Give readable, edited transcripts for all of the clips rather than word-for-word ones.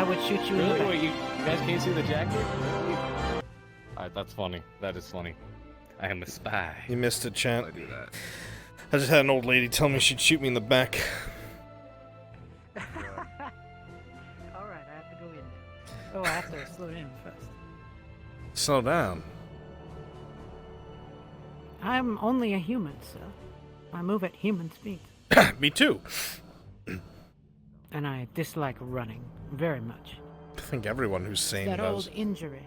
would shoot you in the back. Wait, you guys can't see the jacket? Alright, that's funny. That is funny. I am a spy. You missed it, chat. I do that. I just had an old lady tell me she'd shoot me in the back. Alright, I have to go in. Oh, I have to slow down first. Slow down. I'm only a human, sir. I move at human speed. Me too. And I dislike running very much. I think everyone who's sane That does. old injury.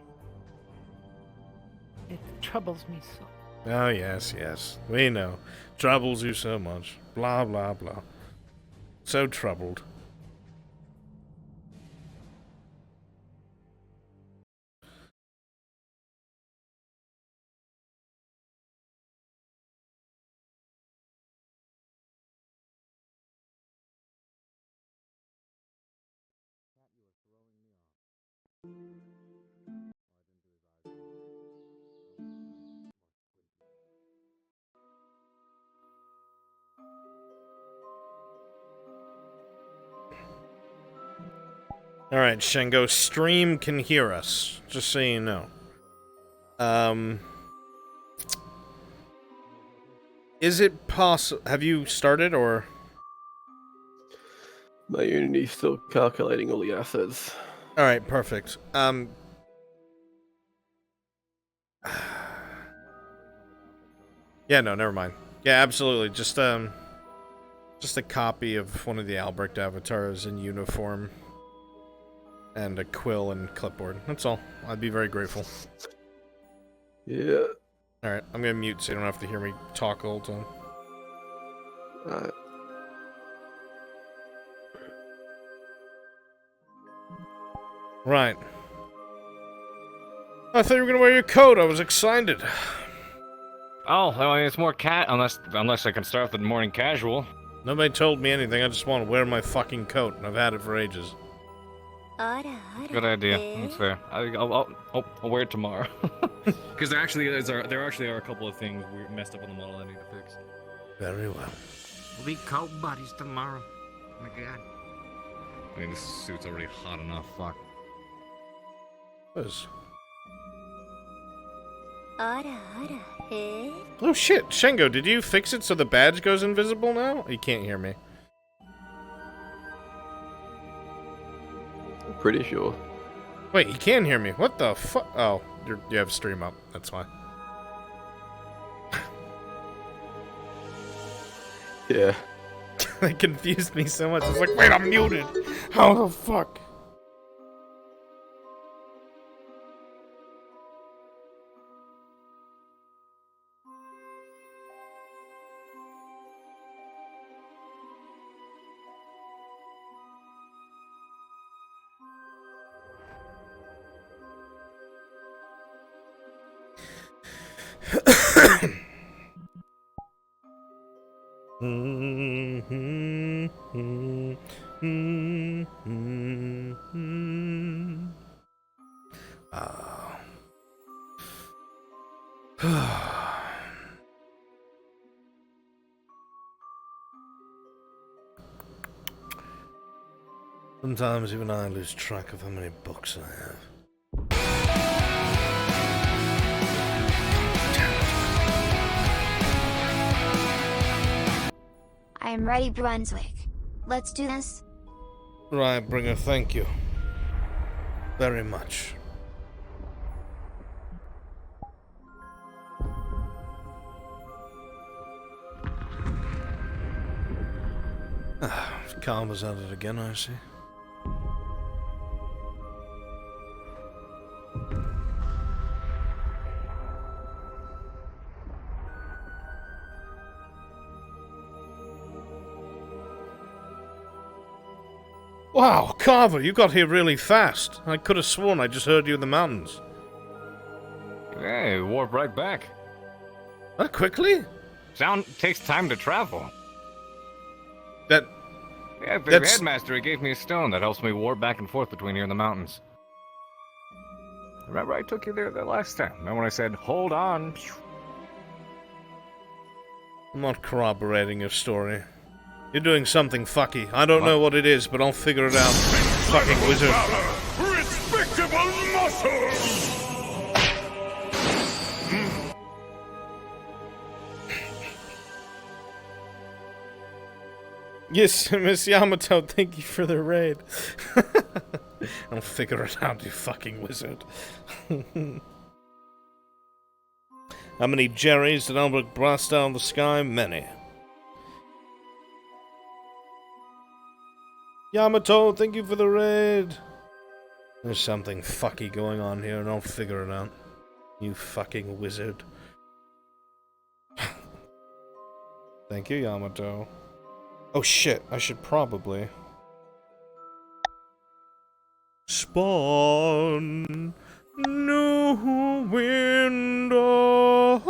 It troubles me so. Oh, yes, yes. We know. Troubles you so much. Blah, blah, blah. So troubled. Alright, Shengo, stream can hear us, just so you know. Is it possible... Have you started, or...? My Unity's still calculating all the assets. Alright, perfect. Yeah, no, never mind. Yeah, absolutely. Just a copy of one of the Albrecht avatars in uniform. And a quill and clipboard. That's all. I'd be very grateful. Yeah. Alright, I'm gonna mute so you don't have to hear me talk the whole time. Alright. Right. I thought you were gonna wear your coat. I was excited. Oh, well, it's more unless I can start with the morning casual. Nobody told me anything. I just want to wear my fucking coat, and I've had it for ages. Good idea. That's fair. I'll wear it tomorrow. Because there actually are a couple of things we messed up on the model I need to fix. Very well. We'll be coat buddies tomorrow. Oh my god. I mean, this suit's already hot enough. Fuck. What? Oh shit, Shengo, did you fix it so the badge goes invisible now? You can't hear me. I'm pretty sure. Wait, you can hear me. What the fuck? Oh, you have stream up. That's why. Yeah. It confused me so much. I was like, wait, I'm muted. How the fuck? Sometimes even I lose track of how many books I have. I am ready, Brunswick. Let's do this. Right, Bringer, thank you. Very much. Karma's at it again, I see. Wow, Carver, you got here really fast. I could have sworn I just heard you in the mountains. Hey, warp right back. That quickly? Sound takes time to travel. Yeah, the That's... headmaster, he gave me a stone that helps me warp back and forth between here and the mountains. Remember I took you there the last time? Remember when I said, hold on? I'm not corroborating your story. You're doing something fucky. I don't know what it is, but I'll figure it out. fucking wizard. Respectable muscles! Yes, Miss Yamato, thank you for the raid. I'll figure it out, you fucking wizard. How many Jerrys did Albrecht blast out of the sky? Many. Yamato, thank you for the raid. There's something fucky going on here, and I'll figure it out. You fucking wizard. Thank you, Yamato. Oh shit, I should probably... Spawn new window.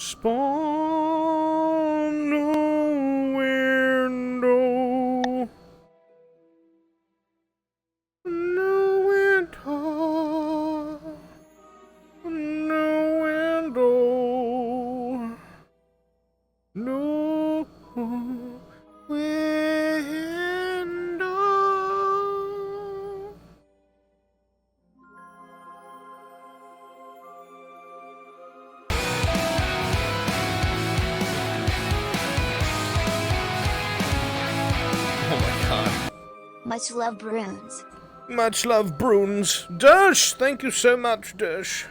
Spawn new window. New window. New window. New window. Oh my god. Much love, Bruins. Much love, Bruins. Dash, thank you so much, Dash.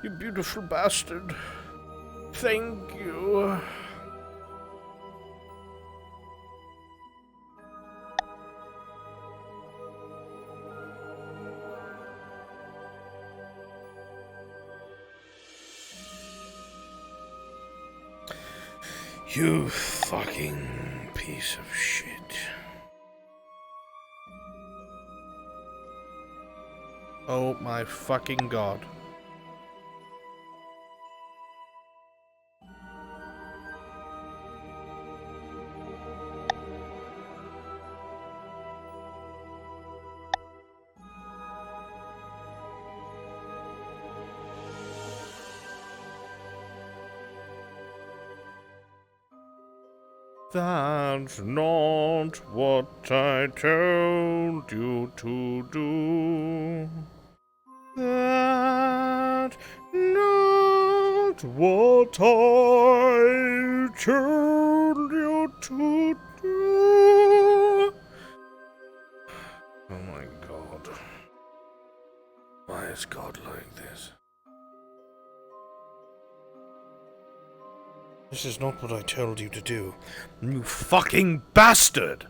You beautiful bastard. Thank you. You fucking piece of shit. Oh my fucking god. That's not what I told you to do. That's not what I told you to do. Oh my god. Why is God like this? This is not what I told you to do. You fucking bastard!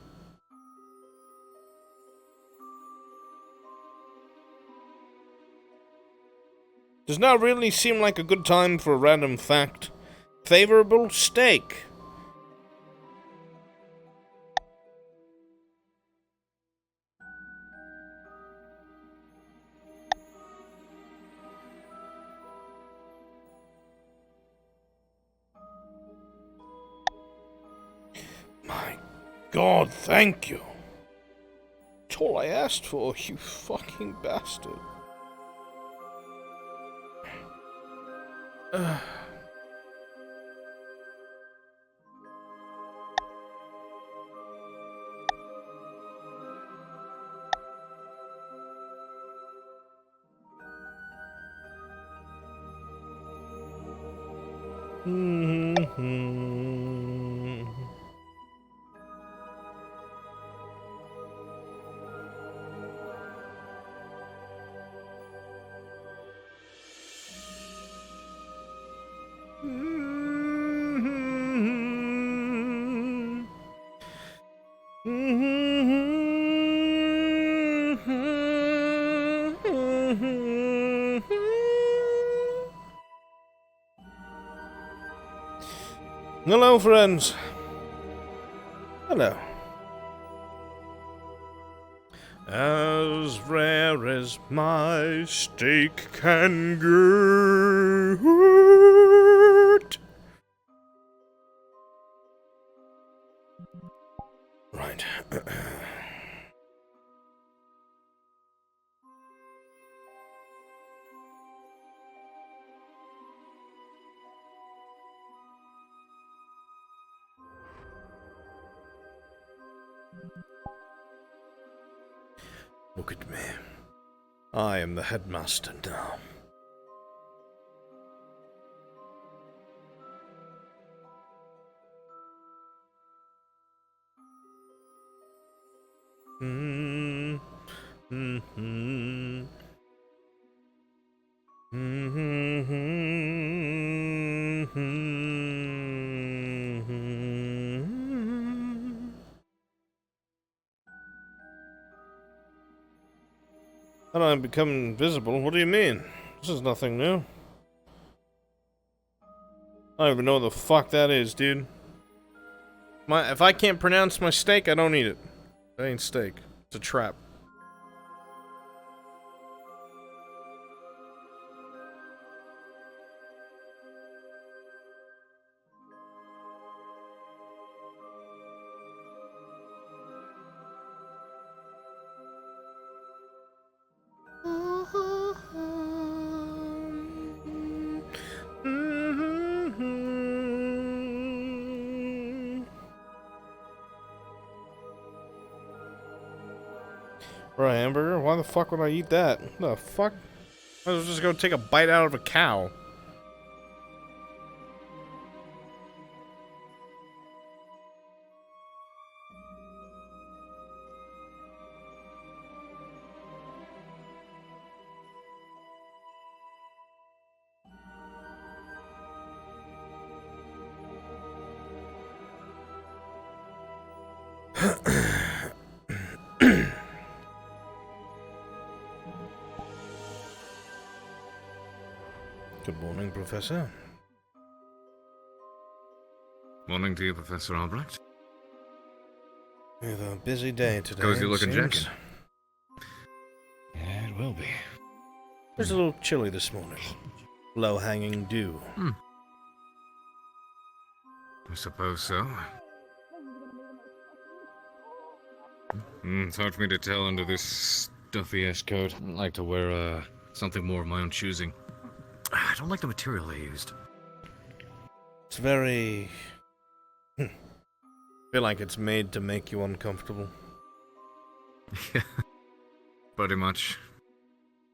Does not really seem like a good time for a random fact. Favorable steak. My God, thank you. That's all I asked for, you fucking bastard. Hello, friends. Hello. As rare as my steak can get. Right. Look at me. I am the headmaster now. And I become invisible? What do you mean? This is nothing new. I don't even know what the fuck that is, dude. If I can't pronounce my steak, I don't eat it. That ain't steak. It's a trap. Right, hamburger? Why the fuck would I eat that? What the fuck? I was just gonna take a bite out of a cow. Good morning, Professor. Morning to you, Professor Albrecht. We have a busy day today. Cozy looking seems. jacket. Yeah, it will be. It's a little chilly this morning. Low-hanging dew. I suppose so. It's hard for me to tell under this stuffy-ass coat. I'd like to wear something more of my own choosing. I don't like the material they used. It's very... I feel like it's made to make you uncomfortable. Yeah, pretty much.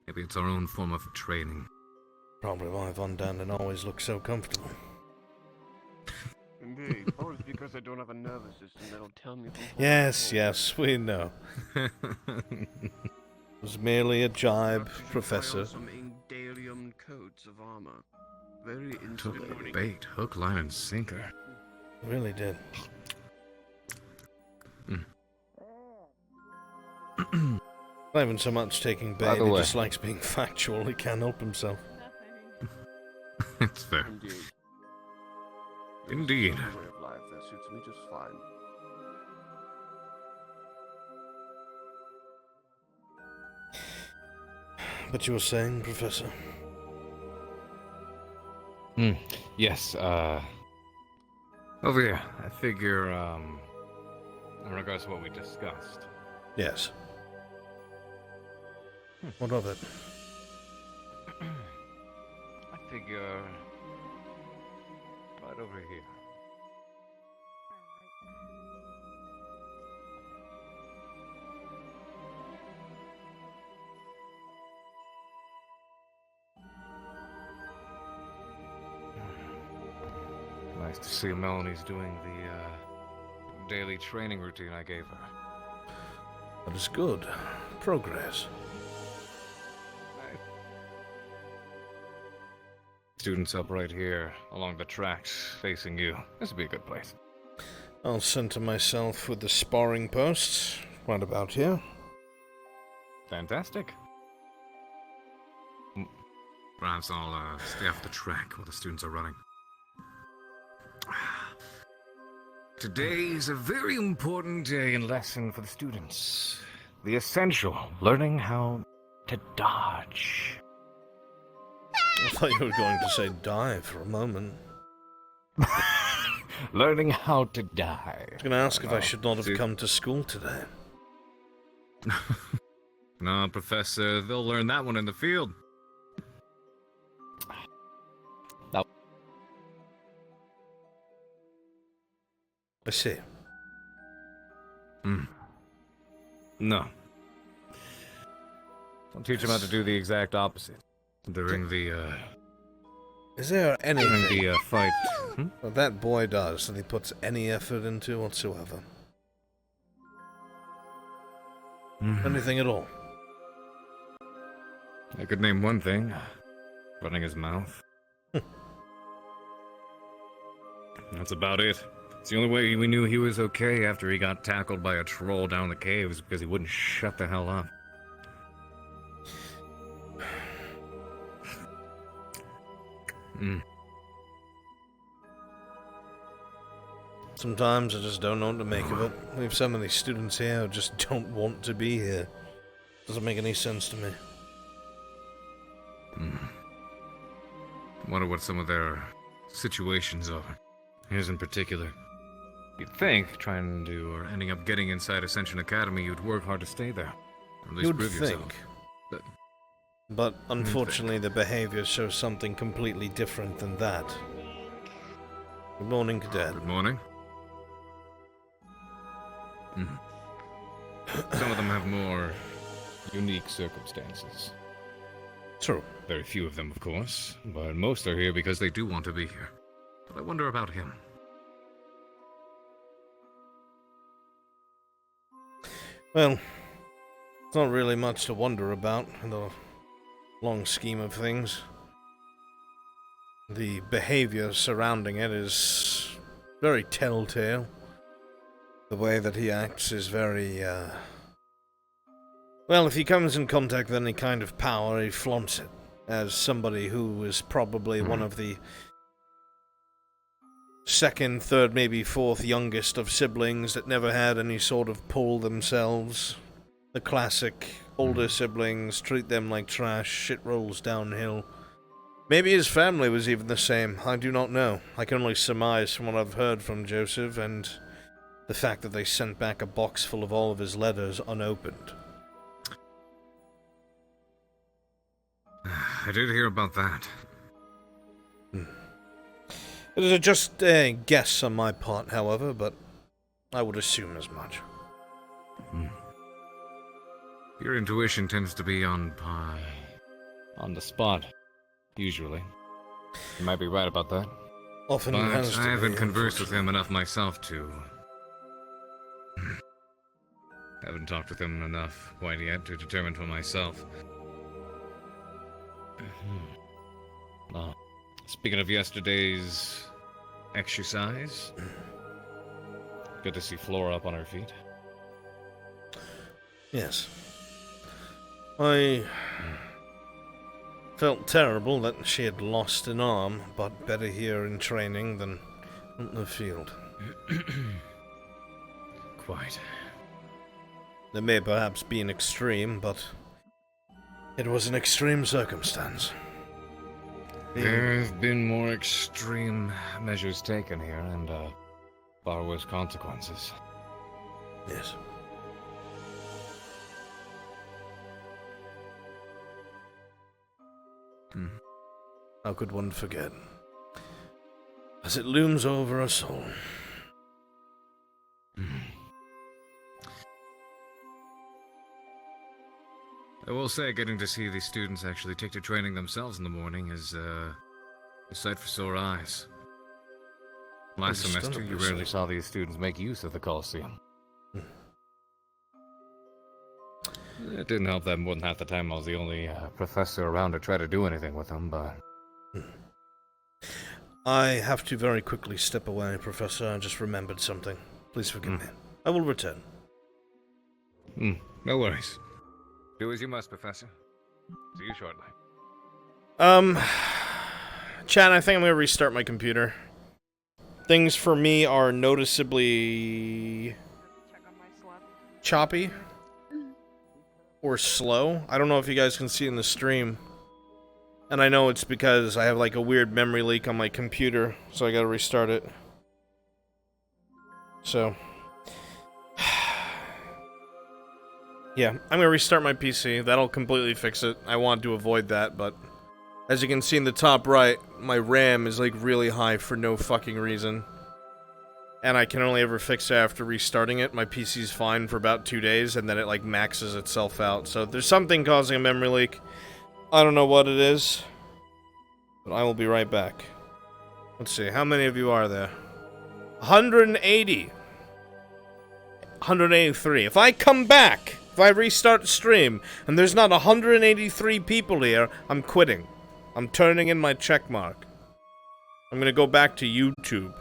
Maybe it's our own form of training. Probably why Von Danden always looks so comfortable. Indeed. Or it's because I don't have a nervous system that'll tell me. Yes, yes, we know. It was merely a jibe, Professor. Some Ingdalium coats of armor. Very Took interesting. bait, hook, line, and sinker. It really did. Not even so much taking bait, he just likes being factual, he can't help himself. It's fair. Indeed. Indeed. This is a way of life that suits me just fine. But you were saying, Professor? Yes, over here. I figure, in regards to what we discussed. Yes. What of it? I figure... right over here. Nice to see Melanie's doing the daily training routine I gave her. That is good. Progress. Students up right here, along the tracks, facing you. This would be a good place. I'll center myself with the sparring posts, right about here. Fantastic. Perhaps I'll stay off the track while the students are running. Today is a very important day and lesson for the students. The essential, learning how to dodge. I thought you were going to say die for a moment. Learning how to die. I was going to ask if I should not have come to school today. No, Professor, they'll learn that one in the field. I see. No. Don't teach him how to do the exact opposite. During the, Is there anything during the, fight. that that boy does that he puts any effort into whatsoever? Anything at all? I could name one thing. Running his mouth. That's about it. It's the only way we knew he was okay after he got tackled by a troll down the caves because he wouldn't shut the hell up. Sometimes I just don't know what to make of it. We have so many students here who just don't want to be here. Doesn't make any sense to me. Wonder what some of their situations are. His in particular. You'd think, trying to, or ending up getting inside Ascension Academy, you'd work hard to stay there. Or at least You'd prove yourself. think. But unfortunately, the behavior shows something completely different than that. Good morning, Cadet. Good morning. Some of them have more unique circumstances. True. Very few of them, of course, but most are here because they do want to be here. But I wonder about him. Well, it's not really much to wonder about in the long scheme of things. The behavior surrounding it is very telltale. The way that he acts is very, well, if he comes in contact with any kind of power, he flaunts it. As somebody who is probably one of the second, third, maybe fourth youngest of siblings that never had any sort of pull themselves. The classic older siblings treat them like trash, shit rolls downhill. Maybe his family was even the same, I do not know. I can only surmise from what I've heard from Joseph and the fact that they sent back a box full of all of his letters unopened. I did hear about that. It is just a guess on my part, however, but I would assume as much. Your intuition tends to be on the spot, usually. You might be right about that. Often But has to I haven't be, conversed with him enough myself to... haven't talked with him enough quite yet to determine for myself. Speaking of yesterday's exercise, good to see Flora up on her feet. Yes. I felt terrible that she had lost an arm, but better here in training than on the field. Quite. There may perhaps be an extreme, but it was an extreme circumstance. There have been more extreme measures taken here, and far worse consequences. Yes. How could one forget? As it looms over us all. I will say, getting to see these students actually take to training themselves in the morning is a sight for sore eyes. Last semester, you rarely saw these students make use of the Coliseum. It didn't help that more than half the time I was the only professor around to try to do anything with them, but... I have to very quickly step away, Professor. I just remembered something. Please forgive me. I will return. No worries. Do as you must, Professor. See you shortly. Chad, I think I'm gonna restart my computer. Things for me are noticeably choppy or slow. I don't know if you guys can see in the stream. And I know it's because I have like a weird memory leak on my computer, so I gotta restart it. So yeah, I'm gonna restart my PC. That'll completely fix it. I want to avoid that, but as you can see in the top right, my RAM is like really high for no fucking reason. and I can only ever fix it after restarting it. My PC's fine for about 2 days, and then it, like, maxes itself out. So there's something causing a memory leak. I don't know what it is, but I will be right back. Let's see, how many of you are there? 180. 183. If I come back, if I restart the stream, and there's not 183 people here, I'm quitting. I'm turning in my check mark. I'm gonna go back to YouTube.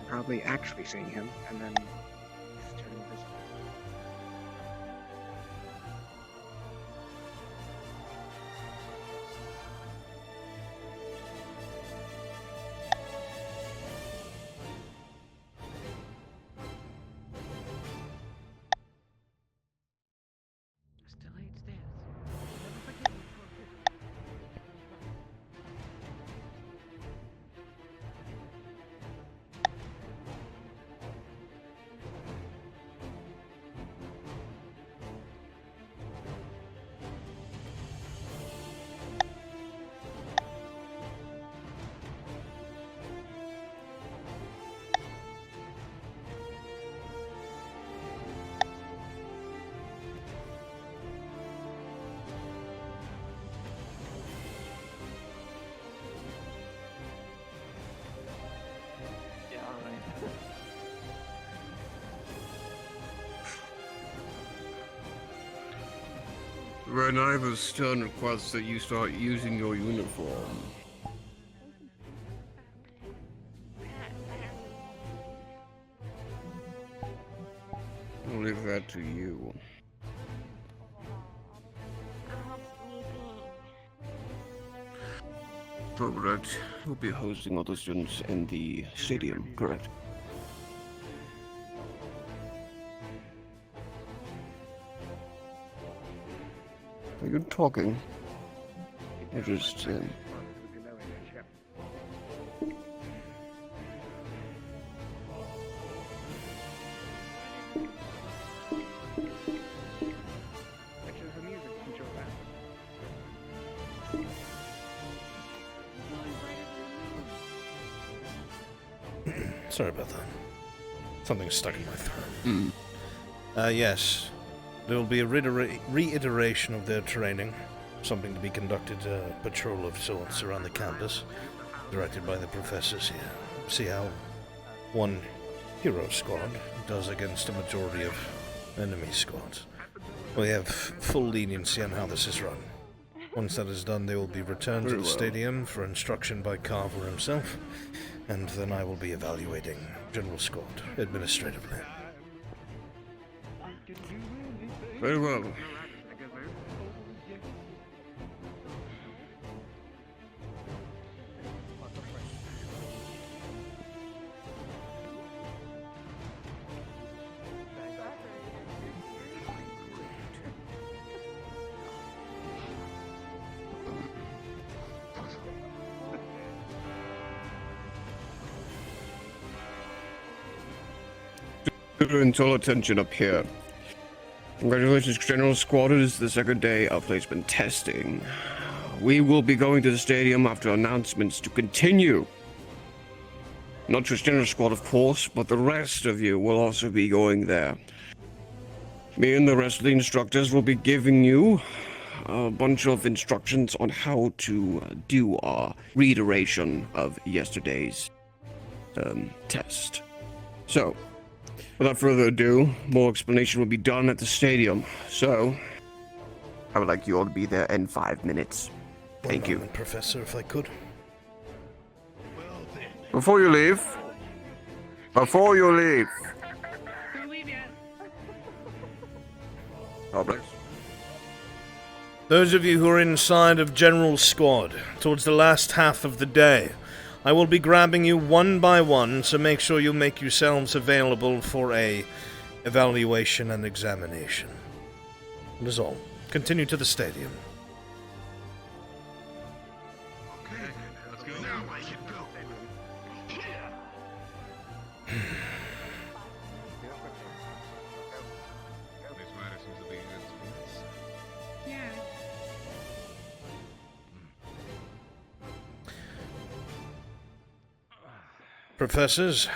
Probably actually seeing him, and then he's turning invisible. Still 8 stands. Never forget you for Ren Ivor's stern request that you start using your uniform. I'll leave that to you. Albrecht will be hosting all the students in the stadium, correct? Are you talking? Or just, Sorry about that. Something's stuck in my throat. Yes. There will be a reiteration of their training. Something to be conducted, patrol of sorts around the campus. Directed by the professors here. See how one hero squad does against a majority of enemy squads. We have full leniency on how this is run. Once that is done, they will be returned to the stadium for instruction by Carver himself, and then I will be evaluating General Squad administratively. Very well. Students, all attention up here. Congratulations, General Squad. It is the second day of placement testing. We will be going to the stadium after announcements to continue. Not just General Squad, of course, but the rest of you will also be going there. Me and the rest of the instructors will be giving you a bunch of instructions on how to do our reiteration of yesterday's test. So, without further ado, more explanation will be done at the stadium. So, I would like you all to be there in 5 minutes. Thank you. Professor, if I could. Before you leave. Albrecht. Those of you who are inside of General Squad, towards the last half of the day, I will be grabbing you one by one, so make sure you make yourselves available for a evaluation and examination. That is all. Continue to the stadium. Okay, let's go now. I can go. Professors?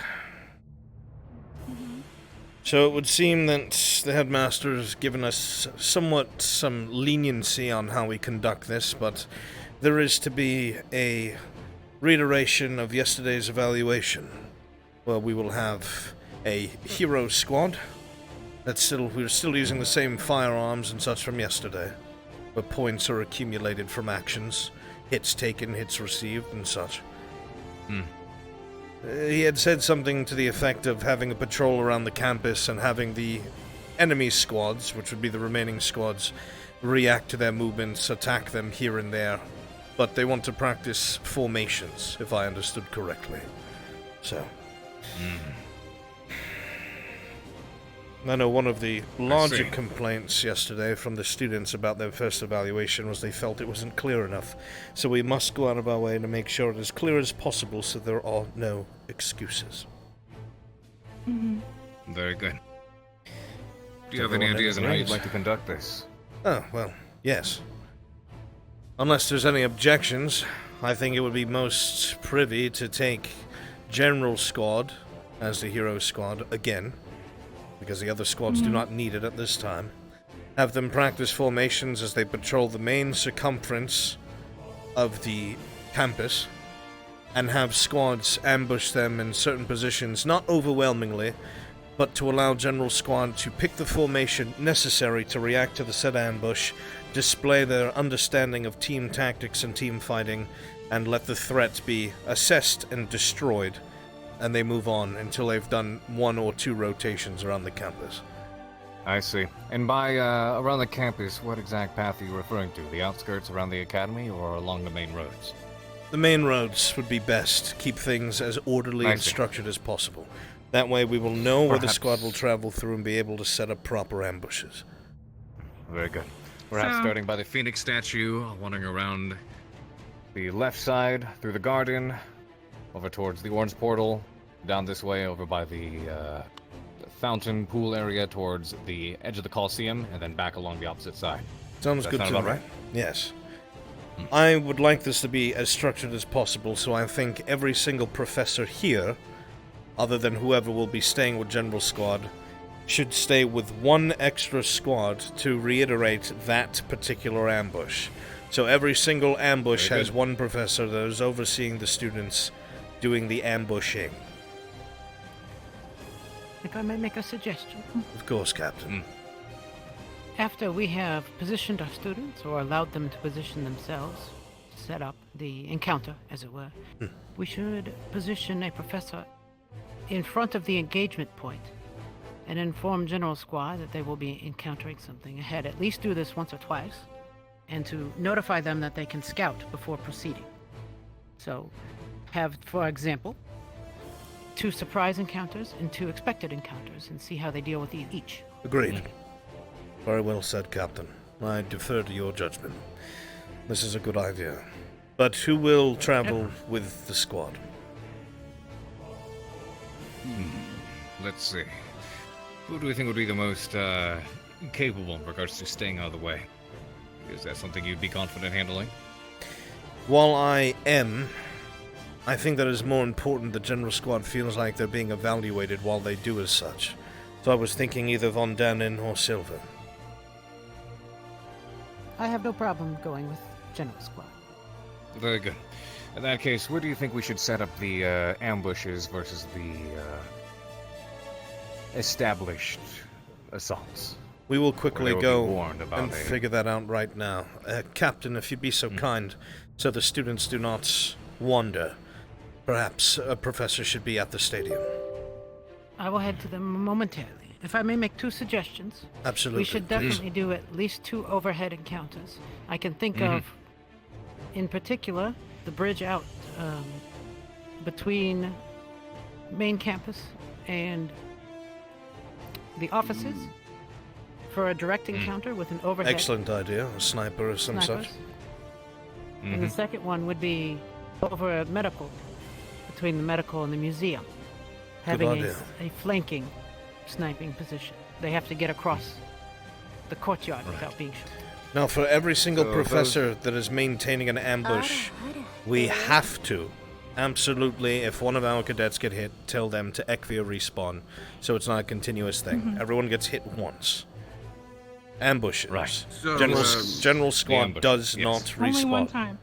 So it would seem that the headmaster has given us some leniency on how we conduct this, but there is to be a reiteration of yesterday's evaluation, where we will have a hero squad. We're still using the same firearms and such from yesterday, where points are accumulated from actions, hits taken, hits received, and such. He had said something to the effect of having a patrol around the campus and having the enemy squads, which would be the remaining squads, react to their movements, attack them here and there. But they want to practice formations, if I understood correctly. So. I know one of the larger complaints yesterday from the students about their first evaluation was they felt it wasn't clear enough. So we must go out of our way to make sure it is clear as possible so there are no excuses. Very good. Do you have any ideas on how you'd like to conduct this? Oh, well, yes. Unless there's any objections, I think it would be most privy to take General Squad as the hero squad again, because the other squads do not need it at this time. Have them practice formations as they patrol the main circumference of the campus, and have squads ambush them in certain positions, not overwhelmingly, but to allow General Squad to pick the formation necessary to react to the said ambush, display their understanding of team tactics and team fighting, and let the threat be assessed and destroyed, and they move on until they've done 1 or 2 rotations around the campus. I see. And by around the campus, what exact path are you referring to? The outskirts around the academy or along the main roads? The main roads would be best. Keep things as orderly and structured as possible. That way we will know where the squad will travel through and be able to set up proper ambushes. Very good. Perhaps starting by the Phoenix statue, wandering around the left side, through the garden, over towards the orange portal, down this way over by the fountain pool area towards the edge of the Coliseum, and then back along the opposite side. Sounds good to me. Right? Yes. I would like this to be as structured as possible, so I think every single professor here, other than whoever will be staying with General Squad, should stay with 1 extra squad to reiterate that particular ambush. So every single ambush has 1 professor that is overseeing the students doing the ambushing. If I may make a suggestion. Of course, Captain. After we have positioned our students, or allowed them to position themselves, set up the encounter, as it were, we should position a professor in front of the engagement point and inform General Squad that they will be encountering something ahead. At least do this once or twice, and to notify them that they can scout before proceeding. So, have, for example, 2 surprise encounters and 2 expected encounters, and see how they deal with each. Agreed. Very well said, Captain. I defer to your judgment. This is a good idea. But who will travel with the squad? Let's see. Who do we think would be the most capable in regards to staying out of the way? Is that something you'd be confident handling? While I am, I think that it is more important the General Squad feels like they're being evaluated while they do as such. So I was thinking either Von Dannen or Silver. I have no problem going with General Squad. Very good. In that case, where do you think we should set up the ambushes versus the established assaults? We will quickly Or they will go be warned about and a- figure that out right now. Captain, if you'd be so kind, so the students do not wander. Perhaps a professor should be at the stadium. I will head to them momentarily. If I may make 2 suggestions, Absolutely. we should definitely do at least 2 overhead encounters. I can think of, in particular, the bridge out between main campus and the offices for a direct encounter with an overhead. Excellent idea. A sniper of some snipers. sort. And the second one would be over a medical, between the medical and the museum, having idea. a flanking sniping position. They have to get across the courtyard without being shot. Now, for every single So professor that is maintaining an ambush, we have to, absolutely, if one of our cadets get hit, tell them to Equia respawn, so it's not a continuous thing. Everyone gets hit once. Ambushes. Right. So, General Squad ambush, does yes. not respawn. Only one time.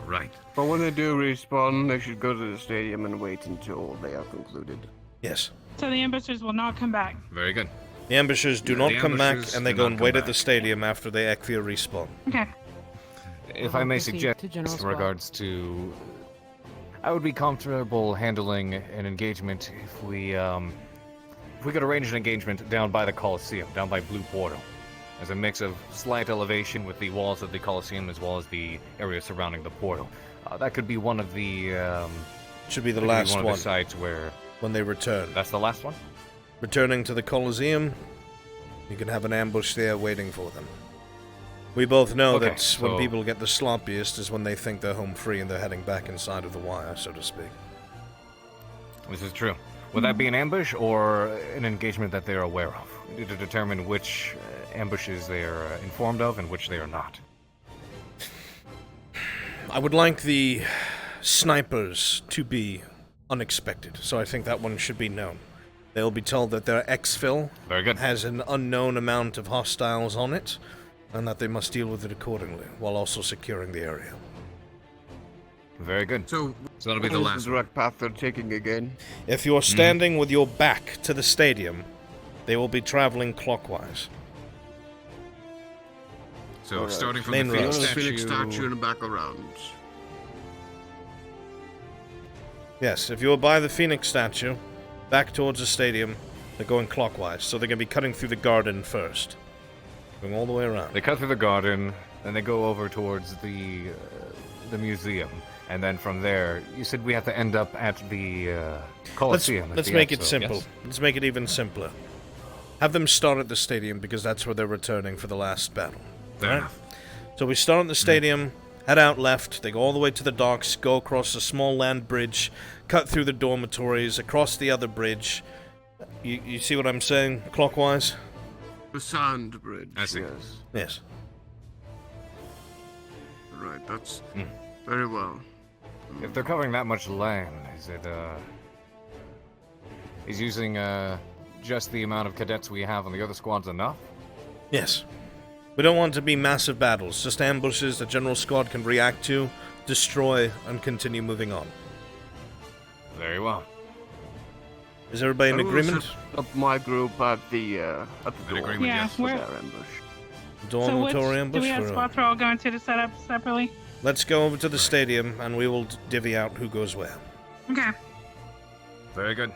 Right. But when they do respawn, they should go to the stadium and wait until they are concluded. Yes. So the ambushers will not come back. Very good. The ambushers do Yeah, not the come back, ambushers and they do go not and come wait at the back. stadium after they Equia respawn. Okay. If I'll I may proceed suggest, to General in Squad. regards to, I would be comfortable handling an engagement if we could arrange an engagement down by the Coliseum, down by Blue Portal, as a mix of slight elevation with the walls of the Coliseum as well as the area surrounding the portal. That could be one of the Should be the could be last one one of the sites where when they return. that's the last one. Returning to the Coliseum, you can have an ambush there waiting for them. We both know Okay, that when so- people get the sloppiest is when they think they're home free and they're heading back inside of the wire, so to speak. This is true. Would that be an ambush or an engagement that they are aware of? To determine which ambushes they are informed of and which they are not. I would like the snipers to be unexpected, so I think that one should be known. They'll be told that their exfil Very good. has an unknown amount of hostiles on it, and that they must deal with it accordingly, while also securing the area. Very good. So that'll be the What is last the one. direct path they're taking again? If you're standing with your back to the stadium, they will be traveling clockwise. So Alright. starting from Main the road. Phoenix the statue, Phoenix statue and back around. Yes, if you're by the Phoenix statue, back towards the stadium, they're going clockwise, so they're going to be cutting through the garden first. Going all the way around. they cut through the garden, then they go over towards the museum, and then from there, you said we have to end up at the Coliseum. at Let's the make it expo, simple. yes? Let's make it even simpler. Have them start at the stadium because that's where they're returning for the last battle. Fair Alright? enough. So we start at the stadium, head out left, they go all the way to the docks, go across a small land bridge, cut through the dormitories, across the other bridge. You see what I'm saying? Clockwise? The sand bridge. I see. Yes. Yes. Right, that's very well. If they're covering that much land, is it, is using, just the amount of cadets we have on the other squads enough? Yes. We don't want it to be massive battles, just ambushes the general squad can react to, destroy, and continue moving on. Very well. Is everybody in I will agreement? set up my group at the door. agreement, Yeah, yes. For we're, their ambush. Dormitory ambush? do we have for- spots we're all going to set up separately? Let's go over to the stadium, and we will divvy out who goes where. Okay. Very good.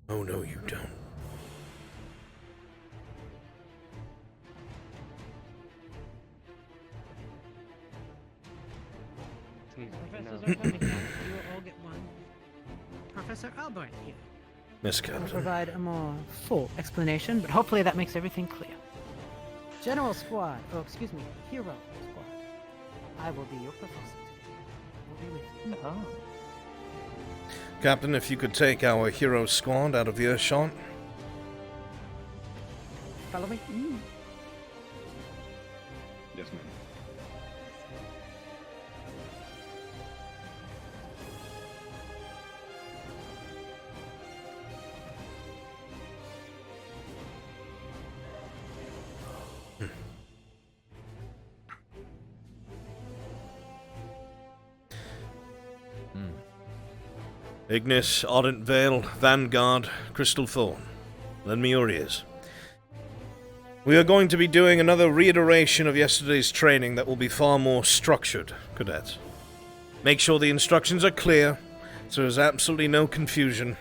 Oh, no, you don't. Professors are coming now. You will all get one. Professor Albrecht here. Miss I will Captain. provide a more full explanation, but hopefully that makes everything clear. General Squad, oh excuse me, Hero Squad. I will be your professor today. I will be with you. Oh. Captain, if you could take our hero squad out of earshot. Follow me? Yes, ma'am. Ignis, Ardent Vale, Vanguard, Crystal Thorn. Lend me your ears. We are going to be doing another reiteration of yesterday's training that will be far more structured, cadets. Make sure the instructions are clear, so there's absolutely no confusion,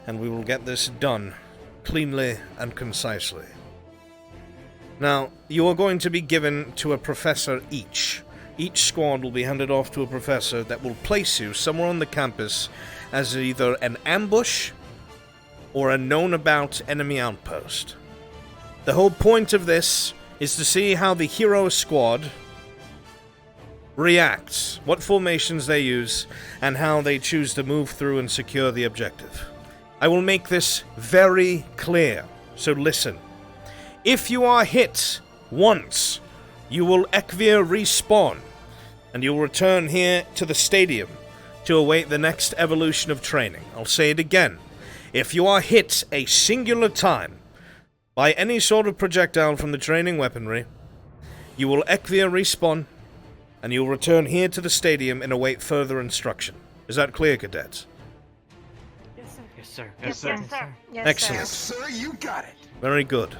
and we will get this done cleanly and concisely. Now, you are going to be given to a professor each. Each squad will be handed off to a professor that will place you somewhere on the campus as either an ambush or a known-about enemy outpost. The whole point of this is to see how the hero squad reacts, what formations they use, and how they choose to move through and secure the objective. I will make this very clear, so listen. If you are hit once, you will Ekvir respawn, and you'll return here to the stadium to await the next evolution of training. I'll say it again. If you are hit a singular time by any sort of projectile from the training weaponry, you will Ekvir respawn, and you'll return here to the stadium and await further instruction. Is that clear, cadets? Yes, sir. Yes, sir. Yes, sir. Yes, Excellent. Yes, sir, you got it. Very good.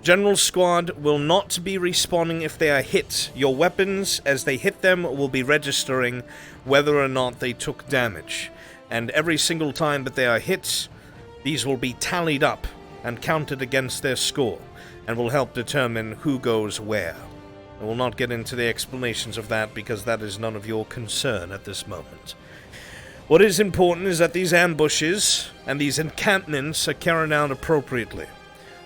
General Squad will not be respawning if they are hit. Your weapons, as they hit them, will be registering whether or not they took damage. And every single time that they are hit, these will be tallied up and counted against their score, and will help determine who goes where. I will not get into the explanations of that because that is none of your concern at this moment. What is important is that these ambushes and these encampments are carried out appropriately.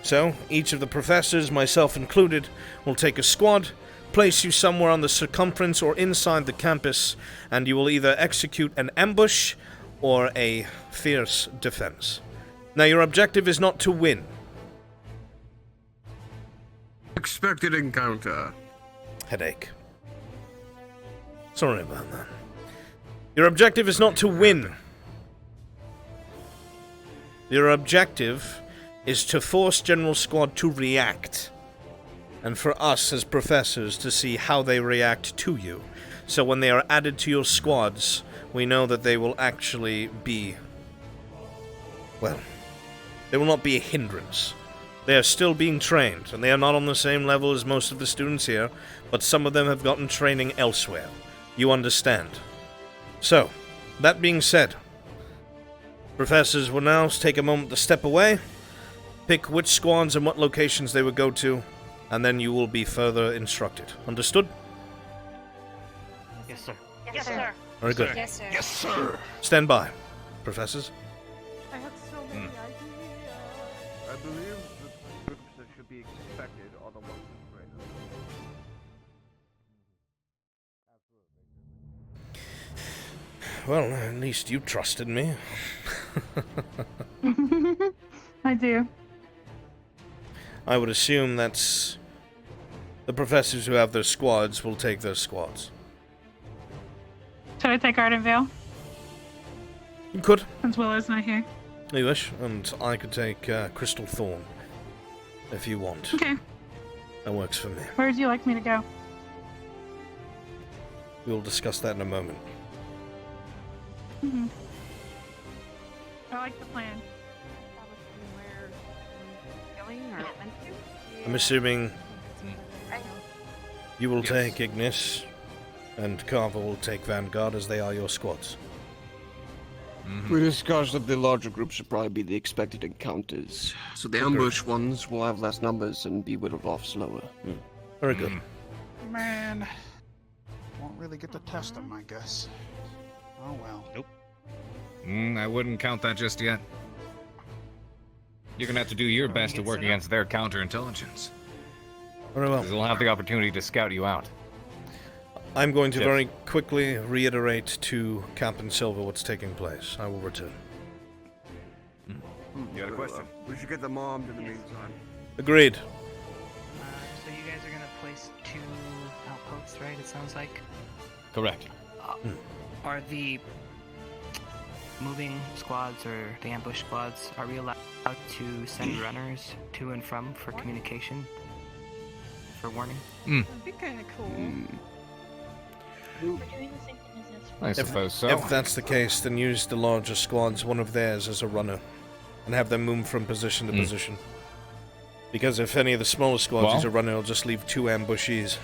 So, each of the professors, myself included, will take a squad, place you somewhere on the circumference or inside the campus, and you will either execute an ambush or a fierce defense. Now, your objective is not to win. Expected encounter. Headache. Sorry about that. Your objective is not to win. Your objective is to force General Squad to react. And for us as professors to see how they react to you. So when they are added to your squads, we know that they will actually be... well, they will not be a hindrance. They are still being trained, and they are not on the same level as most of the students here, but some of them have gotten training elsewhere. You understand. So, that being said, professors will now take a moment to step away, pick which squads and what locations they would go to, and then you will be further instructed. Understood? Yes, sir. Yes, sir. Very good. Yes, sir. Yes, sir. Stand by, professors. I have so many ideas. I believe the groups that should be expected are the ones with Well, at least you trusted me. I do. I would assume that's... the professors who have their squads will take their squads. Should I take Arden Vale? You could, Since Willow's not here. if you wish, and I could take Crystal Thorn if you want. Okay. That works for me. Where would you like me to go? We'll discuss that in a moment. Mm-hmm. I like the plan. I'm assuming you will take Ignis, and Carver will take Vanguard, as they are your squads. We discussed that the larger groups should probably be the expected encounters, so the ambush ones will have less numbers and be whittled off slower. Very good. Man, won't really get to test them, I guess. Oh well. Nope. I wouldn't count that just yet. You're gonna have to do your best to work against their counterintelligence. Very well. They'll have the opportunity to scout you out. I'm going to very quickly reiterate to Captain Silver what's taking place. I will return. You got a question? We should get them armed in the meantime. Agreed. So you guys are gonna place 2 outposts, right? It sounds like. Correct. Are the moving squads or the ambush squads, are we allowed to send runners to and from for communication? For warning? That'd be kind of cool. I suppose so. If that's the case, then use the larger squads, one of theirs as a runner, and have them move from position to position. Because if any of the smaller squads use a runner, it'll just leave 2 ambushees.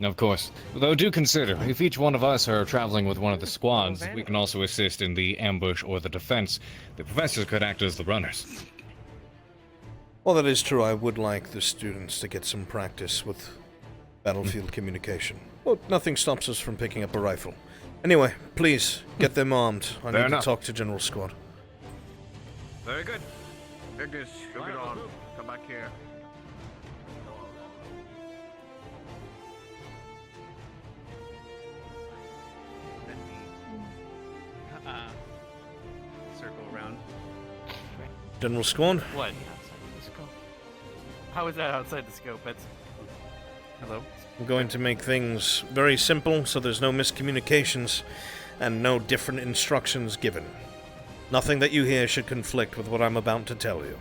Of course. Though do consider, if each one of us are traveling with one of the squads, we can also assist in the ambush or the defense. The professors could act as the runners. Well, that is true. I would like the students to get some practice with battlefield communication. Well, nothing stops us from picking up a rifle. Anyway, please, get them armed. I need to talk to General Squad. Very good. Ignis, go get on. Come back here. Circle around. General Squad? What? How is that outside the scope? That's... Hello? I'm going to make things very simple so there's no miscommunications and no different instructions given. Nothing that you hear should conflict with what I'm about to tell you.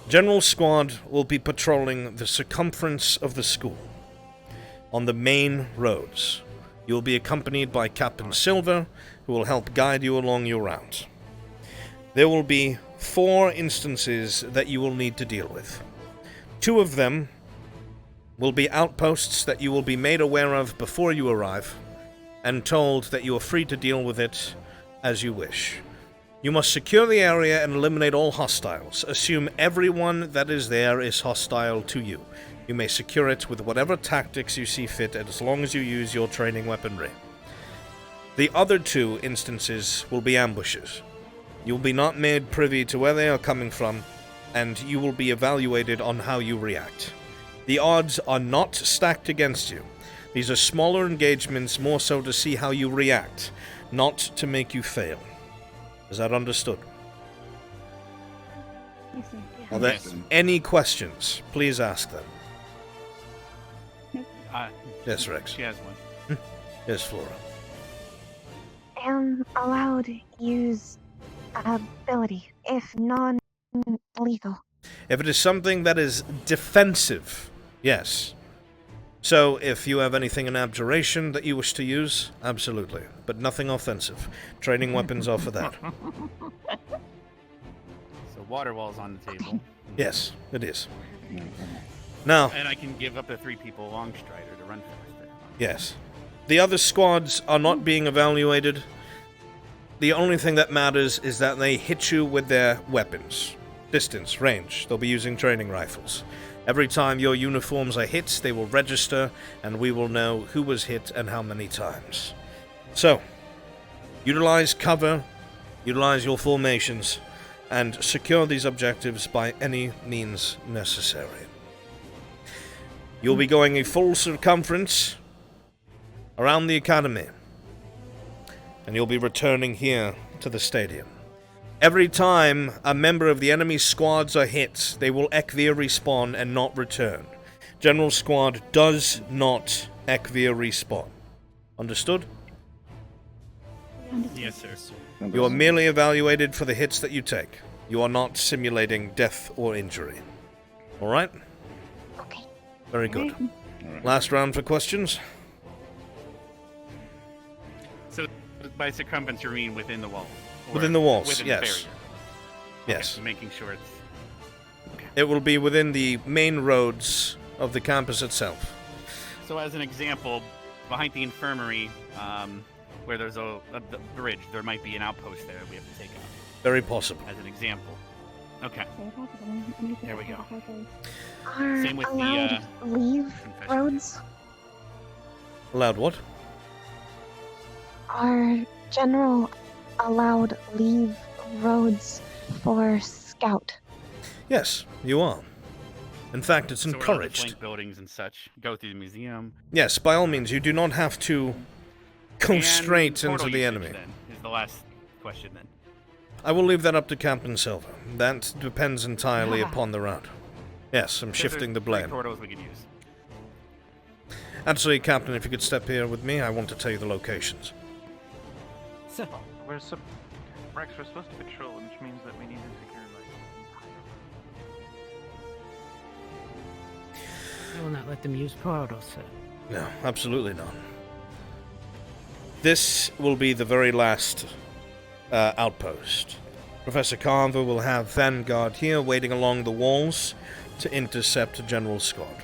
General Squad will be patrolling the circumference of the school on the main roads. You will be accompanied by Captain Silver, who will help guide you along your route. There will be 4 instances that you will need to deal with. 2 of them will be outposts that you will be made aware of before you arrive, and told that you are free to deal with it as you wish. You must secure the area and eliminate all hostiles. Assume everyone that is there is hostile to you. You may secure it with whatever tactics you see fit, as long as you use your training weaponry. The other 2 instances will be ambushes. You will be not made privy to where they are coming from, and you will be evaluated on how you react. The odds are not stacked against you. These are smaller engagements, more so to see how you react, not to make you fail. Is that understood? Are there any questions? Please ask them. Yes, Rex. She has one. Yes, Flora. Am allowed use ability if non-lethal. If it is something that is defensive, yes. So, if you have anything in abjuration that you wish to use, absolutely. But nothing offensive. Training weapons are for that. So water wall's on the table. Yes, it is. Now, And I can give up to 3 people long strider to run faster. yes. The other squads are not being evaluated. The only thing that matters is that they hit you with their weapons. Distance, range. They'll be using training rifles. Every time your uniforms are hit, they will register, and we will know who was hit and how many times. So, utilize cover, utilize your formations, and secure these objectives by any means necessary. You'll be going a full circumference around the academy, and you'll be returning here to the stadium. Every time a member of the enemy squads are hit, they will Ekvir respawn and not return. General Squad does not Ekvir respawn. Understood? Yes, sir. You are merely evaluated for the hits that you take. You are not simulating death or injury. Alright? Okay. Very good. Last round for questions? So, by circumference, you mean within the walls? Or Within the walls, within yes. The barrier? Yes. Okay, making sure it's... It will be within the main roads of the campus itself. So, as an example, behind the infirmary, where there's the bridge, there might be an outpost there we have to take out. Very possible. As an example. Okay. There we go. Are Same with the, allowed leave roads? Allowed what? Are general allowed leave roads for scout? Yes, you are. In fact, it's So we're allowed to encouraged. flank buildings and such. Go through the museum. Yes, by all means, you do not have to go straight And into portal the usage, enemy. Then, is the last question then. I will leave that up to Captain Silver. That depends entirely upon the route. Yes, I'm shifting the blame. Portals we can use. Actually, Captain, if you could step here with me, I want to tell you the locations. So, We're Rex, we're supposed to patrol, which means that we need to secure I will not let them use portals, sir. No, absolutely not. This will be the very last outpost. Professor Carver will have Vanguard here waiting along the walls to intercept General Scott.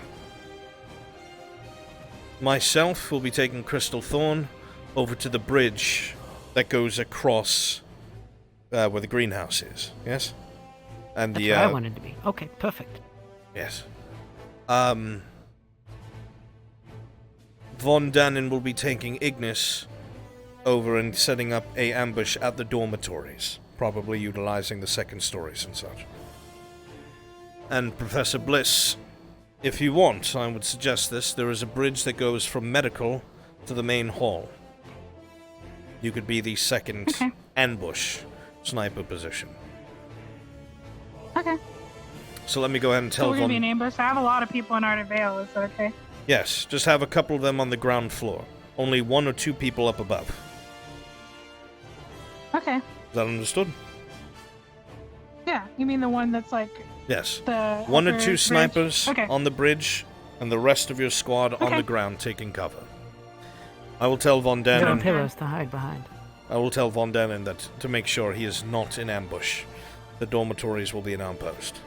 Myself will be taking Crystal Thorn over to the bridge that goes across where the greenhouse is. Yes? And That's the where I wanted to be. Okay, perfect. Yes. Von Dannen will be taking Ignis over and setting up a ambush at the dormitories, probably utilizing the second stories and such. And Professor Bliss, if you want, I would suggest this, there is a bridge that goes from medical to the main hall. You could be the second ambush sniper position. Okay. So let me go ahead and So tell we're gonna Von... be in ambush. I have a lot of people in Ardent Vale. Is that okay? Yes, just have a couple of them on the ground floor. Only 1 or 2 people up above. Okay. Is that understood? Yeah. You mean the one that's like Yes. the 1 or upper 2 bridge? snipers Okay. on the bridge, and the rest of your squad on Okay. the ground taking cover. I will tell Von There are Dannen... pillars to hide behind. I will tell Von Dannen that to make sure he is not in ambush. The dormitories will be an outpost.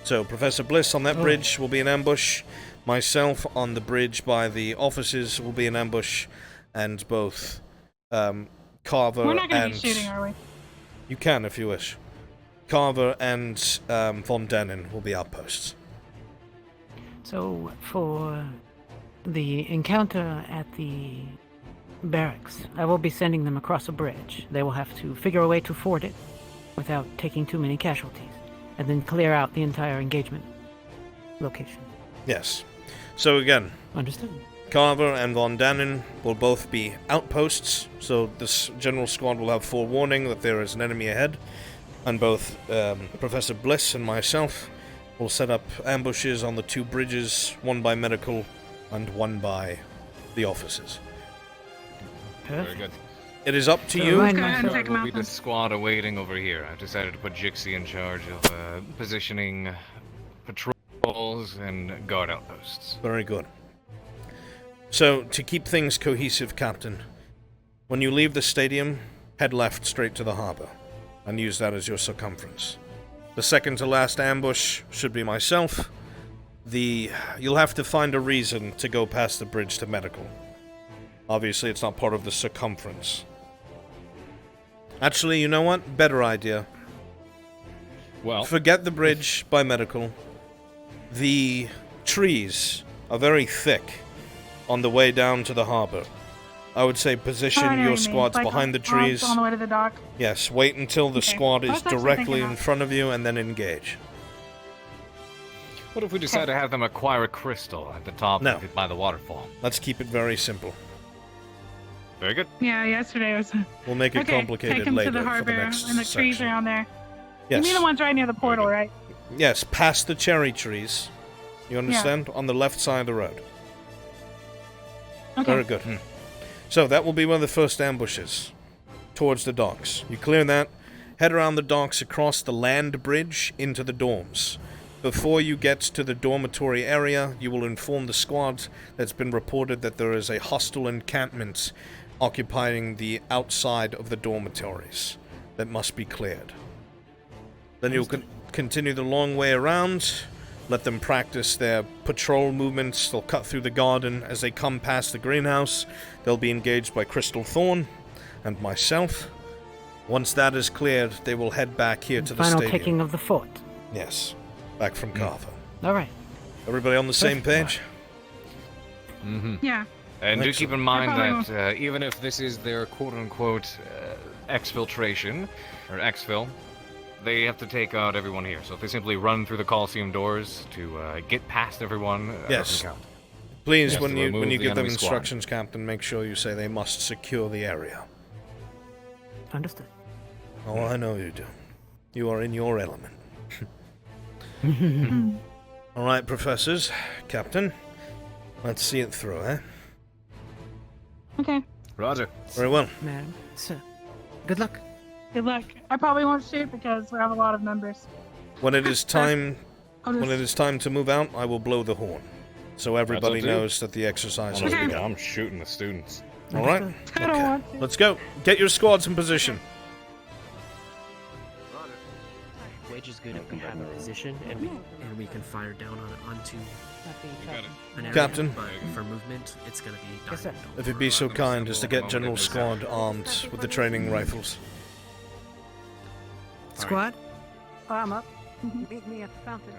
So, Professor Bliss on that bridge will be an ambush. Myself on the bridge by the offices will be an ambush. And both Carver We're not gonna and... be shooting, are we? You can if you wish. Carver and Von Dannen will be outposts. So, for the encounter at the barracks, I will be sending them across a bridge. They will have to figure a way to ford it without taking too many casualties, and then clear out the entire engagement location. Yes. So again, Understood. Carver and Von Dannen will both be outposts, so this general squad will have forewarning that there is an enemy ahead, and both Professor Bliss and myself will set up ambushes on the 2 bridges, one by medical and one by the offices. Perfect. Very good. It is up to So you. remind Go ahead and myself- take 'em Will out be the then. squad awaiting over here. I've decided to put Jixie in charge of positioning patrols and guard outposts. Very good. So, to keep things cohesive, Captain, when you leave the stadium, head left straight to the harbor, and use that as your circumference. The second to last ambush should be myself. You'll have to find a reason to go past the bridge to medical. Obviously, it's not part of the circumference. Actually, you know what? Better idea. Well, Forget the bridge by medical. The trees are very thick on the way down to the harbor. I would say position Oh, I know what your you mean. squads Like behind the on trees. the way to the dock. Yes, wait until the Okay. squad I is was actually directly thinking in that. front of you and then engage. what if we decide to have them acquire a crystal at the top No. by the waterfall? Let's keep it very simple. Very good. Yeah, yesterday was. We'll make it Okay, complicated take 'em later to the for harbor, the next and the trees section. are on there. Yes. You mean the ones right near the portal, right? Yes, past the cherry trees. You understand? On the left side of the road. Okay. Very good. So that will be one of the first ambushes. towards the docks. You clear that, head around the docks across the land bridge into the dorms. Before you get to the dormitory area, you will inform the squad that it's been reported that there is a hostile encampment occupying the outside of the dormitories that must be cleared. Then you'll continue the long way around, let them practice their patrol movements. They'll cut through the garden. As they come past the greenhouse, they'll be engaged by Crystal Thorn and myself. Once that is cleared, they will head back here to the Final stadium. taking of the fort. Yes, back from Carver. All right. Everybody on the same page? Mm-hmm. Yeah. And do keep in mind probably that even if this is their quote-unquote exfiltration, or exfil, they have to take out everyone here. So if they simply run through the Coliseum doors to get past everyone, Yes. doesn't count. Please, Yes, when to you remove the give them enemy squad. instructions, Captain, make sure you say they must secure the area. Understood. Oh, I know you do. You are in your element. All right, professors, Captain. Let's see it through, eh? Okay. Roger. Very well. Madam, sir. Good luck. Good luck. I probably won't shoot because we have a lot of members. When it is time, I'll just- when it is time to move out, I will blow the horn, so everybody That's up to you. knows that the exercise has Okay. begun. I'm shooting the students. All right. I don't want to. Let's go. Get your squads in position. Wedge is good if we have a position and we can fire down onto an area. Captain. But for movement, it's gonna be Yes, sir. diamond. If you'd be so kind as to get General Squad armed with the training rifles. Squad, arm up. Meet me at the fountain.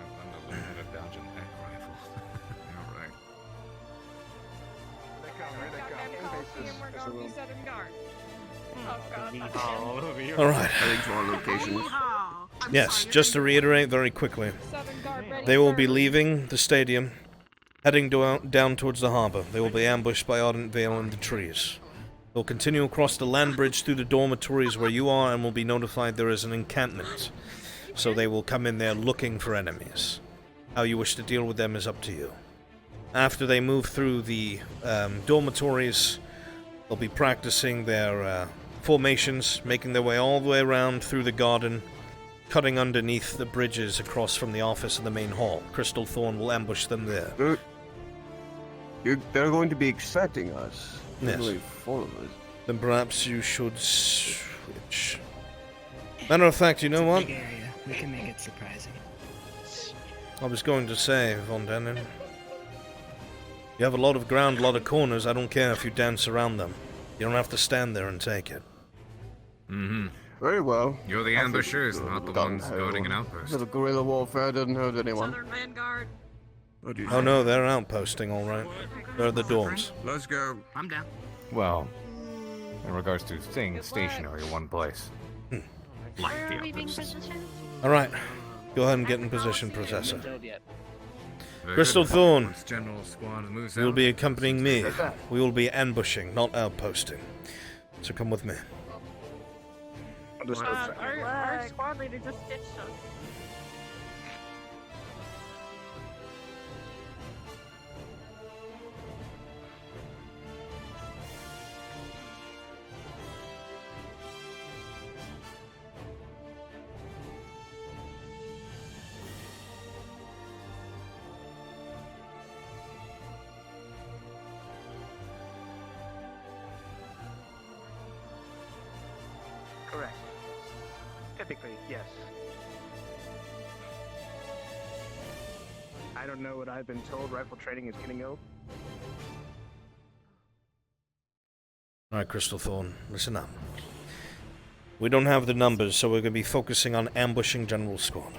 All right. Heading to our location. Yes, just to reiterate very quickly. They will be leaving the stadium, heading down towards the harbor. They will be ambushed by Ardent Vale in the trees. They'll continue across the land bridge through the dormitories where you are and will be notified there is an encampment. So they will come in there looking for enemies. How you wish to deal with them is up to you. After they move through the dormitories, they'll be practicing their formations, making their way all the way around through the garden, cutting underneath the bridges across from the office and the main hall. Crystal Thorn will ambush them there. They're going to be expecting us. Yes. Really full of us. Then perhaps you should switch. Matter of fact, you know what? Big area. We can make it surprising. I was going to say, Von Dennen, you have a lot of ground, a lot of corners. I don't care if you dance around them. You don't have to stand there and take it. Mm-hmm. Very well. You're the ambushers, not the ones guarding an outpost. Little guerrilla warfare doesn't hurt anyone. Southern Vanguard. Oh no, they're outposting, all right. They're the dorms. Let's go. I'm down. Well, in regards to staying stationary in one place. Like the outposts. All right, go ahead and get in position, Professor. Very Crystal good. Thorn, Once General Squad moves you will out, be accompanying me. We will be ambushing, not outposting. So come with me. Our squad leader just ditched us. Correct. Typically, yes. I don't know what I've been told. Rifle training is getting old. All right, Crystal Thorn, listen up. We don't have the numbers, so we're going to be focusing on ambushing General Squad.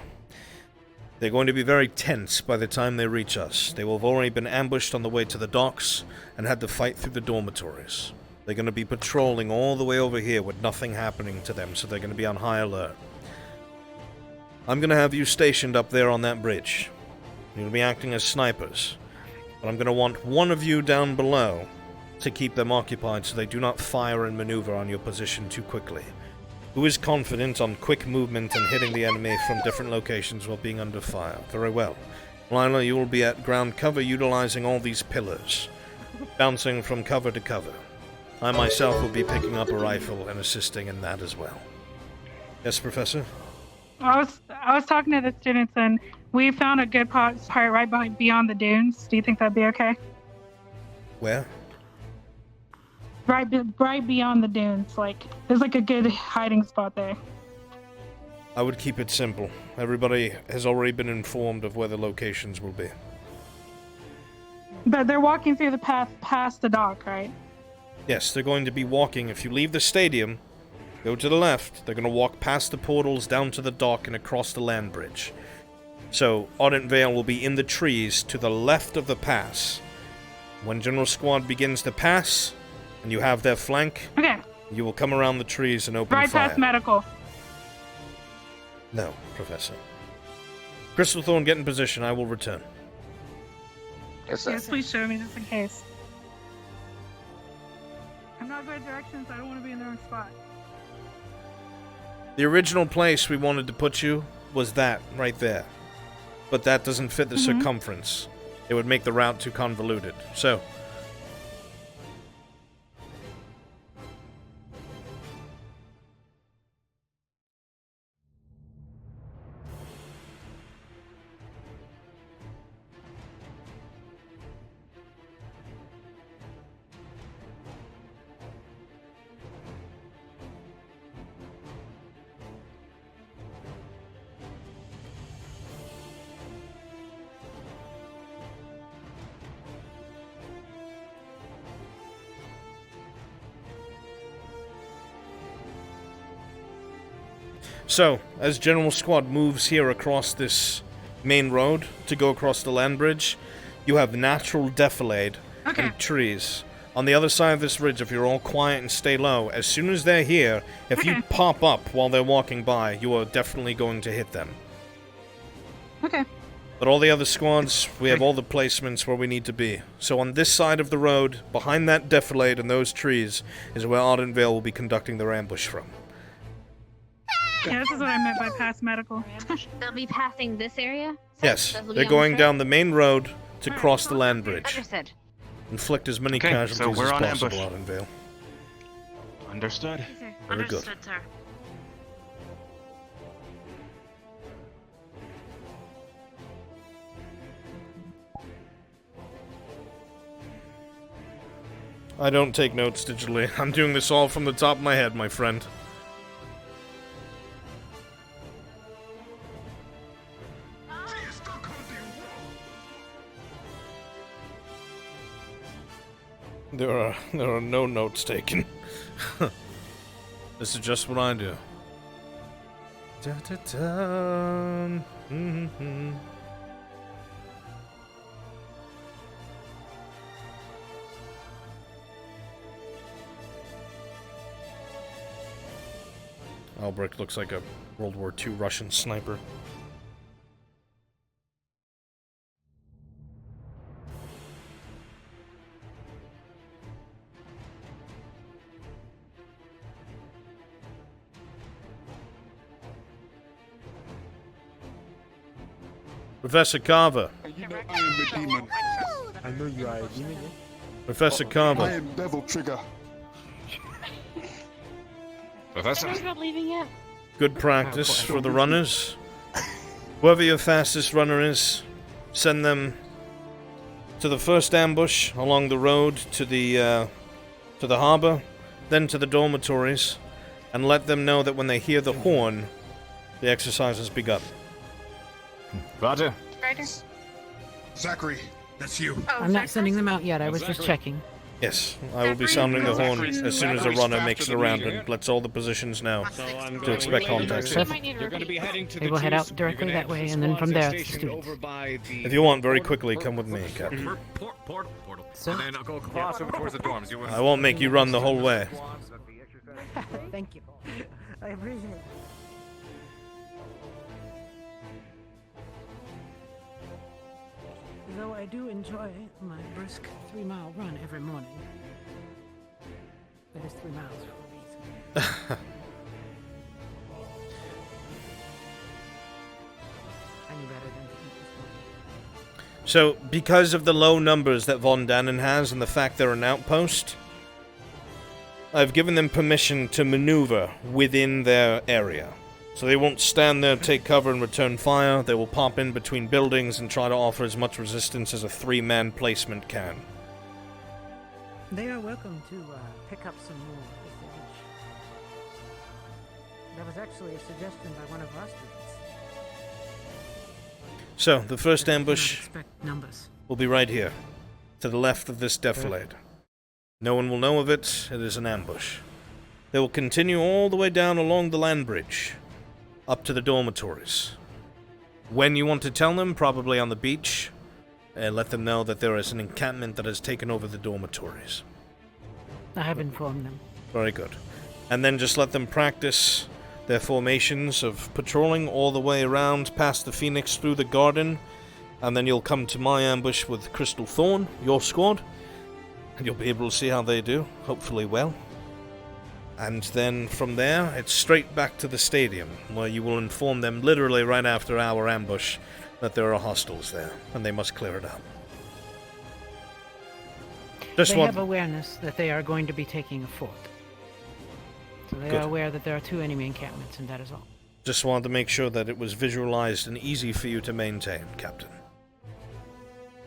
They're going to be very tense by the time they reach us. They will have already been ambushed on the way to the docks and had to fight through the dormitories. They're going to be patrolling all the way over here with nothing happening to them, so they're going to be on high alert. I'm going to have you stationed up there on that bridge. You'll be acting as snipers. But I'm going to want one of you down below to keep them occupied so they do not fire and maneuver on your position too quickly. Who is confident on quick movement and hitting the enemy from different locations while being under fire? Very well. Lila, you will be at ground cover utilizing all these pillars, bouncing from cover to cover. I myself will be picking up a rifle and assisting in that as well. Yes, Professor? I was talking to the students, and we found a good part right beyond the dunes. Do you think that'd be okay? Where? Right beyond the dunes. Like, there's like a good hiding spot there. I would keep it simple. Everybody has already been informed of where the locations will be. But they're walking through the path past the dock, right? Yes, they're going to be walking. If you leave the stadium, go to the left, they're going to walk past the portals down to the dock and across the land bridge. So, Ardent Vale will be in the trees to the left of the pass. When General Squad begins to pass, and you have their flank, okay, you will come around the trees and open right fire. past medical. No, Professor. Crystalthorn, get in position. I will return. Yes, please show me just in case. I'm not good at directions. I don't want to be in the wrong spot. The original place we wanted to put you was that, right there. But that doesn't fit the circumference. It would make the route too convoluted. So, as General Squad moves here across this main road to go across the land bridge, you have natural defilade and trees. On the other side of this ridge, if you're all quiet and stay low, as soon as they're here, if you pop up while they're walking by, you are definitely going to hit them. Okay. But all the other squads, we have all the placements where we need to be. So on this side of the road, behind that defilade and those trees, is where Ardent Vale will be conducting their ambush from. Yeah, this is what I meant by past medical. They'll be passing this area? Yes, They'll be they're on going the down the main road to cross the land bridge. Understood. Inflict as many Okay, so casualties we're as on possible, ambush. Ardent Vale. Understood. Very good. Understood, sir. I don't take notes digitally. I'm doing this all from the top of my head, my friend. There are no notes taken. This is just what I do. Da, da, da. Mm-hmm. Albrecht looks like a World War II Russian sniper. Professor Carver. You know I am a demon. I know you are a demon, yeah? Professor Carver. I am Devil Trigger. Professor? Are not leaving yet? Good practice for the runners. Whoever your fastest runner is, send them to the first ambush along the road to the harbor, then to the dormitories, and let them know that when they hear the horn, the exercise has begun. Roger. Ryder? Zachary, that's you. Oh, I'm not sending them out yet. I was just checking. Yes, I will be sounding the horn as soon as a runner makes it around and lets all the positions know to expect contact. You're going to be heading to They will head out directly that way, and then from there, it's the students. If you want, very quickly, come with me, Captain. Portal. Sir? And then I'll go across over towards the dorms. You I won't make you run the whole way. Thank you. I appreciate it. Though I do enjoy my brisk 3-mile run every morning. That is 3 miles for a reason. I knew better than to eat this morning. So, because of the low numbers that Von Dannen has and the fact they're an outpost, I've given them permission to maneuver within their area. So they won't stand there, take cover, and return fire. They will pop in between buildings and try to offer as much resistance as a 3-man placement can. They are welcome to pick up some more if they wish. That was actually a suggestion by one of our students. So, the first But I cannot ambush expect numbers. will be right here, to the left of this defilade. No one will know of it. It is an ambush. They will continue all the way down along the land bridge, up to the dormitories. When you want to tell them, probably on the beach, let them know that there is an encampment that has taken over the dormitories. I have informed them. Very good. And then just let them practice their formations of patrolling all the way around past the Phoenix through the garden, and then you'll come to my ambush with Crystal Thorn, your squad, and you'll be able to see how they do, hopefully well. And then from there, it's straight back to the stadium, where you will inform them literally right after our ambush that there are hostiles there, and they must clear it out. They have awareness that they are going to be taking a fort. So they Good. are aware that there are 2 enemy encampments, and that is all. Just wanted to make sure that it was visualized and easy for you to maintain, Captain.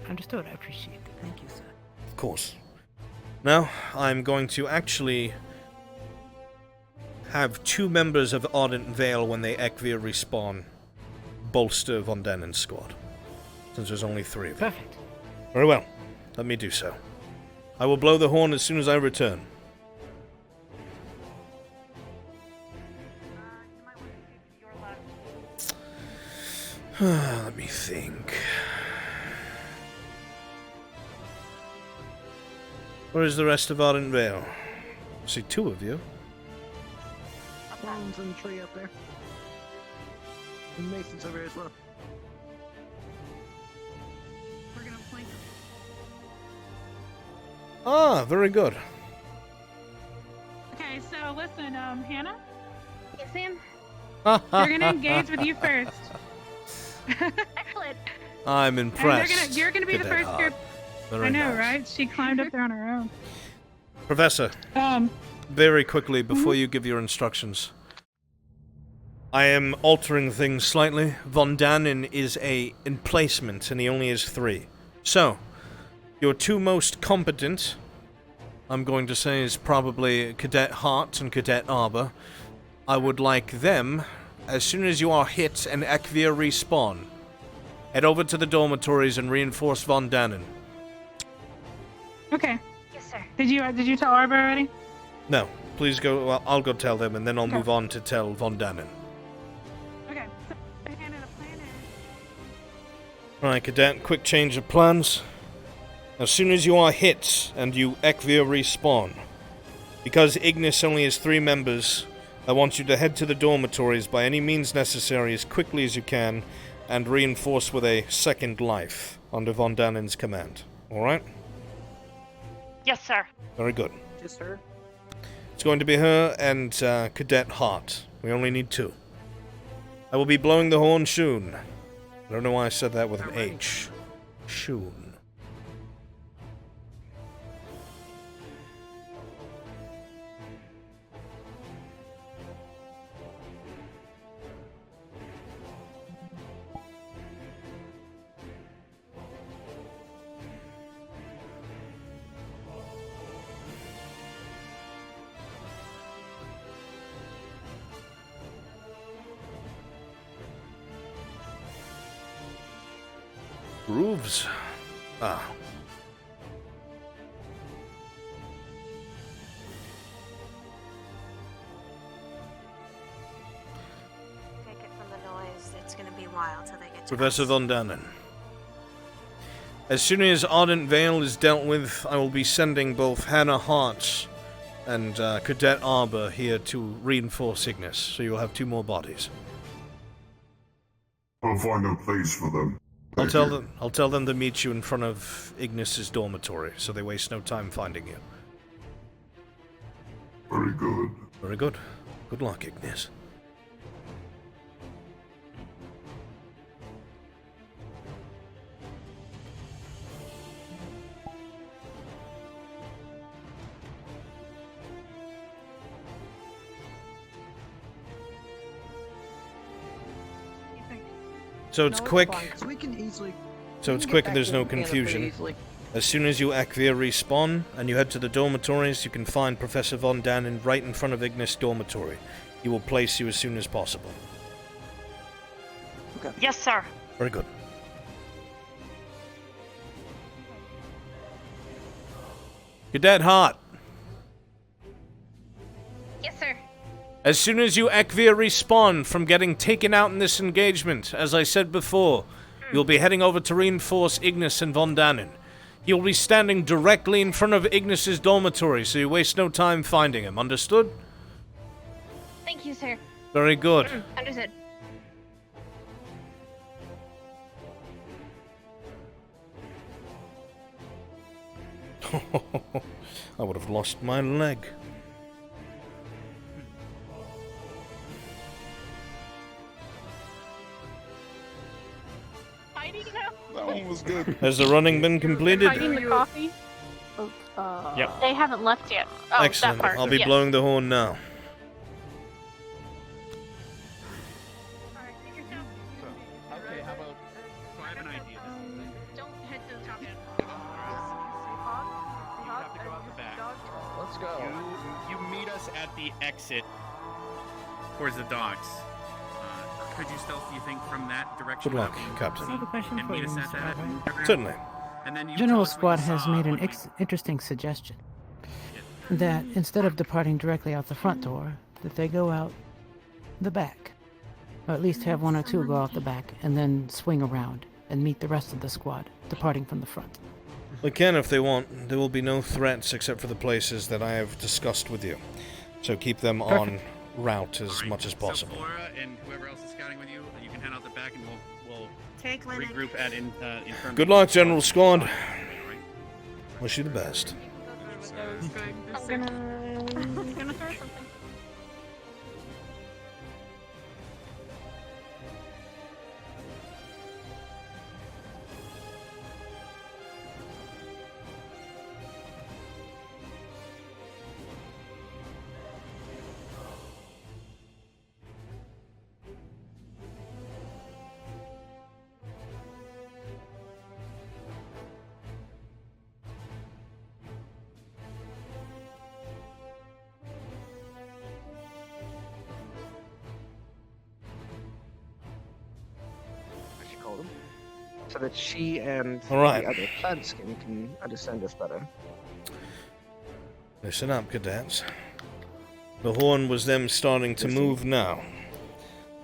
Understood, I appreciate it. Thank you, sir. Of course. Now, I'm going to actually have 2 members of Ardent Vale, when they Ekvir respawn, bolster Von Denen's squad, since there's only 3 of them. Perfect. Very well. Let me do so. I will blow the horn as soon as I return. Let me think. Where is the rest of Ardent Vale? I see 2 of you. Bones in the tree up there. And Mason's over here as well. We're gonna flank them. Ah, very good. Okay, so listen, Hannah, Yes, Sam? they're gonna engage with you first. Excellent. I'm And impressed. you're gonna be the Cadet first Hart. group. Very I know, nice. right? She climbed up there on her own. Professor, very quickly, before you give your instructions. I am altering things slightly. Von Dannen is a emplacement, and he only has 3. So, your 2 most competent, I'm going to say, is probably Cadet Hart and Cadet Arbor. I would like them, as soon as you are hit and Ekvir respawn, head over to the dormitories and reinforce Von Dannen. Okay. Yes, sir. Did you tell Arbor already? No, please go. Well, I'll go tell them, and then I'll Okay. move on to tell Von Dannen. Okay. So, Hannah, the plan is. Alright, Cadet, quick change of plans. As soon as you are hit and you Ekvir respawn, because Ignis only has 3 members, I want you to head to the dormitories by any means necessary as quickly as you can, and reinforce with a second life under Von Dannen's command. Alright? Yes, sir. Very good. Just her. It's going to be her and Cadet Hart. We only need 2. I will be blowing the horn soon. I don't know why I said that with an H. Soon. Grooves. Ah. Take it from the noise. It's gonna be a while till they get to Professor us. Von Dannen. As soon as Ardent Vale is dealt with, I will be sending both Hannah Hart and Cadet Arbor here to reinforce Ignis, so you'll have 2 more bodies. I'll find a place for them. I'll tell them to meet you in front of Ignis's dormitory, so they waste no time finding you. Very good. Very good. Good luck, Ignis. So it's quick. We can easily. So it's quick and there's no confusion. As soon as you Akvir respawn and you head to the dormitories, you can find Professor Von Dannen right in front of Ignis' dormitory. He will place you as soon as possible. Okay. Yes, sir. Very good. Cadet Hart, Yes, sir. as soon as you Akvir respawn from getting taken out in this engagement, as I said before, you'll be heading over to reinforce Ignis and Von Dannen. You'll be standing directly in front of Ignis' dormitory, so you waste no time finding him. Understood? Thank you, sir. Very good. Understood. I would have lost my leg. That one was good. Has the running been completed? Hiding the coffee? Yep. They haven't left yet. Oh, Excellent. that part. I'll be yes. blowing the horn now. Okay, how about... So I have an idea. Don't head to the top yet. You have to go out the back. Let's go. You meet us at the exit towards the docks. Could you stealth, you think, from that direction? Good luck, up Captain. I have a question and for meet you, us at Mr. that Albrecht. Certainly. And then you General tell us what Squad you has saw made an when interesting suggestion. That instead of departing directly out the front door, that they go out the back. Or at least have one or two go out the back and then swing around and meet the rest of the squad, departing from the front. They can if they want. There will be no threats except for the places that I have discussed with you. So keep them on route as much as possible. So Flora and whoever else is scouting with you, you can head out the back and we'll Take regroup at infirmary. Good luck, General Squad. Wish you the best. I'm gonna throw something. I should call them. So that she and All right. the other plant skin can understand us better. Listen up, cadets. The horn was them starting to move now.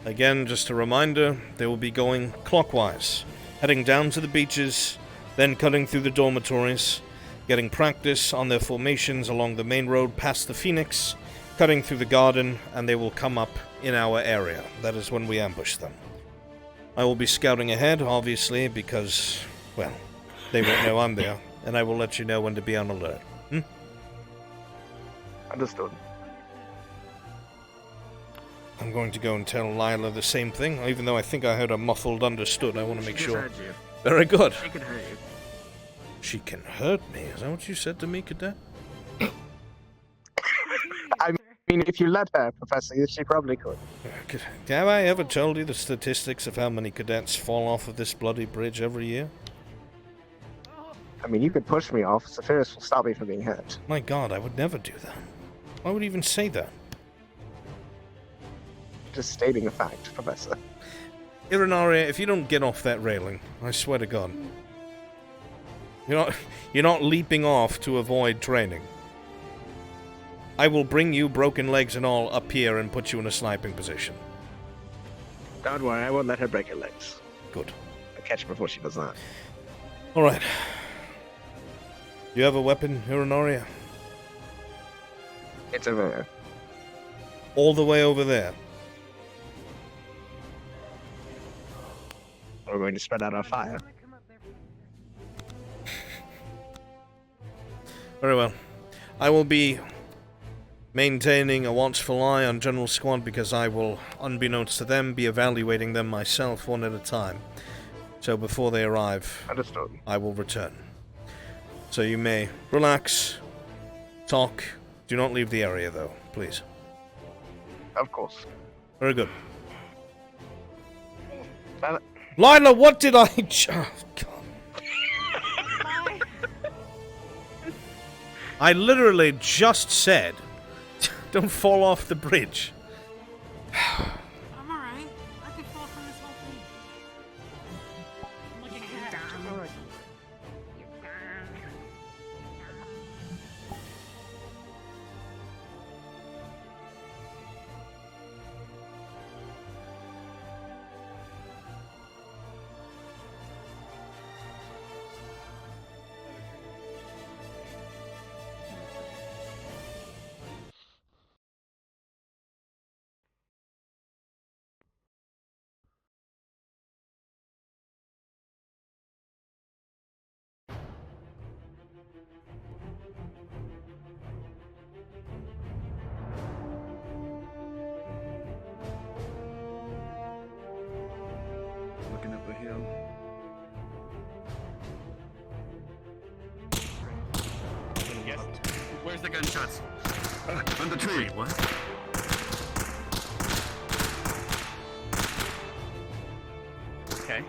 Again, just a reminder, they will be going clockwise, heading down to the beaches, then cutting through the dormitories, getting practice on their formations along the main road past the Phoenix, cutting through the garden, and they will come up in our area. That is when we ambush them. I will be scouting ahead, obviously, because, well, they won't know I'm there, and I will let you know when to be on alert. Understood. I'm going to go and tell Lila the same thing, even though I think I heard a muffled understood. I want to make sure. Heard you. Very good. She can hurt you. She can hurt me. Is that what you said to me, Cadet? I mean, if you let her, Professor, she probably could. Have I ever told you the statistics of how many cadets fall off of this bloody bridge every year? I mean, you could push me off. Sephiroth will stop me from being hurt. My God, I would never do that. Why would you even say that? Just stating a fact, Professor. Irinaria, if you don't get off that railing, I swear to God. You're not leaping off to avoid training. I will bring you, broken legs and all, up here and put you in a sniping position. Don't worry, I won't let her break her legs. Good. I'll catch her before she does that. Alright. You have a weapon, Irinaria? It's over there. All the way over there. We're going to spread out our fire. Very well. I will be maintaining a watchful eye on General Squad because I will, unbeknownst to them, be evaluating them myself one at a time. So before they arrive, Understood. I will return. So you may relax, talk. Do not leave the area, though, please. Of course. Very good. Lila, what did I... Oh, God. I literally just said, don't fall off the bridge. I'm alright. I could fall from this whole thing. I'm like a cat. Looking up a hill. Yes. Where's the gunshots? On the tree. Wait, what? Okay.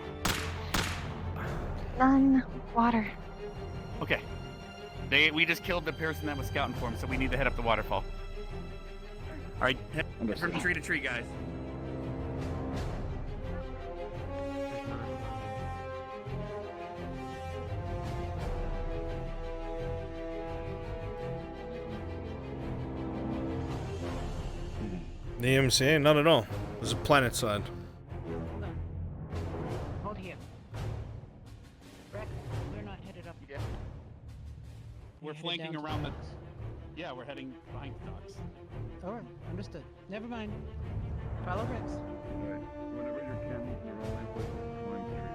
None water. Okay. We just killed the person that was scouting for him, so we need to head up the waterfall. All right, head from tree to tree, guys. The EMCA? Not at all. There's a planet side. Hold on. Hold here. Rex, we're not headed up. Yeah. We're headed flanking down to around the the... docks. Yeah, we're heading behind the docks. Alright, understood. Never mind. Follow Rex. Alright. Whenever you can, you're only with climb trees.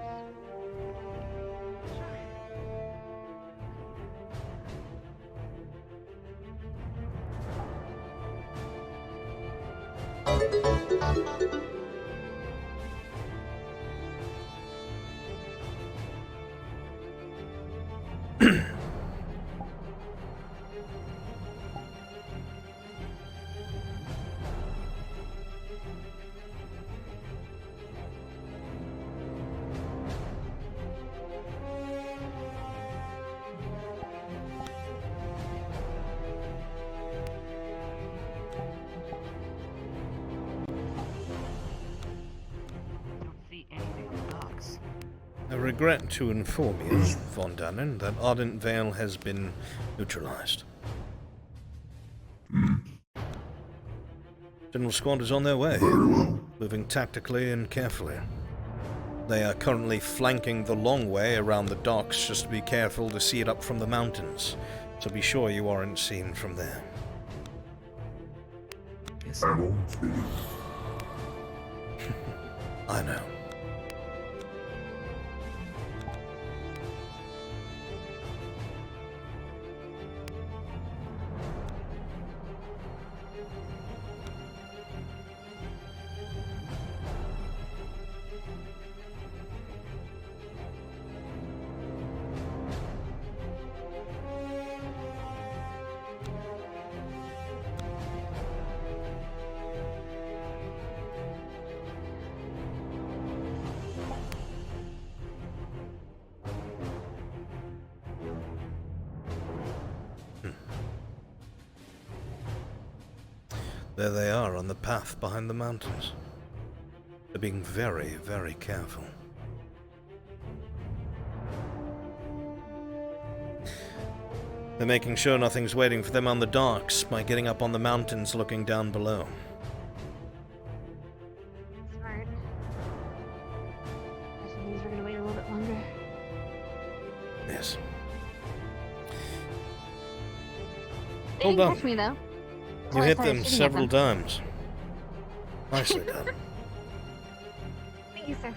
Don't see anything on the docks. I regret to inform you, Von Dannen, that Ardent Vale has been neutralized. General Squad is on their way, moving tactically and carefully. They are currently flanking the long way around the docks, just to be careful to see it up from the mountains, so be sure you aren't seen from there. I won't be. I know. There they are on the path behind the mountains. They're being very, very careful. They're making sure nothing's waiting for them on the docks by getting up on the mountains looking down below. Smart. That means we're gonna wait a little bit longer. Yes. They Hold didn't on. catch me though. You Oh, I hit started them shooting at several them. times. Nicely done. Thank you, sir.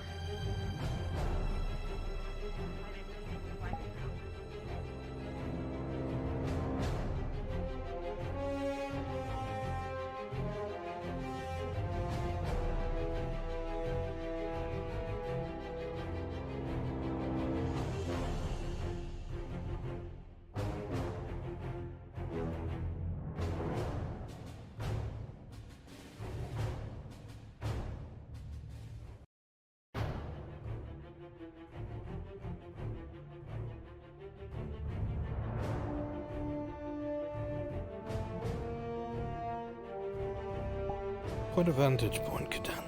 Quite a vantage point, Kadan.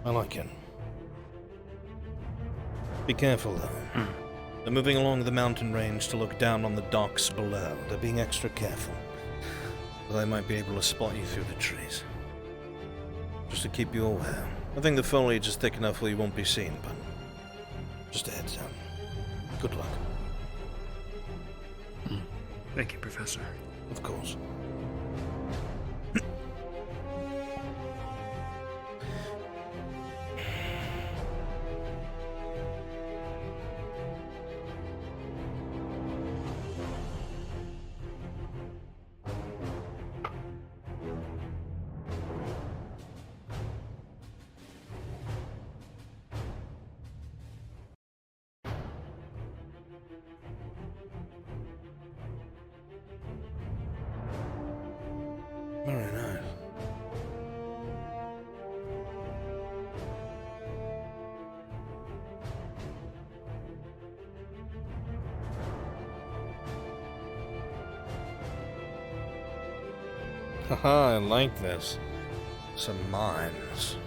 I like it. Be careful, though. They're moving along the mountain range to look down on the docks below. They're being extra careful. They might be able to spot you through the trees. Just to keep you aware. I think the foliage is thick enough where you won't be seen, but just a heads up. Good luck. Thank you, Professor. Of course. Very nice. Haha, I like this. Some mines.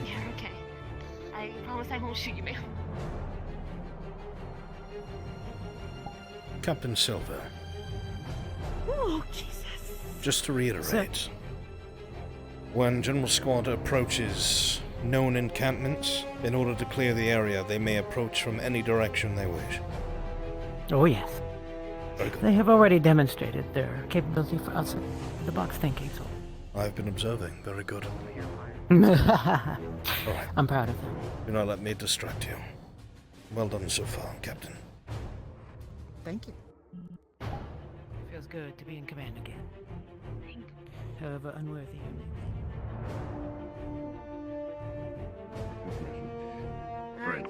Yeah, okay. I promise I won't shoot you, ma'am. Captain Silver, Oh, Jesus. just to reiterate, when General Squad approaches known encampments, in order to clear the area, they may approach from any direction they wish. Oh, yes. Very good. They have already demonstrated their capability for outside the box thinking, so. I've been observing. Very good. Alright. Alright. I'm proud of them. Do not let me distract you. Well done so far, Captain. Thank you. Feels good to be in command again. Thank you. However unworthy you may Right.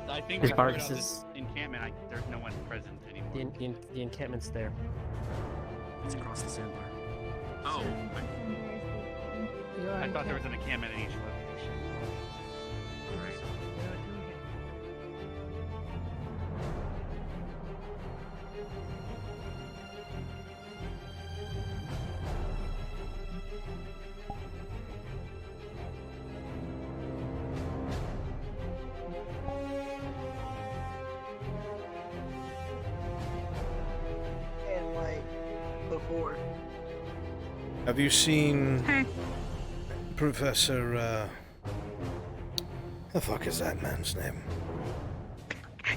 I think His I bark heard on says- this encampment, there's no one present anymore. The encampment's there. It's across the sandbar. Oh, I thought there was an encampment in each location. Alright. And like before. Have you seen Hey. Professor, the fuck is that man's name?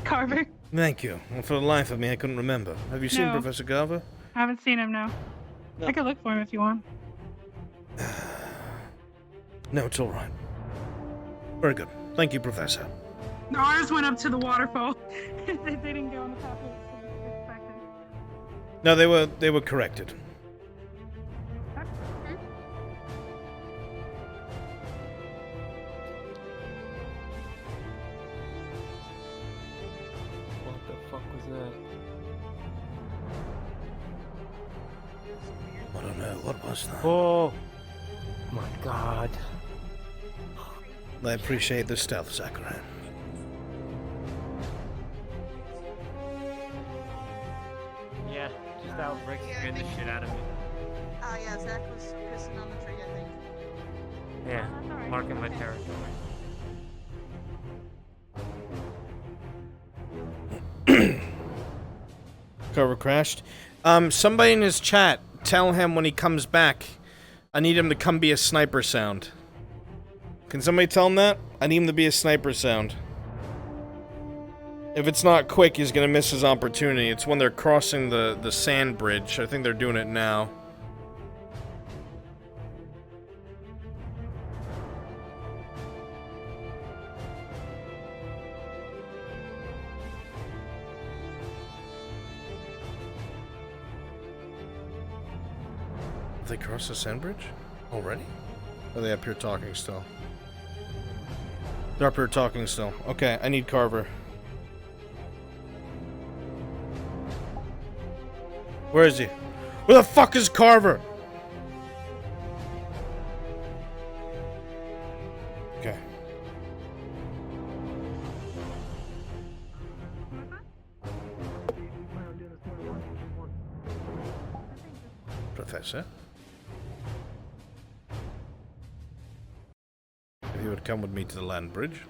Carver. Thank you. And for the life of me, I couldn't remember. Have you seen No. Professor Garver? I haven't seen him, no. I could look for him if you want. No, it's all right. Very good. Thank you, Professor. Ours went up to the waterfall. they didn't go on the top of it. Expected. No, they were corrected. What the fuck was that? I don't know. What was that? Oh my god. I appreciate the stealth, Zachary. Yeah, just Albrecht scared the shit out of me. Yeah, Zach was pissing on the tree, I think. Yeah, marking my territory. Cover crashed. Somebody in his chat tell him when he comes back, I need him to come be a sniper sound. Can somebody tell him that? I need him to be a sniper sound. If it's not quick, he's gonna miss his opportunity. It's when they're crossing the sand bridge. I think they're doing it now. Have they crossed the sand bridge? Already? Or are they up here talking still? They're up here talking still. Okay, I need Carver. Where is he? Where the fuck is Carver? Okay. Professor? If you would come with me to the land bridge.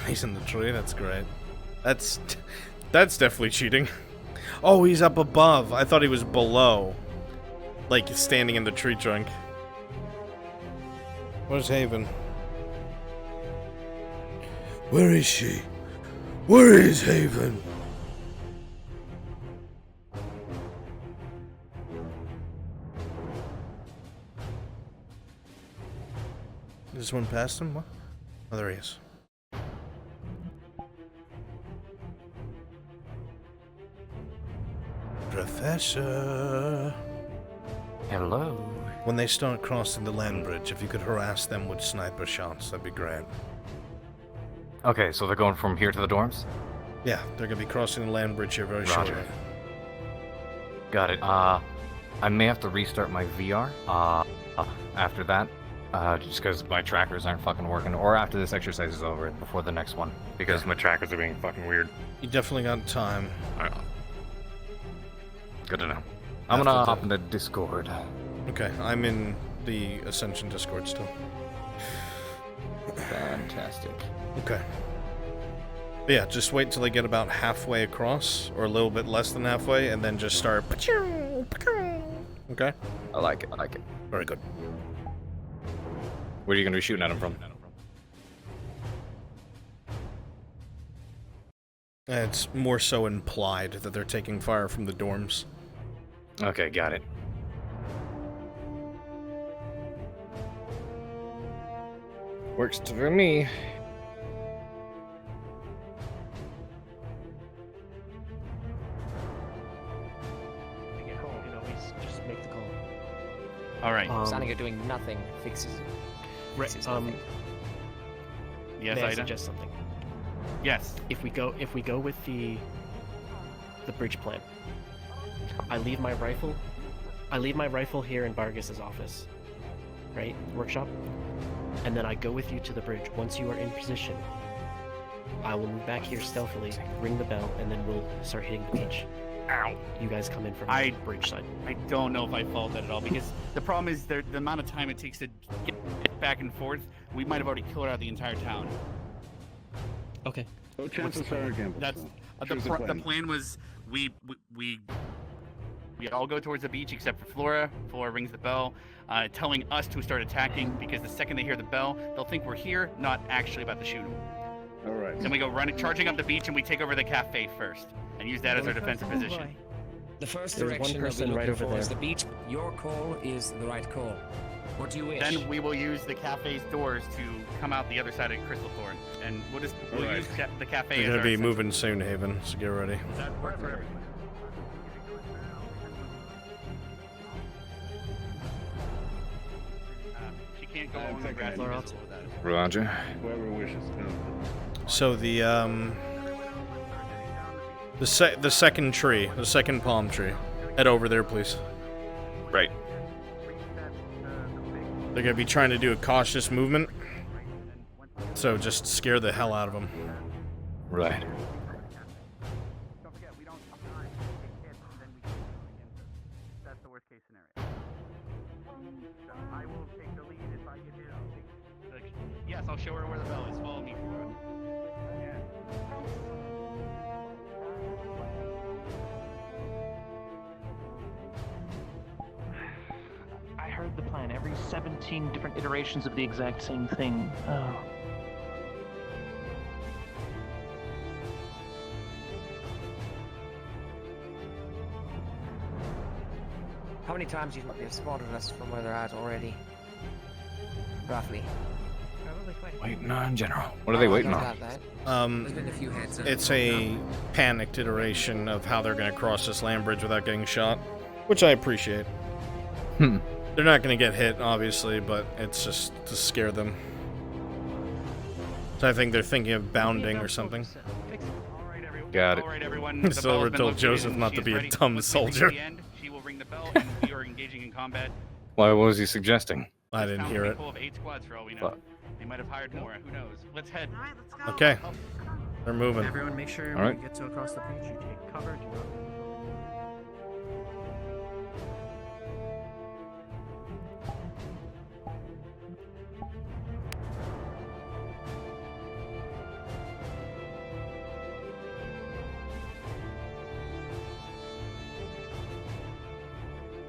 He's in the tree, that's great. That's definitely cheating. Oh, he's up above. I thought he was below. Like, standing in the tree trunk. Where's Haven? Where is she? Where is Haven? This one past him? What? Oh, there he is. Professor. Hello. When they start crossing the land bridge, if you could harass them with sniper shots, that'd be great. Okay, so they're going from here to the dorms? Yeah, they're gonna be crossing the land bridge here very Roger. shortly. Got it. I may have to restart my VR, after that. Just because my trackers aren't fucking working, or after this exercise is over, before the next one. Because my trackers are being fucking weird. You definitely got time. Alright. Good to know. I'm gonna hop into Discord. Okay, I'm in the Ascension Discord still. Fantastic. Okay. But yeah, just wait till they get about halfway across, or a little bit less than halfway, and then just start. Okay? I like it, I like it. Very good. Where are you gonna be shooting at them from? It's more so implied that they're taking fire from the dorms. Okay, got it. Works for me. Just make the call. All right. Standing here doing nothing fixes Yes, may I Ida? suggest something? Yes. If we go with the bridge plan, I leave my rifle here in Vargas's office, right? Workshop. And then I go with you to the bridge. Once you are in position, I will move back here stealthily, ring the bell, and then we'll start hitting the beach. Ow. You guys come in from the bridge side. I don't know if I followed that at all, because the problem is the amount of time it takes to get back and forth, we might have already cleared out the entire town. Okay. So chances are gamble. That's the plan was we all go towards the beach except for Flora. Flora rings the bell, telling us to start attacking, because the second they hear the bell, they'll think we're here, not actually about to shoot them. All right. Then we go charging up the beach, and we take over the cafe first, and use that as our defensive position. The first There's direction one that we're person right looking over for is there. the beach. Your call is the right call. What do you wish? Then we will use the cafe's doors to come out the other side of Crystal Thorn, and we'll use the cafe. They're as gonna our be center. moving soon, Haven, so get ready. Does that work for everyone? She can't go on the grass. Roger. Whoever wishes to. So the second tree, the second palm tree. Head over there, please. Right. They're gonna be trying to do a cautious movement, so just scare the hell out of them. Right. Don't forget, we don't die, get hit, then we can that's the worst case scenario. So I will take the lead if I get hit. I'll take yes, I'll show her where the bell is. Follow me for it. I heard the plan. Every 17 different iterations of the exact same thing. Oh. How many times do you think they've spotted us from where they're at already? Roughly. Probably quite. Waiting on General. What are they waiting on? There's been a few heads up. It's a panicked iteration of how they're gonna cross this land bridge without getting shot, which I appreciate. They're not gonna get hit, obviously, but it's just to scare them. So I think they're thinking of bounding or something. Got it. All right, everyone. Silver told Joseph not to be a dumb soldier. She will ring the bell, and we are engaging in combat. Why, what was he suggesting? I didn't hear it. Full of 8 squads for all we know. They might have hired more. Who knows? Let's head. All right, let's go. Okay. They're moving. Everyone, make sure All right. when you get to across the page, you take cover. Do not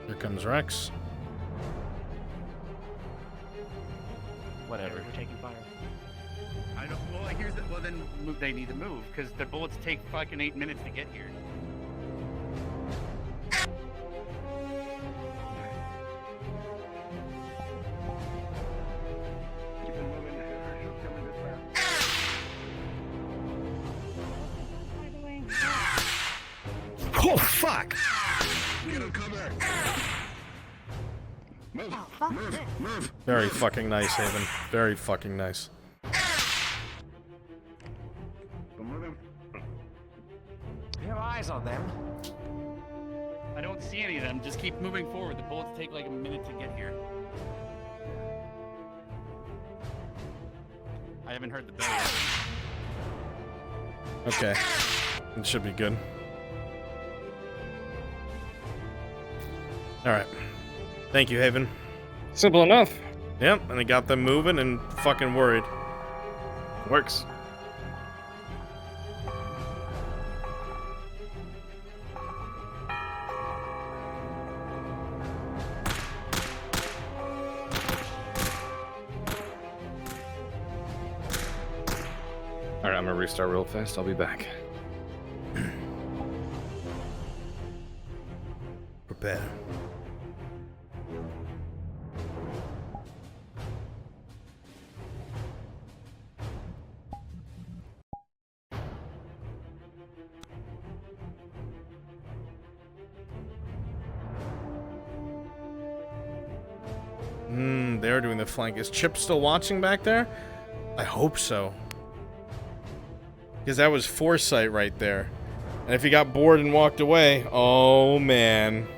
Here comes Rex. whatever. We're taking fire. I don't. Well, here's the. Well, then they need to move because the bullets take fucking 8 minutes to get here. Oh, fuck! Oh, fuck this. Very fucking nice, Haven. Very fucking nice. You have eyes on them. I don't see any of them. Just keep moving forward. The bullets take like a minute to get here. I haven't heard the bell yet. Okay. It should be good. Alright. Thank you, Haven. Simple enough. Yep, and I got them moving and fucking worried. Works. Alright, I'm gonna restart real fast. I'll be back. Prepare. They're doing the flank. Is Chip still watching back there? I hope so. Because that was foresight right there. And if he got bored and walked away, oh man.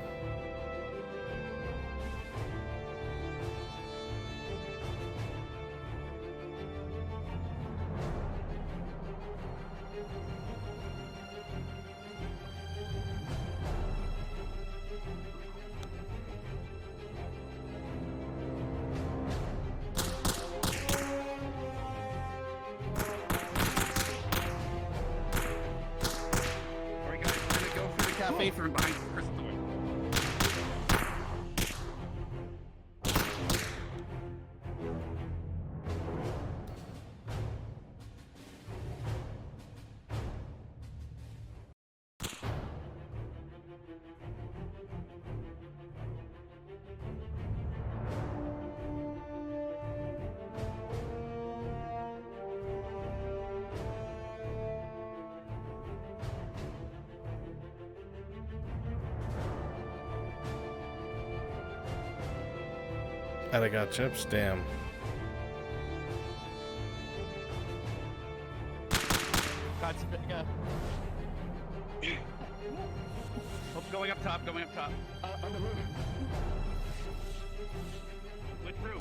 Cafe from behind the first door. And I got chips? Damn. Oh, going up top, going up top. On the roof. Which room?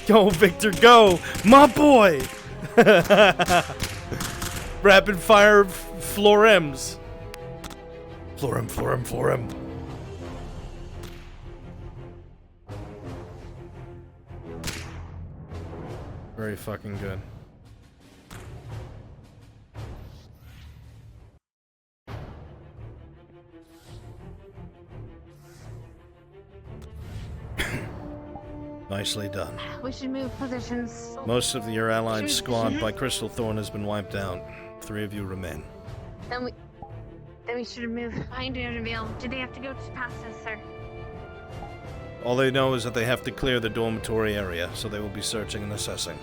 Go, Victor, go! My boy! Rapid fire Florems. Florem. Very fucking good. Nicely done. We should move positions. Most of your allied Should- squad by Crystal Thorn has been wiped out. 3 of you remain. Then we should move behind you, reveal. Do they have to go past us, sir? All they know is that they have to clear the dormitory area, so they will be searching and assessing.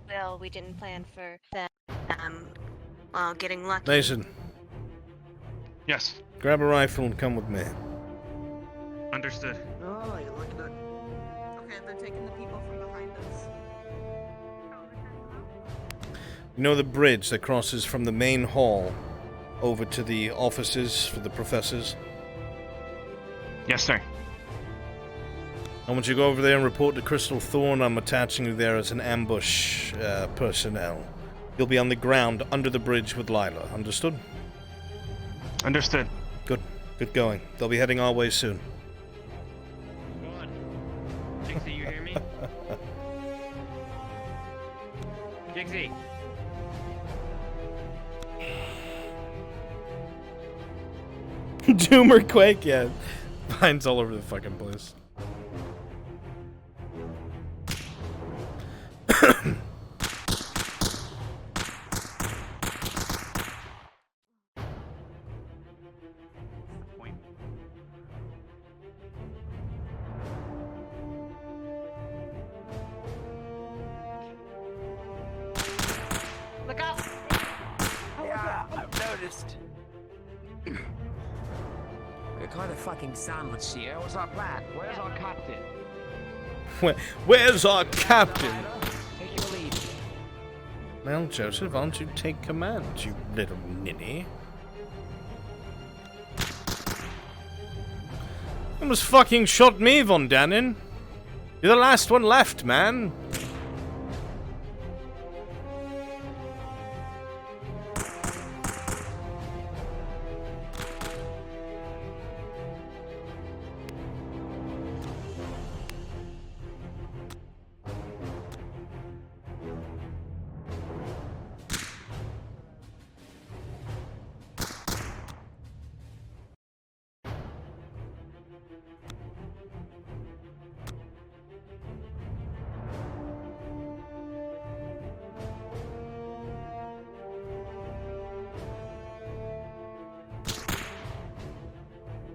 Well, we didn't plan for that. Well, getting lucky. Mason, Yes. grab a rifle and come with me. Understood. Oh, you're looking at. Okay, they're taking the people from behind us. You know the bridge that crosses from the main hall over to the offices for the professors? Yes, sir. I want you to go over there and report to Crystal Thorn. I'm attaching you there as an ambush personnel. You'll be on the ground under the bridge with Lila. Understood? Understood. Good. Good going. They'll be heading our way soon. Go on. Dixie, you hear me? Dixie. Doomer Quake, yeah. Mine's all over the fucking place. Look out! Yeah, I've noticed. We're kind of fucking sandwiched here. What's our plan? Where's our captain? Where's our captain? Take your lead. Well, Joseph, why don't you take command, you little ninny? You almost fucking shot me, Von Dannen. You're the last one left, man.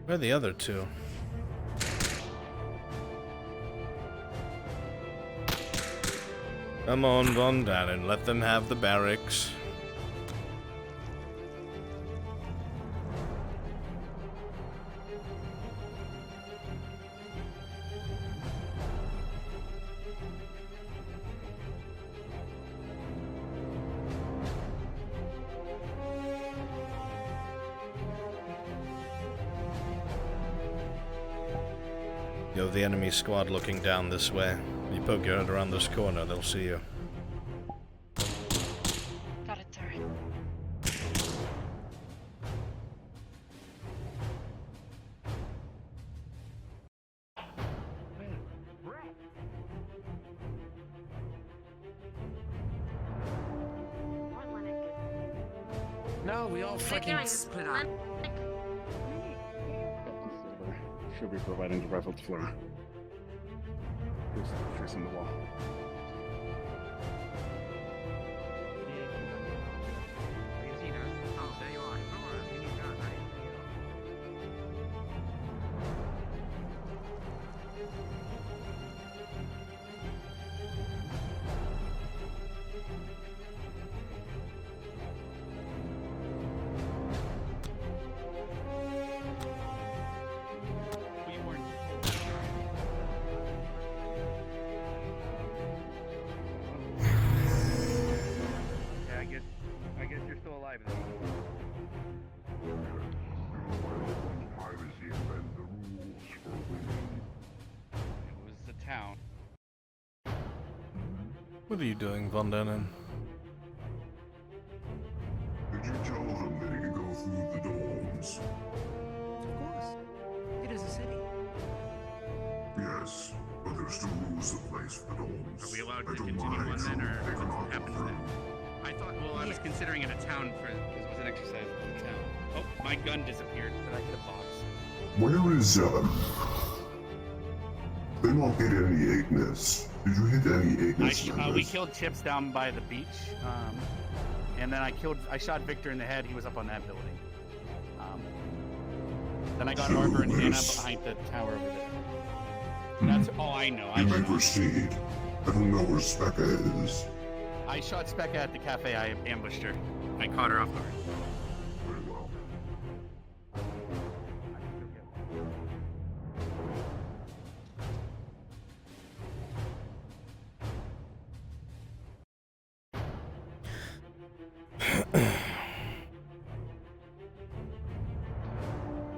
Where are the other two? Come on, Von Dannen, let them have the barracks. You have the enemy squad looking down this way. You poke your head around this corner, they'll see you. Got it, sir. No, we all fucking split up. Should be providing the rifle to Flora. Who's facing the wall? Oh, there you are. You need guns, right? Yeah, I guess you're still alive then. Piracy and the rules for winning. It was the town. What are you doing, Von Denon? Did you tell them that he could go through the dorms? Of course. It is a city. Yes, but there's still rules in place for the dorms. Are we allowed to I don't continue mind on then, or they cannot what go happens through. then? I thought, well, I was considering it a town for, because it was an exercise for the town. Oh, my gun disappeared. Did I get a box? Where is, They not get any Ignis. Did you hit any Ignis we members? killed Chips down by the beach, and then I shot Victor in the head. He was up on that building. Then I got Arbor and Hannah behind the tower over there. That's all I know. You may proceed. I don't know where Specca is. I shot Specca at the cafe. I ambushed her. I caught her off guard. Very well.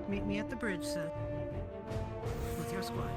Meet me at the bridge, sir. With your squad.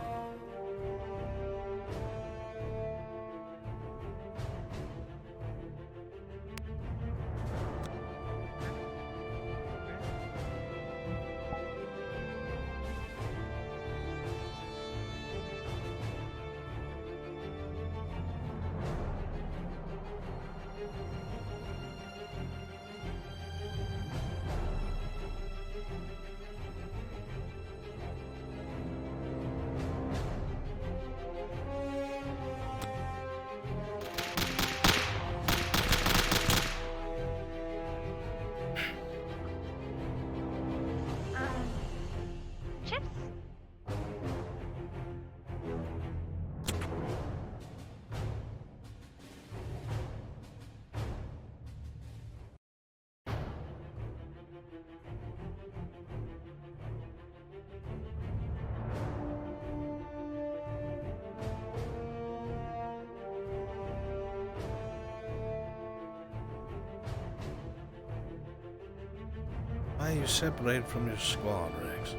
Chips? Why are you separated from your squad, Rex?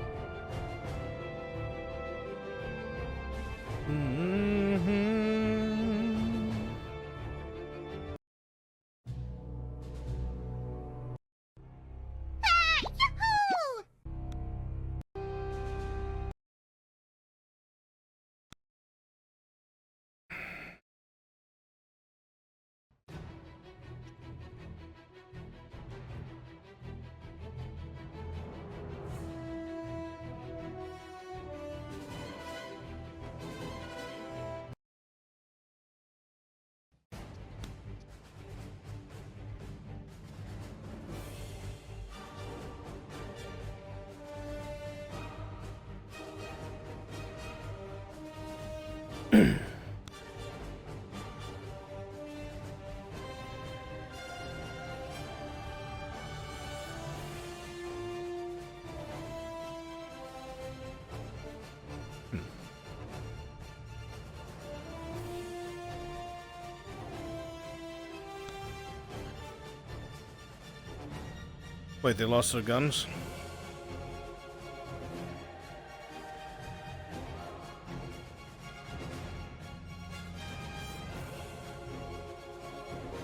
Wait, they lost their guns?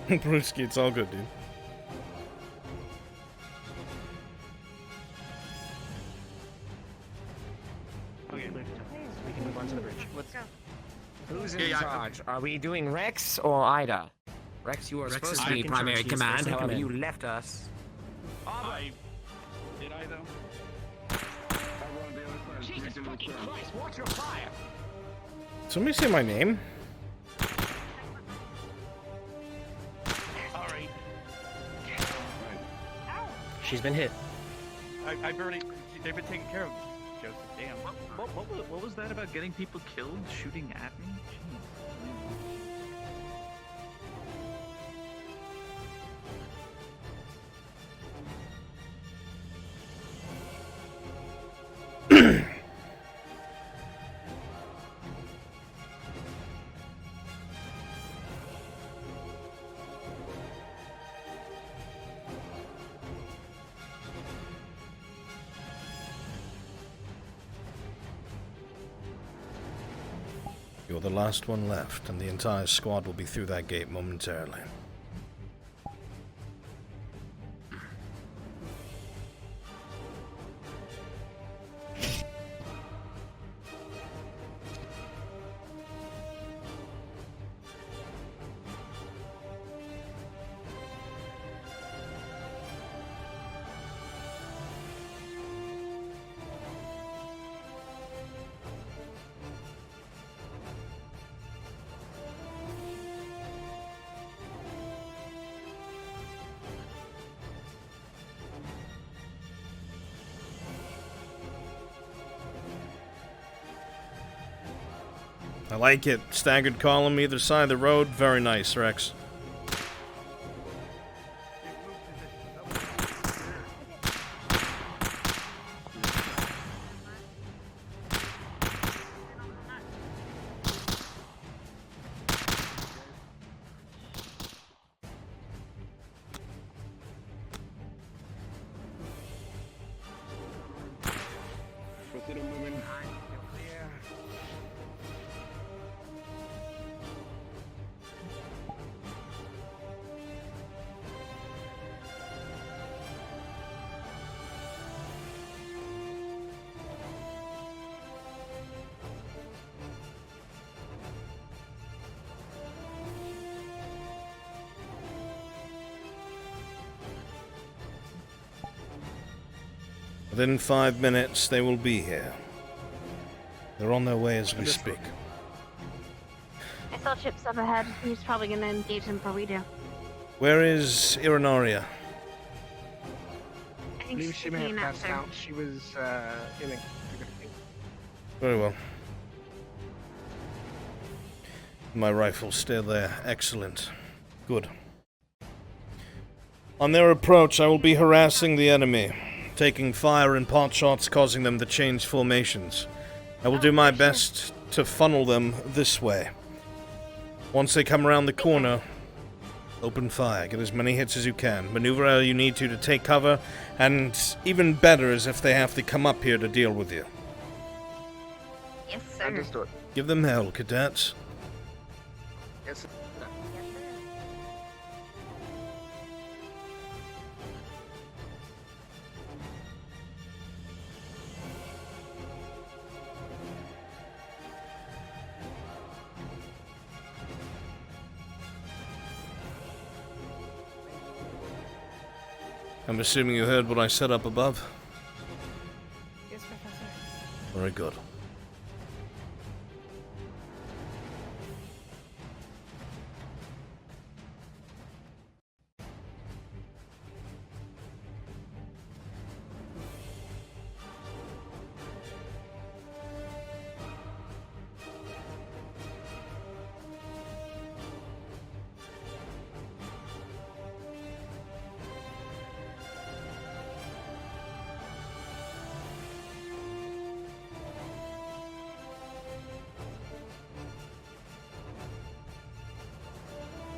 Brewski, it's all good, dude. Okay, we can move on to the bridge. Let's go. Who's in Yeah, charge? Are we doing Rex or Ida? Rex, you are Rex supposed is to be taking primary charge. You're command. supposed to How come come in. you left us? Did I though? Jesus fucking Christ, watch your fire! Somebody say my name? Sorry. She's been hit. I've already. They've been taken care of. Joseph, damn. What was that about getting people killed, shooting at me? You're the last one left, and the entire squad will be through that gate momentarily. I like it. Staggered column either side of the road. Very nice, Rex. Consider moving. Within 5 minutes, they will be here. They're on their way as we speak. I saw Chips up ahead. He's probably gonna engage him before we do. Where is Irinaria? I think believe she's she may have taking a nap, passed sir. out. She was in a. Very well. My rifle's still there. Excellent. Good. On their approach, I will be harassing the enemy, taking fire and pot shots, causing them to change formations. I will do my best to funnel them this way. Once they come around the corner, open fire. Get as many hits as you can. Maneuver how you need to take cover, and even better is if they have to come up here to deal with you. Yes, sir. Understood. Give them hell, cadets. Yes, sir. I'm assuming you heard what I said up above? Yes, Professor. Very good.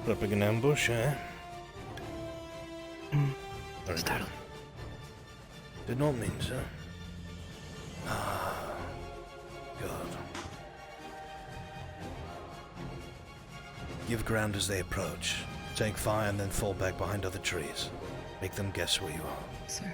Prepping an ambush, eh? Very good. Did not mean so. Ah, good. Give ground as they approach. Take fire and then fall back behind other trees. Make them guess where you are. Sir.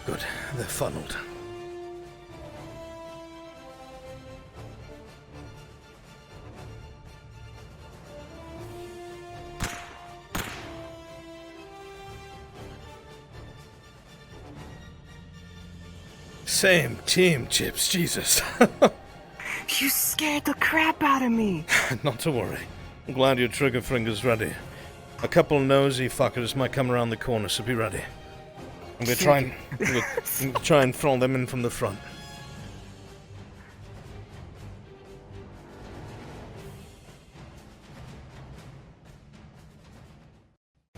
Good, they're funneled. Same team, Chips, Jesus. You scared the crap out of me! Not to worry. I'm glad your trigger finger's ready. A couple nosy fuckers might come around the corner, so be ready. I'm gonna try and throw them in from the front.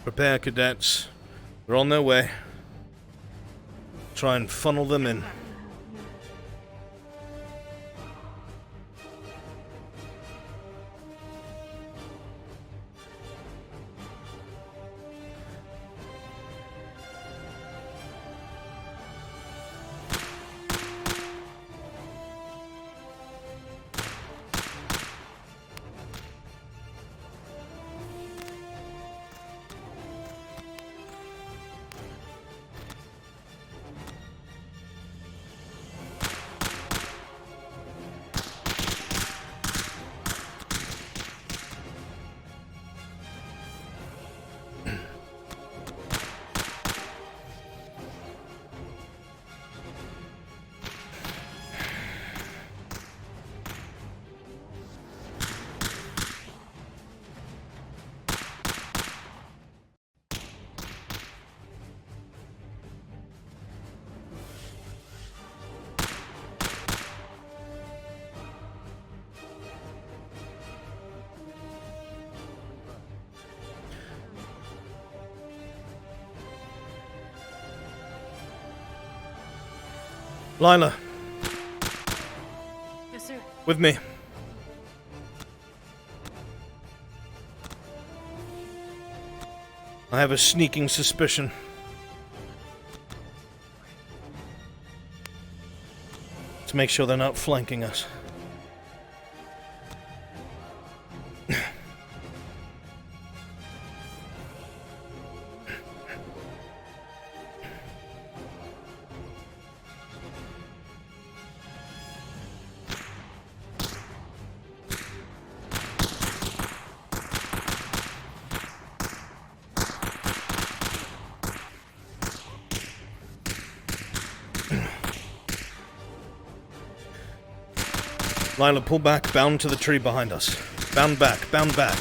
Prepare, cadets. They're on their way. Try and funnel them in. Lila, Yes, sir. with me. I have a sneaking suspicion. To make sure they're not flanking us. Lila, pull back, bound to the tree behind us. Bound back, bound back.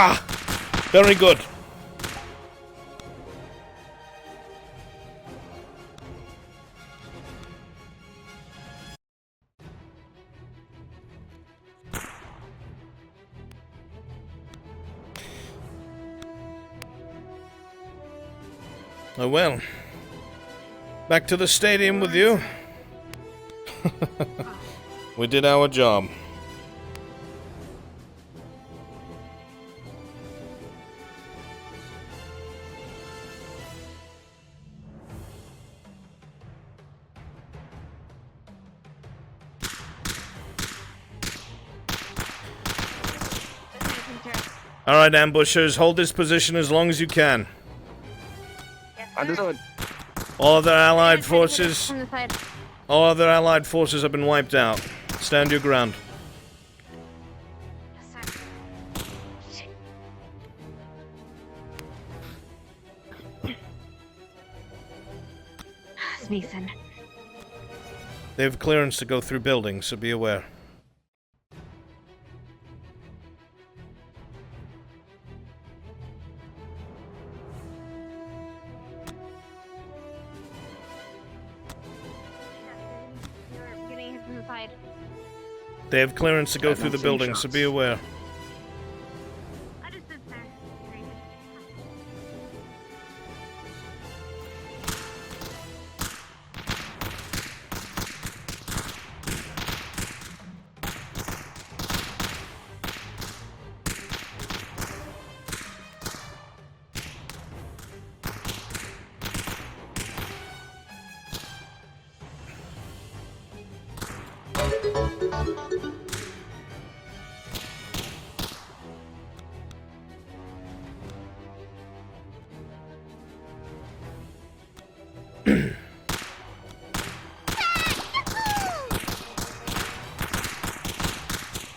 Ah! Very good. Oh well. Back to the stadium with you. We did our job. Alright, ambushers, hold this position as long as you can. Understood. All other allied forces... All other allied forces have been wiped out. Stand your ground. Sneezing. They have clearance to go through buildings, so be aware. They have clearance to go through the building, so be aware.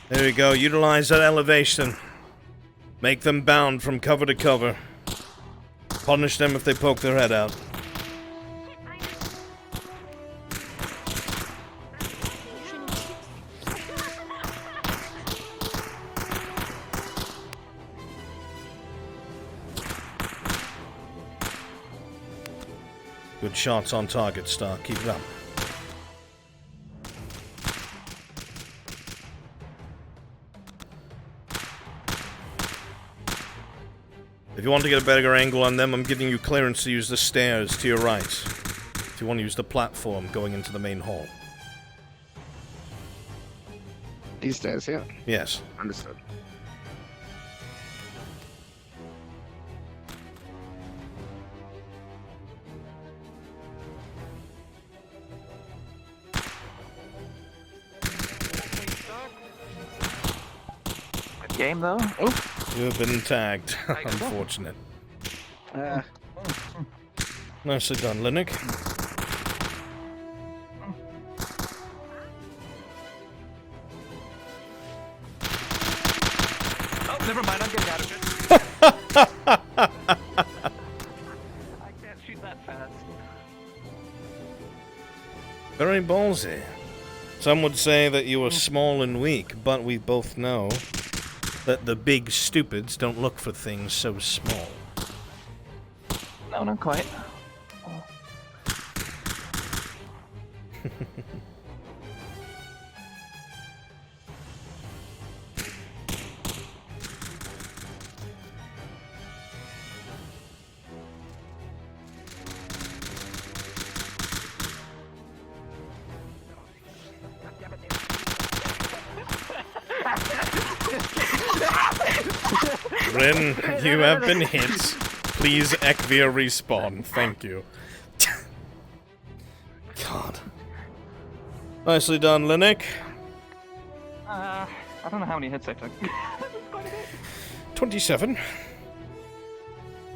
There we go, utilize that elevation. Make them bound from cover to cover. Punish them if they poke their head out. Good shots on target, Star. Keep it up. If you want to get a better angle on them, I'm giving you clearance to use the stairs to your right. If you want to use the platform going into the main hall. These stairs here? Yes. Understood. Good game, though. Oh. You have been tagged. Unfortunate. Nicely done, Linux. Oh, never mind. I'm getting out of it. I can't shoot that fast. Very ballsy. Some would say that you are small and weak, but we both know that the big stupids don't look for things so small. No, not quite. Rin, you have been hit. Please Ekvir respawn. Thank you. God. Nicely done, Linux. I don't know how many hits I took. 27.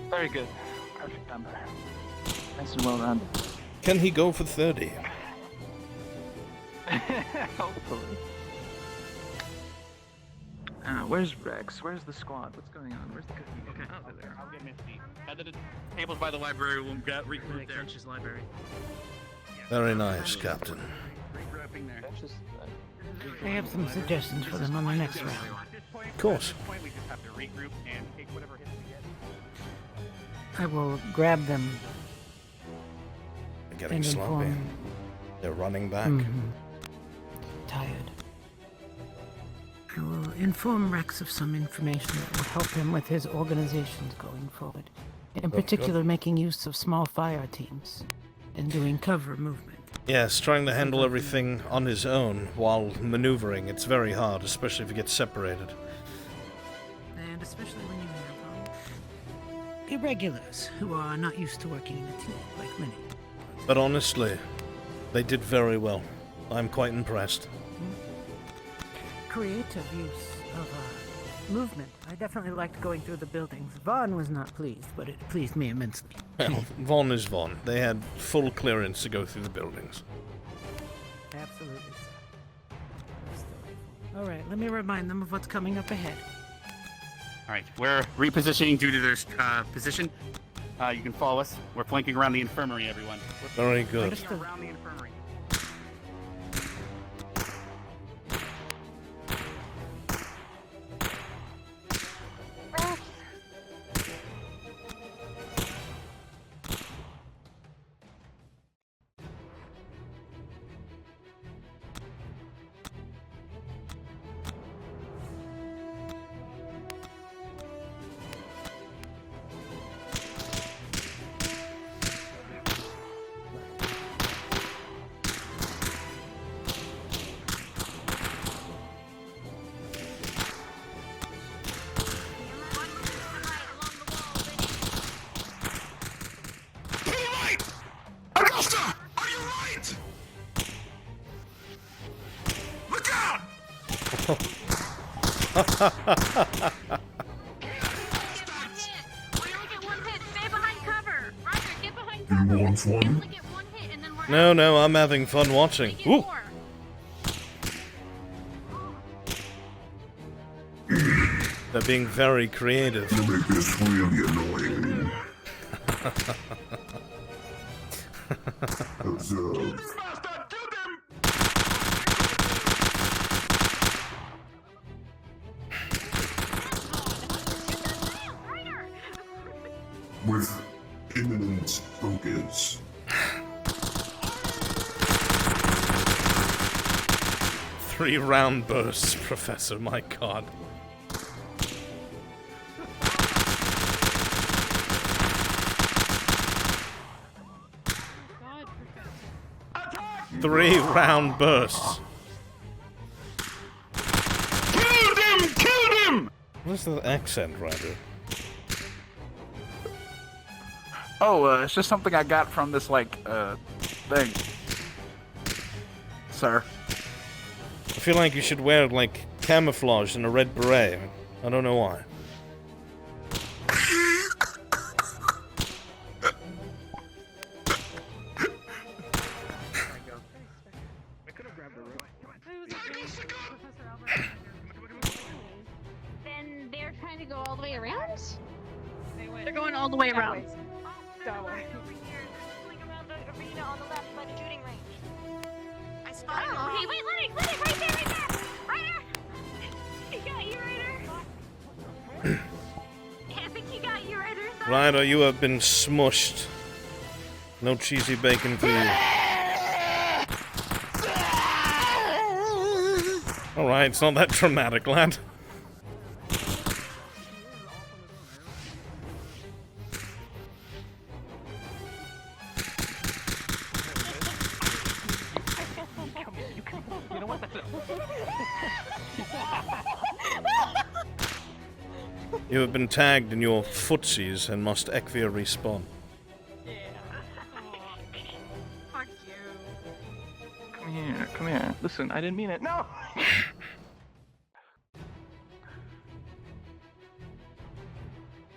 Very good. Perfect number. Nice and well done. Can he go for 30? Hopefully. Where's Rex? Where's the squad? What's going on? Where's the cookie? Okay, oh, there. I'll get Misty. Head to the tables by the library. We'll get regroup there. Bench's library. Very nice, Captain. Regrouping there. I have some suggestions for them on the next round. Of course. At this point, we just have to regroup and I will grab them. They're getting and sloppy. inform- They're running back. Tired. I will inform Rex of some information that will help him with his organizations going forward. In particular, making use of small fire teams and doing cover movement. Yes, trying to handle everything on his own while maneuvering. It's very hard, especially if you get separated. And especially when you have irregulars who are not used to working in a team, like many. But honestly, they did very well. I'm quite impressed. Creative use of movement. I definitely liked going through the buildings. Vaughn was not pleased, but it pleased me immensely. Well, Vaughn is Vaughn. They had full clearance to go through the buildings. Absolutely. All right, let me remind them of what's coming up ahead. All right, we're repositioning due to their position. You can follow us. We're flanking around the infirmary, everyone. Very good. Around the infirmary. You want one? No, I'm having fun watching. Ooh. They're being very creative. You make this really annoying. Observe. With imminent focus. 3 round bursts, Professor, my god. Three round bursts. Killed him! Killed him! What's the accent, Ryder? Oh, it's just something I got from this, like, thing. Sir. I feel like you should wear, like, camouflage and a red beret. I don't know why. Then they're trying to go all the way around? They're going all the way around. That way. Over here, they're pulling around the arena on the left by the shooting range. I spotted them. Oh, hey, wait, Lennox, right there! Ryder! He got you, Ryder! I think he got you, Ryder. Ryder, you have been smushed. No cheesy bacon for you. Alright, it's not that dramatic, lad. You have been tagged in your footsies and must Ekvia respawn. Fuck you. Come here. Listen, I didn't mean it. No!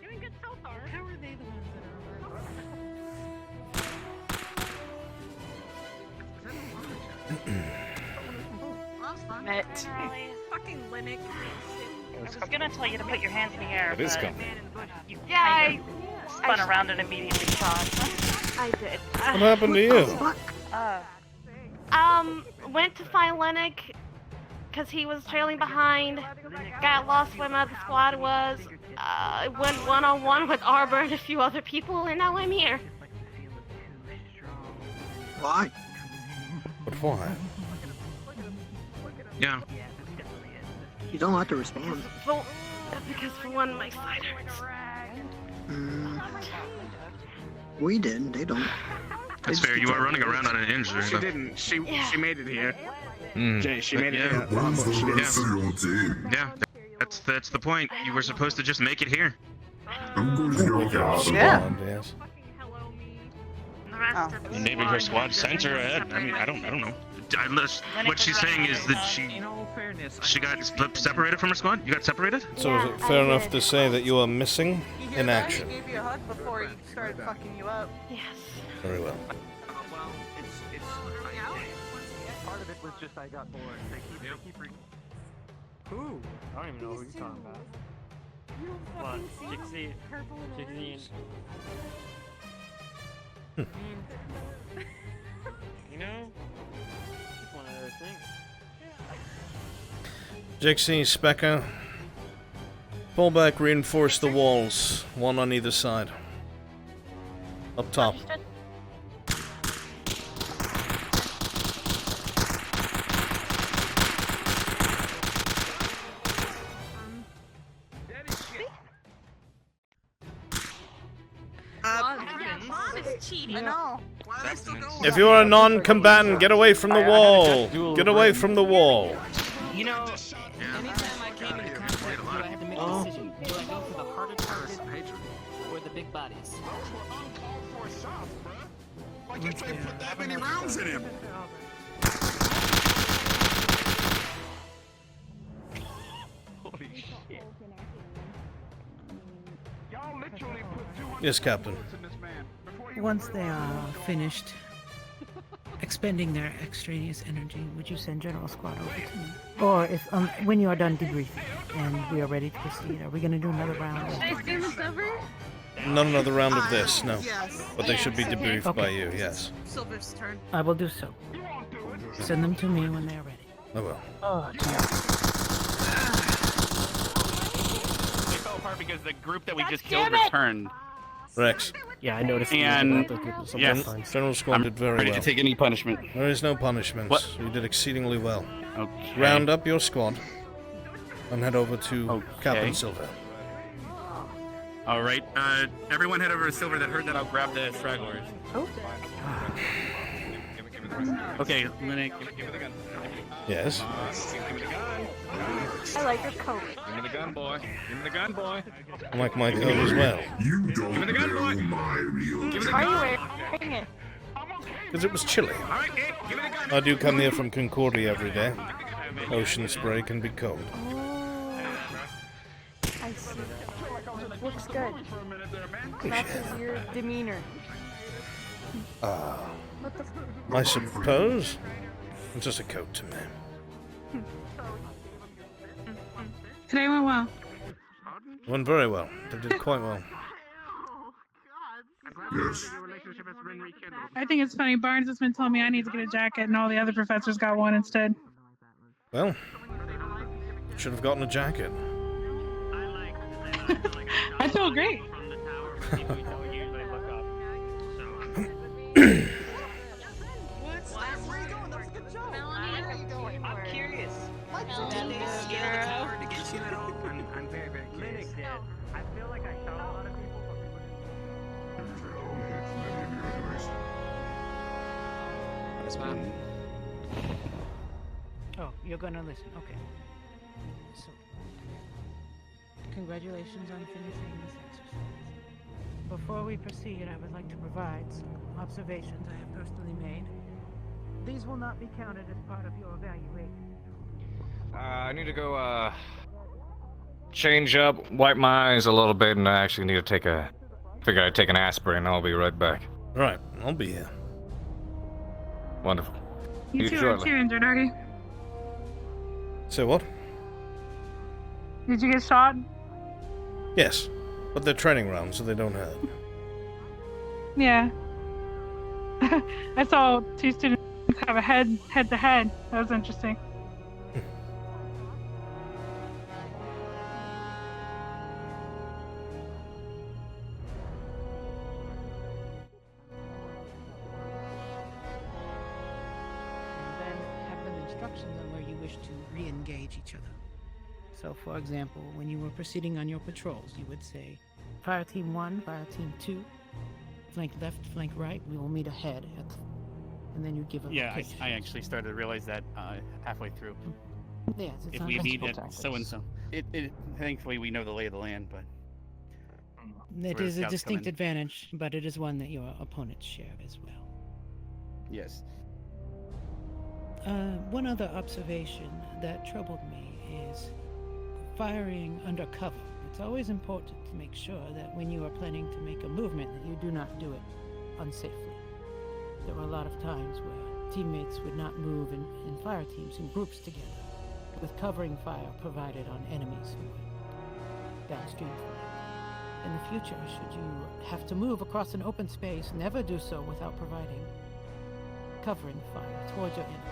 Doing good so far. How are they the ones Met. Fucking Linux. I was gonna tell you to put your hands in the air, It is but coming. you I spun around and immediately shot. I did. What happened to you? Went to find Lennox, because he was trailing behind. Got lost where my other squad was. Went one-on-one with Arbor and a few other people, and now I'm here. Why? But why? Yeah. You don't have to respond. Because for one, my side hurts. We did. They don't. That's fair. You are running around on an injury. She didn't. She made it here. Mm. She made it here. Yeah. That's the point. You were supposed to just make it here. I'm going to go out. Yeah. Yes. Maybe her squad sent her ahead. I mean, I don't know. Unless what she's saying is that she got separated from her squad. You got separated. So is it fair enough to say that you are missing in action? He gave you a hug before he started fucking you up. Yes. Very well. Well, it's part of it was just I got bored. They keep Who? I don't even know who you're talking about. What? Jixie and... You know? It's one of those things. Jixie, Specker, pull back, reinforce the walls, one on either side. Up top. I know. If you're a non-combatant, get away from the wall. Get away from the wall. You know, anytime I came into contact with you, I had to make a decision. Do I go for the harder target or the big bodies? Like you can't put that many rounds in him. Holy shit. Y'all literally put 200 Yes, Captain. in this man. Once they are finished expending their extraneous energy, would you send General Squad over to me? Or if when you are done debriefing and we are ready to proceed, are we going to do another round? Should I assume it's over? Not another round of this, no. Yes. But they should be debriefed Okay. by you, yes. Silver's turn. I will do so. Send them to me when they are ready. I will. Oh, They fell apart because the group that we just killed returned. Rex. Yeah, I noticed. And yes, General Squad did very ready well. to take any punishment. There is no punishment. What? You did exceedingly well. Okay. Round up your squad and head over to Captain Silver. All right. Everyone head over to Silver that heard that. I'll grab the stragglers. Oh. Okay, I'm gonna give me the gun. Yes. Give me the gun. I like your coat. Give me the gun, boy. Give me the gun, boy. I like my coat as well. You don't Give me the gun, boy. know my real Give me the Why gun. are you wearing it? Because it was chilly. All right, Gabe, give me the gun. I do come here from Concordia every day. Ocean spray can be cold. I see. Looks good. Matches your demeanor. What the I suppose. It's just a coat to me. Today went well. Went very well. They did quite well. Yes. I think it's funny. Barnes has been telling me I need to get a jacket, and all the other professors got one instead. Well, should have gotten a jacket. I feel great. I'm curious. I'm very, very curious. I feel like I shot a lot of people. Oh, you're gonna listen. Okay. So, congratulations on finishing this exercise. Before we proceed, I would like to provide some observations I have personally made. These will not be counted as part of your evaluation. I need to go, change up, wipe my eyes a little bit, and I actually need to figure I'd take an aspirin, I'll be right back. Right, I'll be here. Wonderful. You See two are shortly. too injured, are you? Say what? Did you get shot? Yes, but they're training rounds, so they don't hurt. Yeah. I saw two students have a head-to-head. That was interesting. instructions on where you wish to re-engage each other. So, for example, when you were proceeding on your patrols, you would say, Fire Team 1, Fire Team 2, flank left, flank right, we will meet ahead. And then you give a Yeah, location. I actually started to realize that halfway through. Yes, it's if not we meet principal at so and so. It thankfully we know the lay of the land, but It where is a scouts come distinct in. advantage, but it is one that your opponents share as well. Yes. One other observation that troubled me is firing under cover. It's always important to make sure that when you are planning to make a movement that you do not do it unsafely. There were a lot of times where teammates would not move in fire teams in groups together, with covering fire provided on enemies who were downstream from it. In the future, should you have to move across an open space, never do so without providing covering fire towards your enemy.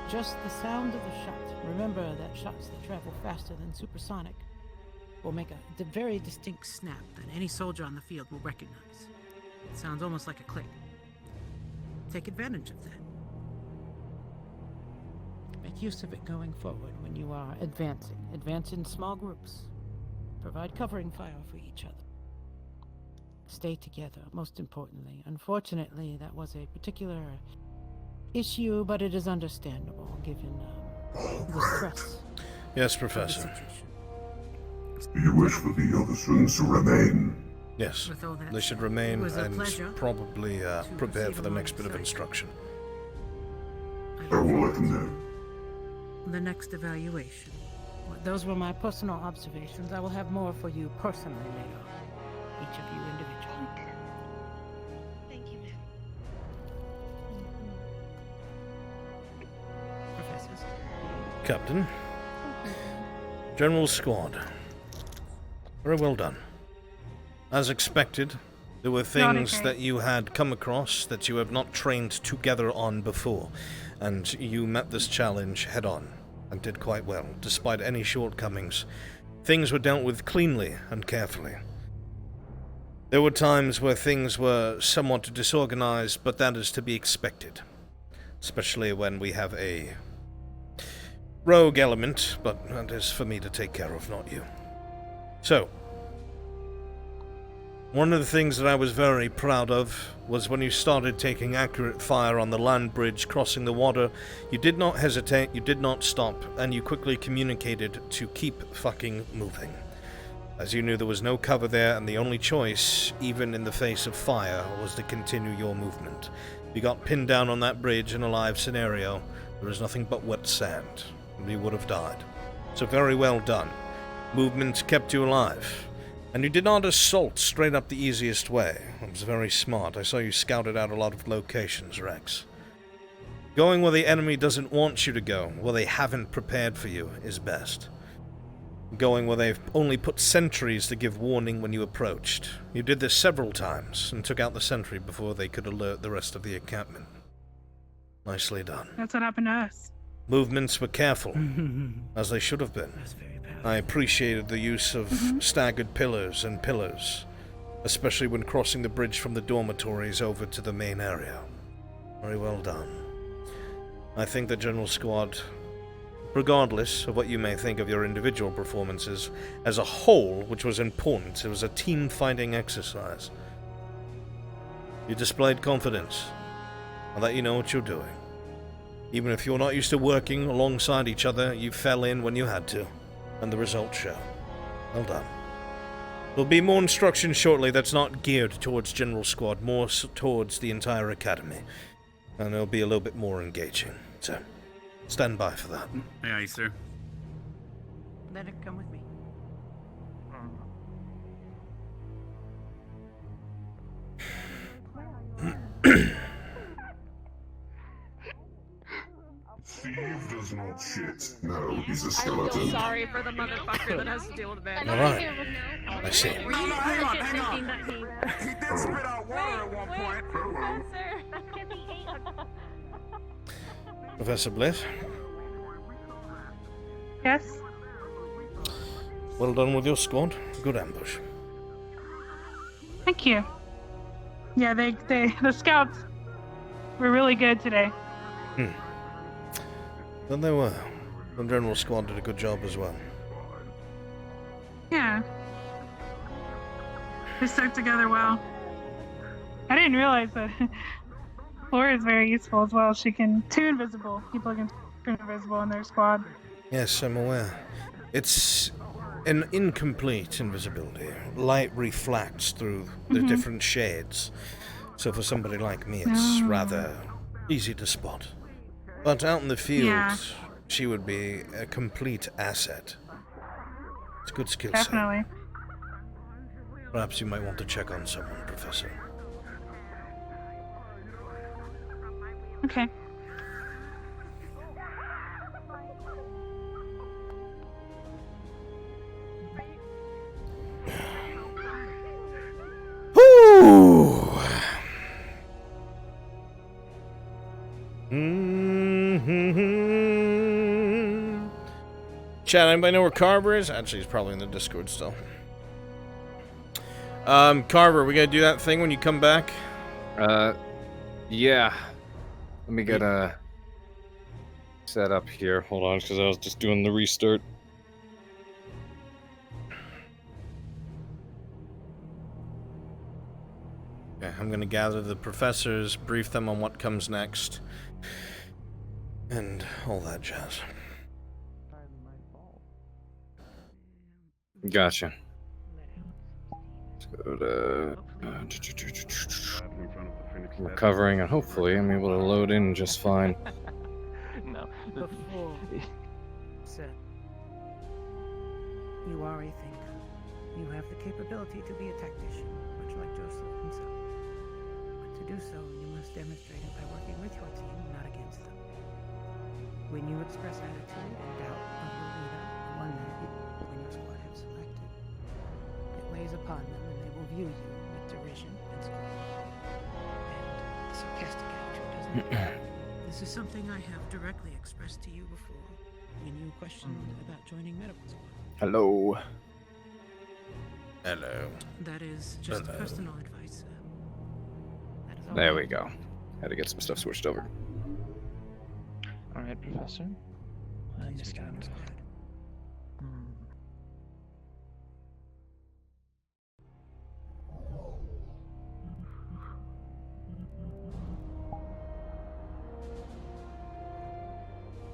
Just the sound of the shot. Remember that shots that travel faster than supersonic will make a very distinct snap that any soldier on the field will recognize. It sounds almost like a click. Take advantage of that. Make use of it going forward when you are advancing. Advance in small groups. Provide covering fire for each other. Stay together, most importantly. Unfortunately, that was a particular issue, but it is understandable given the stress. Yes, Professor. Do you wish for the other students to remain? Yes, With all that they should said, remain it was a and pleasure probably prepare proceed for the along next bit of site. instruction. I will let them know. The next evaluation. Well, those were my personal observations. I will have more for you personally later. Each of you individually. Thank you, ma'am. Professors. Captain. General Squad. Very well done. As expected, there were things that you had come across that you have not trained together on before, and you met this challenge head on, and did quite well, despite any shortcomings. Things were dealt with cleanly and carefully. There were times where things were somewhat disorganized, but that is to be expected, especially when we have a rogue element, but that is for me to take care of, not you. So, one of the things that I was very proud of was when you started taking accurate fire on the land bridge crossing the water. You did not hesitate, you did not stop, and you quickly communicated to keep fucking moving. As you knew there was no cover there, and the only choice, even in the face of fire, was to continue your movement. If you got pinned down on that bridge in a live scenario, there is nothing but wet sand, and you would have died. So very well done. Movement kept you alive. And you did not assault straight up the easiest way. It was very smart. I saw you scouted out a lot of locations, Rex. Going where the enemy doesn't want you to go, where they haven't prepared for you, is best. Going where they've only put sentries to give warning when you approached. You did this several times, and took out the sentry before they could alert the rest of the encampment. Nicely done. That's what happened to us. Movements were careful, as they should have been. I appreciated the use of staggered pillars and pillars, especially when crossing the bridge from the dormitories over to the main area. Very well done. I think the General Squad, regardless of what you may think of your individual performances, as a whole, which was important, it was a team-fighting exercise. You displayed confidence, and that you know what you're doing. Even if you're not used to working alongside each other, you fell in when you had to. And the results show. Well done. There'll be more instruction shortly that's not geared towards General Squad, more towards the entire Academy. And it'll be a little bit more engaging. So, stand by for that. Aye, sir. Let it come with me. Steve does not shit. No, he's a skeleton. Sorry for the motherfucker that has to deal with that. Alright. I see. Hang on. He did spit out water at one point. Professor Bliss, Yes? well done with your squad. Good ambush. Thank you. Yeah, the scouts were really good today. But they were. The general squad did a good job as well. Yeah. They stuck together well. I didn't realize that Laura is very useful as well. She can turn invisible. People can turn invisible in their squad. Yes, I'm aware. It's an incomplete invisibility. Light reflects through the different shades. So for somebody like me, it's rather easy to spot. But out in the field, she would be a complete asset. It's a good skill set. Definitely. Perhaps you might want to check on someone, Professor. Okay. Woo! Chat, anybody know where Carver is? Actually, he's probably in the Discord still. Carver, we gotta do that thing when you come back? Yeah. Let me get set up here. Hold on, because I was just doing the restart. Okay, I'm gonna gather the professors, brief them on what comes next, and all that jazz. Gotcha. Let's go to recovering, and hopefully I'm able to load in just fine. No. Before, sir, you are a thinker. You have the capability to be a tactician, much like Joseph himself. But to do so, you must demonstrate it by working with your team, not against them. When you express attitude and doubt of your leader, the one that you and your squad have selected, it weighs upon them and they will view you with derision and scorn. And a sarcastic attitude doesn't matter. This is something I have directly expressed to you before when you questioned about joining medical squad. Hello. Hello. That is just personal advice, sir. That is all. There we go. Had to get some stuff switched over. Alright, Professor. I understand.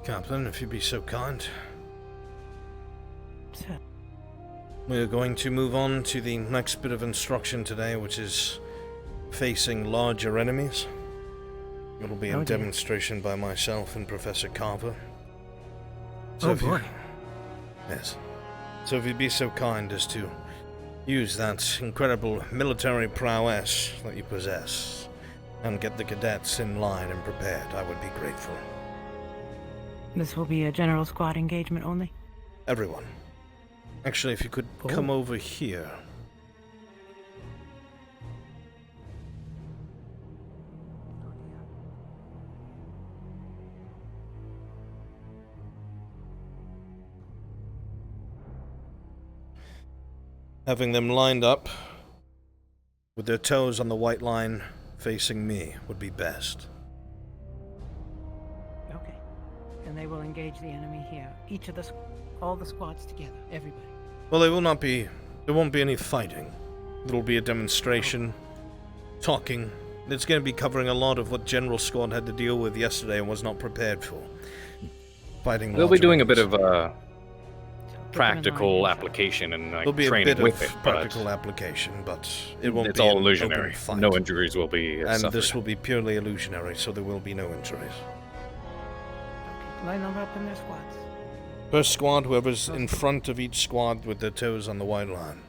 Captain, if you'd be so kind. Sir. We're going to move on to the next bit of instruction today, which is facing larger enemies. It'll be a demonstration by myself and Professor Carver. So yes. So if you'd be so kind as to use that incredible military prowess that you possess and get the cadets in line and prepared, I would be grateful. This will be a general squad engagement only? Everyone. Actually, if you could come over here. Having them lined up with their toes on the white line facing me would be best. Okay. And they will engage the enemy here. Each of all the squads together. Everybody. Well, there won't be any fighting. It'll be a demonstration, talking. It's going to be covering a lot of what General Squad had to deal with yesterday and was not prepared for. Fighting. They'll be doing a bit of practical application and like, There'll be training a bit with of it. practical application, but it won't it's be all an illusionary. open fight. No injuries will be and suffered. this will be purely illusionary, so there will be no injuries. Line them up in their squads. Per squad, whoever's in front of each squad with their toes on the white line.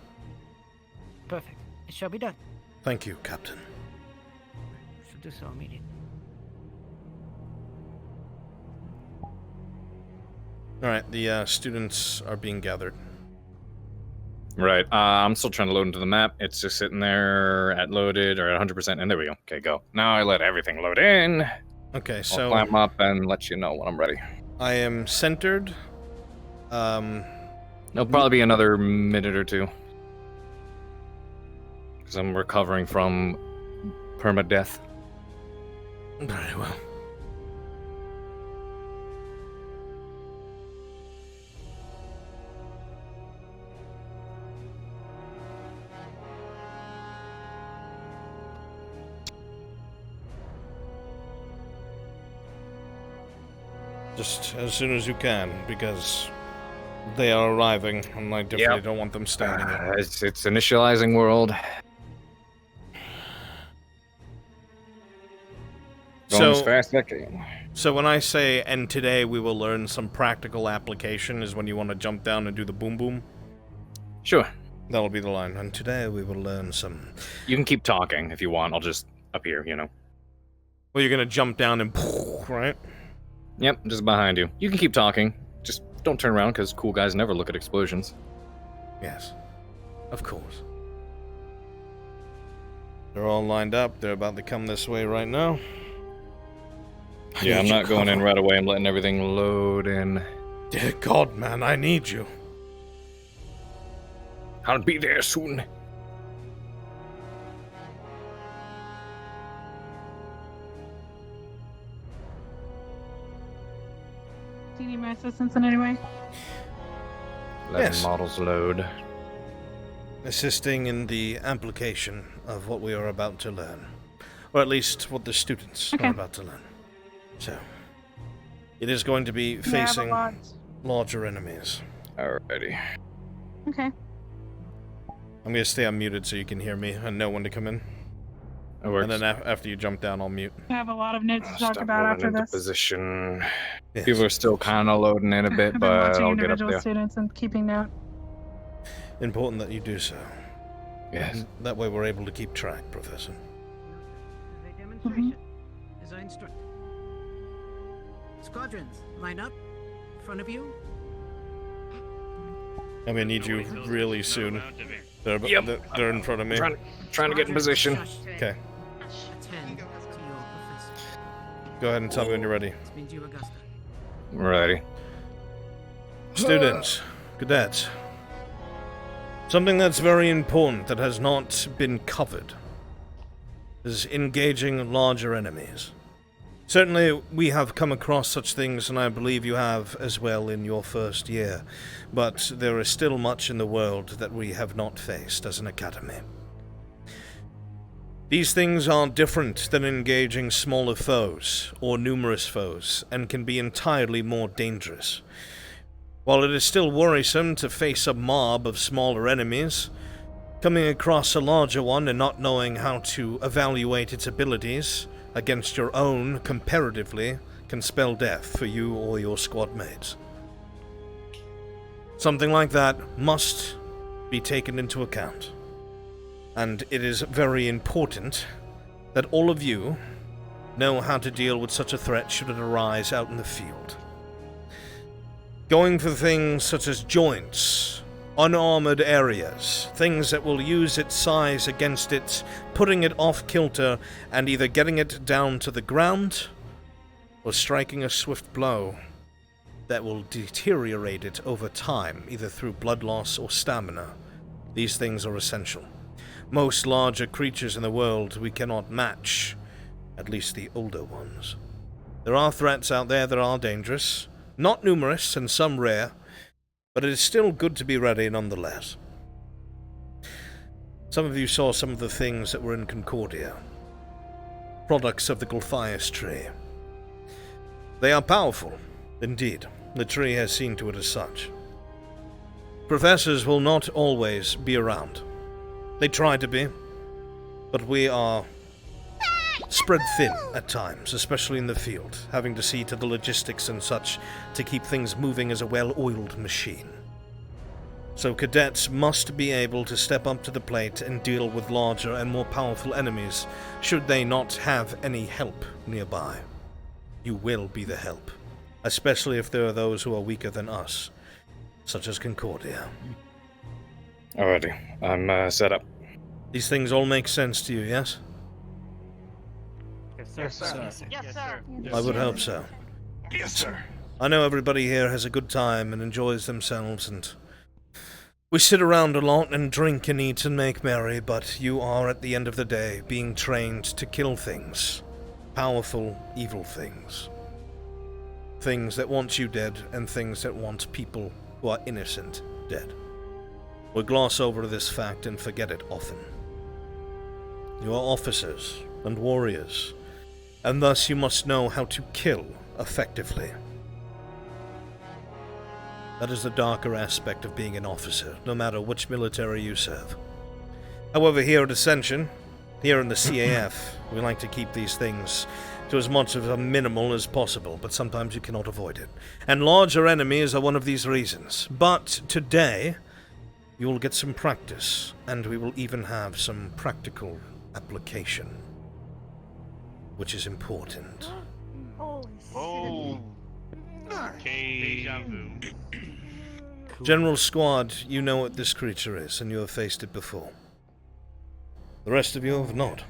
Perfect. It shall be done. Thank you, Captain. Should do so immediately. Alright, the students are being gathered. Right. I'm still trying to load into the map. It's just sitting there at loaded or at 100%, and there we go. Okay, go. Now I let everything load in. Okay, so I'll climb up and let you know when I'm ready. I am centered. It'll probably be another minute or two. Because I'm recovering from permadeath. Very well. Just as soon as you can, because they are arriving, and I definitely don't want them standing in. It's initializing world. Going as fast as I can. So when I say, and today we will learn some practical application, is when you want to jump down and do the boom boom? Sure. That'll be the line. And today we will learn some... You can keep talking if you want. I'll just appear, you know. Well, you're going to jump down and... right? Yep, just behind you. You can keep talking. Just don't turn around, because cool guys never look at explosions. Yes. Of course. They're all lined up. They're about to come this way right now. Yeah, I'm not going in right away. I'm letting everything load in. Dear God, man, I need you. I'll be there soon. Do you need my assistance in any way? Letting models load. Assisting in the application of what we are about to learn. Or at least what the students are about to learn. So, it is going to be facing larger enemies. Alrighty. Okay. I'm going to stay unmuted so you can hear me and know when to come in. It works. And then after you jump down, I'll mute. I have a lot of notes to talk Stop about moving after into this. position. Yes. People are still kind of loading in a bit, I've been but watching I'll get up individual there. students and keeping note. Important that you do so. Yes. That way we're able to keep track, Professor. Mm-hmm. Design structure. Squadrons, line up. In front of you. I'm gonna need you really soon. They're in front of me. Trying to get in position. Okay. Attend to your professor. Go ahead and tell me when you're ready. This means you, Augusta. Ready. Students, cadets. Something that's very important that has not been covered is engaging larger enemies. Certainly, we have come across such things, and I believe you have as well in your first year, but there is still much in the world that we have not faced as an academy. These things are different than engaging smaller foes or numerous foes, and can be entirely more dangerous. While it is still worrisome to face a mob of smaller enemies, coming across a larger one and not knowing how to evaluate its abilities against your own comparatively can spell death for you or your squad mates. Something like that must be taken into account. And it is very important that all of you know how to deal with such a threat should it arise out in the field. Going for things such as joints, unarmored areas, things that will use its size against it, putting it off kilter, and either getting it down to the ground, or striking a swift blow that will deteriorate it over time, either through blood loss or stamina. These things are essential. Most larger creatures in the world we cannot match, at least the older ones. There are threats out there that are dangerous, not numerous and some rare, but it is still good to be ready nonetheless. Some of you saw some of the things that were in Concordia. Products of the Gulphias tree. They are powerful, indeed. The tree has seen to it as such. Professors will not always be around. They try to be, but we are spread thin at times, especially in the field, having to see to the logistics and such to keep things moving as a well-oiled machine. So cadets must be able to step up to the plate and deal with larger and more powerful enemies should they not have any help nearby. You will be the help, especially if there are those who are weaker than us, such as Concordia. Alrighty, I'm set up. These things all make sense to you, yes? Yes, sir. Yes, sir. I would hope so. Yes, sir. I know everybody here has a good time and enjoys themselves, and we sit around a lot and drink and eat and make merry, but you are, at the end of the day, being trained to kill things. Powerful, evil things. Things that want you dead, and things that want people who are innocent dead. We gloss over this fact and forget it often. You are officers and warriors, and thus you must know how to kill effectively. That is the darker aspect of being an officer, no matter which military you serve. However, here at Ascension, here in the CAF, we like to keep these things to as much of a minimal as possible, but sometimes you cannot avoid it. And larger enemies are one of these reasons. But today, you will get some practice, and we will even have some practical application, which is important. Oh. Deja vu. General Squad, you know what this creature is, and you have faced it before. The rest of you have not.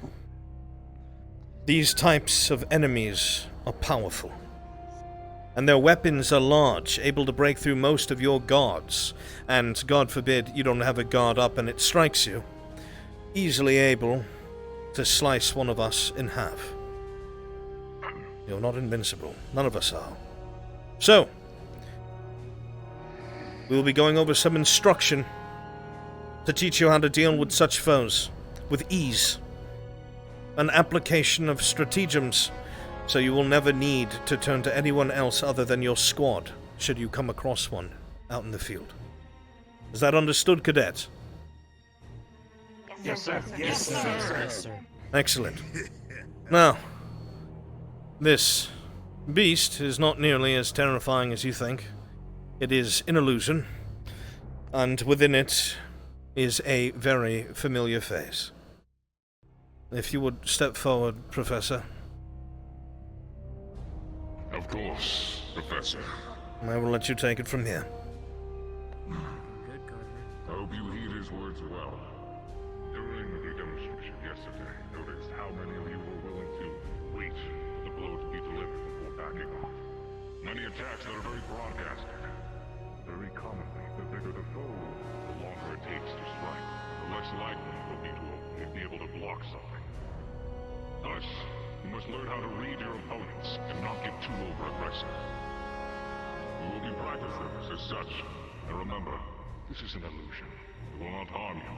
These types of enemies are powerful, and their weapons are large, able to break through most of your guards, and God forbid you don't have a guard up and it strikes you, easily able to slice one of us in half. You're not invincible. None of us are. So, we'll be going over some instruction to teach you how to deal with such foes with ease. An application of stratagems, so you will never need to turn to anyone else other than your squad, should you come across one out in the field. Is that understood, cadets? Yes, sir. Yes, sir. Yes, sir. Excellent. Now, this beast is not nearly as terrifying as you think. It is an illusion, and within it is a very familiar face. If you would step forward, Professor. Of course, Professor. I will let you take it from here. I hope you heed his words well. During the demonstration yesterday, noticed how many of you were willing to wait for the blow to be delivered before backing off. Many attacks that are very broadcasted. Very commonly, the bigger the foe, the longer it takes to strike, the less likely it will be to be able to block something. Thus, you must learn how to read your opponents and not get too over-aggressive. We will be practicing as such, and remember, this is an illusion. It will not harm you.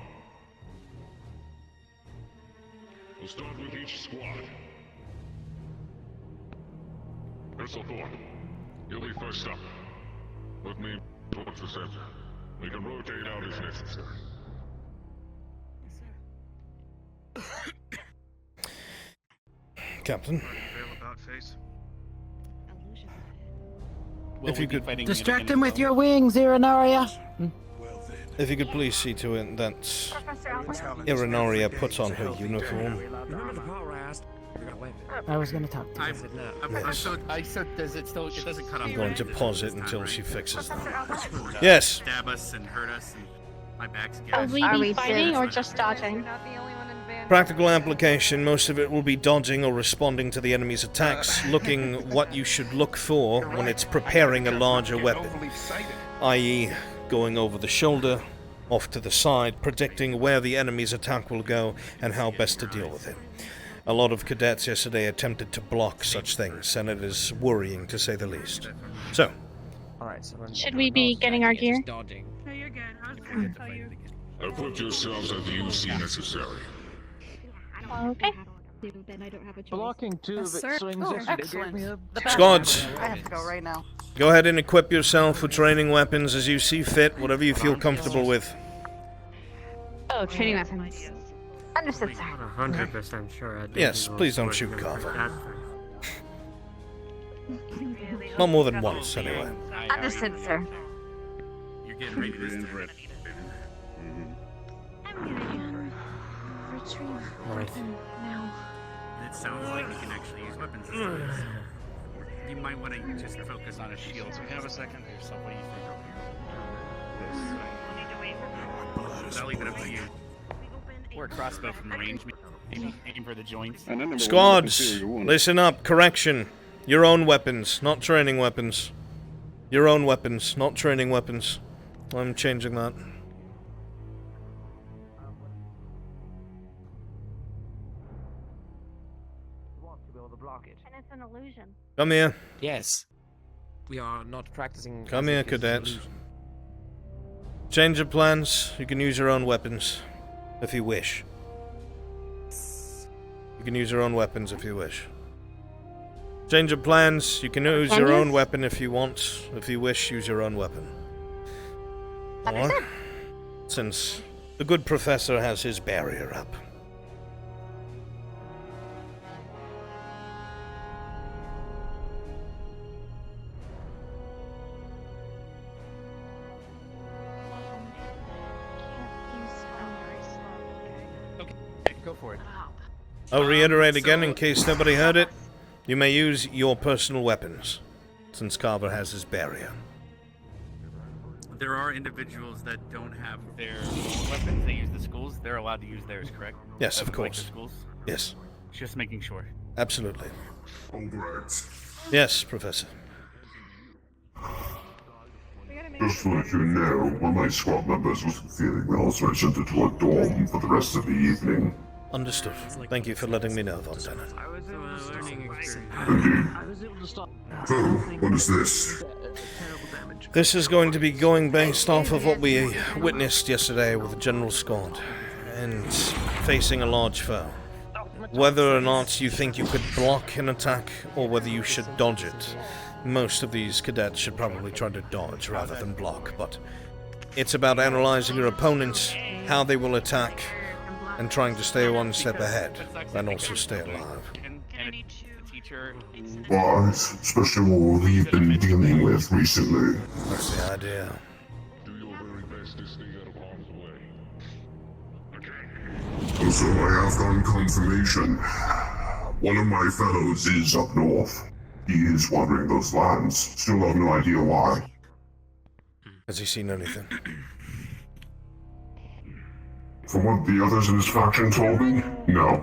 We'll start with each squad. Thorn, you'll be first up. With me towards the center. We can rotate out as necessary. Captain. If you could distract him with your wings, Irinaria. If you could please see to it that Irinaria puts on her uniform. I was going to talk to you. I said, does it still? It doesn't cut off. I'm going to pause it until she fixes that. Yes. Stab us and hurt us, and my back's Are we fighting or just dodging? Practical application, most of it will be dodging or responding to the enemy's attacks, looking what you should look for when it's preparing a larger weapon, i.e. going over the shoulder, off to the side, predicting where the enemy's attack will go and how best to deal with it. A lot of cadets yesterday attempted to block such things, and it is worrying to say the least. So, should we be getting our gear? No, you're good. I was going to tell you. Equip yourselves as you see necessary. Okay. Blocking two of its swings gave me a... Squads, I have to go right now. go ahead and equip yourself with training weapons as you see fit, whatever you feel comfortable with. Oh, training weapons. Understood, sir. 100% sure. Yes, please don't shoot Carver. Not more than once, anyway. Understood, sir. You're getting ready this time. Retrieve Right. now. It sounds like you can actually use weapons. You might want to just focus on a shield. So we have a second. There's some way you think. I'll leave it up to you. Or a crossbow from range. Maybe aim for the joints. Squads, listen up. Correction. Your own weapons, not training weapons. Your own weapons, not training weapons. I'm changing that. And it's an illusion. Come here. Yes. We are not practicing. Come here, cadets. Change of plans. You can use your own weapons, if you wish. You can use your own weapons if you wish. Change of plans. You can use your own weapon if you want. If you wish, use your own weapon. Or, since the good professor has his barrier up. Okay, go for it. I'll reiterate again in case nobody heard it. You may use your personal weapons, since Carver has his barrier. There are individuals that don't have their own weapons. They use the schools. They're allowed to use theirs, correct? Yes, of Like course. the schools? Yes. Just making sure. Absolutely. Albrecht, Yes, Professor. just to let you know, one of my squad members wasn't feeling well, so I sent her to a dorm for the rest of the evening. Understood. Thank you for letting me know, Lieutenant. So, what is this? This is going to be going based off of what we witnessed yesterday with the General Squad, and facing a large foe. Whether or not you think you could block an attack, or whether you should dodge it. Most of these cadets should probably try to dodge rather than block, but it's about analyzing your opponents, how they will attack, and trying to stay one step ahead, and also stay alive. Wise, especially what we've been dealing with recently. That's the idea. Do your very best to stay out of harm's way. Also, I have gotten confirmation. One of my fellows is up north. He is wandering those lands. Still have no idea why. Has he seen anything? From what the others in his faction told me, no.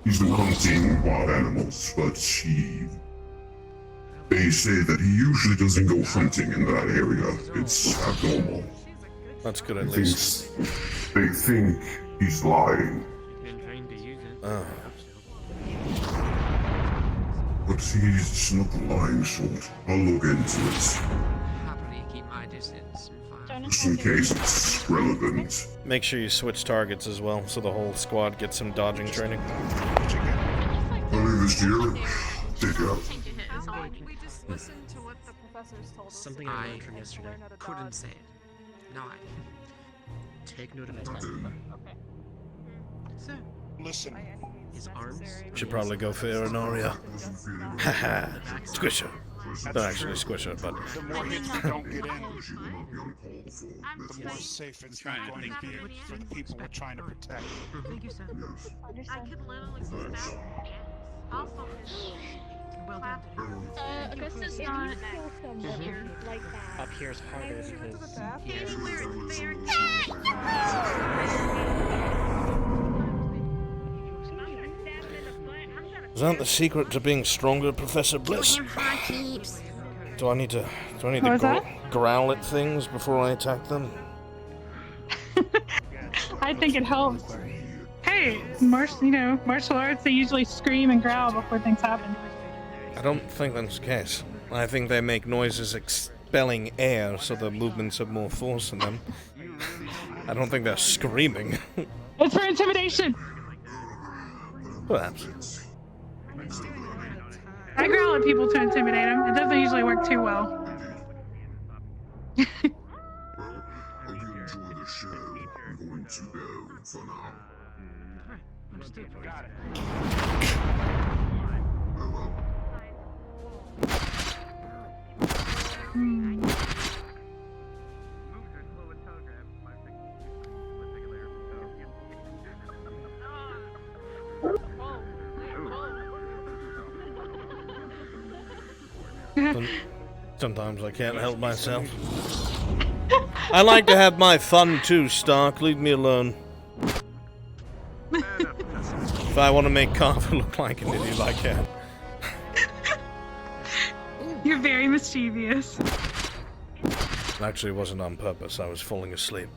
He's been hunting wild animals, but they say that he usually doesn't go hunting in that area. It's abnormal. That's good at least. They think he's lying. Oh. But he's not the lying sort. I'll look into it. Happily keep my distance and Just in case it's relevant. Make sure you switch targets as well, so the whole squad gets some dodging training. I'll leave this to you. Take it out. We just listened to what the professors told us. Something I learned from yesterday. Couldn't say it. No idea. Take note of the time. So, listen. His arms. Should probably go for Irinaria. Haha. Squish her. Not actually squish her, but. The more hits we don't get in, the more safe it's not going to be for the people we're trying to protect. Thank you, sir. I could literally just also Well done. Augustus not Up here is harder because anywhere it's fair. Is that the secret to being stronger, Professor Bliss? Do I need to growl at things before I attack them? I think it helps. Hey, martial arts, they usually scream and growl before things happen. I don't think that's the case. I think they make noises expelling air, so the movements have more force in them. I don't think they're screaming. It's for intimidation! Perhaps. I growl at people to intimidate them. It doesn't usually work too well. Hope you enjoy the show. I'm going to go for now. Got it. Sometimes I can't help myself. I like to have my fun too, Stark. Leave me alone. If I want to make Carver look like an idiot, I can. You're very mischievous. It actually wasn't on purpose. I was falling asleep.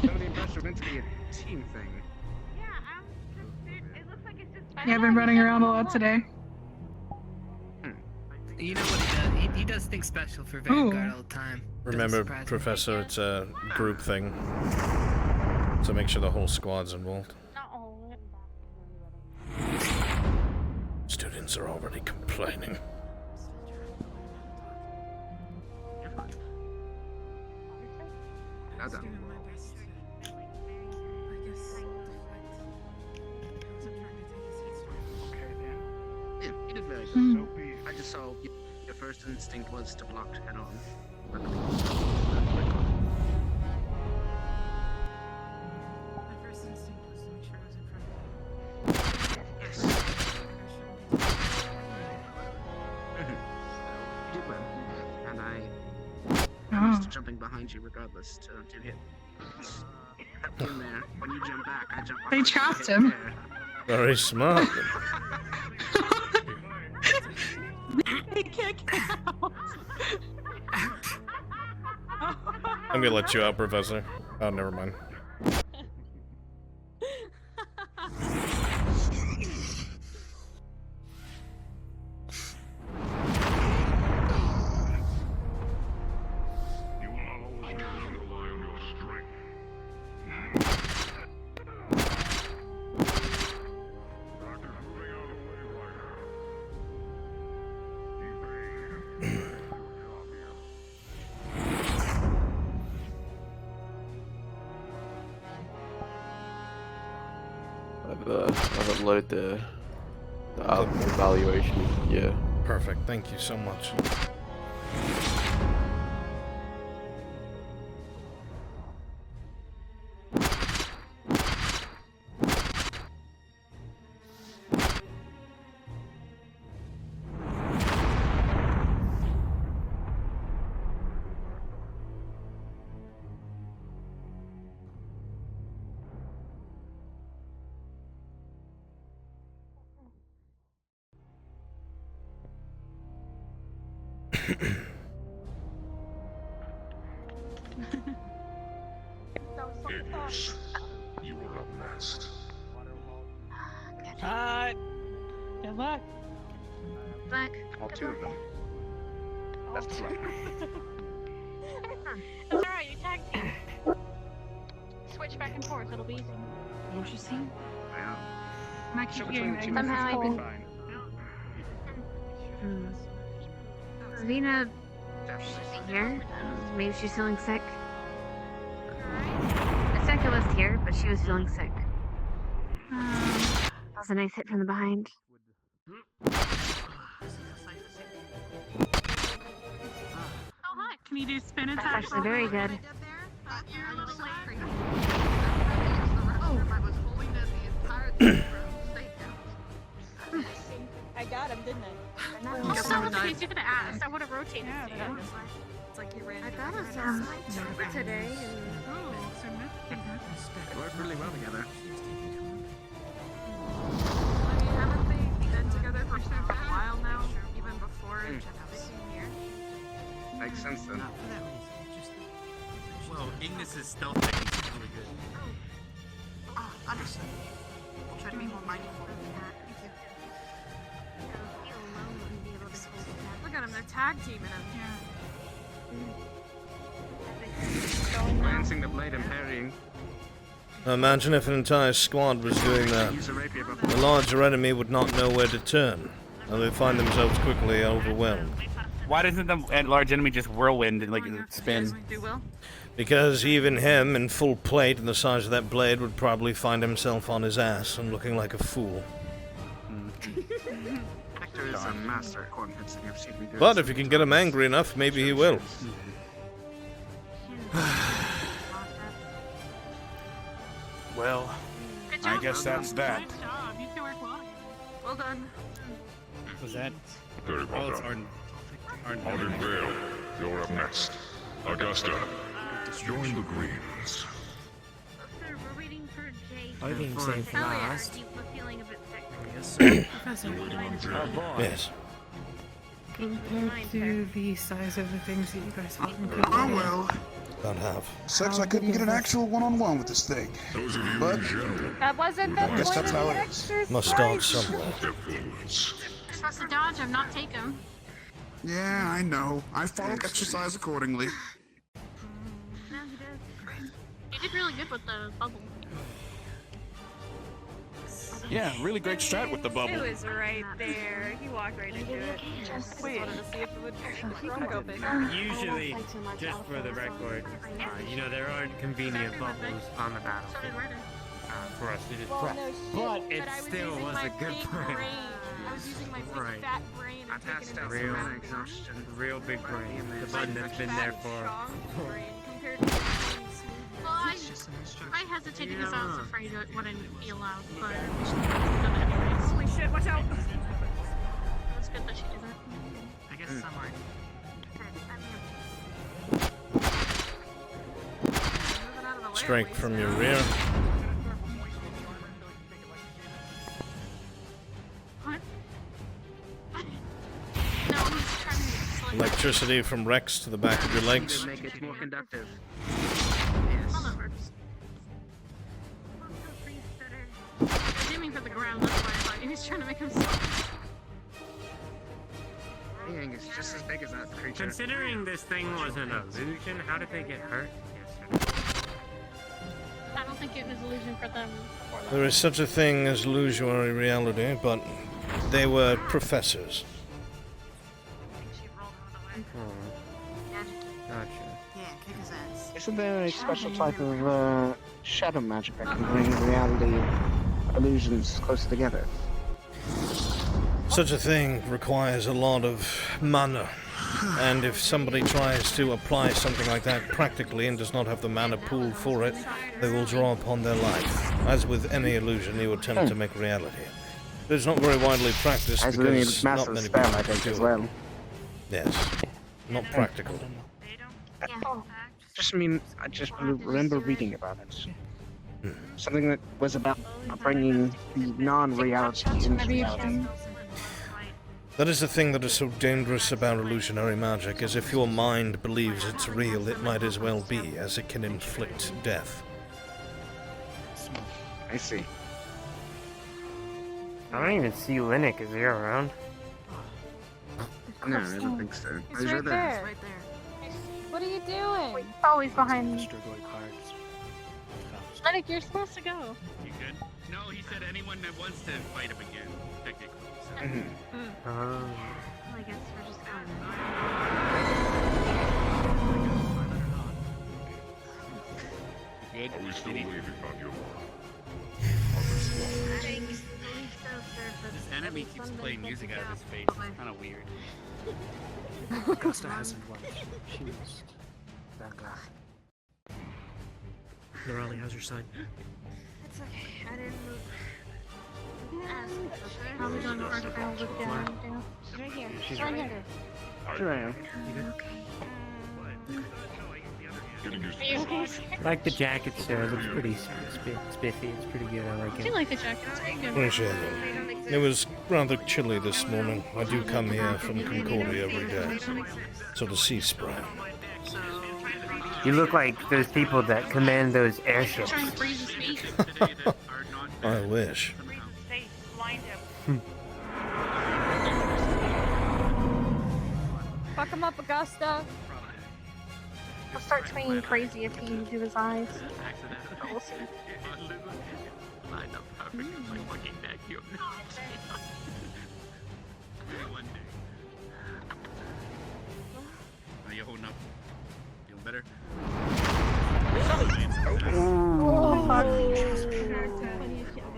Some of the impression meant to be a team thing. Yeah, I've been running around a lot today. You know what he does? He does things special for Vanguard all the time. Remember, Professor, it's a group thing. So make sure the whole squad's involved. Students are already complaining. Well done. doing my best to, I guess, deflect. I'm trying to take his head straight. Okay then. Yeah, you did very So good. be it. I just saw your first instinct was to block head on. My first instinct was to make sure I was in front of him. Yes. You did well, and I promised jumping behind you regardless to hit. In there, when you jump back, I jump behind They you, trapped hit him. there. Very smart. They kick out. I'm gonna let you out, Professor. Oh, never mind. You will not always be able to rely on your strength. Doctor's moving out of the way right now. I've uploaded the evaluation. Yeah. Perfect. Thank you so much. Ignis, you are up next. Good luck. Luck. All two of them. Best of luck. It's alright, you tag team. Switch back and forth, it'll be easy. Interesting. Wow. And I keep getting the Somehow I've been. Fine. Vina here. Maybe she's feeling sick. The second was here, but she was feeling sick. That was a nice hit from the behind. Oh, hi. Can you do spin That's attack? actually very good. You're a little late for you. I got him, didn't I? Well, so was the case you could have asked. I would have rotated Yeah, to that you. was It's like you ran. I got us today. They work really well together. I mean, haven't they been together for a while now? Even before they came here? Makes sense then. Well, Ignis's stealth technique is really good. Oh, understood. We'll try to be more mindful of that. Look at them, they're tag teaming him. Lancing the blade and parrying. Imagine if an entire squad was doing that. Use a rapier before. A larger enemy would not know where to turn, and they find themselves quickly overwhelmed. Why doesn't the large enemy just whirlwind and like spin? Do well. Because even him, in full plate and the size of that blade, would probably find himself on his ass and looking like a fool. Hector is a master at convincing. I've seen him do But it. if you can get him angry enough, maybe he will. Well, I guess that's that. Nice job. You two work well. Well done. Was that? Very well Oh, it's done. Arden. Arden Vale, you're up next. Augusta, join the Greens. Sir, we're waiting for Jay. Are you being saved for last? He was feeling a bit sick. Yes, sir. Professor, You're waiting on Jay. Yes. Compared to the size of the things that you guys have included. Oh well. Don't have. Sucks I couldn't get an actual one-on-one with this thing. Those of you But in general, That wasn't the I guess point that's of how the it is. exercise. Must start somewhere. influence. You're supposed to dodge him, not take him. yeah, I know. I follow exercise accordingly. No, he does. You did really good with the bubble. Yeah, really great strat with the bubble. It was right there. He walked right into it. Just wanted to see if it would go bigger. Usually, just for the record, you know, there aren't convenient bubbles on the battlefield for us to just press. But it still was a good plan. I was using my big Right. fat brain and taking it Real, exhaustion. real big brain. The button that's been there for. Compared to Well, I hesitated because I was afraid it wouldn't be allowed, but we should have done it anyways. Holy shit, watch out! It's good that she did it. I guess some are. Strike from your rear. What? No, he's trying to slip. Electricity from Rex to the back of your legs. Make it more conductive. Well, that works. He's aiming for the ground, that's why I thought he was trying to make him slip. Dang, it's just as big as that creature. Considering this thing was an illusion, how did they get hurt yesterday? I don't think it was illusion for them before that. There is such a thing as illusory reality, but they were professors. Gotcha. Yeah, kick his ass. Isn't there a special type of shadow magic that can bring reality illusions closer together? Such a thing requires a lot of mana, and if somebody tries to apply something like that practically and does not have the mana pool for it, they will draw upon their life. As with any illusion you attempt to make reality. It is not very widely practiced As because with any not massive many spell, people I can think, do as it. well. Yes, not practical. Just I just remember reading about it. Something that was about bringing the non-reality into reality. That is the thing that is so dangerous about illusionary magic, is if your mind believes it's real, it might as well be, as it can inflict death. I see. I don't even see Linux. Is he around? No, I don't think so. He's right there. Right there. What are you doing? Oh, he's behind me. Medic, you're supposed to go. You good? No, he said anyone that wants to fight him again, technically. So. Well, I guess we're just going. Good? Are we still waiting on your This enemy keeps playing music out of his face. It's kind of weird. Costa hasn't won. She was that guy. Norali, how's your side? It's okay. I didn't move. Probably going to work out with down. She's right here. She's right right here. Sure I am. You good? Are you okay? I like the jacket, sir. It looks pretty spiffy. It's pretty good. I like I it. do like the jacket. It's pretty good. Appreciate it. It was rather chilly this morning. I do come here from Concordia every day, so the sea spray. You look like those people that command those airships. Trying to freeze his feet. I wish. Fuck him up, Augusta. He'll start swinging crazy if you do his eyes. But we'll see. Lined up perfect in my fucking vacuum. One day. Are you holding up? Feeling better?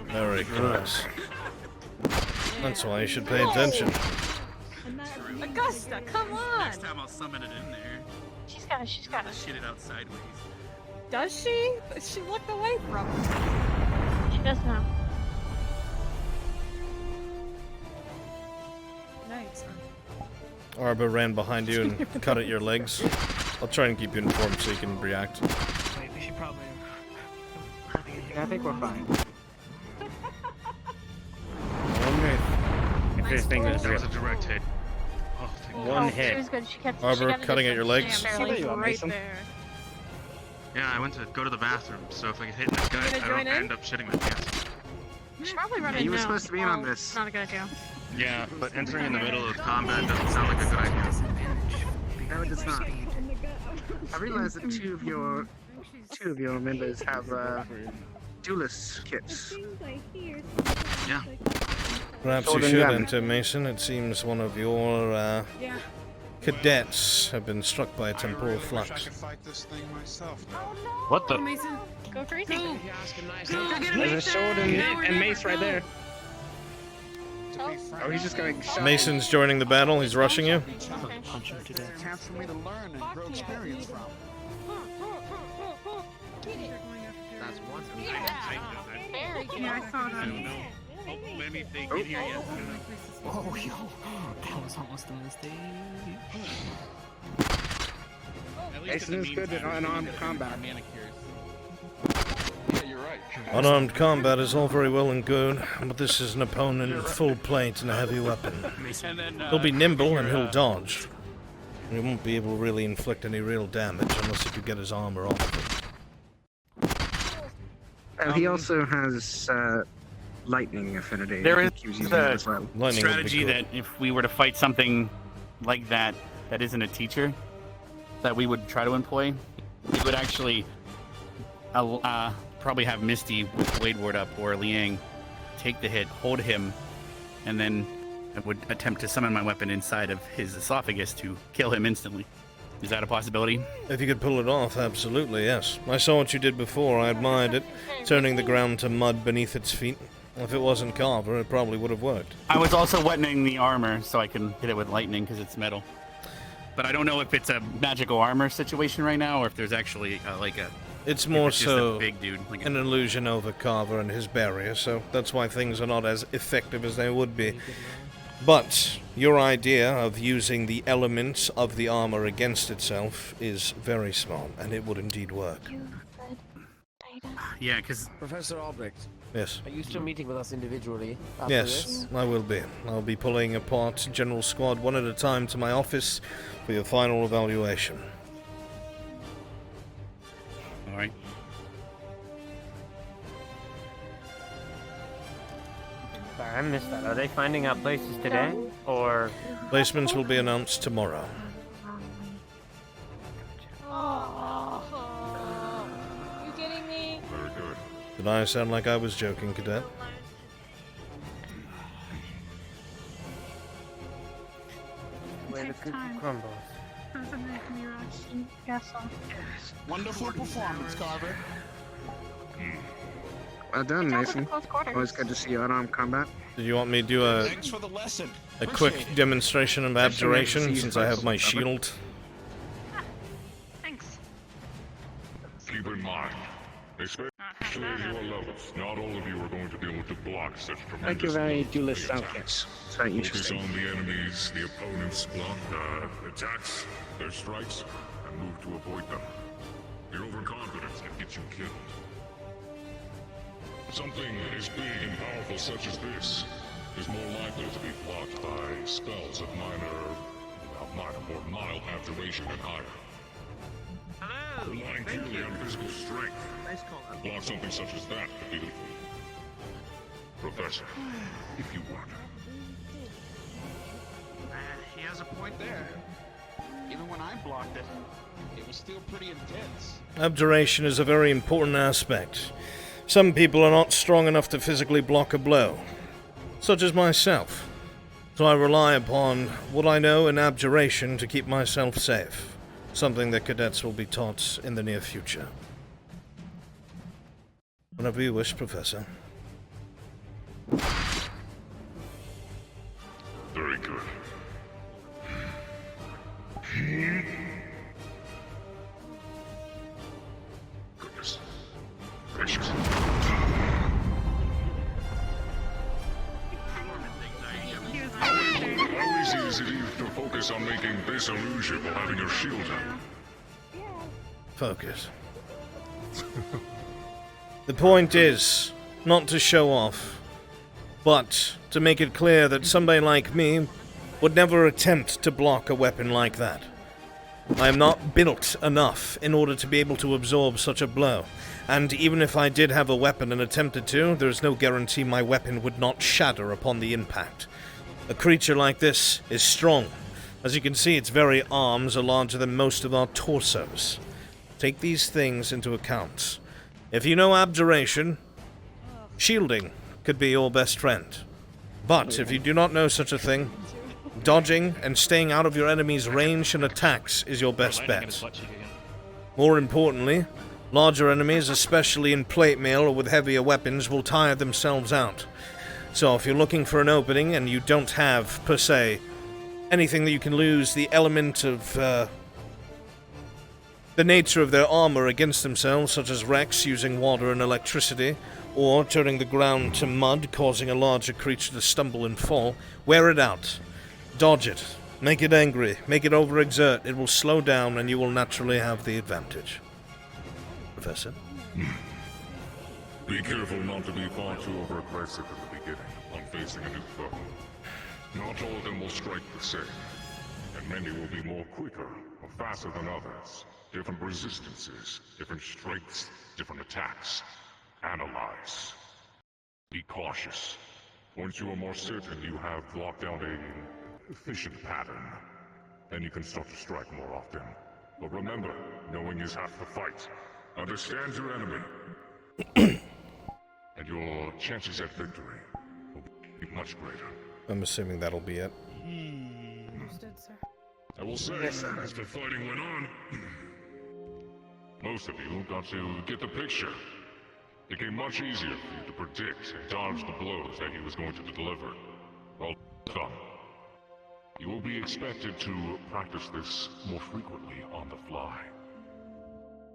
Very close. That's why you should pay attention. Augusta, come on! Next time I'll summon it in there. She's got it. Shit it out sideways. Does she? She looked away from it. She does now. Nice. Arbor ran behind you and cut at your legs. I'll try and keep you informed so you can react. Wait, we should probably. I think we're fine. I wonder if this thing is That was a direct hit. Oh, It one was hit. good. She kept Arbor cutting at your legs. Barely. Right there. Yeah, I went to go to the bathroom, so if I get hit in the gut, gonna I join don't in? end up shitting my pants. You should probably run Yeah, in you were now. supposed to be in on this. Not a good idea. Yeah, but entering in the middle of combat doesn't sound like a good idea. No, it does not. I realize that two of your members have duelist kits. Yeah. Perhaps you Sword and should gun. enter, Mason. It seems one of your cadets have been struck by a temporal I flux. could fight this thing myself. What the? Mason, Go crazy. go. There's a sword and mace right there. Oh, he's just going shot. Mason's joining the battle. He's rushing you. Punch him to death. It's a chance for me to learn and grow experience from. That's one. Yeah, I saw that. Let me think in here yet. Oh, yo, that was almost a mistake. Mason is good in unarmed combat. Yeah, you're right. Unarmed combat is all very well and good, but this is an opponent in full plate and a heavy weapon. He'll be nimble and he'll dodge. He won't be able to really inflict any real damage unless he could get his armor off. He also has lightning affinity. There I is think he was using that as well. Lightning would be strategy cool. that if we were to fight something like that that isn't a teacher, that we would try to employ, we would actually probably have Misty with Blade Ward up or Liang take the hit, hold him, and then I would attempt to summon my weapon inside of his esophagus to kill him instantly. Is that a possibility? If you could pull it off, absolutely, yes. I saw what you did before. I admired it, turning the ground to mud beneath its feet. If it wasn't Carver, it probably would have worked. I was also wetting the armor so I can hit it with lightning because it's metal. But I don't know if it's a magical armor situation right now or if there's actually like a... It's more just a so big dude, like an illusion over Carver and his barrier, so that's why things are not as effective as they would be. But your idea of using the elements of the armor against itself is very smart, and it would indeed work. Yeah, because... Professor Albrecht. Yes. Are you still meeting with us individually after Yes, this? I will be. I'll be pulling apart General Squad one at a time to my office for your final evaluation. All right. Sorry, I missed that. Are they finding out places today, or...? Placements will be announced tomorrow. You kidding me? Very good. Did I sound like I was joking, Cadet? It takes time. Doesn't make me rush. Gas off. Wonderful performance, Carver. Well done, Good job with Mason. the close quarters. Always good to see you unarmed combat. Did you want me to do a Thanks for the lesson. quick Appreciate it. demonstration of abjuration since I have my shield? Thanks. Keep in mind, especially at your levels, not all of you are going to be able to block such Thank tremendous you, very blows duelist from the outfits. attacks. It's very Focus interesting. on the enemies, the opponent's attacks, their strikes, and move to avoid them. Your overconfidence can get you killed. Something as big and powerful such as this is more likely to be blocked by spells of mild abjuration and higher. Relying purely on physical strength, to block something such as that could be lethal. Professor, if you want. He has a point there. Even when I blocked it, it was still pretty intense. Abjuration is a very important aspect. Some people are not strong enough to physically block a blow, such as myself. So I rely upon what I know in abjuration to keep myself safe, something that cadets will be taught in the near future. Whenever you wish, Professor. Very good. Goodness gracious. How easy is it to focus on making this illusion while having your shield up? Focus. The point is not to show off, but to make it clear that somebody like me would never attempt to block a weapon like that. I am not built enough in order to be able to absorb such a blow, and even if I did have a weapon and attempted to, there is no guarantee my weapon would not shatter upon the impact. A creature like this is strong. As you can see, its very arms are larger than most of our torsos. Take these things into account. If you know abjuration, Shielding could be your best friend. But if you do not know such a thing, dodging and staying out of your enemy's range and attacks is your best bet. More importantly, larger enemies, especially in plate mail or with heavier weapons, will tire themselves out. So if you're looking for an opening and you don't have, per se, anything that you can lose the element of, the nature of their armor against themselves, such as wrecks using water and electricity, or turning the ground to mud, causing a larger creature to stumble and fall, wear it out. Dodge it. Make it angry. Make it overexert. It will slow down and you will naturally have the advantage. Professor? Be careful not to be far too over-aggressive at the beginning when facing a new foe. Not all of them will strike the same, and many will be more quicker or faster than others. Different resistances, different strengths, different attacks. Analyze. Be cautious. Once you are more certain you have locked down a efficient pattern, then you can start to strike more often. But remember, knowing is half the fight. Understand your enemy. And your chances at victory will be much greater. I'm assuming that'll be it. Understood, sir. I will say, as the fighting went on, most of you got to get the picture. It became much easier for you to predict and dodge the blows that he was going to deliver. Well done. You will be expected to practice this more frequently on the fly.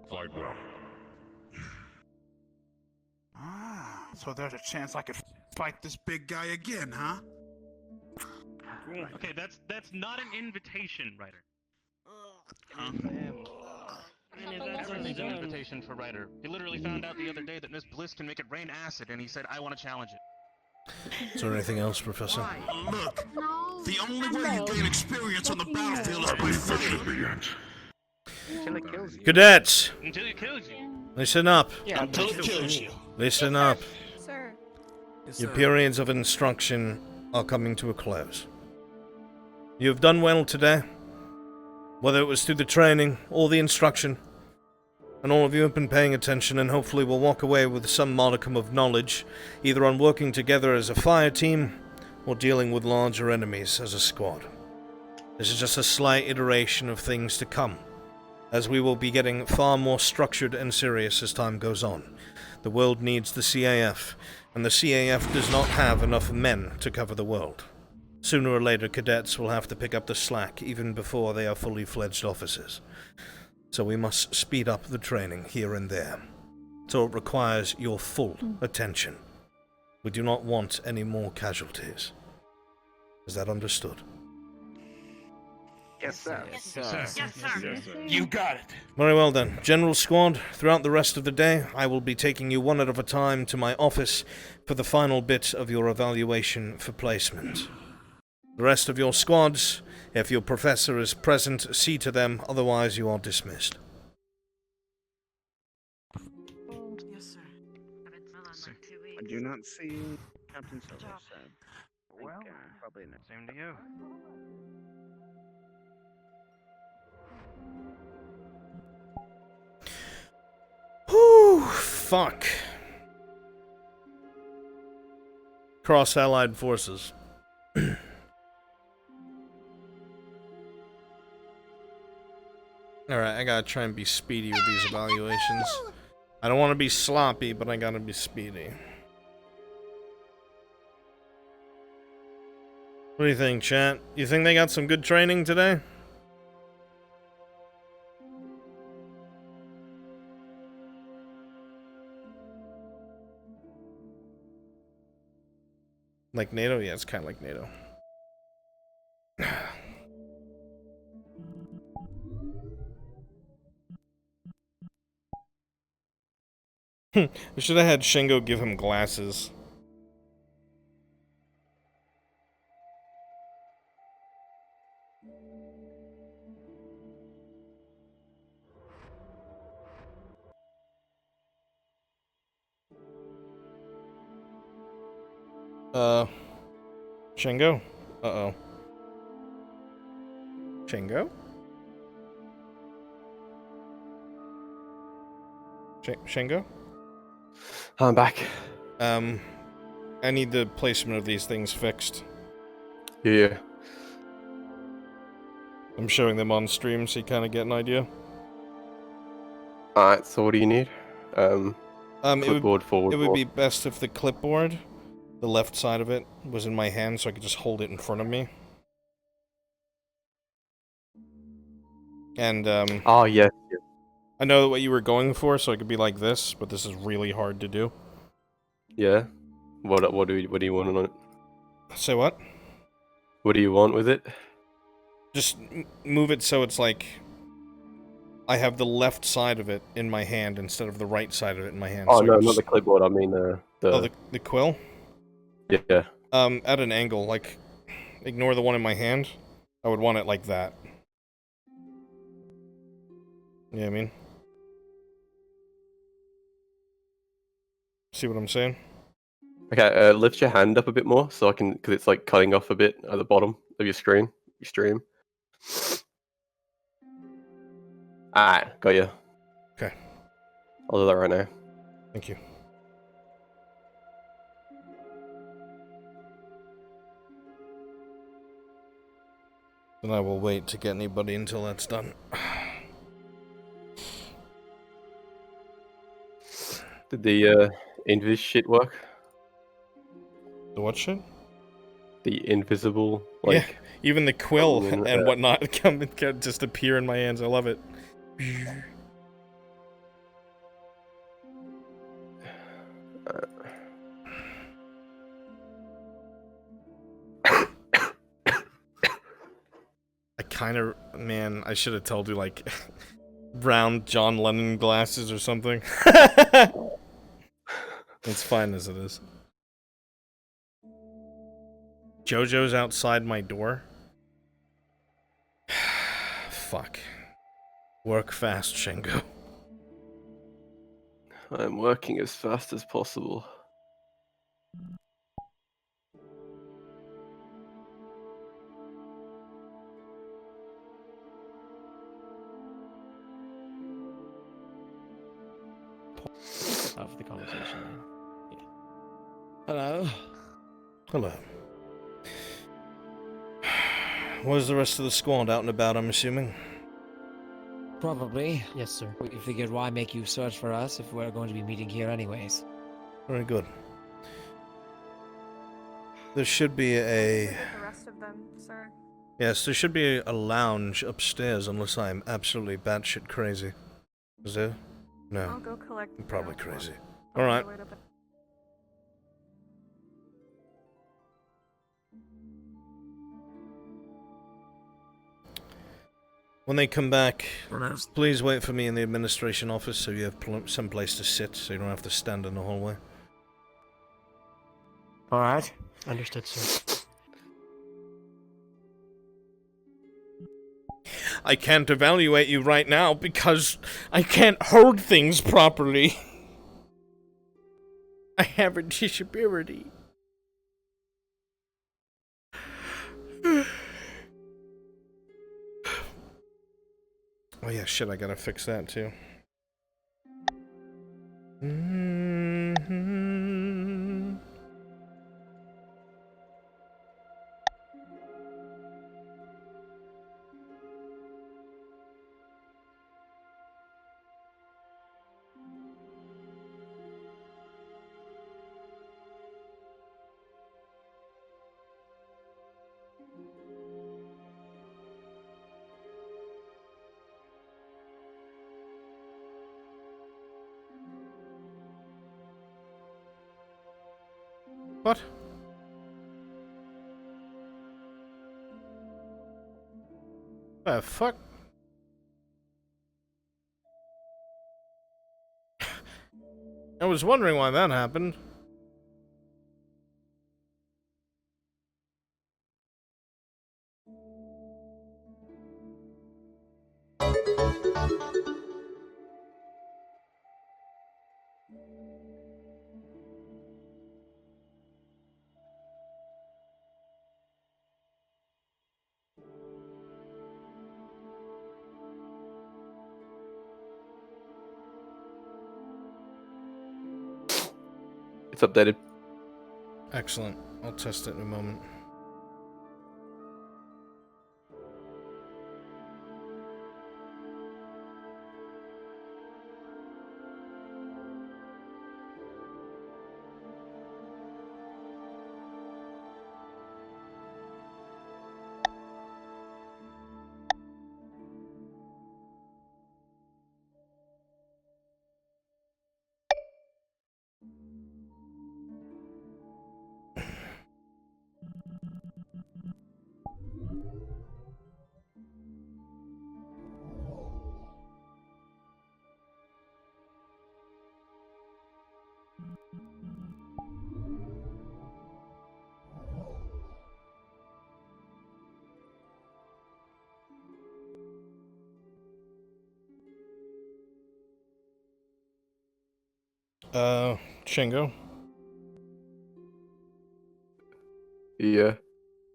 Fight well. Ah, so there's a chance I could fight this big guy again, huh? Okay, that's not an invitation, Ryder. Huh? That's an invitation for Ryder. He literally found out the other day that Miss Bliss can make it rain acid, and he said, I want to challenge it. Is there anything else, Professor? Look, the only way you gain experience on the battlefield is by fighting. Until it kills you. Cadets! Until it kills you. Listen up. Yeah, until it kills you. Listen up. Sir. Your periods of instruction are coming to a close. You have done well today, whether it was through the training or the instruction, and all of you have been paying attention and hopefully will walk away with some modicum of knowledge, either on working together as a fire team or dealing with larger enemies as a squad. This is just a slight iteration of things to come, as we will be getting far more structured and serious as time goes on. The world needs the CAF, and the CAF does not have enough men to cover the world. Sooner or later, cadets will have to pick up the slack even before they are fully fledged officers. So we must speed up the training here and there. So it requires your full attention. We do not want any more casualties. Is that understood? Yes, sir. Yes, sir. Yes, sir. You got it. Very well then. General Squad, throughout the rest of the day, I will be taking you one at a time to my office for the final bit of your evaluation for placement. The rest of your squads, if your professor is present, see to them, otherwise you are dismissed. Yes, sir. I do not see Captain Silver, so Well, probably not. Same to you. Whew, fuck. Cross-allied forces. Alright, I gotta try and be speedy with these evaluations. I don't want to be sloppy, but I gotta be speedy. What do you think, chat? You think they got some good training today? Like NATO? Yeah, it's kind of like NATO. I should have had Shingo give him glasses. Shingo? Uh-oh. Shingo? Shingo? I'm back. I need the placement of these things fixed. Yeah. I'm showing them on stream so you kind of get an idea. Alright, so what do you need? Clipboard, forward it would board. be best if the clipboard, the left side of it, was in my hand so I could just hold it in front of me. And, Oh, yes. I know what you were going for, so it could be like this, but this is really hard to do. Yeah? What do you want on it? Say what? What do you want with it? Just move it so it's like... I have the left side of it in my hand instead of the right side of it in my hand. Oh, so no, just... not the clipboard, I mean the... Oh, the quill? Yeah. At an angle, like... Ignore the one in my hand. I would want it like that. You know what I mean? See what I'm saying? Okay, lift your hand up a bit more so I can... Because it's like cutting off a bit at the bottom of your screen. Your stream. Alright, got you. Okay. I'll do that right now. Thank you. Then I will wait to get anybody until that's done. Did the invis shit work? The what shit? The invisible, like... Yeah, even the quill and whatnot can just appear in my hands. I love it. I kind of... Man, I should have told you, like... brown John Lennon glasses or something. It's fine as it is. Jojo's outside my door. Fuck. Work fast, Shingo. I'm working as fast as possible. Of the conversation. Yeah. Hello. Hello. Was the rest of the squad out and about, I'm assuming? Probably. Yes, sir. We figured why make you search for us if we're going to be meeting here anyways. Very good. There should be a... The rest of them, sir. Yes, there should be a lounge upstairs unless I'm absolutely batshit crazy. Is there? No. I'll go collect. I'm probably the crazy. on my Alright. way to bed. When they come back, please wait for me in the administration office so you have some place to sit so you don't have to stand in the hallway. Alright. Understood, sir. I can't evaluate you right now because I can't hold things properly. I have a disability. Oh yeah, shit, I gotta fix that too. What? The fuck? I was wondering why that happened. It's updated. Excellent. I'll test it in a moment. Shingo? Yeah.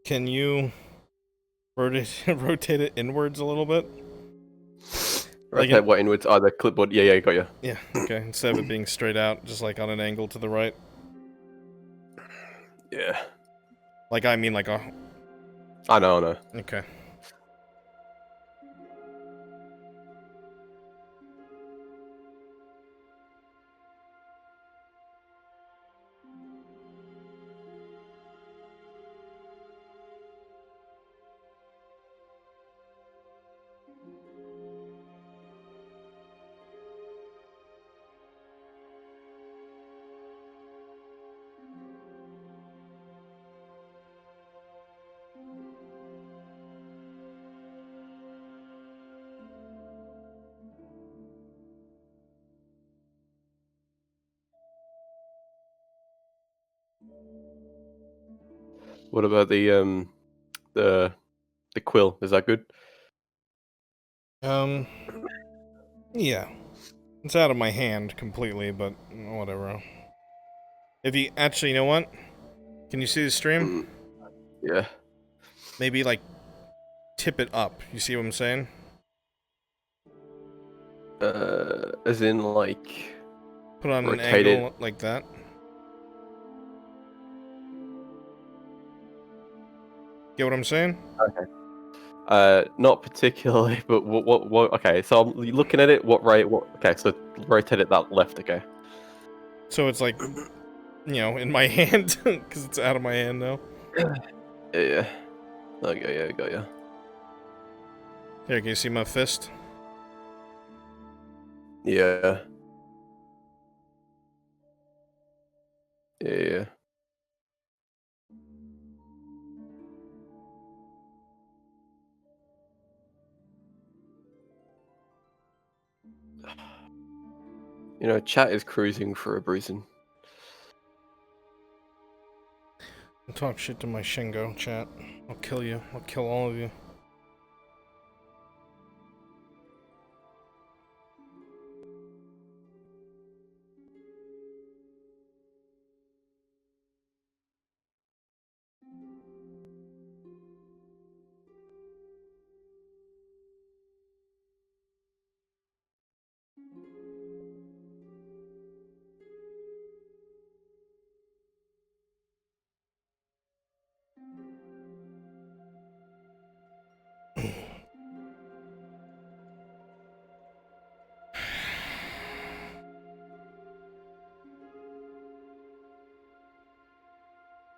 Can you rotate it inwards a little bit? Rotate what inwards? Oh, the clipboard. Yeah, got you. Yeah, okay. Instead of it being straight out, just like on an angle to the right. Yeah. Like, I mean like a... I know. Okay. What about the quill? Is that good? Yeah. It's out of my hand completely, but whatever. If you... Actually, you know what? Can you see the stream? Yeah. Maybe, like, tip it up. You see what I'm saying? As in, like... Put on an rotate angle it. like that. Get what I'm saying? Okay. Not particularly, but what? Okay, so I'm looking at it. Okay, so rotate it that left. Okay. So it's like, you know, in my hand, because it's out of my hand now. Yeah. Okay, yeah, got ya. Here, can you see my fist? Yeah. Yeah. You know, chat is cruising for a reason. Don't talk shit to my Shingo, chat. I'll kill you. I'll kill all of you.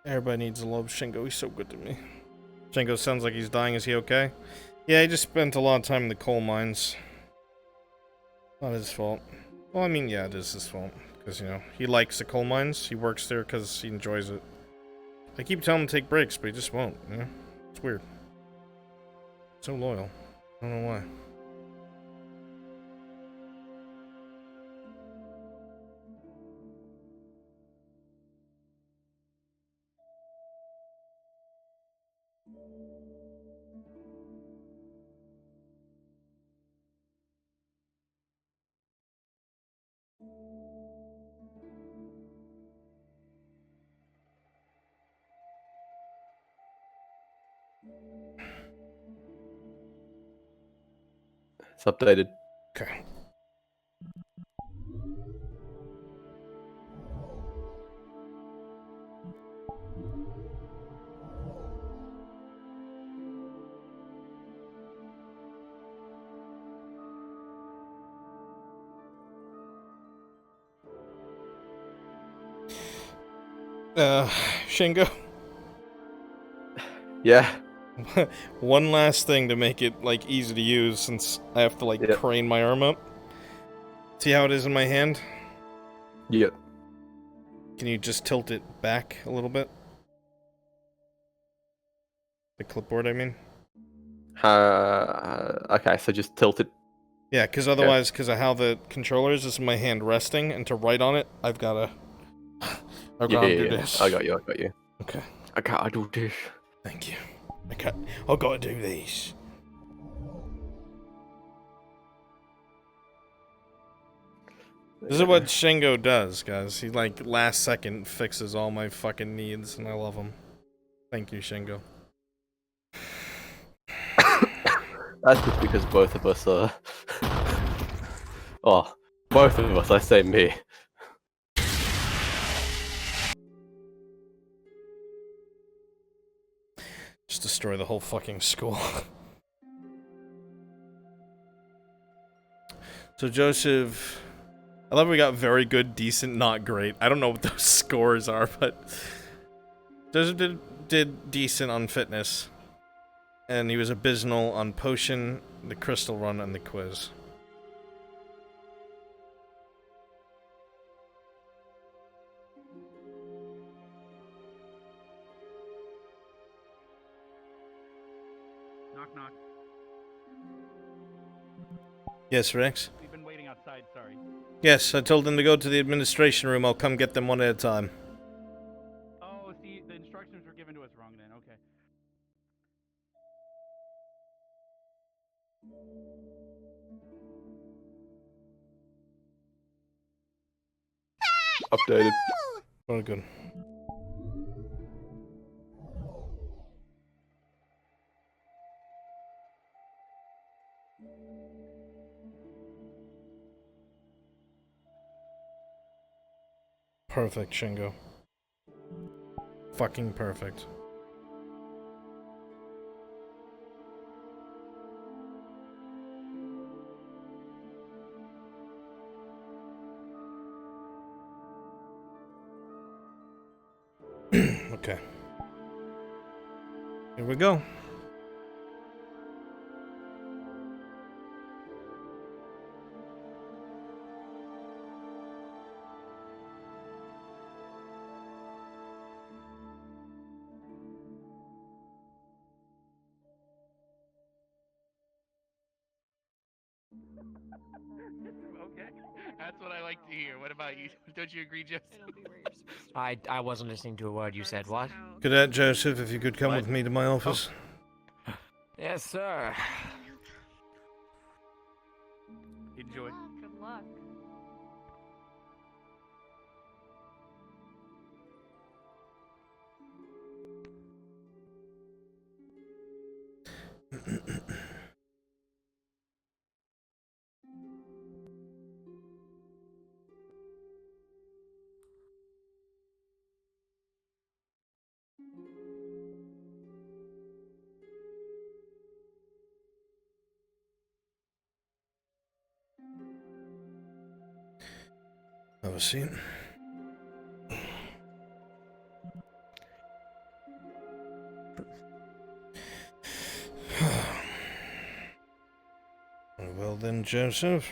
Everybody needs to love Shingo. He's so good to me. Shingo sounds like he's dying. Is he okay? Yeah, he just spent a lot of time in the coal mines. Not his fault. Well, I mean, yeah, it is his fault. Because, you know, he likes the coal mines. He works there because he enjoys it. I keep telling him to take breaks, but he just won't, you know? It's weird. So loyal. I don't know why. It's updated. Okay. Shingo? Yeah. One last thing to make it, like, easy to use, since I have to, like, crane my arm up. See how it is in my hand? Yep. Can you just tilt it back a little bit? The clipboard, I mean? Okay, so just tilt it. Yeah, because otherwise, because of how the controller is, this is my hand resting, and to write on it, I've gotta do this. I got you. Okay. I gotta do this. Thank you. I gotta do these. This is what Shingo does, guys. He, like, last second fixes all my fucking needs, and I love him. Thank you, Shingo. That's just because both of us are... oh, both of us, I say me. Just destroy the whole fucking school. So, Joseph... I love we got very good, decent, not great. I don't know what those scores are, but... Joseph did decent on fitness. And he was abysmal on potion, the crystal run, and the quiz. Knock knock. Yes, Rex? We've been waiting outside, sorry. Yes, I told them to go to the administration room. I'll come get them one at a time. Oh, see, the instructions were given to us wrong then, okay. Updated. Very good. Perfect, Shingo. Fucking perfect. Okay. Here we go. Okay, that's what I like to hear. What about you? Don't you agree, Joseph? I wasn't listening to a word you said. What? Cadet Joseph, if you could come with me to my office. Yes, sir. Enjoy. Good luck. Have a seat. Well then, Joseph.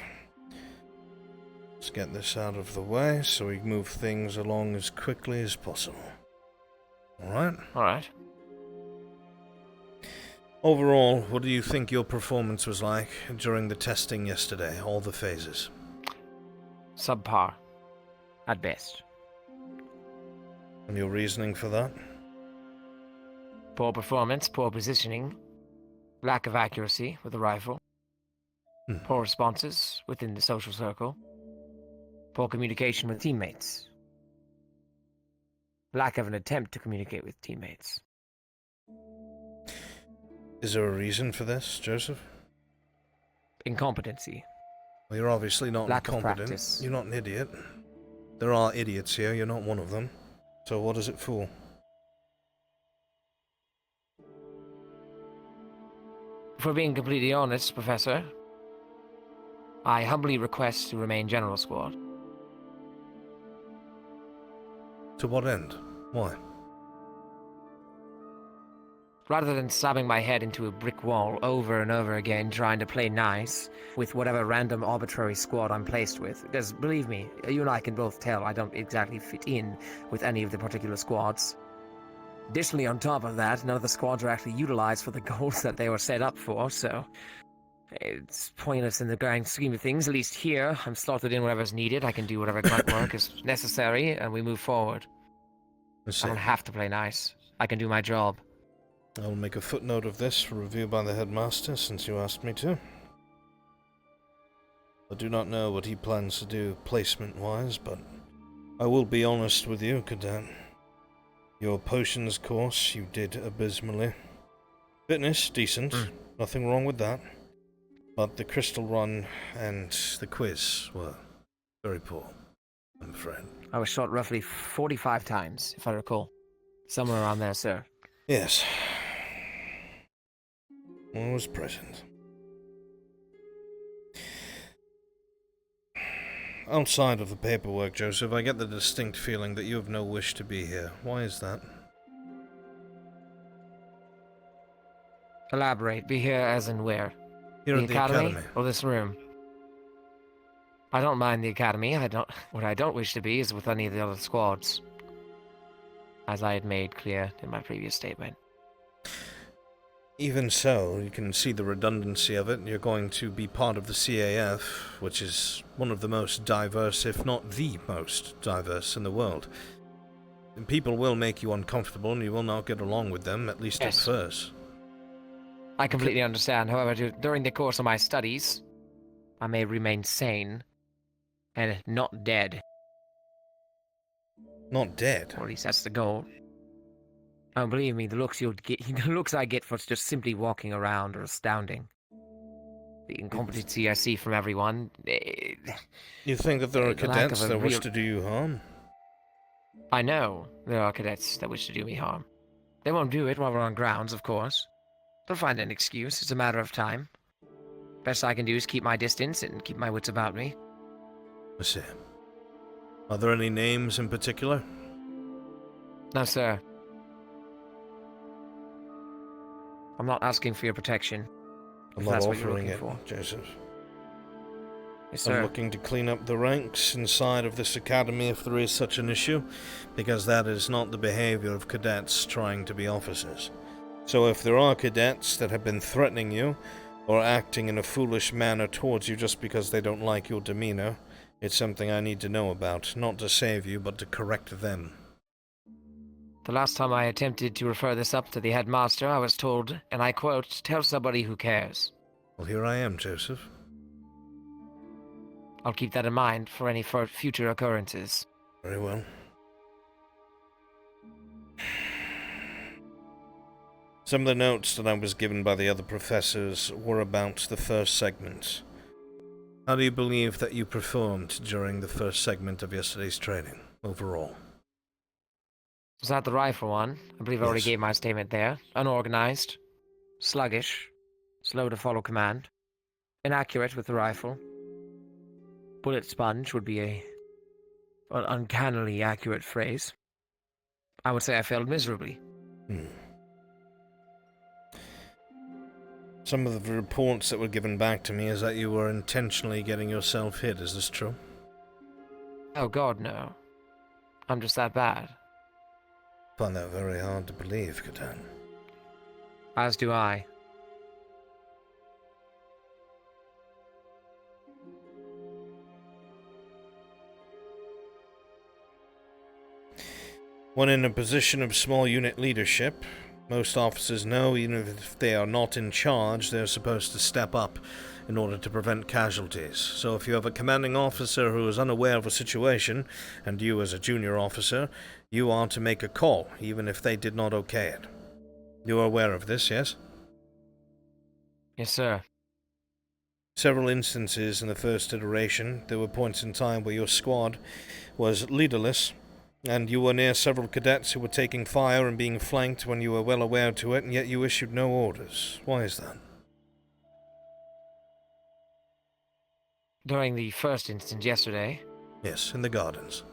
Let's get this out of the way so we move things along as quickly as possible. Alright? Alright. Overall, what do you think your performance was like during the testing yesterday, all the phases? Subpar. At best. And your reasoning for that? Poor performance, poor positioning, lack of accuracy with the rifle, poor responses within the social circle, poor communication with teammates, lack of an attempt to communicate with teammates. Is there a reason for this, Joseph? Incompetency. Well, you're obviously not Lack of incompetent. practice. You're not an idiot. There are idiots here, you're not one of them. So what is it for? For being completely honest, Professor, I humbly request to remain General Squad. To what end? Why? Rather than slamming my head into a brick wall over and over again trying to play nice with whatever random arbitrary squad I'm placed with, because believe me, you and I can both tell I don't exactly fit in with any of the particular squads. Additionally, on top of that, none of the squads are actually utilized for the goals that they were set up for, so it's pointless in the grand scheme of things. At least here, I'm slotted in whatever's needed, I can do whatever grunt work is necessary, and we move forward. I don't have to play nice. I can do my job. I'll make a footnote of this for review by the headmaster, since you asked me to. I do not know what he plans to do placement-wise, but I will be honest with you, Cadet. Your potions course, you did abysmally. Fitness, decent. Nothing wrong with that. But the crystal run and the quiz were very poor, I'm afraid. I was shot roughly 45 times, if I recall. Somewhere around there, sir. Yes. I was present. Outside of the paperwork, Joseph, I get the distinct feeling that you have no wish to be here. Why is that? Elaborate. Be here as in where? Here at the academy. Or this room? I don't mind the academy. What I don't wish to be is with any of the other squads. As I had made clear in my previous statement. Even so, you can see the redundancy of it. You're going to be part of the CAF, which is one of the most diverse, if not the most diverse in the world. And people will make you uncomfortable, and you will not get along with them, at least at first. I completely understand. However, during the course of my studies, I may remain sane and not dead. Not dead? Or at least that's the goal. Oh, believe me, the looks I get for just simply walking around are astounding. The incompetency I see from everyone. You think that there are cadets that wish to do you harm? I know there are cadets that wish to do me harm. They won't do it while we're on grounds, of course. They'll find an excuse. It's a matter of time. Best I can do is keep my distance and keep my wits about me. I see. Are there any names in particular? No, sir. I'm not asking for your protection. I'm not offering it, Joseph. Yes, sir. I'm looking to clean up the ranks inside of this academy if there is such an issue, because that is not the behavior of cadets trying to be officers. So if there are cadets that have been threatening you, or acting in a foolish manner towards you just because they don't like your demeanor, it's something I need to know about, not to save you, but to correct them. The last time I attempted to refer this up to the headmaster, I was told, and I quote, "Tell somebody who cares." Well, here I am, Joseph. I'll keep that in mind for any future occurrences. Very well. Some of the notes that I was given by the other professors were about the first segment. How do you believe that you performed during the first segment of yesterday's training, overall? Was that the rifle one? I believe I already gave my statement there. Unorganized, sluggish, slow to follow command, inaccurate with the rifle. Bullet sponge would be an uncannily accurate phrase. I would say I failed miserably. Some of the reports that were given back to me is that you were intentionally getting yourself hit. Is this true? Oh God, no. I'm just that bad. I find that very hard to believe, Catan. As do I. When in a position of small unit leadership, most officers know even if they are not in charge, they're supposed to step up in order to prevent casualties. So if you have a commanding officer who is unaware of a situation, and you as a junior officer, you are to make a call, even if they did not okay it. You are aware of this, yes? Yes, sir. Several instances in the first iteration, there were points in time where your squad was leaderless, and you were near several cadets who were taking fire and being flanked when you were well aware to it, and yet you issued no orders. Why is that? During the first instance yesterday? Yes, in the gardens.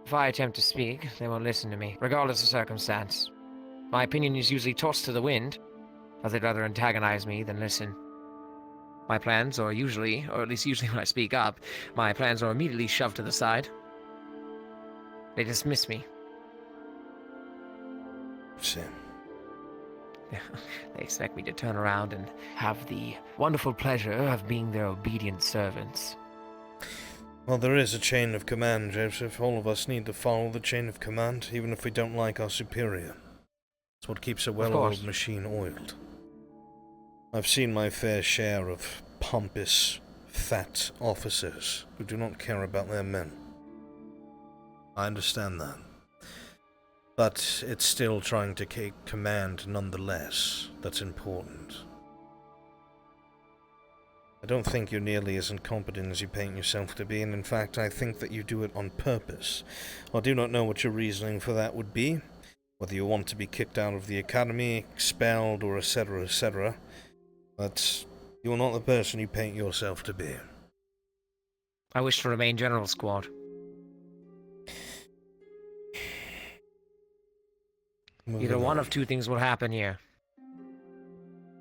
If I attempt to speak, they won't listen to me, regardless of circumstance. My opinion is usually tossed to the wind, as they'd rather antagonize me than listen. My plans are usually, or at least usually when I speak up, my plans are immediately shoved to the side. They dismiss me. Sam. They expect me to turn around and have the wonderful pleasure of being their obedient servants. Well, there is a chain of command, Joseph. All of us need to follow the chain of command, even if we don't like our superior. It's what keeps a well-oiled machine oiled. I've seen my fair share of pompous, fat officers who do not care about their men. I understand that. But it's still trying to take command nonetheless that's important. I don't think you're nearly as incompetent as you paint yourself to be, and in fact I think that you do it on purpose. I do not know what your reasoning for that would be, whether you want to be kicked out of the academy, expelled, or etc., but you're not the person you paint yourself to be. I wish to remain General Squad. Either one of two things will happen here.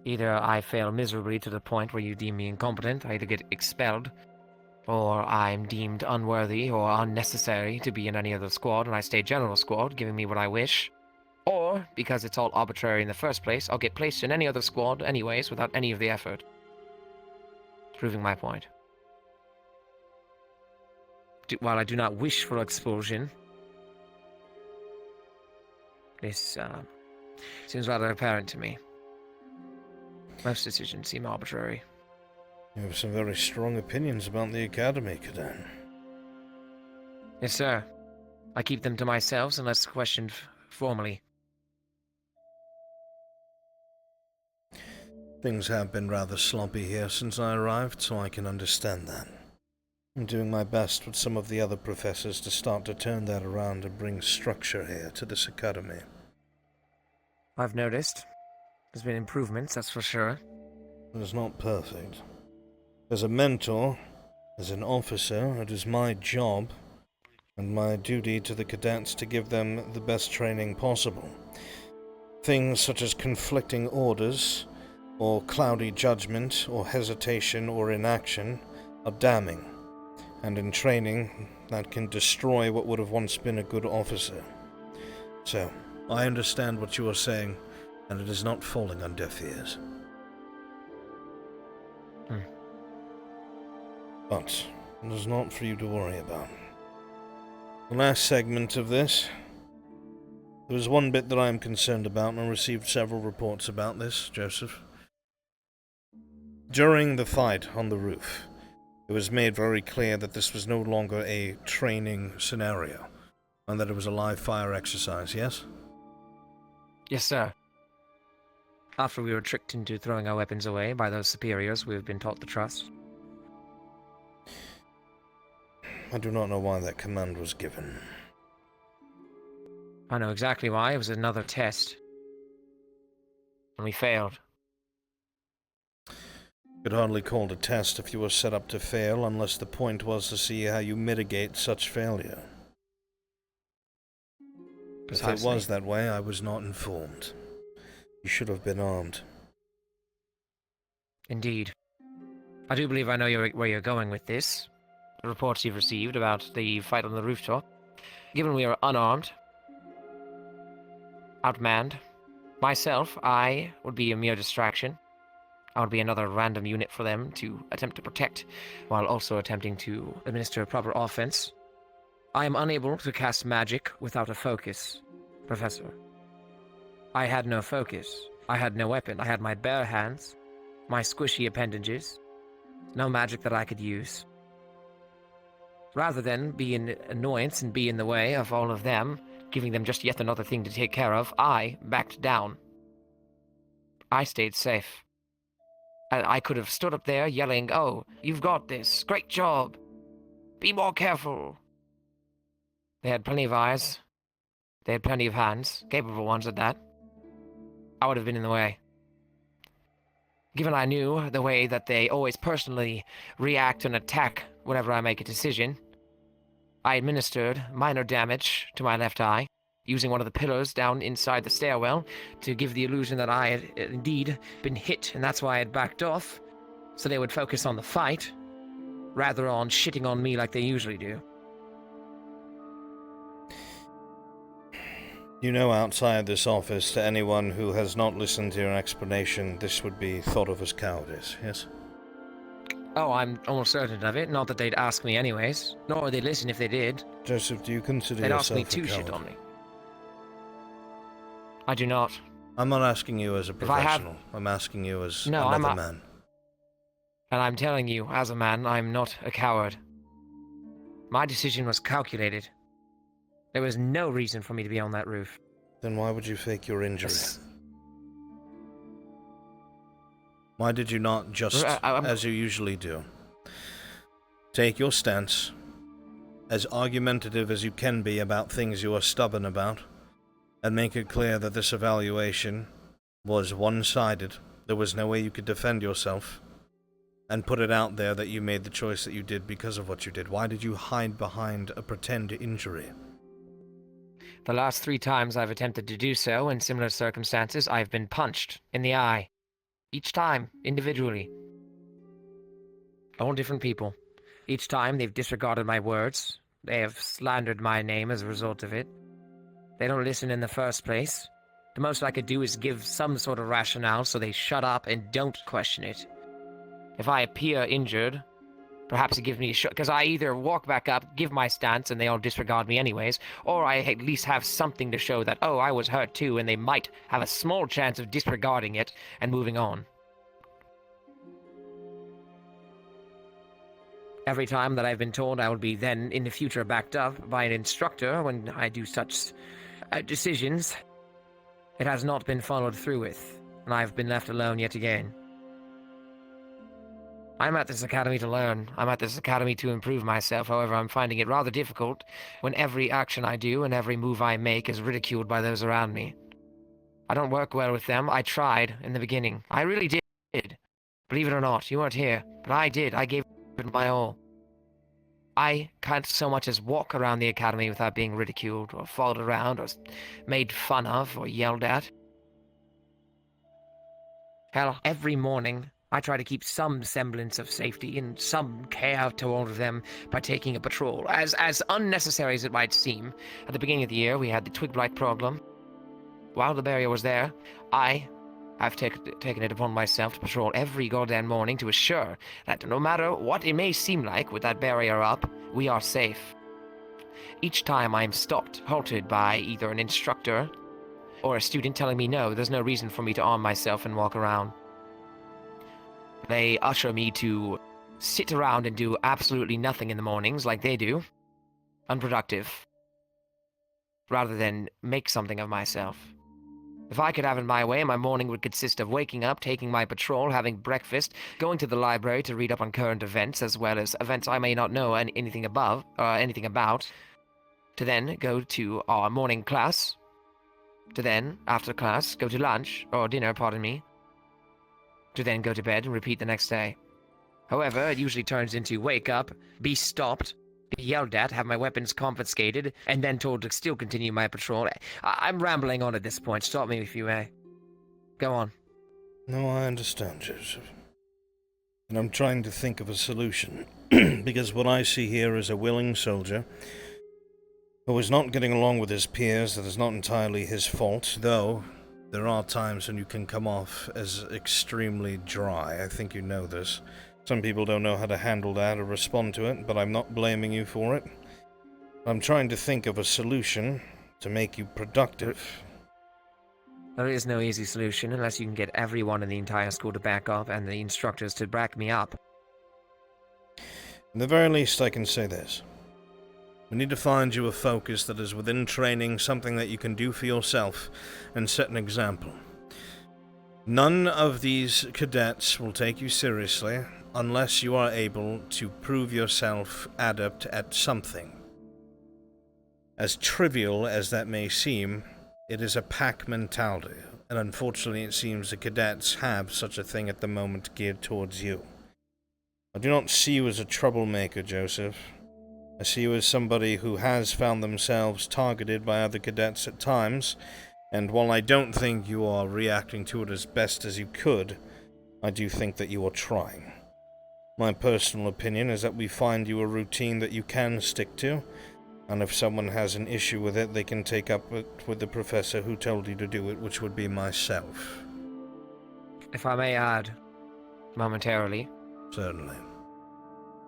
Either I fail miserably to the point where you deem me incompetent, I either get expelled, or I'm deemed unworthy or unnecessary to be in any other squad and I stay General Squad, giving me what I wish. Or, because it's all arbitrary in the first place, I'll get placed in any other squad anyways without any of the effort. Proving my point. While I do not wish for expulsion, this seems rather apparent to me. Most decisions seem arbitrary. You have some very strong opinions about the Academy, Cadet. Yes, sir. I keep them to myself unless questioned formally. Things have been rather sloppy here since I arrived, so I can understand that. I'm doing my best with some of the other professors to start to turn that around and bring structure here to this academy. I've noticed. There's been improvements, that's for sure. It's not perfect. As a mentor, as an officer, it is my job and my duty to the cadets to give them the best training possible. Things such as conflicting orders, or cloudy judgment, or hesitation, or inaction are damning, and in training, that can destroy what would have once been a good officer. So, I understand what you are saying, and it is not falling on deaf ears. But it is not for you to worry about. The last segment of this, there is one bit that I am concerned about, and I received several reports about this, Joseph. During the fight on the roof, it was made very clear that this was no longer a training scenario, and that it was a live fire exercise, yes? Yes, sir. After we were tricked into throwing our weapons away by those superiors we have been taught to trust. I do not know why that command was given. I know exactly why. It was another test. And we failed. Could hardly call it a test if you were set up to fail, unless the point was to see how you mitigate such failure. Precisely. If it was that way, I was not informed. You should have been armed. Indeed. I do believe I know where you're going with this. The reports you've received about the fight on the rooftop. Given we are unarmed, outmanned, myself, I would be a mere distraction. I would be another random unit for them to attempt to protect, while also attempting to administer proper offense. I am unable to cast magic without a focus, Professor. I had no focus. I had no weapon. I had my bare hands, my squishy appendages, no magic that I could use. Rather than be an annoyance and be in the way of all of them, giving them just yet another thing to take care of, I backed down. I stayed safe. I could have stood up there yelling, "Oh, you've got this. Great job. Be more careful." They had plenty of eyes. They had plenty of hands, capable ones at that. I would have been in the way. Given I knew the way that they always personally react and attack whenever I make a decision, I administered minor damage to my left eye, using one of the pillars down inside the stairwell to give the illusion that I had indeed been hit, and that's why I had backed off, so they would focus on the fight, rather on shitting on me like they usually do. You know, outside this office, to anyone who has not listened to your explanation, this would be thought of as cowardice, yes? Oh, I'm almost certain of it. Not that they'd ask me anyways, nor would they listen if they did. Joseph, do you consider they'd yourself ask me to a coward? shit on me. I do not. I'm not asking you as a professional. I'm asking you as another man. And I'm telling you, as a man, I'm not a coward. My decision was calculated. There was no reason for me to be on that roof. Then why would you fake your injury? Why did you not just, as you usually do, take your stance, as argumentative as you can be about things you are stubborn about, and make it clear that this evaluation was one-sided, there was no way you could defend yourself, and put it out there that you made the choice that you did because of what you did? Why did you hide behind a pretend injury? The last 3 times I've attempted to do so in similar circumstances, I've been punched in the eye. Each time, individually. All different people. Each time, they've disregarded my words. They have slandered my name as a result of it. They don't listen in the first place. The most I could do is give some sort of rationale so they shut up and don't question it. If I appear injured, perhaps it gives me a shot, because I either walk back up, give my stance, and they all disregard me anyways, or I at least have something to show that, oh, I was hurt too, and they might have a small chance of disregarding it and moving on. Every time that I've been told I will be then, in the future, backed up by an instructor when I do such decisions, it has not been followed through with, and I've been left alone yet again. I'm at this academy to learn. I'm at this academy to improve myself. However, I'm finding it rather difficult when every action I do and every move I make is ridiculed by those around me. I don't work well with them. I tried in the beginning. I really did. Believe it or not, you weren't here, but I did. I gave it my all. I can't so much as walk around the academy without being ridiculed or followed around or made fun of or yelled at. Hell, every morning I try to keep some semblance of safety and some care toward them by taking a patrol. As unnecessary as it might seem, at the beginning of the year we had the twig blight problem. While the barrier was there, I have taken it upon myself to patrol every goddamn morning to assure that no matter what it may seem like with that barrier up, we are safe. Each time I'm stopped, halted by either an instructor or a student telling me no, there's no reason for me to arm myself and walk around. They usher me to sit around and do absolutely nothing in the mornings like they do. Unproductive. Rather than make something of myself. If I could have it my way, my morning would consist of waking up, taking my patrol, having breakfast, going to the library to read up on current events, as well as events I may not know anything about, to then go to our morning class, to then, after class, go to lunch, or dinner, pardon me, to then go to bed and repeat the next day. However, it usually turns into wake up, be stopped, be yelled at, have my weapons confiscated, and then told to still continue my patrol. I'm rambling on at this point. Stop me if you may. Go on. No, I understand, Joseph. And I'm trying to think of a solution. Because what I see here is a willing soldier who is not getting along with his peers. That is not entirely his fault, though there are times when you can come off as extremely dry. I think you know this. Some people don't know how to handle that or respond to it, but I'm not blaming you for it. I'm trying to think of a solution to make you productive. There is no easy solution unless you can get everyone in the entire school to back up and the instructors to back me up. At the very least, I can say this. We need to find you a focus that is within training, something that you can do for yourself, and set an example. None of these cadets will take you seriously unless you are able to prove yourself adept at something. As trivial as that may seem, it is a pack mentality, and unfortunately it seems the cadets have such a thing at the moment geared towards you. I do not see you as a troublemaker, Joseph. I I see you as somebody who has found themselves targeted by other cadets at times, and while I don't think you are reacting to it as best as you could, I do think that you are trying. My personal opinion is that we find you a routine that you can stick to, and if someone has an issue with it, they can take up it with the professor who told you to do it, which would be myself. If I may add, momentarily. Certainly.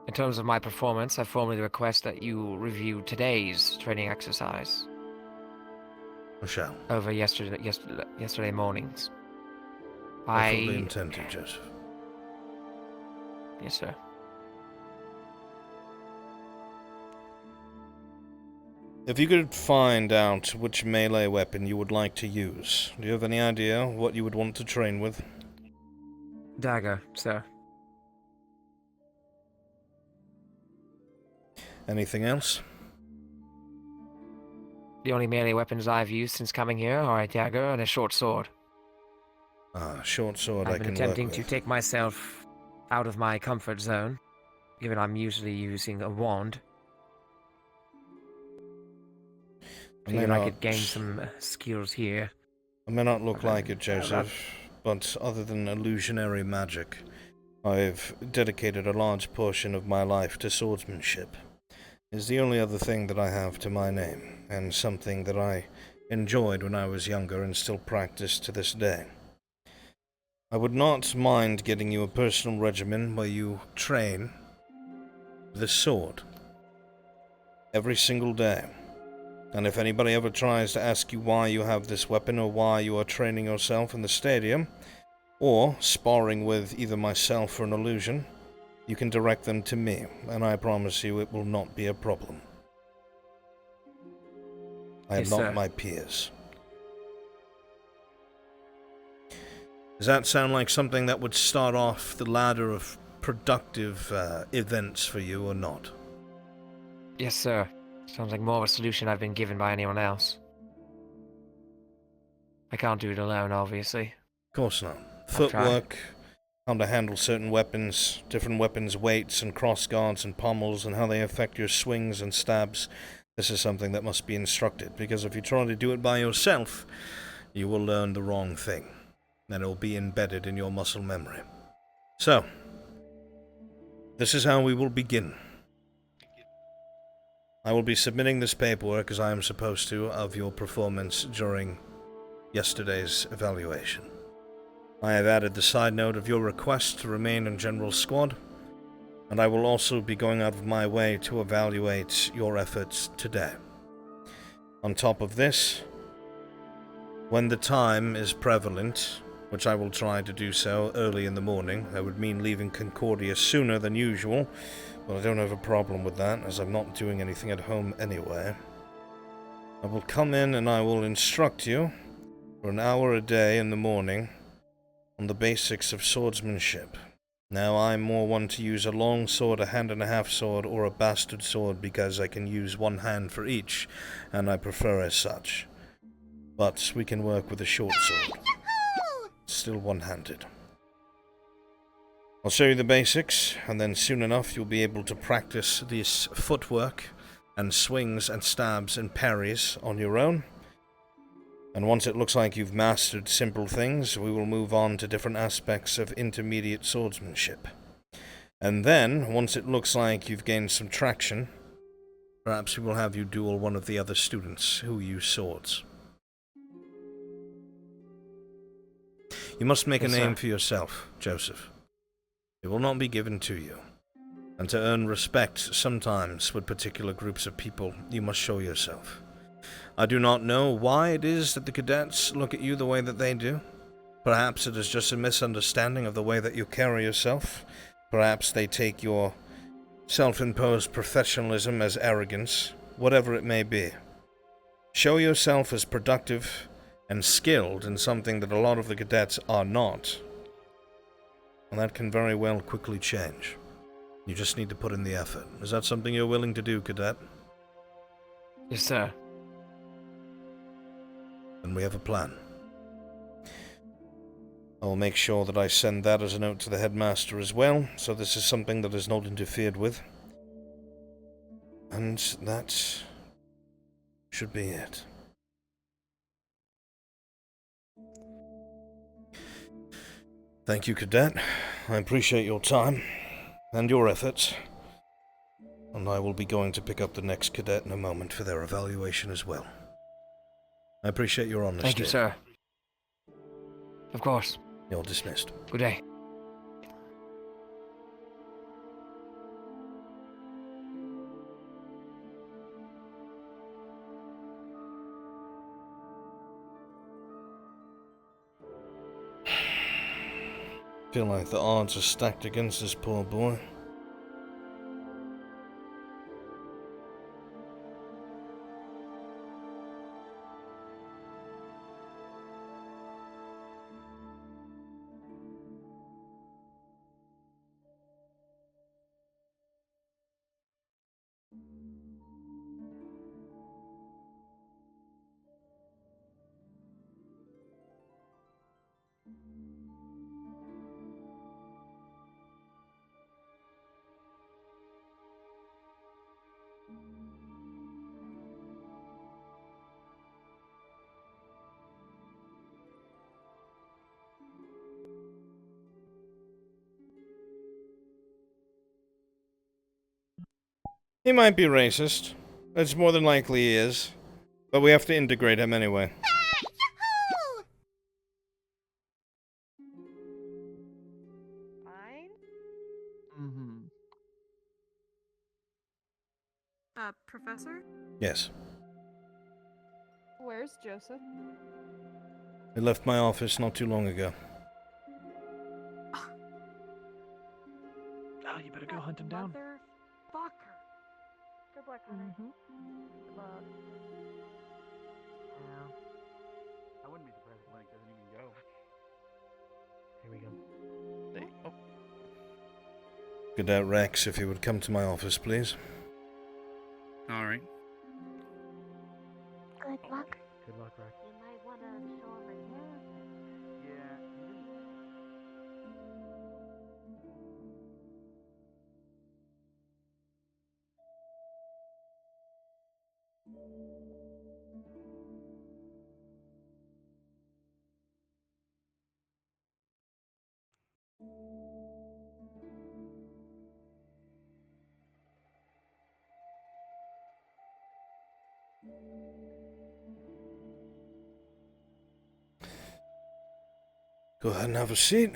In terms of my performance, I formally request that you review today's training exercise. I shall. Over yesterday morning's. I fully intend to, Joseph. Yes, sir. If you could find out which melee weapon you would like to use, do you have any idea what you would want to train with? Dagger, sir. Anything else? The only melee weapons I've used since coming here are a dagger and a short sword. Ah, short sword I've I been can attempting work to with. take myself out of my comfort zone, given I'm usually using a wand. Figured I could gain some skills here. I may not look like it, Joseph, but other than illusionary magic, I've dedicated a large portion of my life to swordsmanship. It's the only other thing that I have to my name, and something that I enjoyed when I was younger and still practice to this day. I would not mind getting you a personal regimen where you train with a sword every single day. And if anybody ever tries to ask you why you have this weapon or why you are training yourself in the stadium, or sparring with either myself or an illusion, you can direct them to me, and I promise you it will not be a problem. I am Yes, not sir. my peers. Does that sound like something that would start off the ladder of productive events for you or not? Yes, sir. Sounds like more of a solution I've been given by anyone else. I can't do it alone, obviously. Of course not. I'll try. Footwork, how to handle certain weapons, different weapons' weights and crossguards and pommels, and how they affect your swings and stabs. This is something that must be instructed, because if you try to do it by yourself, you will learn the wrong thing, and it will be embedded in your muscle memory. So, this is how we will begin. I will be submitting this paperwork, as I am supposed to, of your performance during yesterday's evaluation. I have added the side note of your request to remain in General Squad, and I will also be going out of my way to evaluate your efforts today. On top of this, when the time is prevalent, which I will try to do so early in the morning, that would mean leaving Concordia sooner than usual, but I don't have a problem with that, as I'm not doing anything at home anyway. I will come in and I will instruct you for an hour a day in the morning on the basics of swordsmanship. Now, I'm more one to use a long sword, a hand-and-a-half sword, or a bastard sword because I can use one hand for each, and I prefer as such. But we can work with a short sword. Still one-handed. I'll show you the basics, and then soon enough you'll be able to practice this footwork and swings and stabs and parries on your own. And once it looks like you've mastered simple things, we will move on to different aspects of intermediate swordsmanship. And then, once it looks like you've gained some traction, perhaps we will have you duel one of the other students who use swords. You must make a name for yourself, Joseph. It will not be given to you. And to earn respect, sometimes with particular groups of people, you must show yourself. I do not know why it is that the cadets look at you the way that they do. Perhaps it is just a misunderstanding of the way that you carry yourself. Perhaps they take your self-imposed professionalism as arrogance. Whatever it may be. Show yourself as productive and skilled in something that a lot of the cadets are not. And that can very well quickly change. You just need to put in the effort. Is that something you're willing to do, cadet? Yes, sir. Then we have a plan. I will make sure that I send that as a note to the headmaster as well, so this is something that is not interfered with. And that should be it. Thank you, Cadet. I appreciate your time and your efforts. And I will be going to pick up the next cadet in a moment for their evaluation as well. I appreciate your honesty. Thank you, sir. Of course. You're dismissed. Good day. Feel like the odds are stacked against this poor boy. He might be racist. It's more than likely he is. But we have to integrate him anyway. Mm-hmm. Professor? Yes. Where's Joseph? He left my office not too long ago. Oh, you better go hunt him down. Motherfucker. Good luck, honey. Good luck. Yeah. I wouldn't be surprised if Link doesn't even go. Here we go. Hey, oh. Cadet Rex, if you would come to my office, please. Alright. Good luck. Good luck, Rex. You might want to show him a Yeah. Go ahead and have a seat.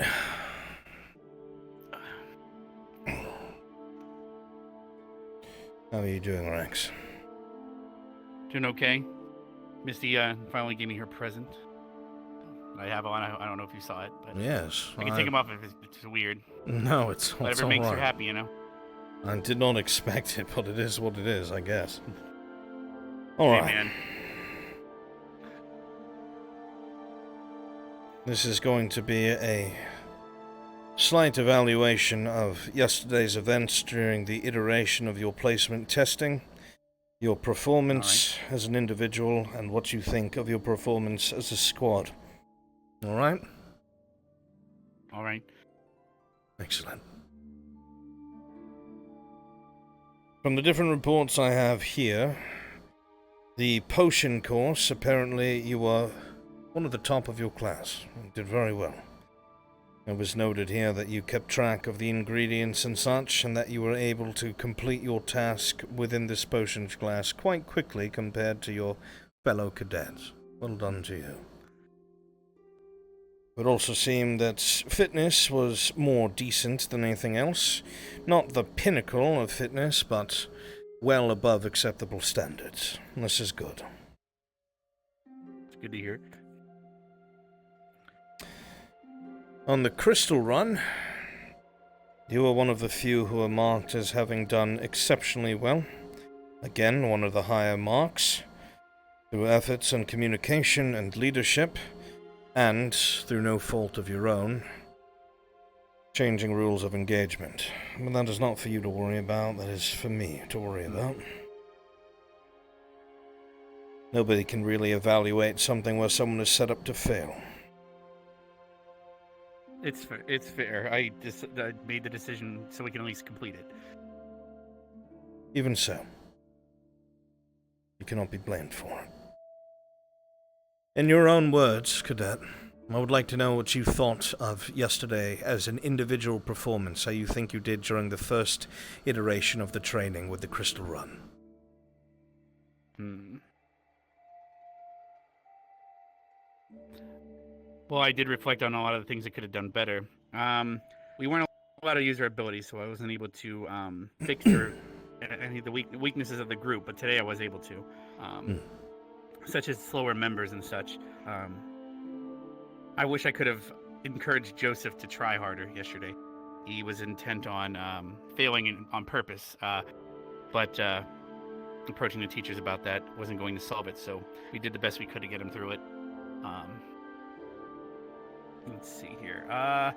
How are you doing, Rex? Doing okay. Misty finally gave me her present. I have on. I don't know if you saw it, but Yes. I can take them off if it's weird. No, it's whatever makes you happy, you know. I did not expect it, but it is what it is, I guess. All Hey, right. man. This is going to be a slight evaluation of yesterday's events during the iteration of your placement testing, your performance as an individual, and what you think of your performance as a squad. All right? All right. Excellent. From the different reports I have here, the potion course, apparently you were one of the top of your class. You did very well. It was noted here that you kept track of the ingredients and such, and that you were able to complete your task within this potions class quite quickly compared to your fellow cadets. Well done to you. It also seemed that fitness was more decent than anything else. Not the pinnacle of fitness, but well above acceptable standards. This is good. It's good to hear. On the Crystal Run, you were one of the few who were marked as having done exceptionally well. Again, one of the higher marks, through efforts on communication and leadership, and, through no fault of your own, changing rules of engagement. But that is not for you to worry about, that is for me to worry about. Nobody can really evaluate something where someone is set up to fail. It's fair. It's fair. I made the decision so we can at least complete it. Even so. You cannot be blamed for it. In your own words, Cadet, I would like to know what you thought of yesterday as an individual performance, how you think you did during the first iteration of the training with the Crystal Run. Well, I did reflect on a lot of the things I could have done better. We weren't allowed to use our abilities, so I wasn't able to fix any of the weaknesses of the group, but today I was able to. Such as slower members and such. I wish I could have encouraged Joseph to try harder yesterday. He was intent on failing on purpose, but approaching the teachers about that wasn't going to solve it, so we did the best we could to get him through it. Let's see here. I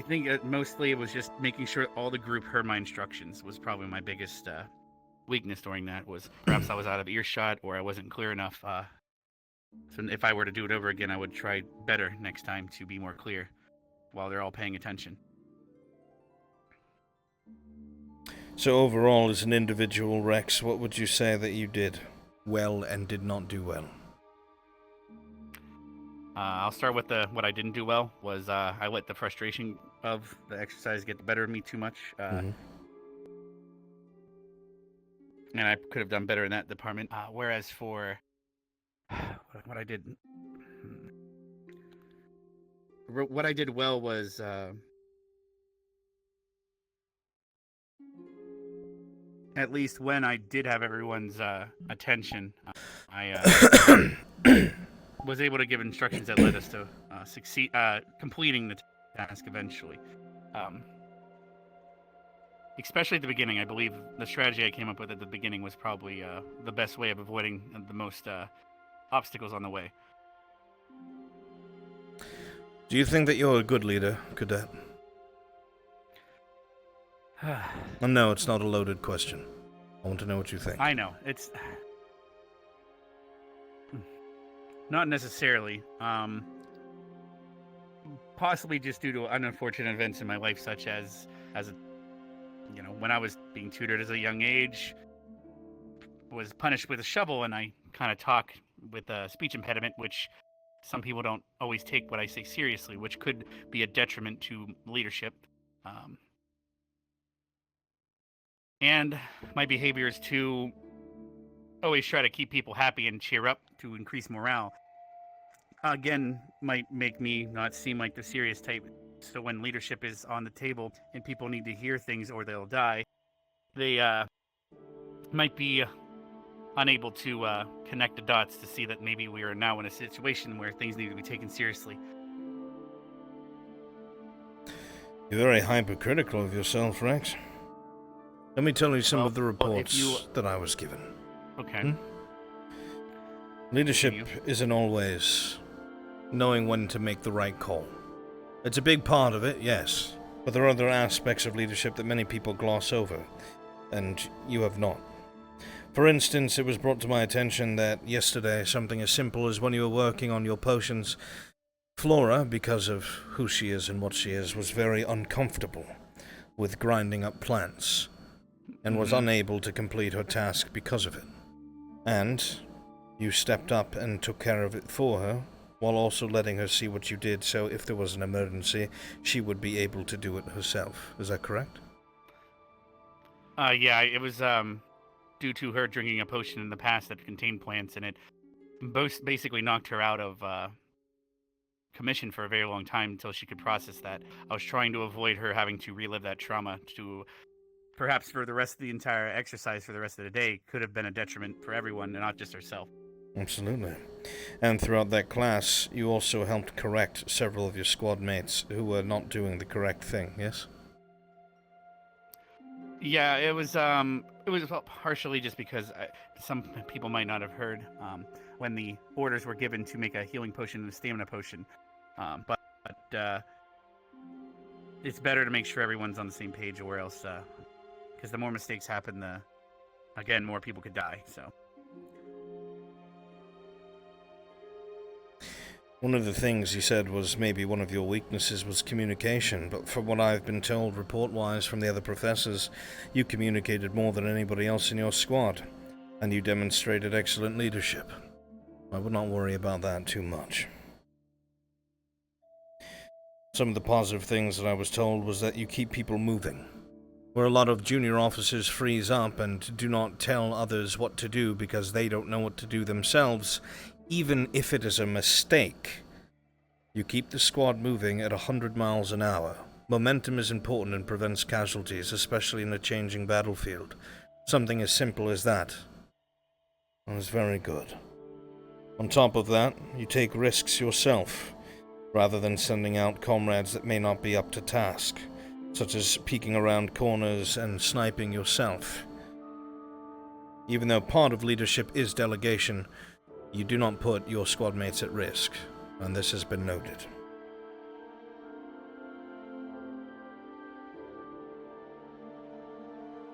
think mostly it was just making sure all the group heard my instructions was probably my biggest weakness during that. Was perhaps I was out of earshot or I wasn't clear enough. So if I were to do it over again, I would try better next time to be more clear while they're all paying attention. So overall, as an individual, Rex, what would you say that you did well and did not do well? I'll start with what I didn't do well was I let the frustration of the exercise get the better of me too much. And I could have done better in that department. Whereas for what I did well was at least when I did have everyone's attention, I was able to give instructions that led us to succeed completing the task eventually. Especially at the beginning, I believe the strategy I came up with at the beginning was probably the best way of avoiding the most obstacles on the way. Do you think that you're a good leader, Cadet? No, it's not a loaded question. I want to know what you think. I know. It's not necessarily. Possibly just due to unfortunate events in my life, such as when I was being tutored as a young age, was punished with a shovel, and I kind of talk with a speech impediment, which some people don't always take what I say seriously, which could be a detriment to leadership. And my behavior is to always try to keep people happy and cheer up to increase morale. Again, might make me not seem like the serious type. So when leadership is on the table and people need to hear things or they'll die, they might be unable to connect the dots to see that maybe we are now in a situation where things need to be taken seriously. You're very hypercritical of yourself, Rex. Let me tell you some of the reports that I was given. Okay. Leadership isn't always knowing when to make the right call. It's a big part of it, yes, but there are other aspects of leadership that many people gloss over, and you have not. For instance, it was brought to my attention that yesterday something as simple as when you were working on your potions, Flora, because of who she is and what she is, was very uncomfortable with grinding up plants, and was unable to complete her task because of it. And you stepped up and took care of it for her, while also letting her see what you did, so if there was an emergency, she would be able to do it herself. Is that correct? Yeah, it was due to her drinking a potion in the past that contained plants, and it basically knocked her out of commission for a very long time until she could process that. I was trying to avoid her having to relive that trauma to perhaps for the rest of the entire exercise for the rest of the day could have been a detriment for everyone and not just herself. Absolutely. And throughout that class, you also helped correct several of your squad mates who were not doing the correct thing, yes? Yeah, it was partially just because some people might not have heard when the orders were given to make a healing potion and a stamina potion. But it's better to make sure everyone's on the same page, or else, because the more mistakes happen, again, more people could die. So. One of the things you said was maybe one of your weaknesses was communication, but from what I've been told report-wise from the other professors, you communicated more than anybody else in your squad, and you demonstrated excellent leadership. I would not worry about that too much. Some of the positive things that I was told was that you keep people moving. Where a lot of junior officers freeze up and do not tell others what to do because they don't know what to do themselves, even if it is a mistake. You keep the squad moving at 100 miles an hour. Momentum is important and prevents casualties, especially in a changing battlefield. Something as simple as that. That was very good. On top of that, you take risks yourself, rather than sending out comrades that may not be up to task, such as peeking around corners and sniping yourself. Even though part of leadership is delegation, you do not put your squad mates at risk, and this has been noted.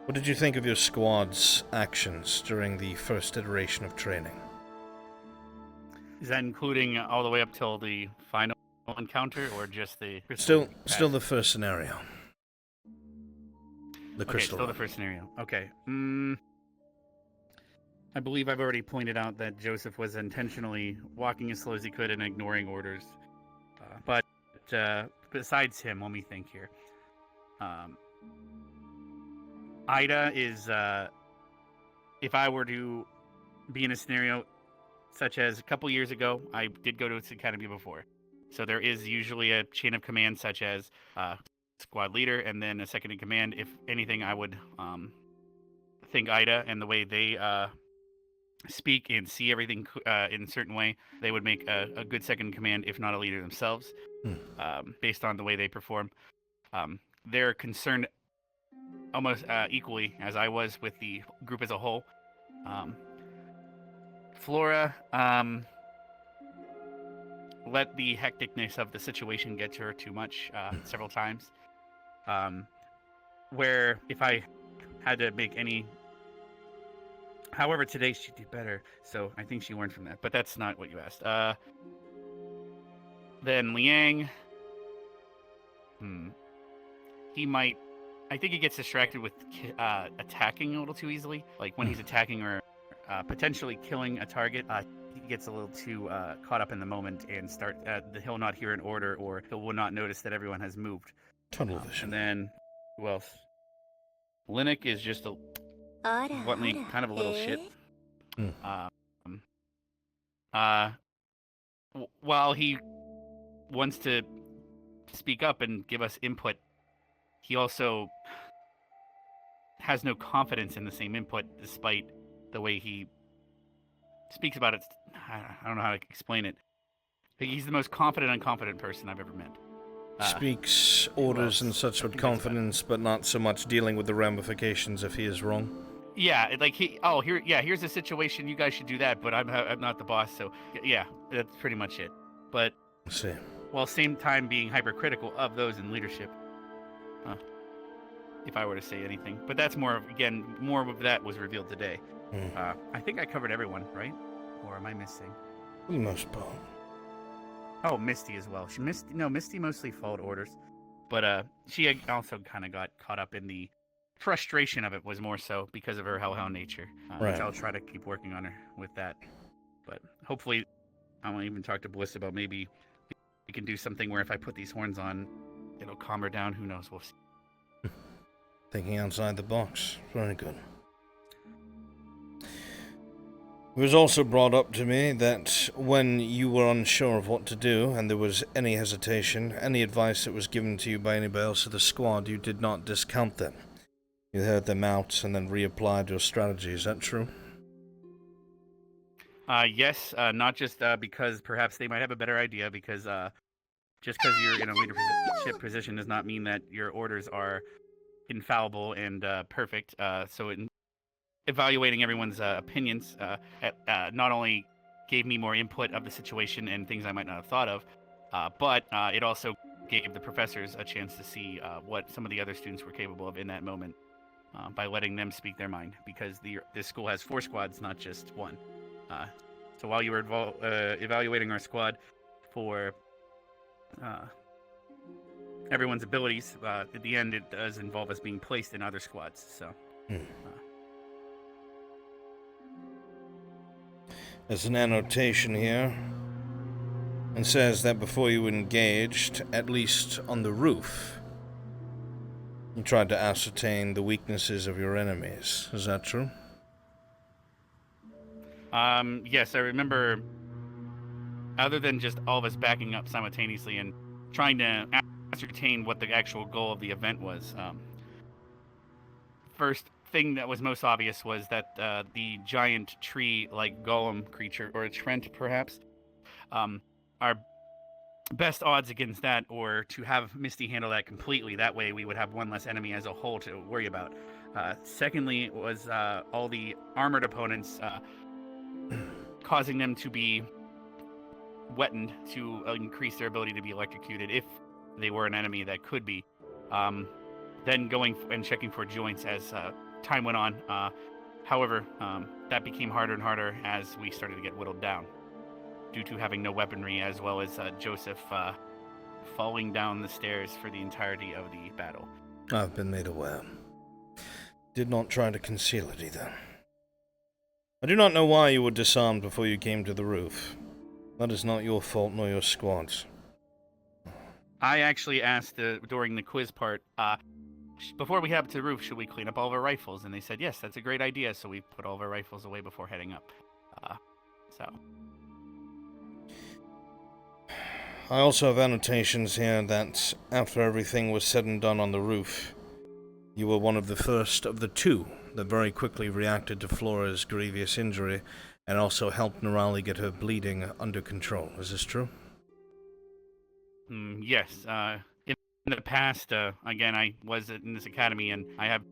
What did you think of your squad's actions during the first iteration of training? Is that including all the way up till the final encounter, or just the Still the first scenario. The crystal. Still the first scenario. Okay. I believe I've already pointed out that Joseph was intentionally walking as slow as he could and ignoring orders. But besides him, let me think here. Ida is, if I were to be in a scenario such as a couple years ago, I did go to its academy before. So there is usually a chain of command such as squad leader and then a second in command. If anything, I would think Ida and the way they speak and see everything in a certain way, they would make a good second in command, if not a leader themselves, based on the way they perform. They're concerned almost equally as I was with the group as a whole. Flora let the hecticness of the situation get to her too much several times. Where if I had to make any... However, today she did better, so I think she learned from that. But that's not what you asked. Then Liang... He might... I think he gets distracted with attacking a little too easily. Like when he's attacking or potentially killing a target, he gets a little too caught up in the moment and he'll not hear an order, or he will not notice that everyone has moved. Tunnel vision. And then, who else? Linux is just bluntly kind of a little shit. While he wants to speak up and give us input, he also has no confidence in the same input, despite the way he speaks about it. I don't know how to explain it. He's the most confident, unconfident person I've ever met. Speaks orders and such with confidence, but not so much dealing with the ramifications if he is wrong. Yeah, like here's a situation, you guys should do that, but I'm not the boss, so yeah, that's pretty much it. But while same time being hypercritical of those in leadership. If I were to say anything, but that's more of that was revealed today. I think I covered everyone, right? Or am I missing? For the most part. Oh, Misty as well. Misty mostly followed orders, but she also kind of got caught up in the frustration of it. Was more so because of her hellhound nature, which I'll try to keep working on her with that. But hopefully, I won't even talk to Bliss about maybe we can do something where if I put these horns on, it'll calm her down. Who knows? We'll see. Thinking outside the box. Very good. It was also brought up to me that when you were unsure of what to do and there was any hesitation, any advice that was given to you by anybody else of the squad, you did not discount them. You heard them out and then reapplied your strategy. Is that true? Yes, not just because perhaps they might have a better idea, because just because you're in a leadership position does not mean that your orders are infallible and perfect. So in evaluating everyone's opinions not only gave me more input of the situation and things I might not have thought of, but it also gave the professors a chance to see what some of the other students were capable of in that moment by letting them speak their mind, because this school has 4 squads, not just 1. So while you were evaluating our squad, for everyone's abilities. At the end, it does involve us being placed in other squads. So. There's an annotation here. And says that before you engaged, at least on the roof, you tried to ascertain the weaknesses of your enemies. Is that true? Yes, I remember, other than just all of us backing up simultaneously and trying to ascertain what the actual goal of the event was. First thing that was most obvious was that the giant tree-like golem creature, or a Trent perhaps, our best odds against that, or to have Misty handle that completely. That way we would have one less enemy as a whole to worry about. Secondly was all the armored opponents, causing them to be wetted to increase their ability to be electrocuted if they were an enemy that could be. Then going and checking for joints as time went on. However, that became harder and harder as we started to get whittled down, due to having no weaponry, as well as Joseph falling down the stairs for the entirety of the battle. I've been made aware. Did not try to conceal it either. I do not know why you were disarmed before you came to the roof. That is not your fault nor your squad's. I actually asked during the quiz part, before we head up to the roof, should we clean up all of our rifles? And they said, yes, that's a great idea, so we put all of our rifles away before heading up. I also have annotations here that after everything was said and done on the roof, you were one of the first of the two that very quickly reacted to Flora's grievous injury and also helped Nerali get her bleeding under control. Is this true? Yes. In the past, again, I was in this academy, and I have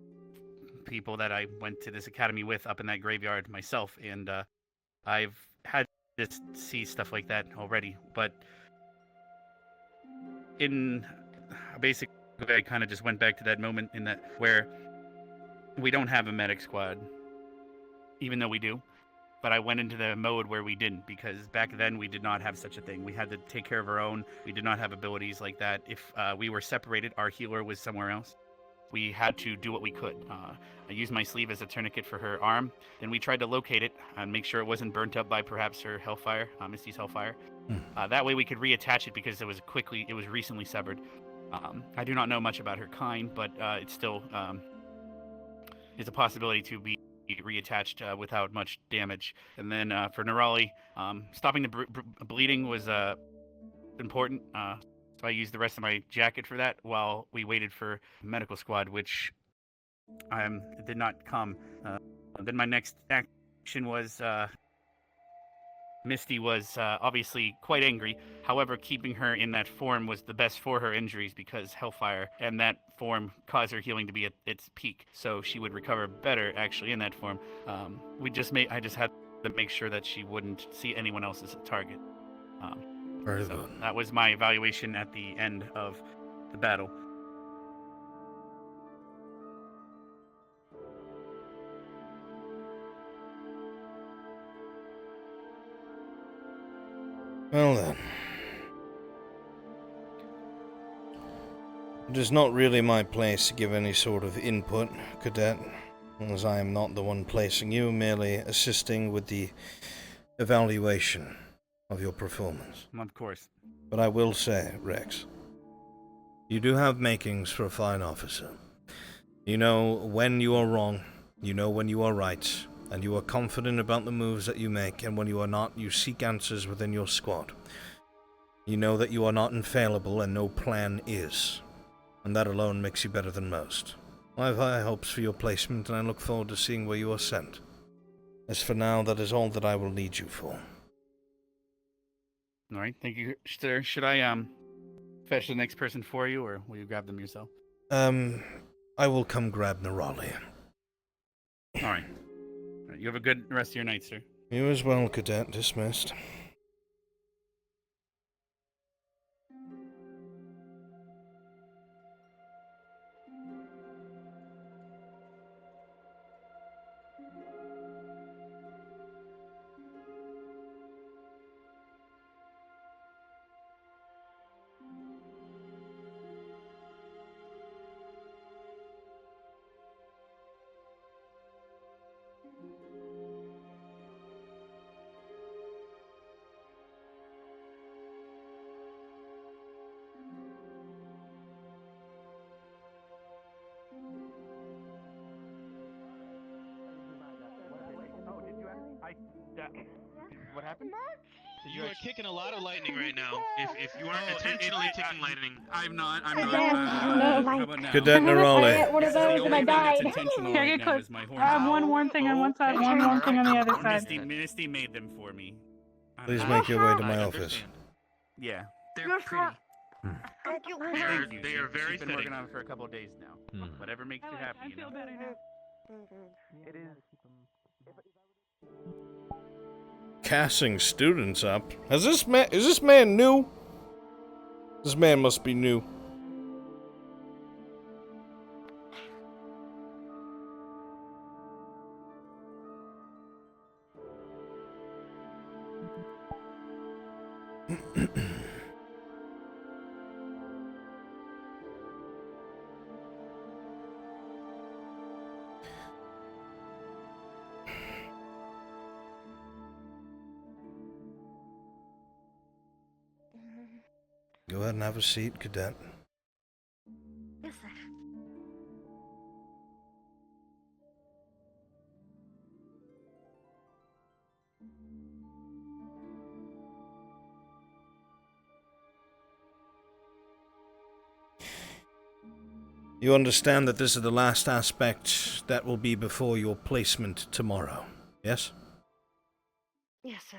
people that I went to this academy with up in that graveyard myself, and I've had to see stuff like that already. But basically, I kind of just went back to that moment in that where we don't have a medic squad, even though we do. But I went into the mode where we didn't, because back then we did not have such a thing. We had to take care of our own. We did not have abilities like that. If we were separated, our healer was somewhere else. We had to do what we could. I used my sleeve as a tourniquet for her arm. Then we tried to locate it and make sure it wasn't burnt up by perhaps her hellfire, Misty's hellfire. That way we could reattach it, because it was recently severed. I do not know much about her kind, but it still is a possibility to be reattached without much damage. And then for Nerali, stopping the bleeding was important. So I used the rest of my jacket for that while we waited for medical squad, which did not come. Then my next action was Misty was obviously quite angry. However, keeping her in that form was the best for her injuries, because Hellfire and that form caused her healing to be at its peak. So she would recover better actually in that form. I just had to make sure that she wouldn't see anyone else as a target. Very good. That was my evaluation at the end of the battle. Well then. It is not really my place to give any sort of input, Cadet, as I am not the one placing you, merely assisting with the evaluation of your performance. Of course. But I will say, Rex, you do have makings for a fine officer. You know when you are wrong, you know when you are right, and you are confident about the moves that you make, and when you are not, you seek answers within your squad. You know that you are not infallible, and no plan is, and that alone makes you better than most. I have high hopes for your placement, and I look forward to seeing where you are sent. As for now, that is all that I will need you for. All right, thank you, sir. Should I fetch the next person for you, or will you grab them yourself? I will come grab Nerali. All right. You have a good rest of your night, sir. You as well, Cadet. Dismissed. What happened? You are kicking a lot of lightning right now. If you aren't intentionally kicking lightning, I'm not. How about now? Cadet Nerale. What are those and I died? Intentional Yeah, right get now close. is my horn. One thing on one side, one thing on the other side. Misty made them for me. Please make your way to my office. Yeah. They're pretty. Thank you. they are very She's been fitting. working on it for a couple of days now. Whatever makes you happy, you know. It is. Casting students up. Is this man new? This man must be new. Go ahead and have a seat, Cadet. Yes, sir. You understand that this is the last aspect that will be before your placement tomorrow, yes? Yes, sir.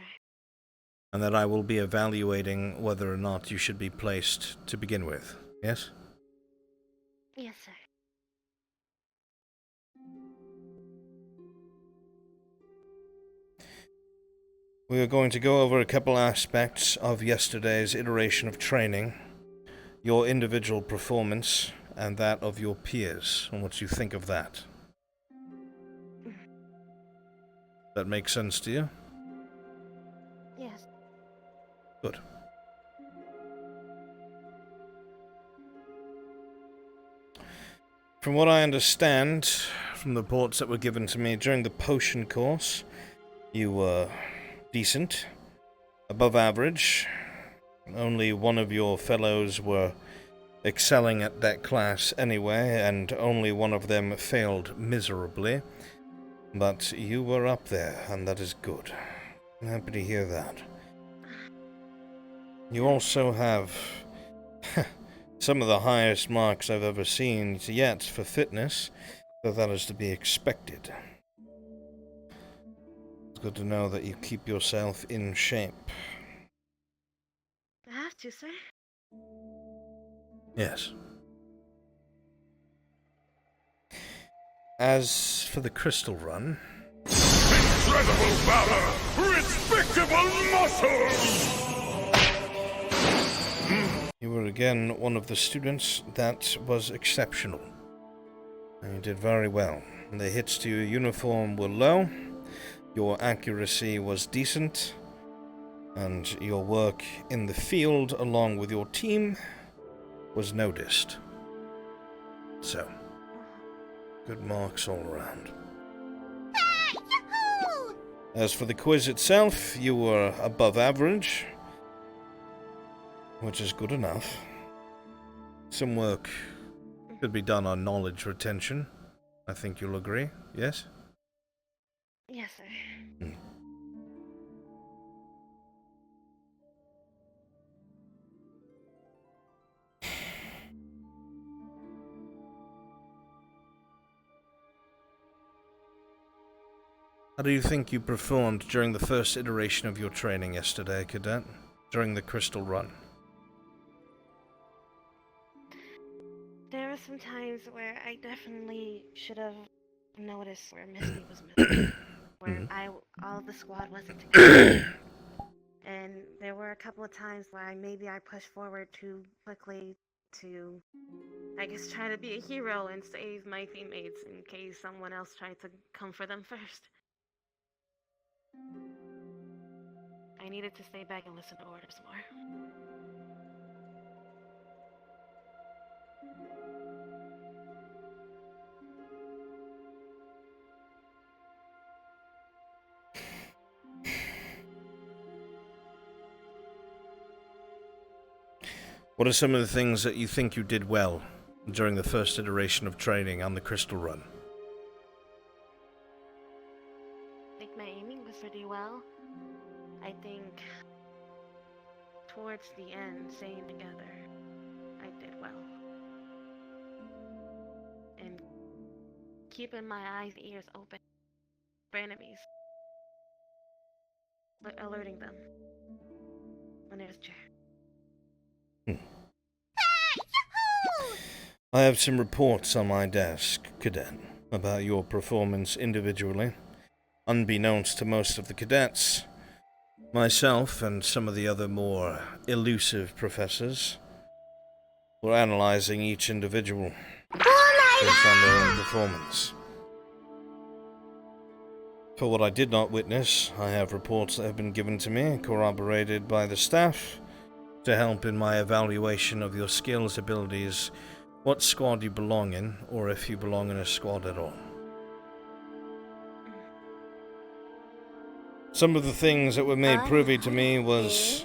And that I will be evaluating whether or not you should be placed to begin with, yes? Yes, sir. We are going to go over a couple aspects of yesterday's iteration of training, your individual performance, and that of your peers, and what you think of that. That makes sense to you? Yes. Good. From what I understand, from the reports that were given to me during the potion course, you were decent, above average. Only one of your fellows were excelling at that class anyway, and only one of them failed miserably. But you were up there, and that is good. I'm happy to hear that. You also have some of the highest marks I've ever seen yet for fitness, so that is to be expected. It's good to know that you keep yourself in shape. I have to, sir. Yes. As for the crystal run... Incredible valor! Respectable muscles! You were again one of the students that was exceptional. And you did very well. The hits to your uniform were low, your accuracy was decent, and your work in the field along with your team was noticed. So, good marks all around. As for the quiz itself, you were above average, which is good enough. Some work could be done on knowledge retention. I think you'll agree, yes? Yes, sir. How do you think you performed during the first iteration of your training yesterday, Cadet? During the crystal run? There were some times where I definitely should have noticed where Misty was missing, where all of the squad wasn't together. And there were a couple of times where maybe I pushed forward too quickly to, I guess, try to be a hero and save my teammates in case someone else tried to come for them first. I needed to stay back and listen to orders more. What are some of the things that you think you did well during the first iteration of training on the crystal run? I think my aiming was pretty well. towards the end, staying together, I did well. And keeping my eyes and ears open for enemies. Alerting them when there's chair. I have some reports on my desk, Cadet, about your performance individually. Unbeknownst to most of the cadets, myself and some of the other more elusive professors were analyzing each individual based on their own performance. For what I did not witness, I have reports that have been given to me, corroborated by the staff, to help in my evaluation of your skills, abilities, what squad you belong in, or if you belong in a squad at all. Some of the things that were made privy to me was,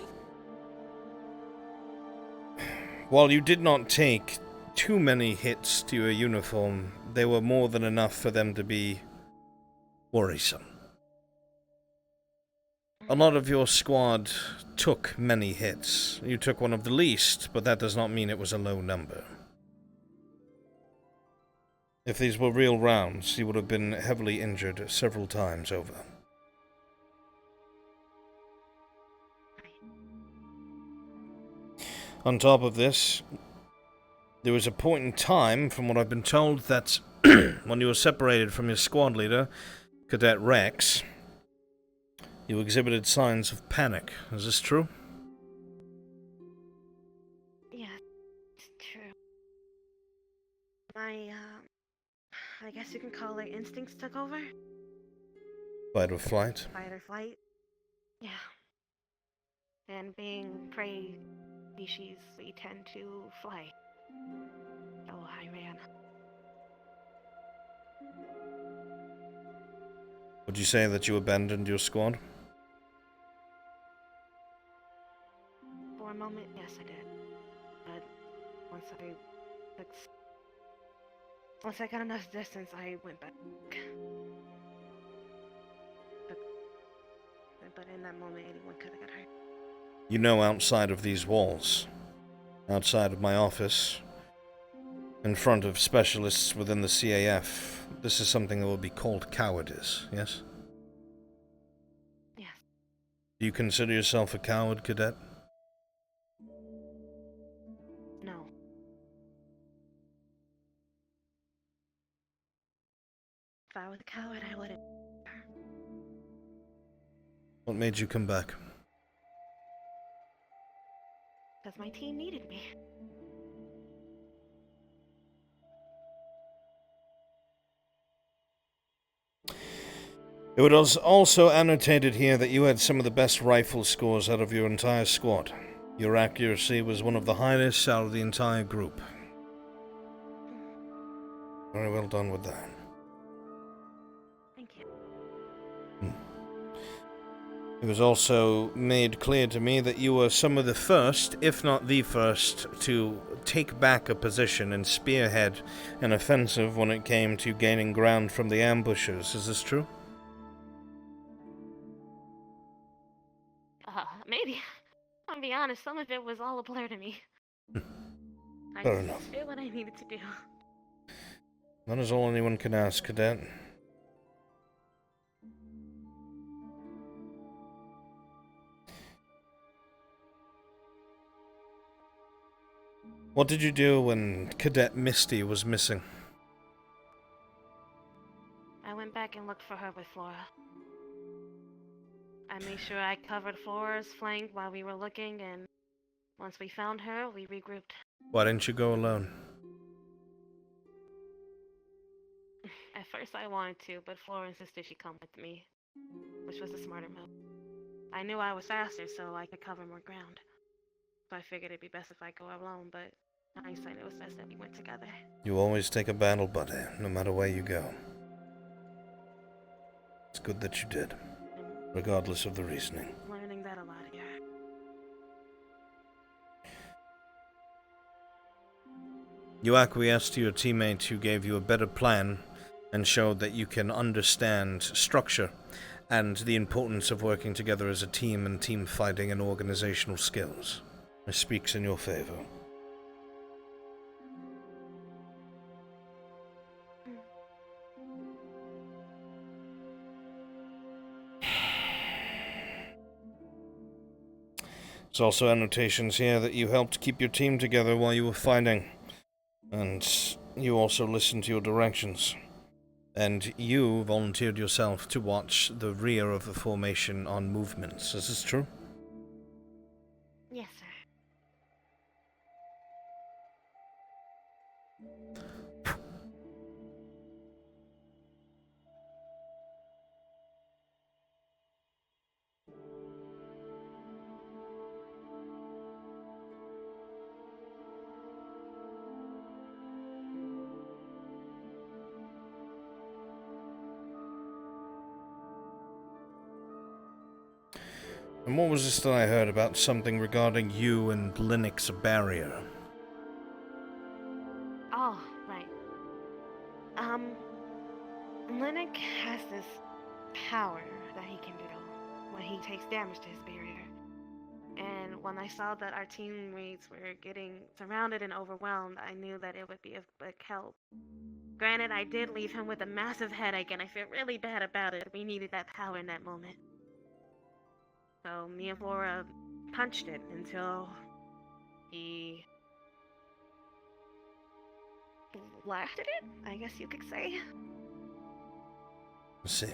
while you did not take too many hits to your uniform, they were more than enough for them to be worrisome. A lot of your squad took many hits. You took one of the least, but that does not mean it was a low number. If these were real rounds, you would have been heavily injured several times over. On top of this, there was a point in time, from what I've been told, that when you were separated from your squad leader, Cadet Rex, you exhibited signs of panic. Is this true? Yeah, it's true. My, I guess you can call it instincts took over? Fight or flight? Fight or flight? Yeah. And being prey species, we tend to fly. So I ran. Would you say that you abandoned your squad? For a moment, yes I did. But once I got enough distance, I went back. But in that moment, anyone could have got hurt. You know, outside of these walls, outside of my office, in front of specialists within the CAF, this is something that will be called cowardice, yes? Yes. Do you consider yourself a coward, Cadet? No. If I was a coward, I wouldn't. What made you come back? Because my team needed me. It was also annotated here that you had some of the best rifle scores out of your entire squad. Your accuracy was one of the highest out of the entire group. Very well done with that. Thank you. It was also made clear to me that you were some of the first, if not the first, to take back a position and spearhead an offensive when it came to gaining ground from the ambushers. Is this true? Maybe. I'll be honest, some of it was all a blur to me. I Fair just enough. did what I needed to do. That is all anyone can ask, Cadet. What did you do when Cadet Misty was missing? I went back and looked for her with Flora. I made sure I covered Flora's flank while we were looking, and once we found her, we regrouped. Why didn't you go alone? At first I wanted to, but Flora insisted she come with me, which was the smarter move. I knew I was faster, so I could cover more ground. So I figured it'd be best if I go alone, but in hindsight it was best that we went together. You always take a battle buddy, no matter where you go. It's good that you did, regardless of the reasoning. Learning that a lot here. You acquiesced to your teammate who gave you a better plan and showed that you can understand structure and the importance of working together as a team and team fighting and organizational skills. It speaks in your favor. There's also annotations here that you helped keep your team together while you were fighting, and you also listened to your directions. And you volunteered yourself to watch the rear of the formation on movements. Is this true? Yes, sir. And what was this that I heard about something regarding you and Linux barrier? Oh, right. Linux has this power that he can do when he takes damage to his barrier. And when I saw that our teammates were getting surrounded and overwhelmed, I knew that it would be of big help. Granted, I did leave him with a massive headache, and I feel really bad about it. We needed that power in that moment. So me and Flora punched it until he blasted it, I guess you could say. Let's see.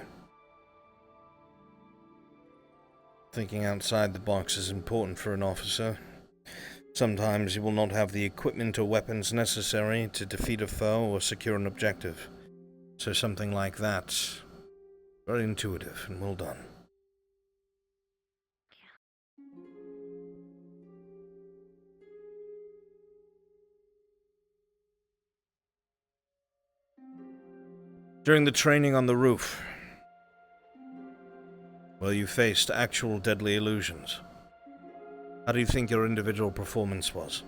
Thinking outside the box is important for an officer. Sometimes you will not have the equipment or weapons necessary to defeat a foe or secure an objective. So something like that. Very intuitive and well done. During the training on the roof, where you faced actual deadly illusions, how do you think your individual performance was?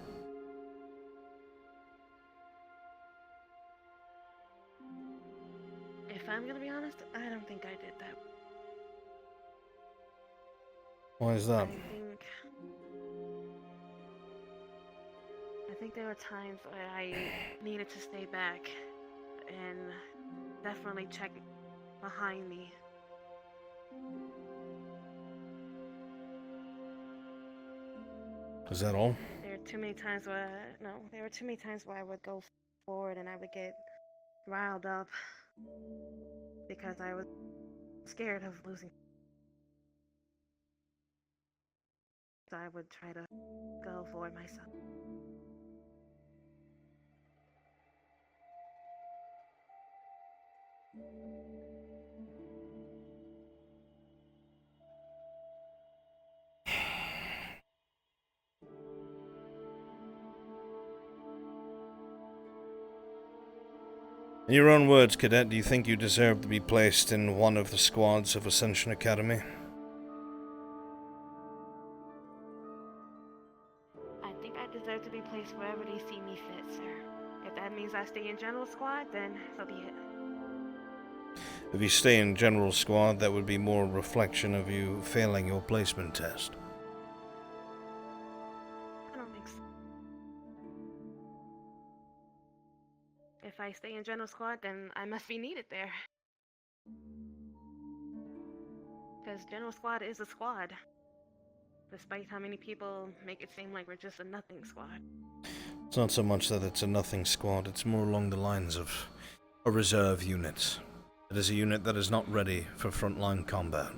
If I'm gonna be honest, I don't think I did that. Why is that? I think there were times where I needed to stay back and definitely check behind me. Is that all? There were too many times where I would go forward and I would get riled up because I was scared of losing. So I would try to go for myself. In your own words, Cadet, do you think you deserve to be placed in one of the squads of Ascension Academy? I think I deserve to be placed wherever they see me fit, sir. If that means I stay in General Squad, then so be it. If you stay in General Squad, that would be more a reflection of you failing your placement test. I don't think so. If I stay in General Squad, then I must be needed there. Because General Squad is a squad. Despite how many people make it seem like we're just a nothing squad. It's not so much that it's a nothing squad, it's more along the lines of a reserve unit. It is a unit that is not ready for frontline combat.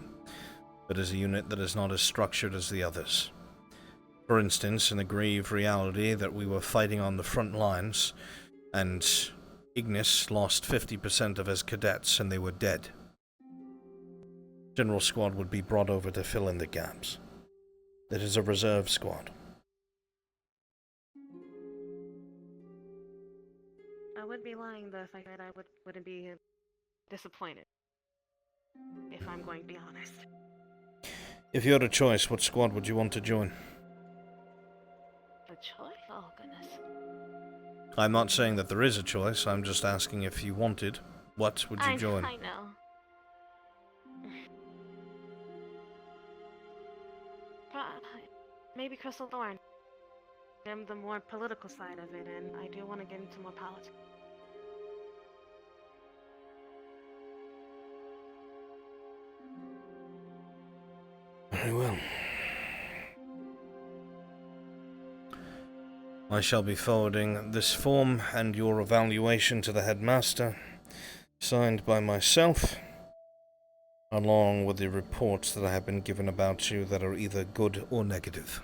It is a unit that is not as structured as the others. For instance, in the grave reality that we were fighting on the front lines, and Ignis lost 50% of his cadets and they were dead. General Squad would be brought over to fill in the gaps. It is a reserve squad. I would be lying though if I said I wouldn't be disappointed. If I'm going to be honest. If you had a choice, what squad would you want to join? A choice? Oh goodness. I'm not saying that there is a choice, I'm just asking if you wanted, what would you join? I know. maybe Crystal Thorn. I'm the more political side of it, and I do want to get into more politics. Very well. I shall be forwarding this form and your evaluation to the headmaster, signed by myself, along with the reports that I have been given about you that are either good or negative.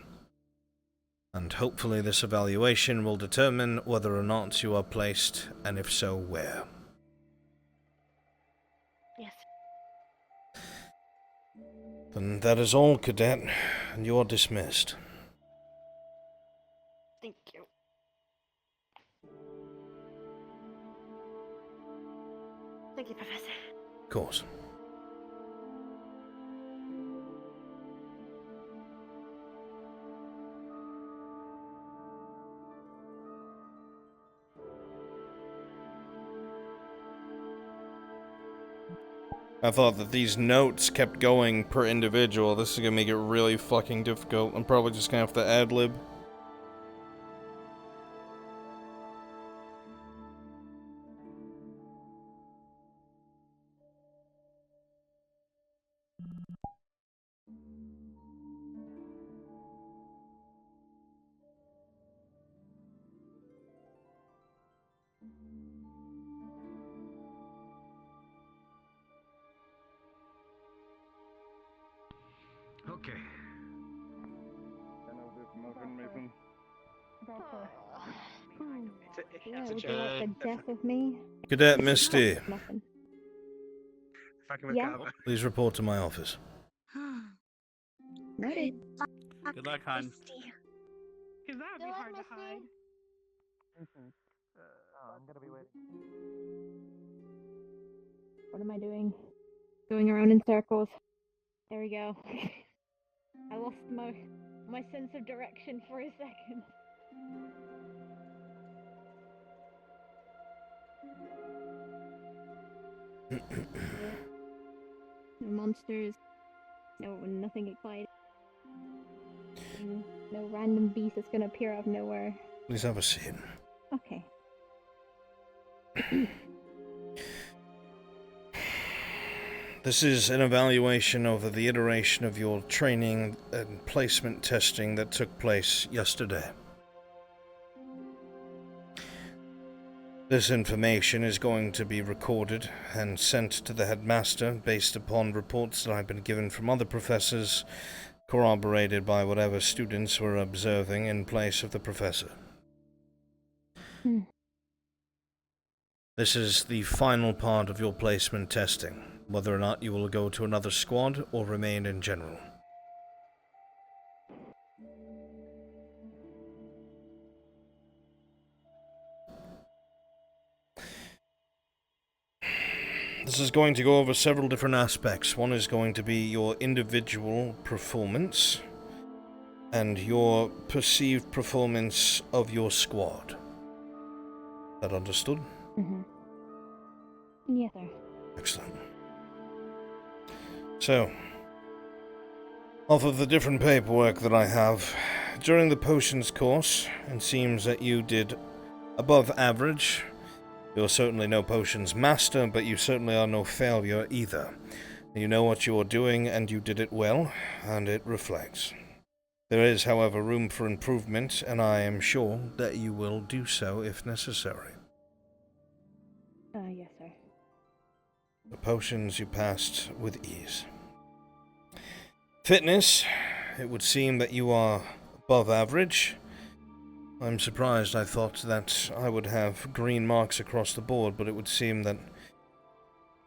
And hopefully this evaluation will determine whether or not you are placed, and if so, where. Yes. Then that is all, Cadet, and you are dismissed. Thank you. Thank you, Professor. Of course. I thought that these notes kept going per individual. This is gonna make it really fucking difficult. I'm probably just gonna have to ad-lib. Okay. Yeah, would you like the death of me? Cadet Misty, Nothing. Yeah. please report to my office. Noted. Good luck, hon. Because that would be hard to hide. I'm gonna be waiting. What am I doing? Going around in circles. There we go. I lost my sense of direction for a second. No monsters. No, nothing exciting. No random beast that's gonna appear out of nowhere. Please have a seat. Okay. This is an evaluation over the iteration of your training and placement testing that took place yesterday. This information is going to be recorded and sent to the headmaster based upon reports that I've been given from other professors, corroborated by whatever students were observing in place of the professor. This is the final part of your placement testing, whether or not you will go to another squad or remain in general. This is going to go over several different aspects. One is going to be your individual performance and your perceived performance of your squad. That understood? Yes, sir. Excellent. So, off of the different paperwork that I have, during the potions course, it seems that you did above average. You're certainly no potions master, but you certainly are no failure either. You know what you are doing, and you did it well, and it reflects. There is, however, room for improvement, and I am sure that you will do so if necessary. Yes, sir. The potions you passed with ease. Fitness, it would seem that you are above average. I'm surprised. I thought that I would have green marks across the board, but it would seem that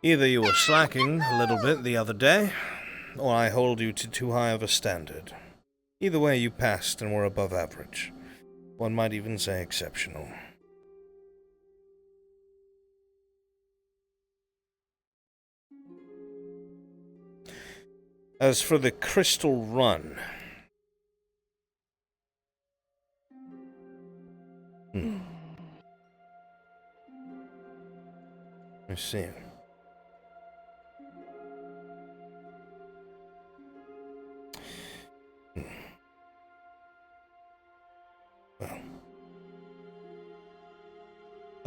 either you were slacking a little bit the other day, or I hold you to too high of a standard. Either way, you passed and were above average. One might even say exceptional. As for the Crystal Run... I see.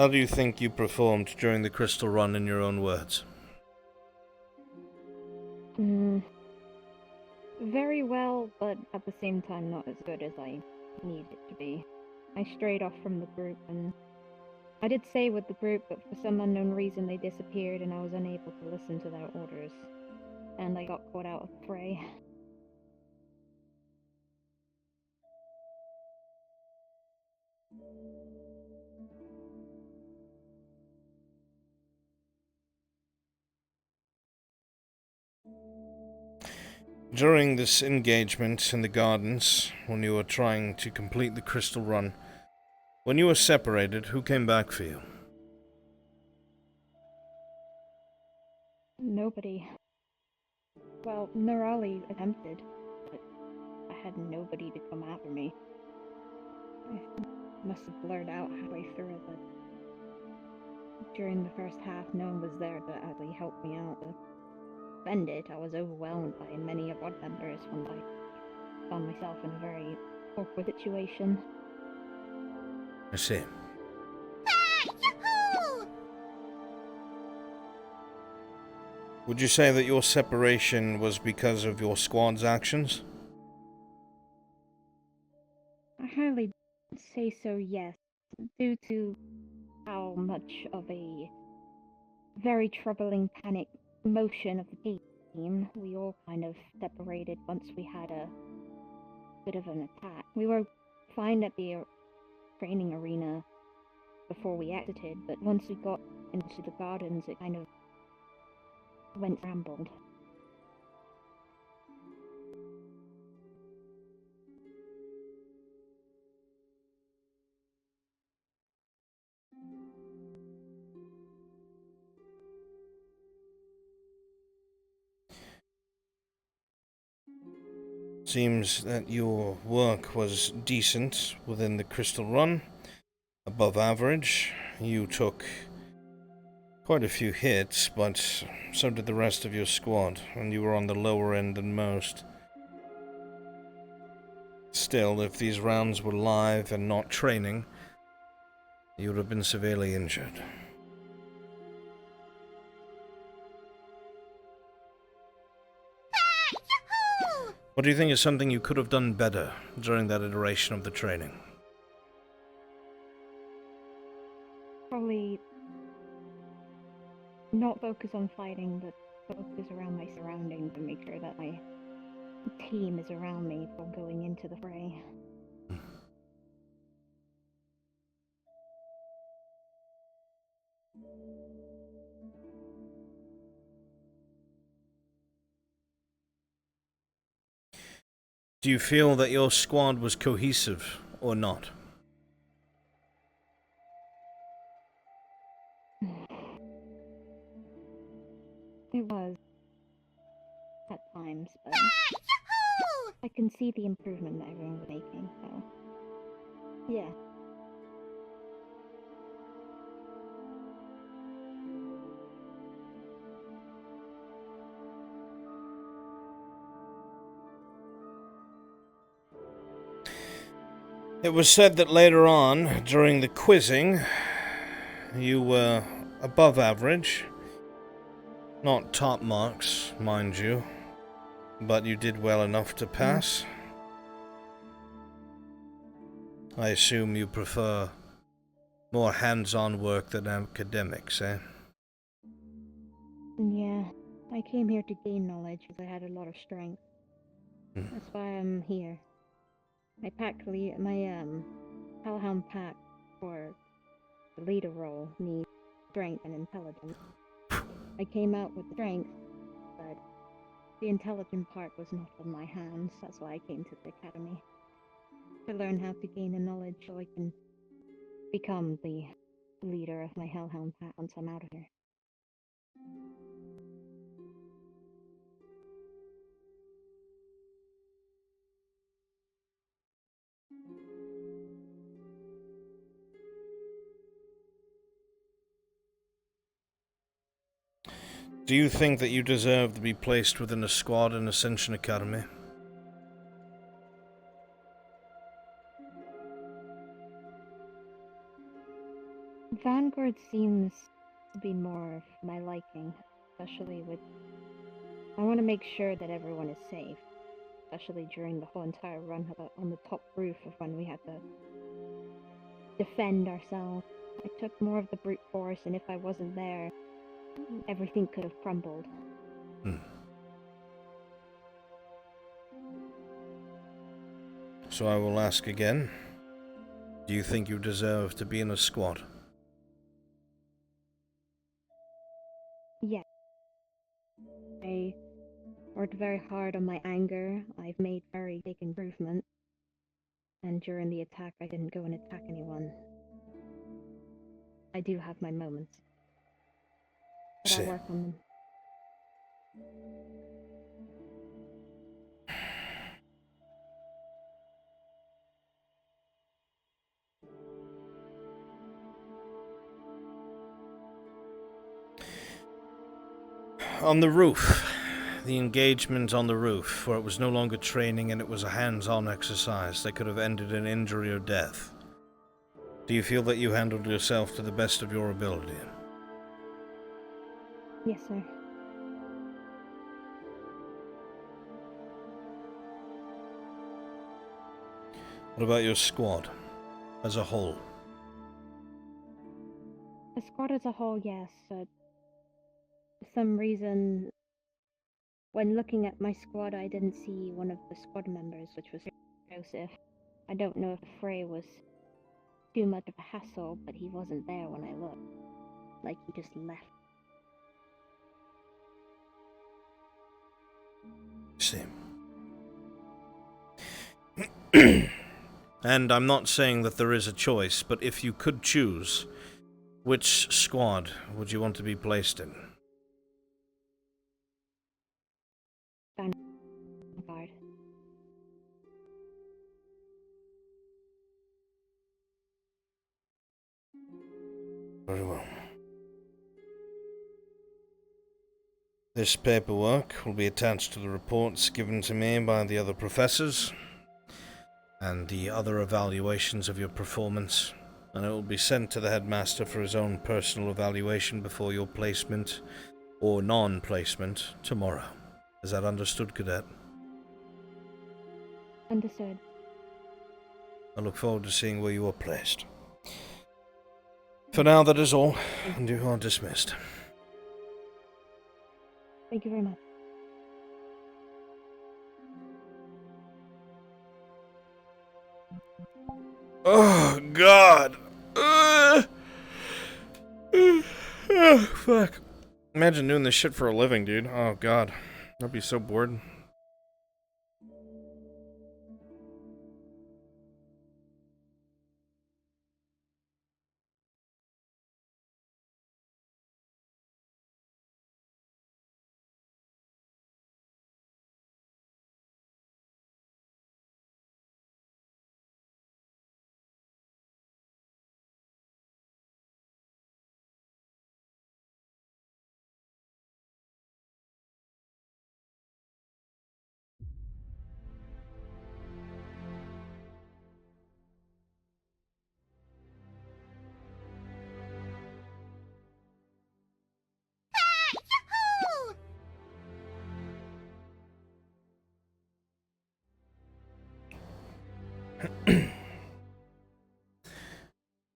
How do you think you performed during the Crystal Run in your own words? Very well, but at the same time not as good as I need it to be. I strayed off from the group, and I did stay with the group, but for some unknown reason they disappeared and I was unable to listen to their orders. And I got caught out of the fray. During this engagement in the gardens, when you were trying to complete the Crystal Run, when you were separated, who came back for you? Nobody. Well, Nerali attempted, but I had nobody to come after me. I must have blurred out halfway through, but during the first half, no one was there to actually help me out. To defend it, I was overwhelmed by many of odd members when I found myself in a very awkward situation. I see. Would you say that your separation was because of your squad's actions? I hardly say so, yes, due to how much of a very troubling panic motion of the team, we all kind of separated once we had a bit of an attack. We were fine at the training arena before we exited, but once we got into the gardens, it kind of went rambled. Seems that your work was decent within the Crystal Run, above average. You took quite a few hits, but so did the rest of your squad, and you were on the lower end than most. Still, if these rounds were live and not training, you would have been severely injured. What do you think is something you could have done better during that iteration of the training? Probably not focus on fighting, but focus around my surroundings and make sure that my team is around me before going into the fray. Do you feel that your squad was cohesive or not? It was at times, but I can see the improvement that everyone's making, so yeah. It was said that later on, during the quizzing, you were above average. Not top marks, mind you, but you did well enough to pass. I assume you prefer more hands-on work than academics, eh? Yeah, I came here to gain knowledge because I had a lot of strength. That's why I'm here. I packed my Hellhound pack for the leader role needs strength and intelligence. I came out with strength, but the intelligent part was not on my hands. That's why I came to the academy. To learn how to gain the knowledge so I can become the leader of my Hellhound pack once I'm out of here. Do you think that you deserve to be placed within a squad in Ascension Academy? Vanguard seems to be more of my liking, especially with... I want to make sure that everyone is safe, especially during the whole entire run on the top roof of when we had to defend ourselves. I took more of the brute force, and if I wasn't there, everything could have crumbled. So I will ask again. Do you think you deserve to be in a squad? Yes. I worked very hard on my anger. I've made very big improvement. And during the attack, I didn't go and attack anyone. I do have my moments. But I'll work on them. On the roof. The engagement on the roof, where it was no longer training and it was a hands-on exercise that could have ended in injury or death. Do you feel that you handled yourself to the best of your ability? Yes, sir. What about your squad as a whole? The squad as a whole, yes. For some reason, when looking at my squad, I didn't see one of the squad members, which was Joseph. I don't know if Frey was too much of a hassle, but he wasn't there when I looked. Like he just left. See. And I'm not saying that there is a choice, but if you could choose, which squad would you want to be placed in? Vanguard. Very well. This paperwork will be attached to the reports given to me by the other professors and the other evaluations of your performance, and it will be sent to the headmaster for his own personal evaluation before your placement or non-placement tomorrow. Is that understood, Cadet? Understood. I look forward to seeing where you are placed. For now, that is all, and you are dismissed. Thank you very much. Oh, God! Fuck. Imagine doing this shit for a living, dude. Oh, God. I'd be so bored.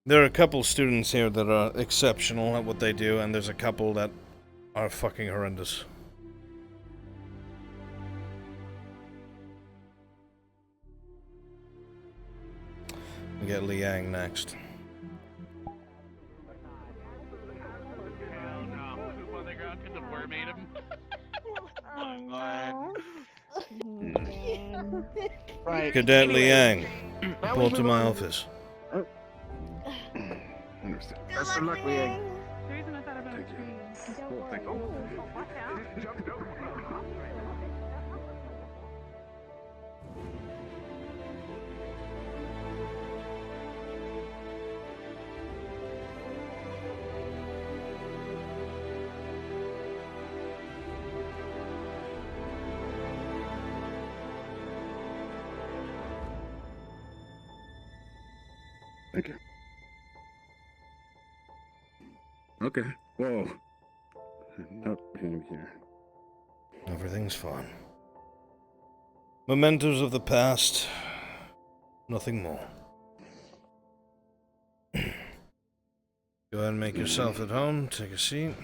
There are a couple students here that are exceptional at what they do, and there's a couple that are fucking horrendous. We get Liang next. Right. Cadet Liang, report to my office. Understand. Best of luck, Liang. The reason I thought about it is Thank you. Watch out. Thank you. Okay. Whoa. Not being here. Everything's fine. Mementos of the past. Nothing more. Go ahead and make yourself at home. Take a seat.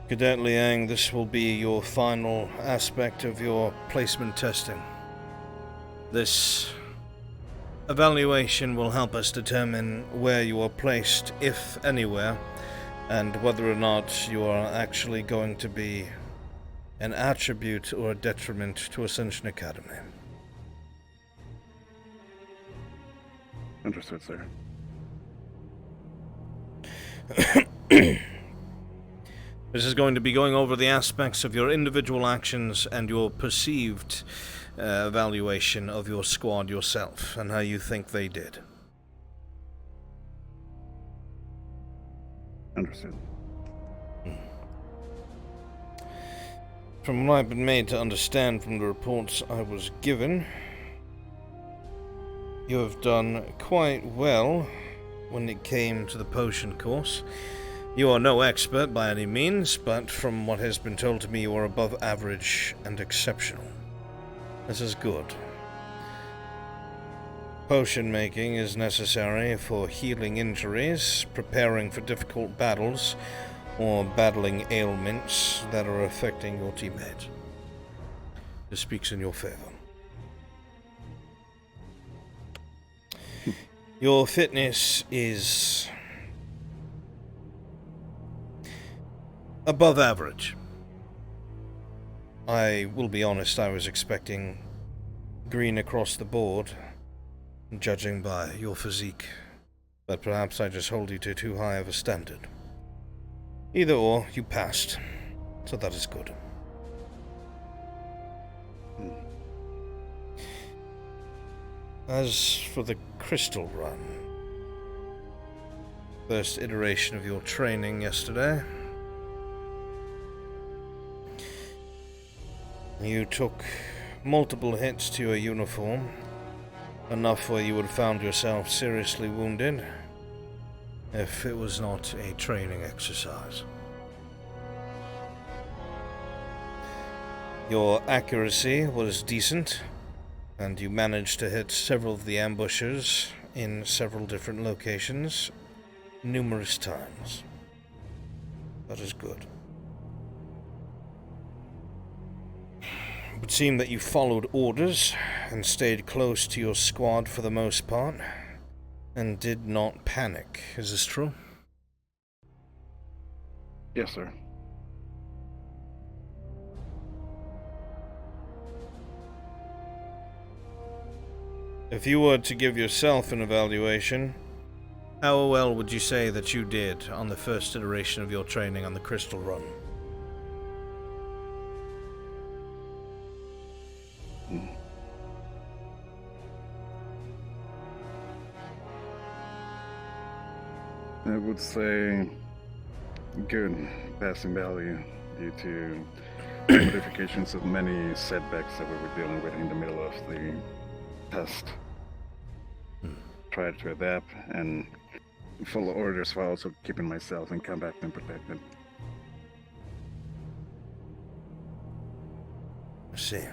Cadet Liang, this will be your final aspect of your placement testing. This evaluation will help us determine where you are placed, if anywhere, and whether or not you are actually going to be an attribute or a detriment to Ascension Academy. Understood, sir. This is going to be going over the aspects of your individual actions and your perceived evaluation of your squad yourself, and how you think they did. Understood. From what I've been made to understand from the reports I was given, you have done quite well when it came to the potion course. You are no expert by any means, but from what has been told to me, you are above average and exceptional. This is good. Potion making is necessary for healing injuries, preparing for difficult battles, or battling ailments that are affecting your teammates. This speaks in your favor. Your fitness is above average. I will be honest, I was expecting green across the board, judging by your physique, but perhaps I just hold you to too high of a standard. Either or, you passed, so that is good. As for the crystal run, first iteration of your training yesterday, you took multiple hits to your uniform, enough where you would have found yourself seriously wounded if it was not a training exercise. Your accuracy was decent, and you managed to hit several of the ambushers in several different locations numerous times. That is good. It would seem that you followed orders and stayed close to your squad for the most part, and did not panic. Is this true? Yes, sir. If you were to give yourself an evaluation, how well would you say that you did on the first iteration of your training on the Crystal Run? I would say good passing value due to modifications of many setbacks that we were dealing with in the middle of the test. Tried to adapt and follow orders while also keeping myself in combat and protected. I see.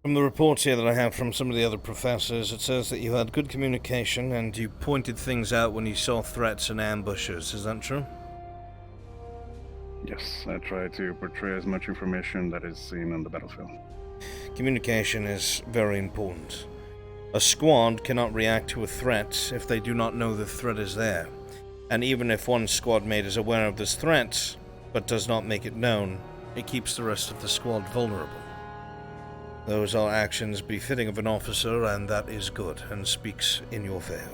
From the reports here that I have from some of the other professors, it says that you had good communication and you pointed things out when you saw threats and ambushes. Is that true? Yes, I try to portray as much information that is seen on the battlefield. Communication is very important. A squad cannot react to a threat if they do not know the threat is there. And even if one squad mate is aware of this threat, but does not make it known, it keeps the rest of the squad vulnerable. Those are actions befitting of an officer, and that is good, and speaks in your favor.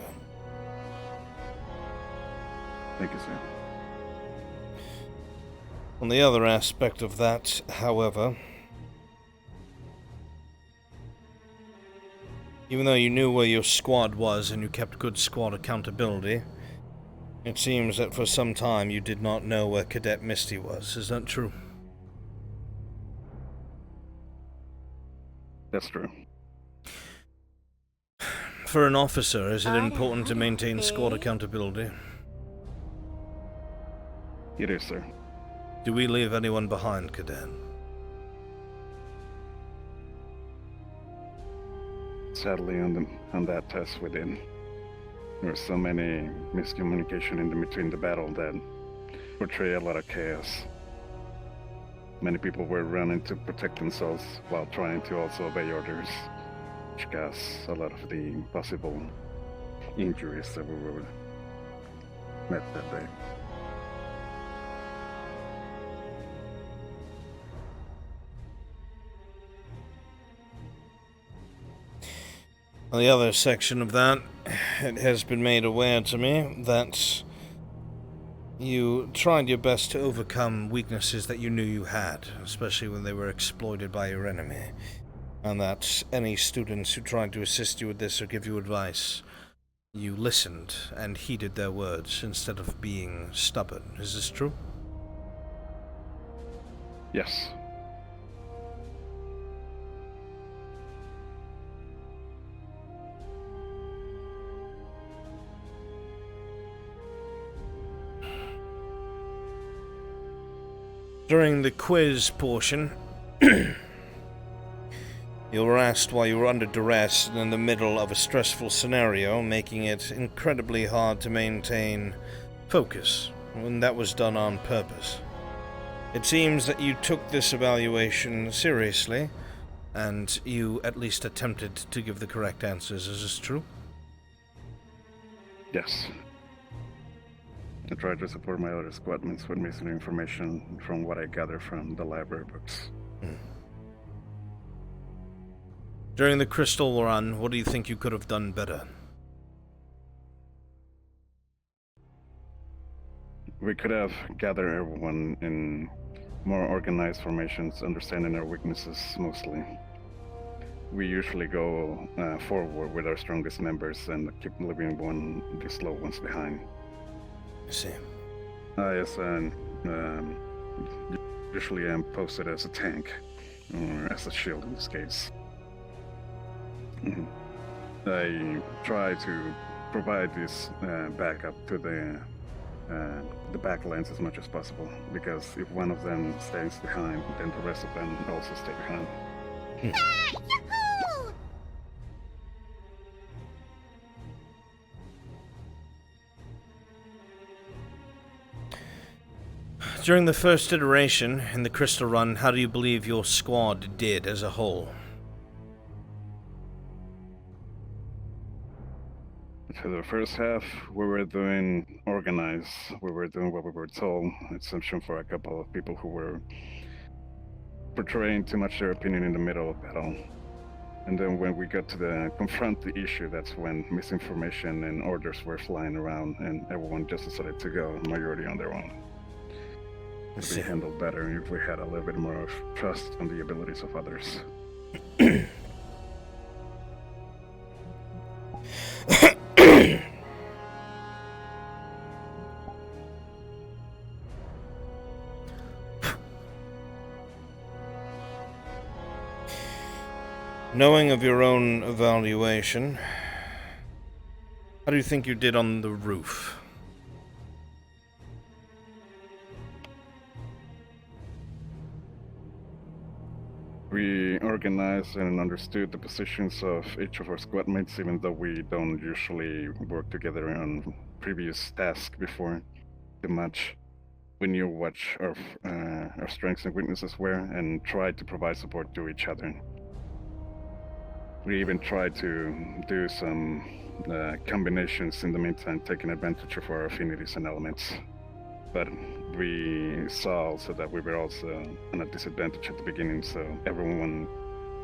Thank you, sir. On the other aspect of that, however, even though you knew where your squad was and you kept good squad accountability, it seems that for some time you did not know where Cadet Misty was. Is that true? That's true. For an officer, is it important to maintain squad accountability? It is, sir. Do we leave anyone behind, Cadet? Sadly, on that test we did. There was so many miscommunication in between the battle that portray a lot of chaos. Many people were running to protect themselves while trying to also obey orders, which caused a lot of the possible injuries that we were met that day. On the other section of that, it has been made aware to me that you tried your best to overcome weaknesses that you knew you had, especially when they were exploited by your enemy, and that any students who tried to assist you with this or give you advice, you listened and heeded their words instead of being stubborn. Is this true? Yes. During the quiz portion, you were asked why you were under duress and in the middle of a stressful scenario, making it incredibly hard to maintain focus, and that was done on purpose. It seems that you took this evaluation seriously, and you at least attempted to give the correct answers. Is this true? Yes. I tried to support my other squadmates with missing information from what I gathered from the library books. During the Crystal Run, what do you think you could have done better? We could have gathered everyone in more organized formations, understanding our weaknesses mostly. We usually go forward with our strongest members and keep leaving the slow ones behind. I see. Usually I'm posted as a tank, or as a shield in this case. I try to provide this backup to the backlines as much as possible, because if one of them stays behind, then the rest of them also stay behind. During the first iteration in the Crystal Run, how do you believe your squad did as a whole? For the first half, we were doing organized. We were doing what we were told, exception for a couple of people who were portraying too much their opinion in the middle of battle. And then when we got to confront the issue, that's when misinformation and orders were flying around, and everyone just decided to go majority on their own. It would be handled better if we had a little bit more of trust on the abilities of others. Knowing of your own evaluation, how do you think you did on the roof? We organized and understood the positions of each of our squad mates, even though we don't usually work together on previous tasks before too much. We knew what our strengths and weaknesses were and tried to provide support to each other. We even tried to do some combinations in the meantime, taking advantage of our affinities and elements. But we saw also that we were also on a disadvantage at the beginning, so everyone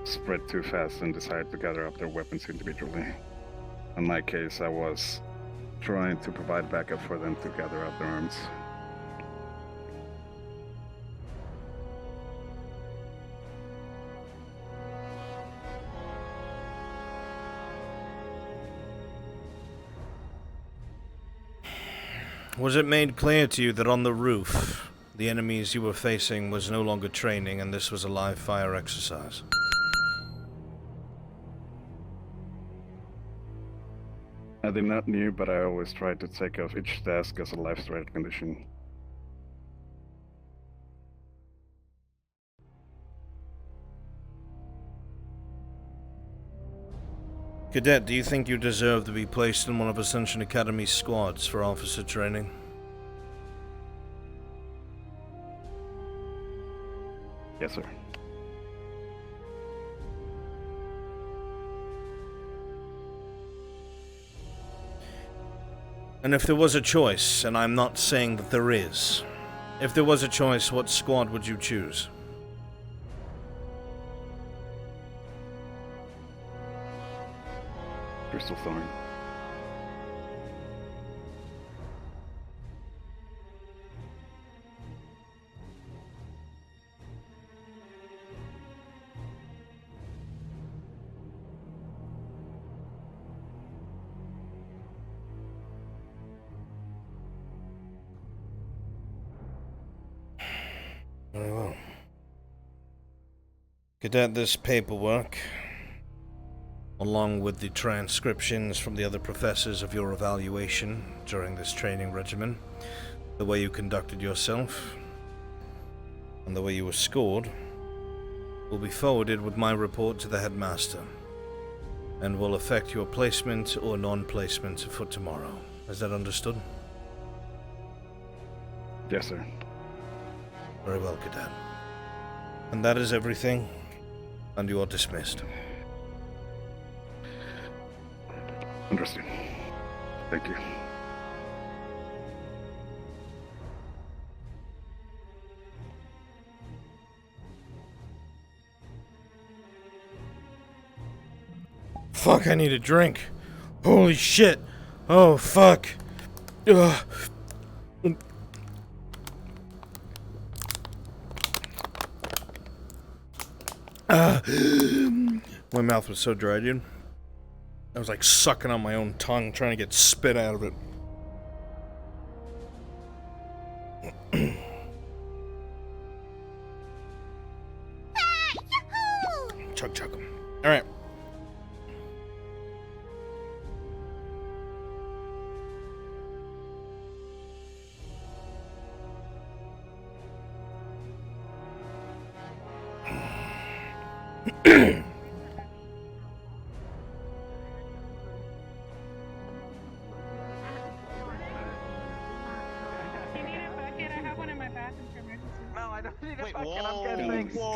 spread too fast and decided to gather up their weapons individually. In my case, I was trying to provide backup for them to gather up their arms. Was it made clear to you that on the roof, the enemies you were facing was no longer training and this was a live fire exercise? I did not know, but I always tried to take off each task as a life-threat condition. Cadet, do you think you deserve to be placed in one of Ascension Academy's squads for officer training? Yes, sir. And if there was a choice, and I'm not saying that there is, if there was a choice, what squad would you choose? Crystal Thorn. Very well. Cadet, this paperwork, along with the transcriptions from the other professors of your evaluation during this training regimen, the way you conducted yourself, and the way you were scored, will be forwarded with my report to the headmaster, and will affect your placement or non-placement for tomorrow. Is that understood? Yes, sir. Very well, Cadet. And that is everything, and you are dismissed. Understood. Thank you. Fuck, I need a drink. Holy shit. Oh, fuck. Ugh. My mouth was so dry, dude. I was like sucking on my own tongue, trying to get spit out of it. Chug chug 'em. Alright.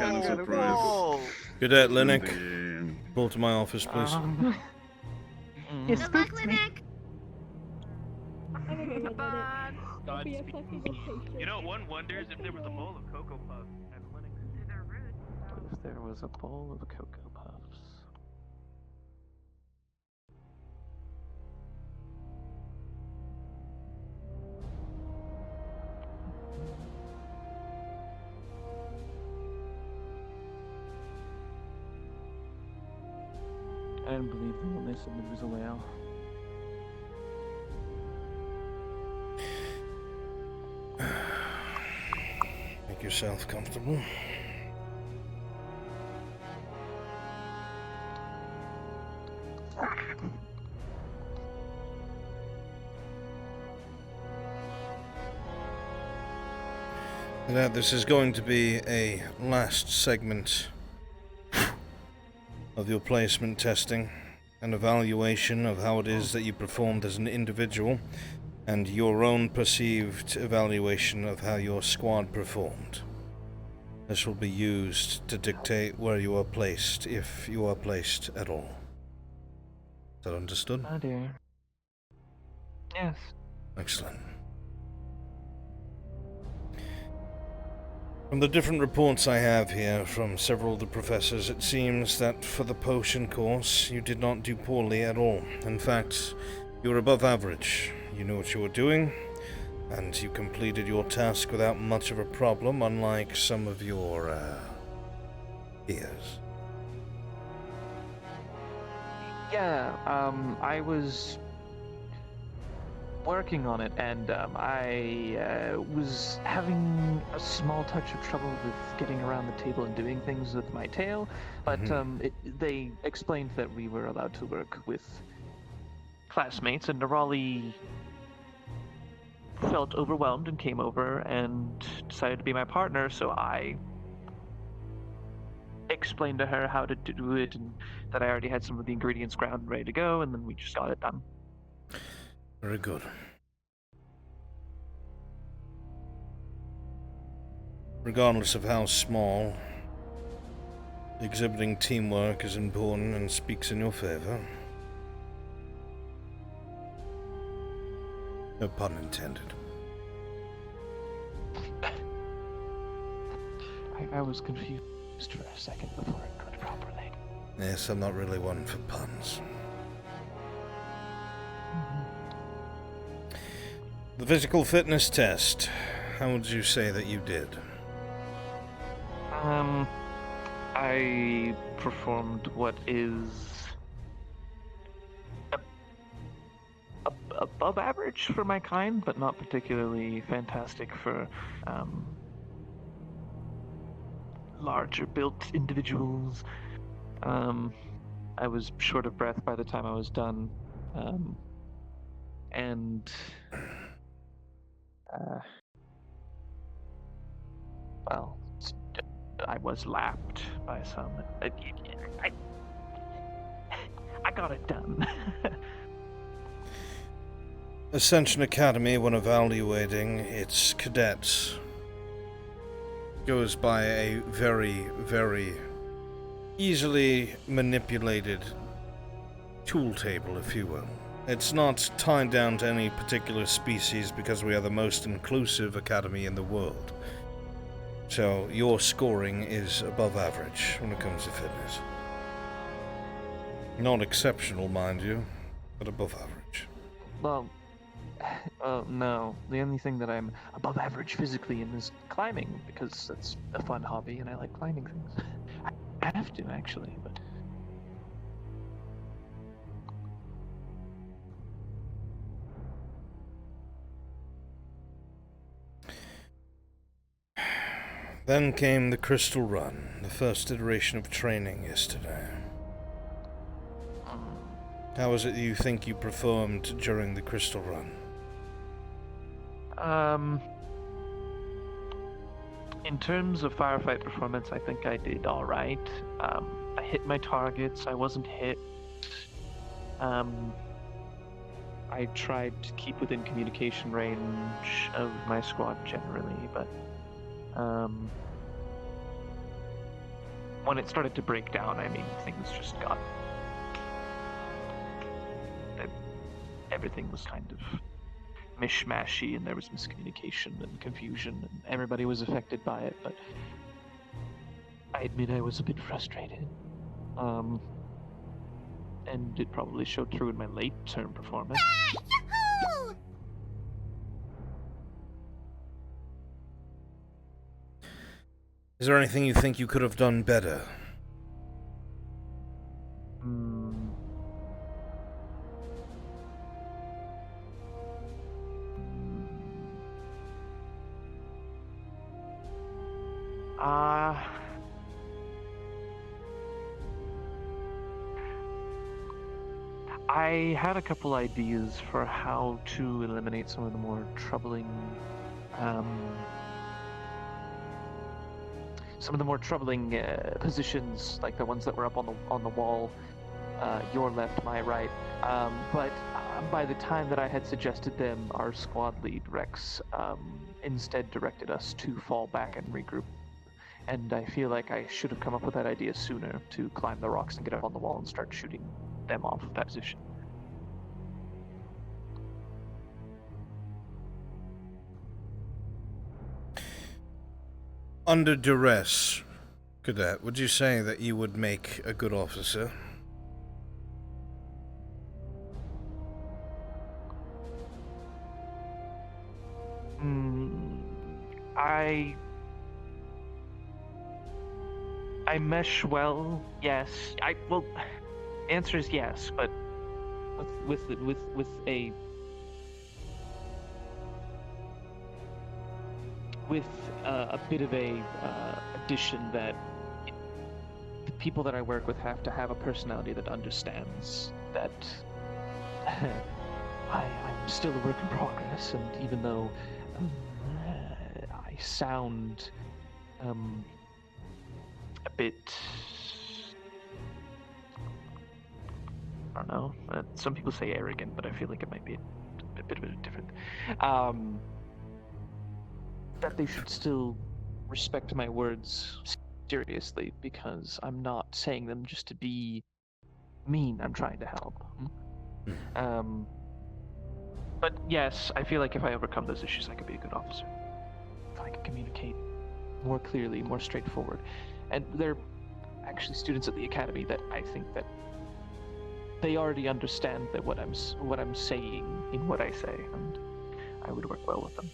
Kind of surprised. Cadet Linux, pull to my office, please. You spooked me. You know, one wonders if there was a bowl of Cocoa Puffs at Linux. If there was a bowl of Cocoa Puffs. I didn't believe them when they said there was a layout. Make yourself comfortable. Now, this is going to be a last segment of your placement testing, an evaluation of how it is that you performed as an individual, and your own perceived evaluation of how your squad performed. This will be used to dictate where you are placed, if you are placed at all. Is that understood? Oh dear. Yes. Excellent. From the different reports I have here from several of the professors, it seems that for the potion course, you did not do poorly at all. In fact, you were above average. You knew what you were doing, and you completed your task without much of a problem, unlike some of your, peers. Yeah, I was working on it, and I was having a small touch of trouble with getting around the table and doing things with my tail, but they explained that we were allowed to work with classmates, and Nerali felt overwhelmed and came over and decided to be my partner, so I explained to her how to do it and that I already had some of the ingredients ground and ready to go, and then we just got it done. Very good. Regardless of how small, exhibiting teamwork is important and speaks in your favor. No pun intended. I was confused for a second before I put it properly. Yes, I'm not really one for puns. The physical fitness test. How would you say that you did? I performed what is above average for my kind, but not particularly fantastic for larger built individuals. I was short of breath by the time I was done, and well, I was lapped by some. I got it done. Ascension Academy, when evaluating its cadets, goes by a very, very easily manipulated tool table, if you will. It's not tied down to any particular species because we are the most inclusive academy in the world. So your scoring is above average when it comes to fitness. Not exceptional, mind you, but above average. Well, no. The only thing that I'm above average physically in is climbing, because that's a fun hobby and I like climbing things. I have to, actually, but... Then came the Crystal Run, the first iteration of training yesterday. How was it you think you performed during the Crystal Run? In terms of firefight performance, I think I did alright. I hit my targets, I wasn't hit. I tried to keep within communication range of my squad generally, but when it started to break down, I mean, things just got... Everything was kind of mishmashy, and there was miscommunication and confusion, and everybody was affected by it, but I admit I was a bit frustrated. And it probably showed through in my late-term performance. Is there anything you think you could have done better? I had a couple ideas for how to eliminate some of the more troubling, positions, like the ones that were up on the wall, your left, my right. But by the time that I had suggested them, our squad lead Rex instead directed us to fall back and regroup. And I feel like I should have come up with that idea sooner, to climb the rocks and get up on the wall and start shooting them off of that position. Under duress, Cadet, would you say that you would make a good officer? I mesh well, yes. Well, answer is yes, but with a bit of a addition that the people that I work with have to have a personality that understands that I'm still a work in progress, and even though I sound a bit, I don't know, some people say arrogant, but I feel like it might be a bit different. That they should still respect my words seriously, because I'm not saying them just to be mean. I'm trying to help. But yes, I feel like if I overcome those issues, I could be a good officer. If I could communicate more clearly, more straightforward. And they're actually students at the academy that I think that they already understand that what I'm saying in what I say, and I would work well with them.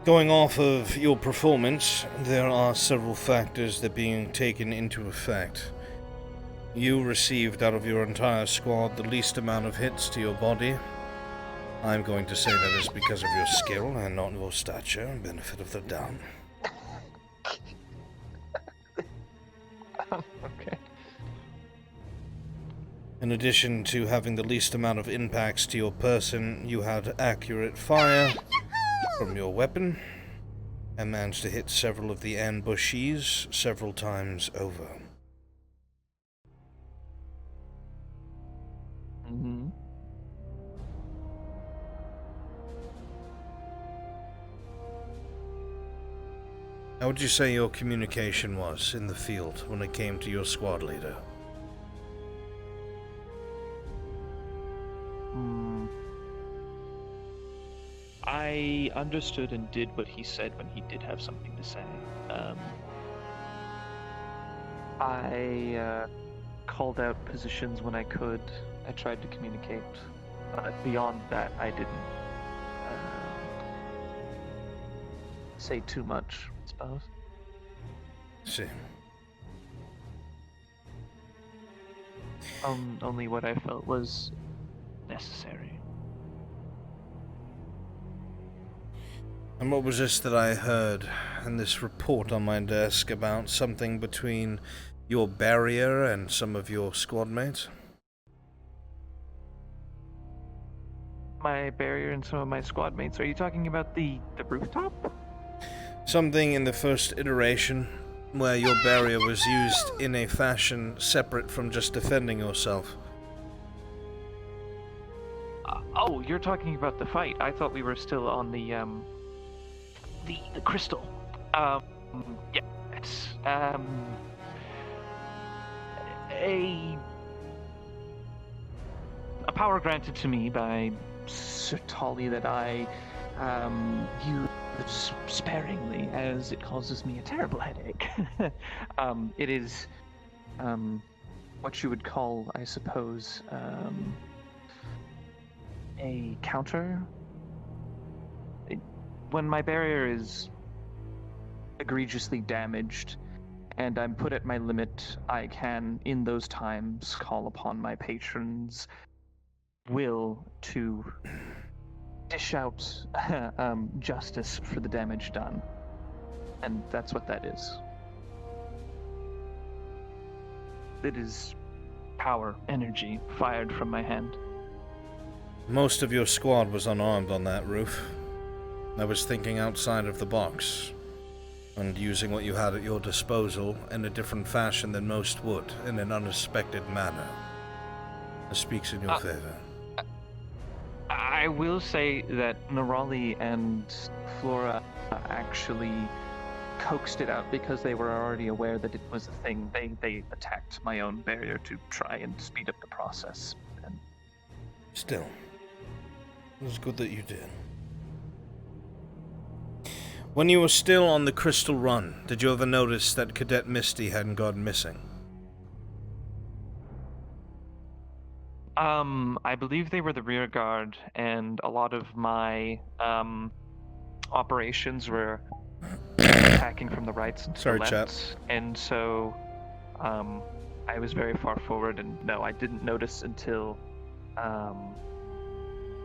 Going off of your performance, there are several factors that are being taken into effect. You received out of your entire squad the least amount of hits to your body. I'm going to say that is because of your skill and not your stature. Benefit of the doubt. Okay. In addition to having the least amount of impacts to your person, you had accurate fire from your weapon and managed to hit several of the ambushees several times over. Mm-hmm. How would you say your communication was in the field when it came to your squad leader? I understood and did what he said when he did have something to say. I called out positions when I could. I tried to communicate. But beyond that, I didn't say too much, I suppose. See. Only what I felt was necessary. And what was this that I heard in this report on my desk about something between your barrier and some of your squad mates? My barrier and some of my squad mates. Are you talking about the rooftop? Something in the first iteration where your barrier was used in a fashion separate from just defending yourself. Oh, you're talking about the fight. I thought we were still on the crystal. Yeah, it's a power granted to me by Sir Tolly that I use sparingly, as it causes me a terrible headache. It is what you would call, I suppose, a counter. When my barrier is egregiously damaged and I'm put at my limit, I can, in those times, call upon my patrons' will to dish out justice for the damage done. And that's what that is. It is power, energy, fired from my hand. Most of your squad was unarmed on that roof. I was thinking outside of the box, and using what you had at your disposal in a different fashion than most would, in an unexpected manner. This speaks in your favor. I will say that Nerali and Flora actually coaxed it out because they were already aware that it was a thing. They attacked my own barrier to try and speed up the process. And still, it was good that you did. When you were still on the Crystal Run, did you ever notice that Cadet Misty hadn't gone missing? I believe they were the rear guard, and a lot of my operations were attacking from the right and Sorry, the left, chat. and so I was very far forward, and no, I didn't notice until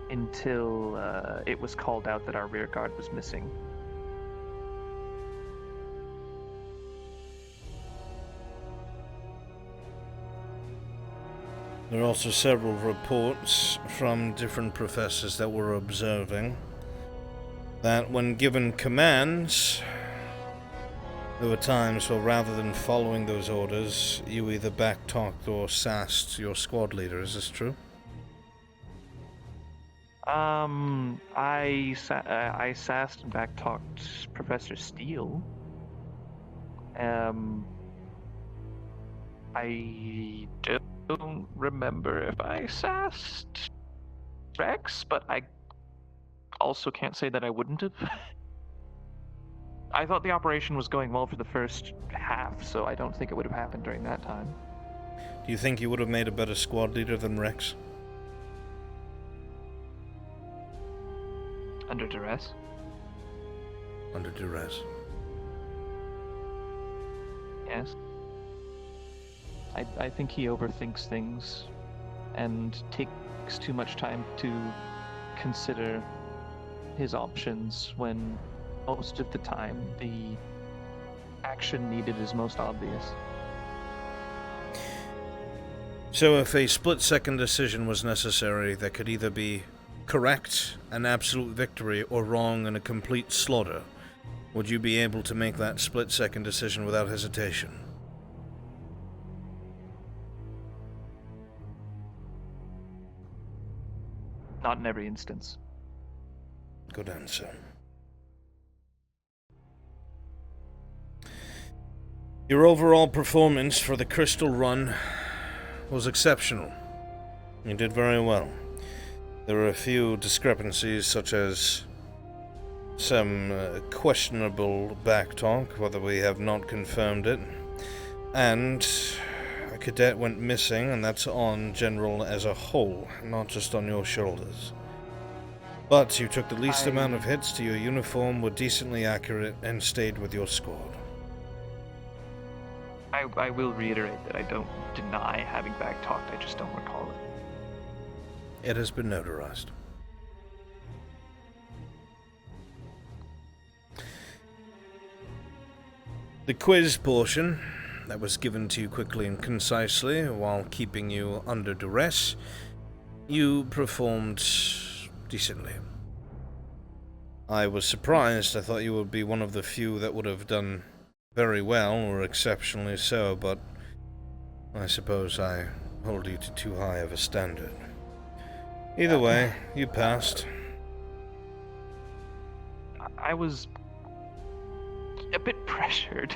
it was called out that our rear guard was missing. There are also several reports from different professors that were observing that when given commands, there were times where rather than following those orders, you either backtalked or sassed your squad leader. Is this true? I sassed and backtalked Professor Steele. I don't remember if I sassed Rex, but I also can't say that I wouldn't have. I thought the operation was going well for the first half, so I don't think it would have happened during that time. Do you think you would have made a better squad leader than Rex? Under duress? Under duress. Yes. I think he overthinks things and takes too much time to consider his options when most of the time the action needed is most obvious. So if a split-second decision was necessary that could either be correct, an absolute victory, or wrong and a complete slaughter, would you be able to make that split-second decision without hesitation? Not in every instance. Good answer. Your overall performance for the Crystal Run was exceptional. You did very well. There were a few discrepancies, such as some questionable backtalk, whether we have not confirmed it, and a cadet went missing, and that's on General as a whole, not just on your shoulders. But you took the least amount of hits to your uniform, were decently accurate, and stayed with your squad. I will reiterate that I don't deny having backtalked, I just don't recall it. It has been notarized. The quiz portion that was given to you quickly and concisely while keeping you under duress, you performed decently. I was surprised. I thought you would be one of the few that would have done very well, or exceptionally so, but I suppose I hold you to too high of a standard. Either way, you passed. I was a bit pressured.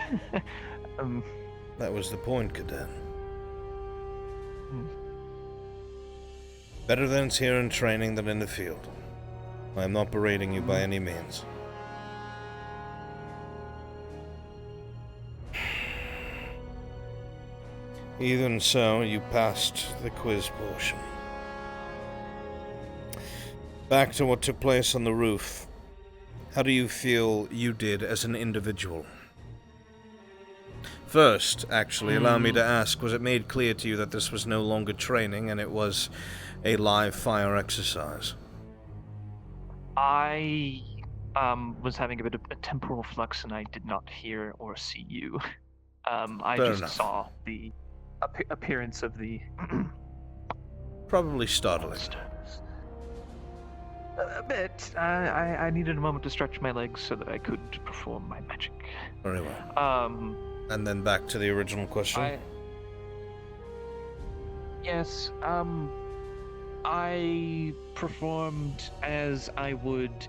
That was the point, Cadet. Better than it's here in training than in the field. I am not berating you by any means. Even so, you passed the quiz portion. Back to what took place on the roof. How do you feel you did as an individual? First, actually, allow me to ask, was it made clear to you that this was no longer training and it was a live fire exercise? I was having a bit of a temporal flux and I did not hear or see you. I Fair just enough. saw the appearance of the... Probably startling. A bit. I needed a moment to stretch my legs so that I could perform my magic. Very well. And then back to the original question. Yes, I performed as I would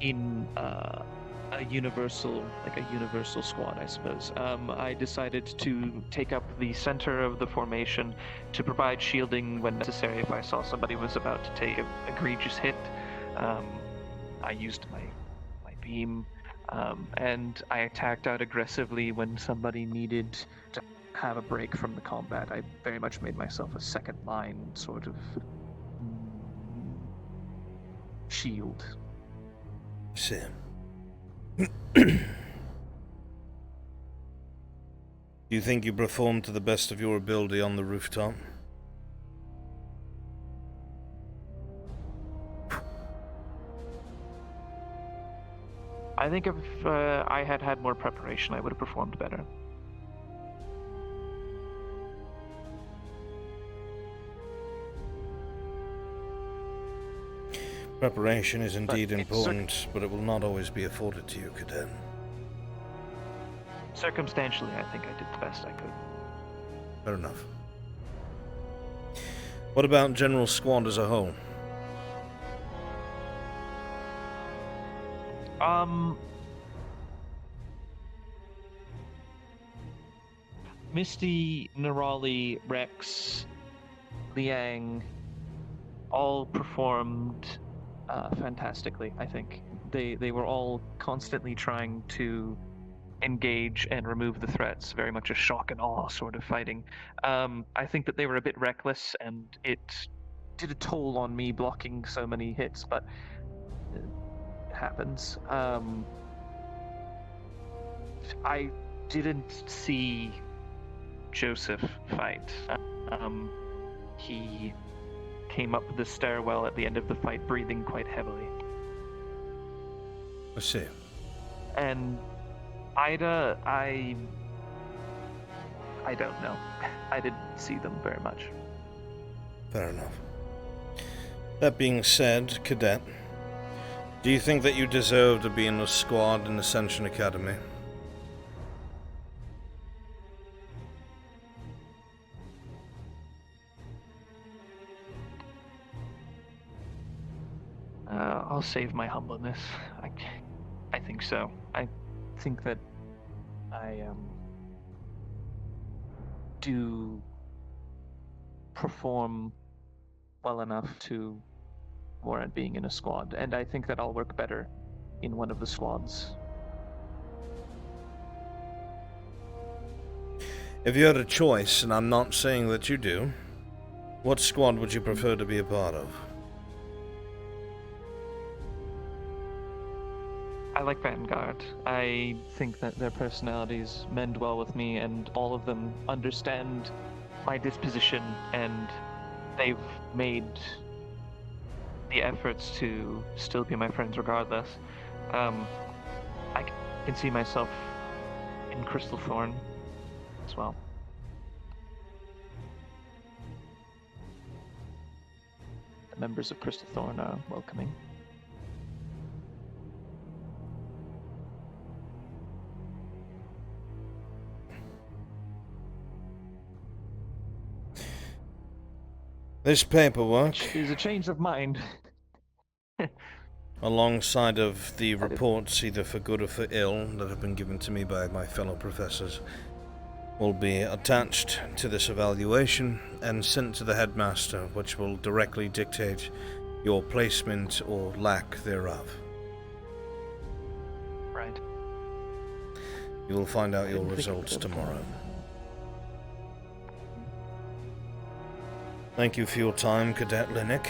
in a universal squad, I suppose. I decided to take up the center of the formation to provide shielding when necessary if I saw somebody was about to take an egregious hit. I used my beam. and I attacked out aggressively when somebody needed to have a break from the combat. I very much made myself a second line sort of shield. Sam. Do you think you performed to the best of your ability on the rooftop? I think if I had had more preparation, I would have performed better. Preparation is indeed important, but it will not always be afforded to you, Cadet. Circumstantially, I think I did the best I could. Fair enough. What about General Squad as a whole? Misty, Nerali, Rex, Liang, all performed fantastically, I think. They were all constantly trying to engage and remove the threats, very much a shock and awe sort of fighting. I think that they were a bit reckless, and it did a toll on me blocking so many hits, but it happens. I didn't see Joseph fight. He came up the stairwell at the end of the fight, breathing quite heavily. I see. And Ida, I don't know. I didn't see them very much. Fair enough. That being said, Cadet, do you think that you deserve to be in a squad in Ascension Academy? I'll save my humbleness. I think so. I think that I do perform well enough to warrant being in a squad, and I think that I'll work better in one of the squads. If you had a choice, and I'm not saying that you do, what squad would you prefer to be a part of? I like Vanguard. I think that their personalities mend well with me, and all of them understand my disposition, and they've made the efforts to still be my friends regardless. I can see myself in Crystal Thorn as well. The members of Crystal Thorn are welcoming. This paperwork is a change of mind. alongside of the reports, either for good or for ill, that have been given to me by my fellow professors, will be attached to this evaluation and sent to the headmaster, which will directly dictate your placement or lack thereof. Right. You will find out your results tomorrow. Thank you for your time, Cadet Linnick.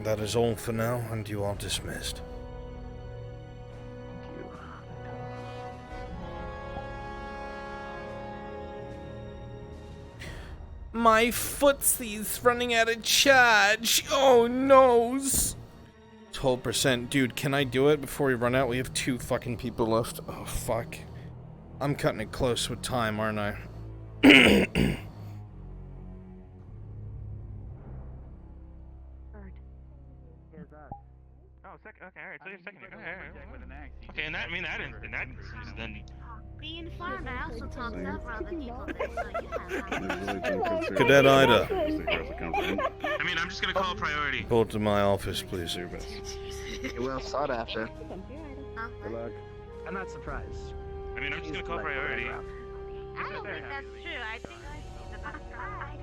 That is all for now, and you are dismissed. My footsy's running out of charge. Oh, noes. 12%. Dude, can I do it before we run out? We have 2 fucking people left. Oh, fuck. I'm cutting it close with time, aren't I? Okay, alright, so you're second. Okay, and that, I mean, that instance, then... Being farmed, I also talked over other people there, so you have Cadet Ida. I mean, I'm just gonna call priority. Report to my office, please. Well sought after. Good luck. I'm not surprised. I mean, I'm just gonna call priority. I don't think that's true. I think I see the best guy.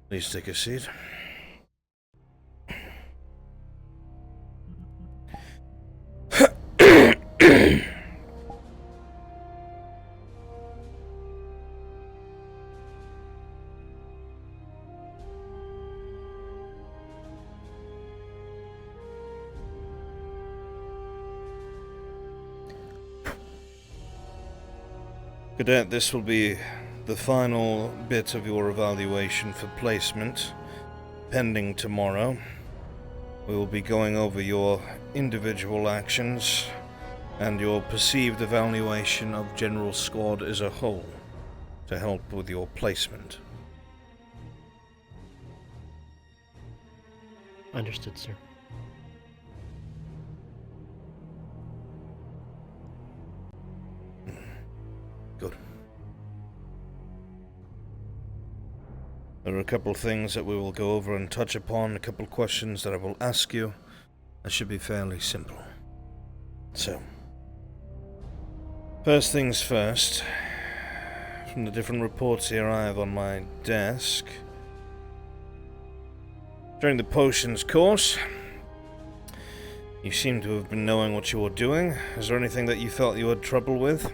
Please take a seat. Cadet, this will be the final bit of your evaluation for placement, pending tomorrow. We will be going over your individual actions and your perceived evaluation of General Squad as a whole to help with your placement. Understood, sir. Good. There are a couple of things that we will go over and touch upon, a couple of questions that I will ask you. That should be fairly simple. So, first things first, from the different reports here I have on my desk. During the potions course, you seem to have been knowing what you were doing. Is there anything that you felt you had trouble with?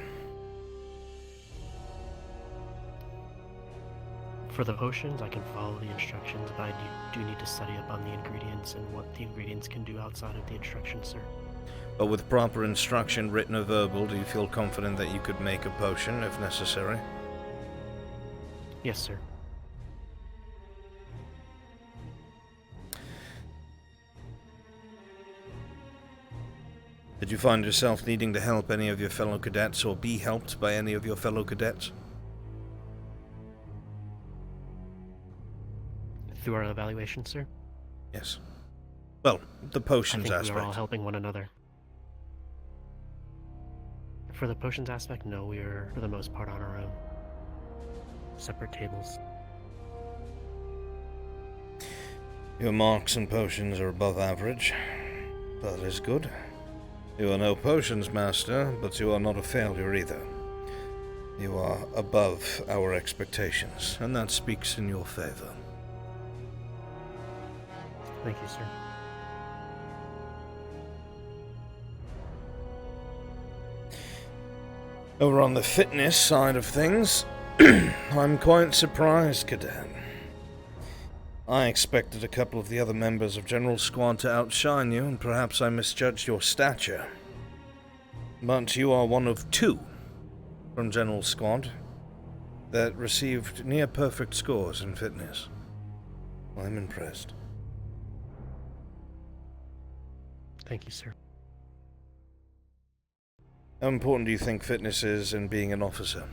For the potions, I can follow the instructions, but I do need to study up on the ingredients and what the ingredients can do outside of the instructions, sir. But with proper instruction, written or verbal, do you feel confident that you could make a potion if necessary? Yes, sir. Did you find yourself needing to help any of your fellow cadets or be helped by any of your fellow cadets? Through our evaluation, sir? Yes. Well, the potions I think aspect. we are all helping one another. For the potions aspect, no, we are, for the most part, on our own. Separate tables. Your marks and potions are above average. That is good. You are no potions master, but you are not a failure either. You are above our expectations, and that speaks in your favor. Thank you, sir. Over on the fitness side of things, I'm quite surprised, Cadet. I expected a couple of the other members of General Squad to outshine you, and perhaps I misjudged your stature. But you are one of two from General Squad that received near-perfect scores in fitness. I'm impressed. Thank you, sir. How important do you think fitness is in being an officer?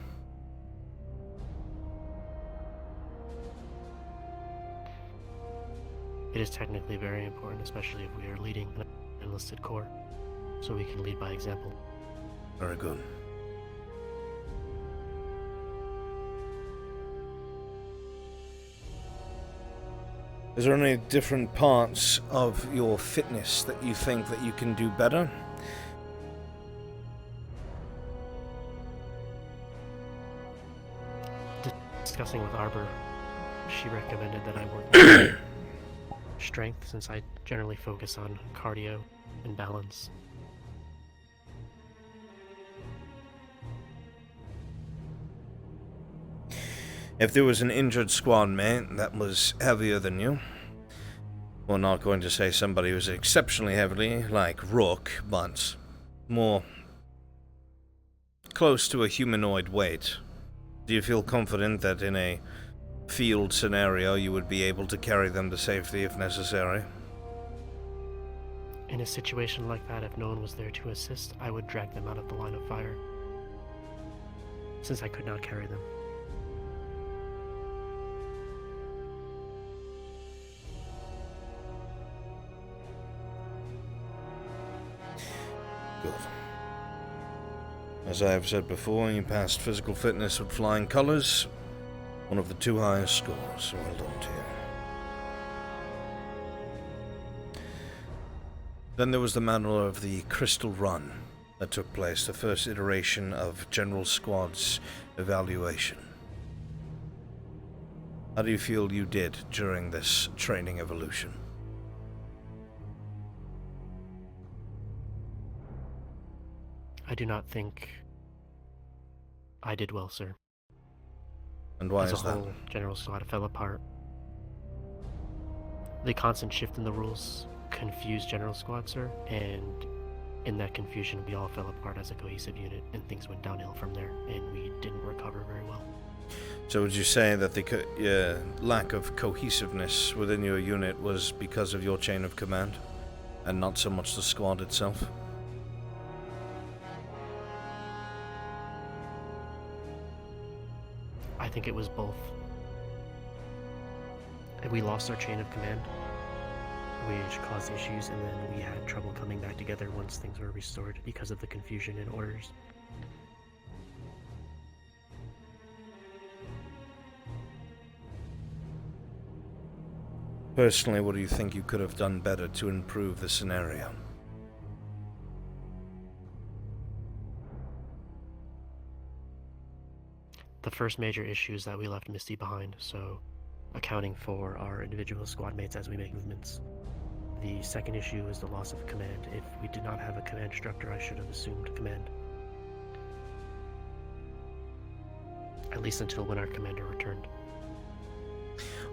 It is technically very important, especially if we are leading an enlisted corps, so we can lead by example. Very good. Is there any different parts of your fitness that you think that you can do better? Discussing with Arbor, she recommended that I work on strength, since I generally focus on cardio and balance. If there was an injured squad mate that was heavier than you, we're not going to say somebody who's exceptionally heavily, like Rook, but more close to a humanoid weight, do you feel confident that in a field scenario you would be able to carry them to safety if necessary? In a situation like that, if no one was there to assist, I would drag them out of the line of fire, since I could not carry them. Good. As I have said before, you passed physical fitness with flying colors, one of the two highest scores. Well done to you. Then there was the matter of the Crystal Run that took place, the first iteration of General Squad's evaluation. How do you feel you did during this training evolution? I do not think I did well, sir. And why As is a that? whole, General Squad fell apart. The constant shift in the rules confused General Squad, sir, and in that confusion, we all fell apart as a cohesive unit, and things went downhill from there, and we didn't recover very well. So would you say that the lack of cohesiveness within your unit was because of your chain of command, and not so much the squad itself? I think it was both. We lost our chain of command, which caused issues, and then we had trouble coming back together once things were restored because of the confusion in orders. Personally, what do you think you could have done better to improve the scenario? The first major issue is that we left Misty behind, so accounting for our individual squad mates as we make movements. The second issue is the loss of command. If we did not have a command instructor, I should have assumed command. At least until when our commander returned.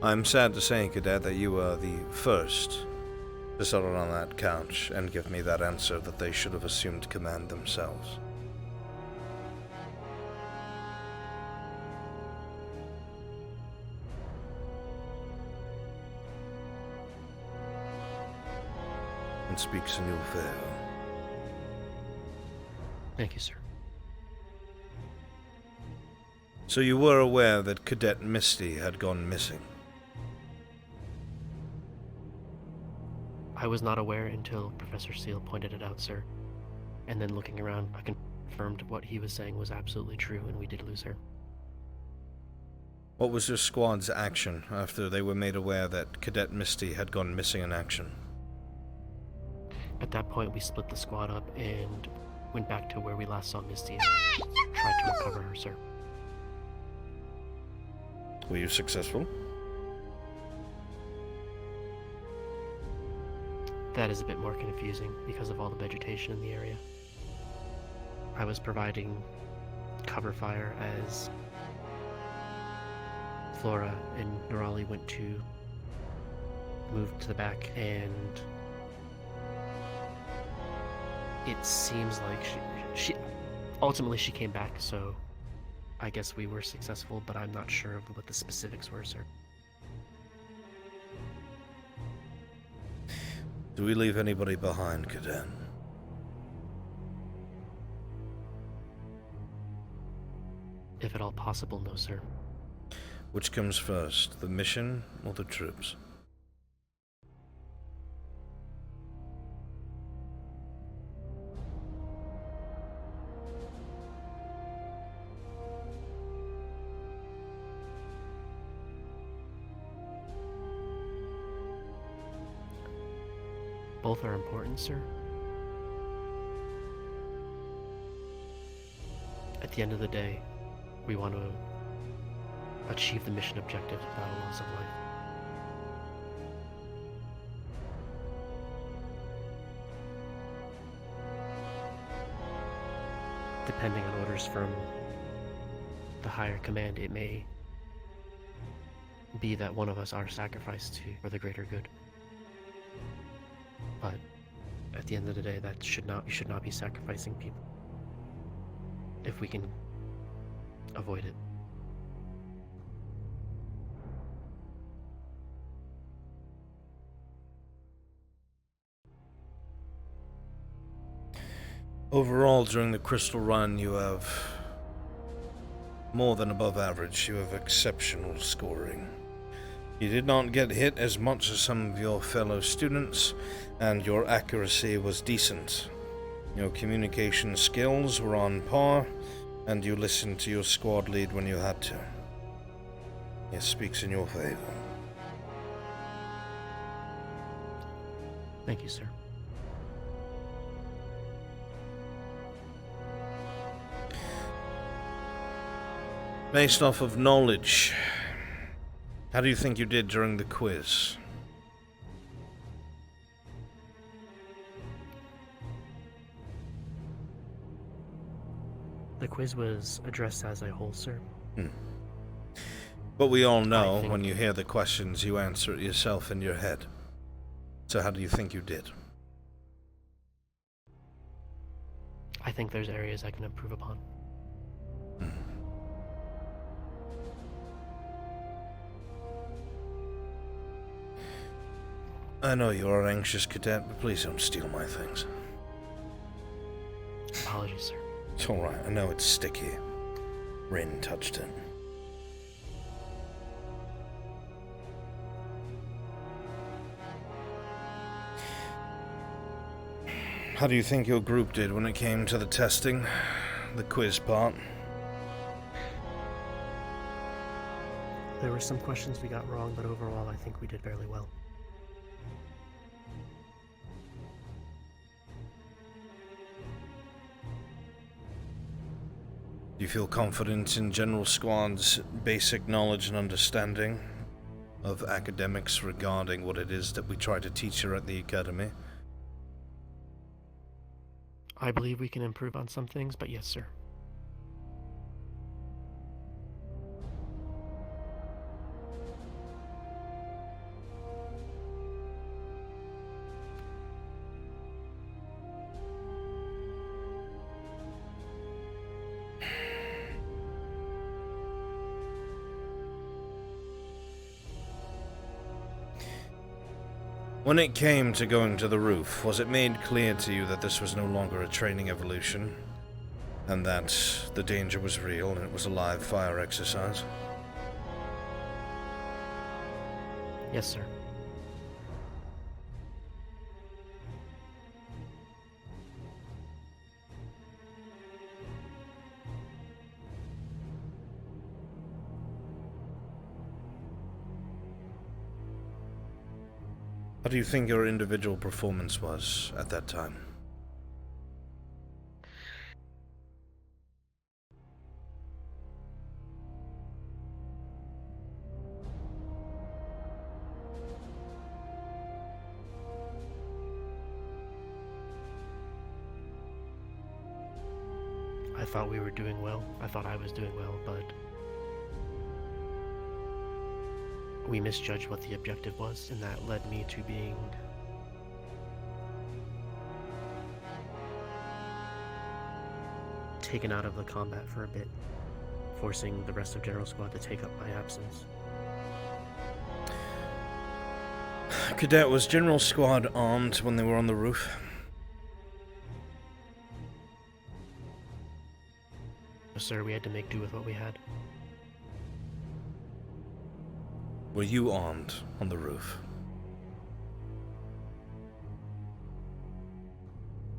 I'm sad to say, Cadet, that you were the first to settle on that couch and give me that answer that they should have assumed command themselves. And speaks in your favor. Thank you, sir. So you were aware that Cadet Misty had gone missing? I was not aware until Professor Seal pointed it out, sir. And then looking around, I confirmed what he was saying was absolutely true, and we did lose her. What was your squad's action after they were made aware that Cadet Misty had gone missing in action? At that point, we split the squad up and went back to where we last saw Misty and tried to recover her, sir. Were you successful? That is a bit more confusing because of all the vegetation in the area. I was providing cover fire as Flora and Nerali went to move to the back, and it seems like she ultimately she came back, so I guess we were successful, but I'm not sure of what the specifics were, sir. Do we leave anybody behind, Cadet? If at all possible, no, sir. Which comes first, the mission or the troops? Both are important, sir. At the end of the day, we want to achieve the mission objective without a loss of life. Depending on orders from the higher command, it may be that one of us are sacrificed to for the greater good. But at the end of the day, we should not be sacrificing people if we can avoid it. Overall, during the Crystal Run, you have more than above average. You have exceptional scoring. You did not get hit as much as some of your fellow students, and your accuracy was decent. Your communication skills were on par, and you listened to your squad lead when you had to. It speaks in your favor. Thank you, sir. Based off of knowledge, How do you think you did during the quiz? The quiz was addressed as a whole, sir. But we all know when you hear the questions, you answer it yourself in your head. So how do you think you did? I think there's areas I can improve upon. I know you're an anxious cadet, but please don't steal my things. Apologies, sir. It's alright, I know it's sticky. Rin touched it. How do you think your group did when it came to the testing? The quiz part? There were some questions we got wrong, but overall I think we did fairly well. Do you feel confident in General Squad's basic knowledge and understanding of academics regarding what it is that we try to teach her at the Academy? I believe we can improve on some things, but yes, sir. When it came to going to the roof, was it made clear to you that this was no longer a training evolution, and that the danger was real and it was a live fire exercise? Yes, sir. How do you think your individual performance was at that time? I thought we were doing well. I thought I was doing well, but we misjudged what the objective was, and that led me to being taken out of the combat for a bit, forcing the rest of General Squad to take up my absence. Cadet, was General Squad armed when they were on the roof? Sir, we had to make do with what we had. Were you armed on the roof?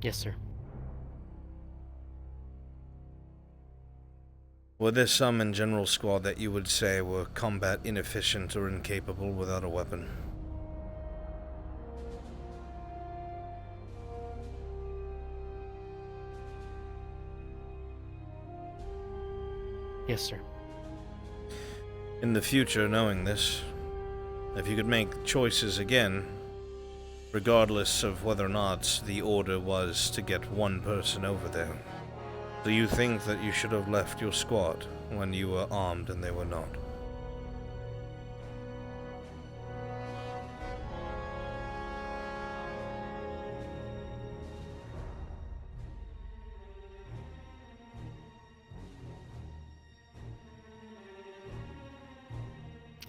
Yes, sir. Were there some in General Squad that you would say were combat inefficient or incapable without a weapon? Yes, sir. In the future, knowing this, if you could make choices again, regardless of whether or not the order was to get one person over there, do you think that you should have left your squad when you were armed and they were not?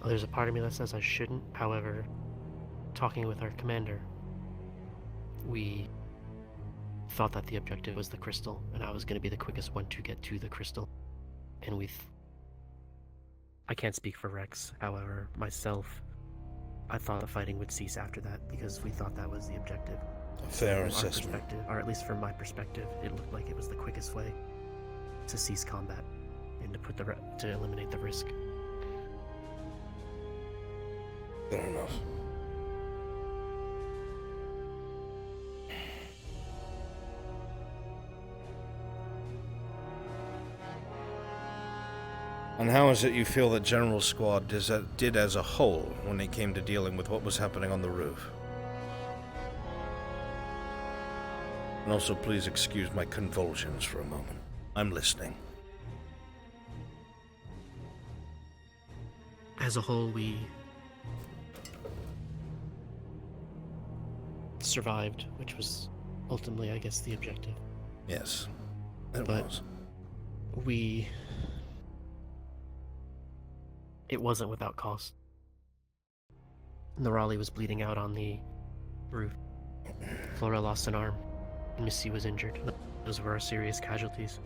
There's a part of me that says I shouldn't. However, talking with our commander, we thought that the objective was the crystal, and I was going to be the quickest one to get to the crystal. And I can't speak for Rex, however, myself, I thought the fighting would cease after that because we thought that was the objective. Fair From our assessment. perspective, or at least from my perspective, it looked like it was the quickest way to cease combat and to eliminate the risk. Fair enough. And how is it you feel that General Squad did as a whole when it came to dealing with what was happening on the roof? And also, please excuse my convulsions for a moment. I'm listening. As a whole, we survived, which was ultimately, I guess, the objective. Yes, it But was. It wasn't without cost. Norali was bleeding out on the roof. Flora lost an arm. Missy was injured. Those were our serious casualties.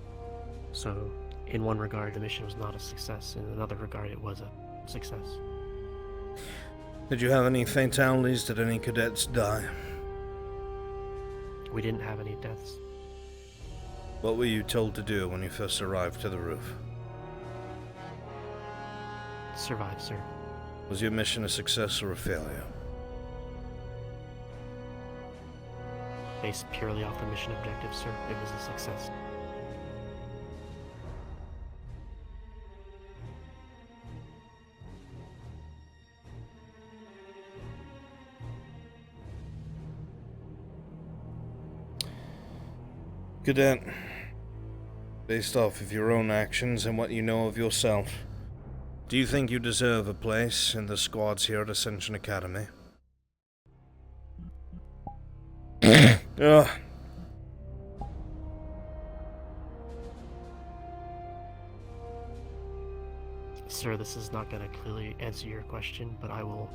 So, in one regard, the mission was not a success. In another regard, it was a success. Did you have any fatalities? Did any cadets die? We didn't have any deaths. What were you told to do when you first arrived to the roof? Survive, sir. Was your mission a success or a failure? Based purely off the mission objective, sir, it was a success. Cadet, based off of your own actions and what you know of yourself, do you think you deserve a place in the squads here at Ascension Academy? Ugh. Sir, this is not going to clearly answer your question, but I will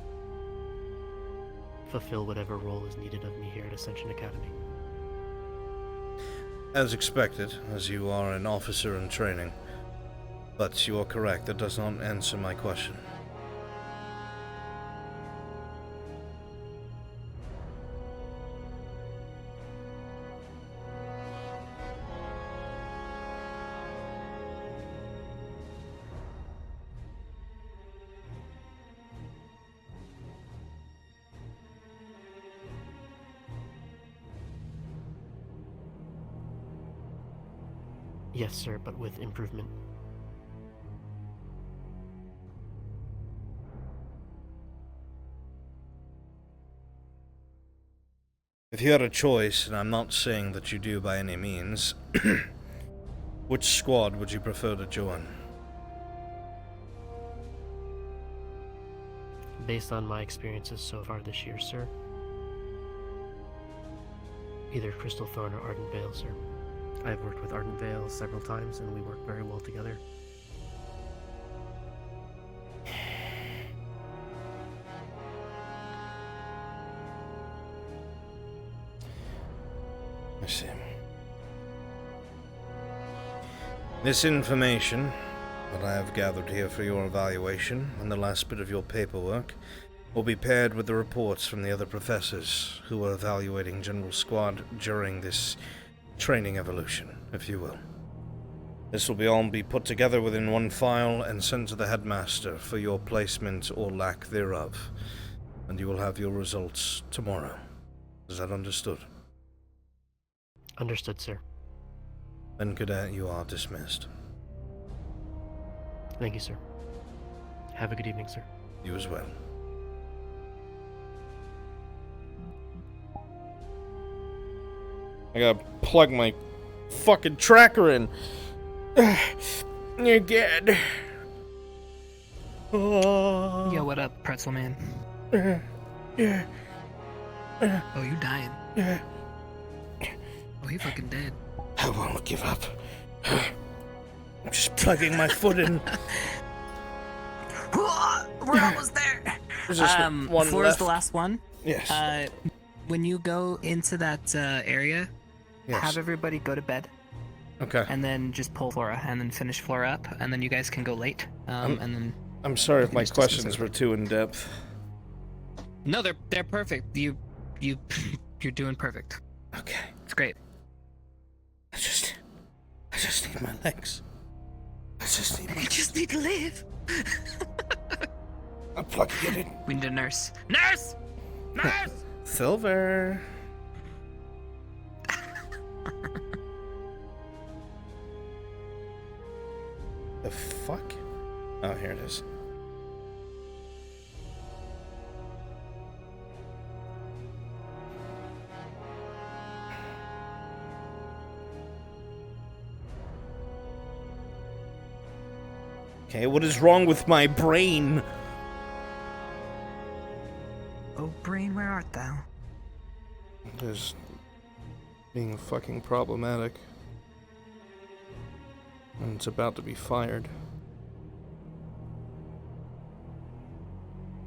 fulfill whatever role is needed of me here at Ascension Academy. As expected, as you are an officer in training. But you are correct, that does not answer my question. Yes, sir, but with improvement. If you had a choice, and I'm not saying that you do by any means, which squad would you prefer to join? Based on my experiences so far this year, sir, either Crystal Thorn or Ardent Vale, sir. I've worked with Ardent Vale several times, and we work very well together. I see. This information that I have gathered here for your evaluation and the last bit of your paperwork will be paired with the reports from the other professors who were evaluating General Squad during this training evolution, if you will. This will all be put together within one file and sent to the headmaster for your placement or lack thereof, and you will have your results tomorrow. Is that understood? Understood, sir. Then, Cadet, you are dismissed. Thank you, sir. Have a good evening, sir. You as well. I gotta plug my fucking tracker in. You're good. Yo, what up, Pretzel Man? Yeah. Oh, you dying? Yeah. Oh, you fucking dead. I won't give up. I'm just plugging my foot in. We're almost there. There's just one Floor is left. the last one. Yes. When you go into that area, Yes. have everybody go to bed. Okay. And then just pull Flora, and then finish Flora up, and then you guys can go late. And then. I'm sorry if can my just dismiss questions it. were too in depth. No, they're perfect. You're doing perfect. Okay. It's great. I just need my legs. I just need You just need to live. I'm plugging it in. We need a nurse. Nurse! Nurse! Silver. The fuck? Oh, here it is. Okay, what is wrong with my brain? Oh, brain, where art thou? Just being fucking problematic. And it's about to be fired.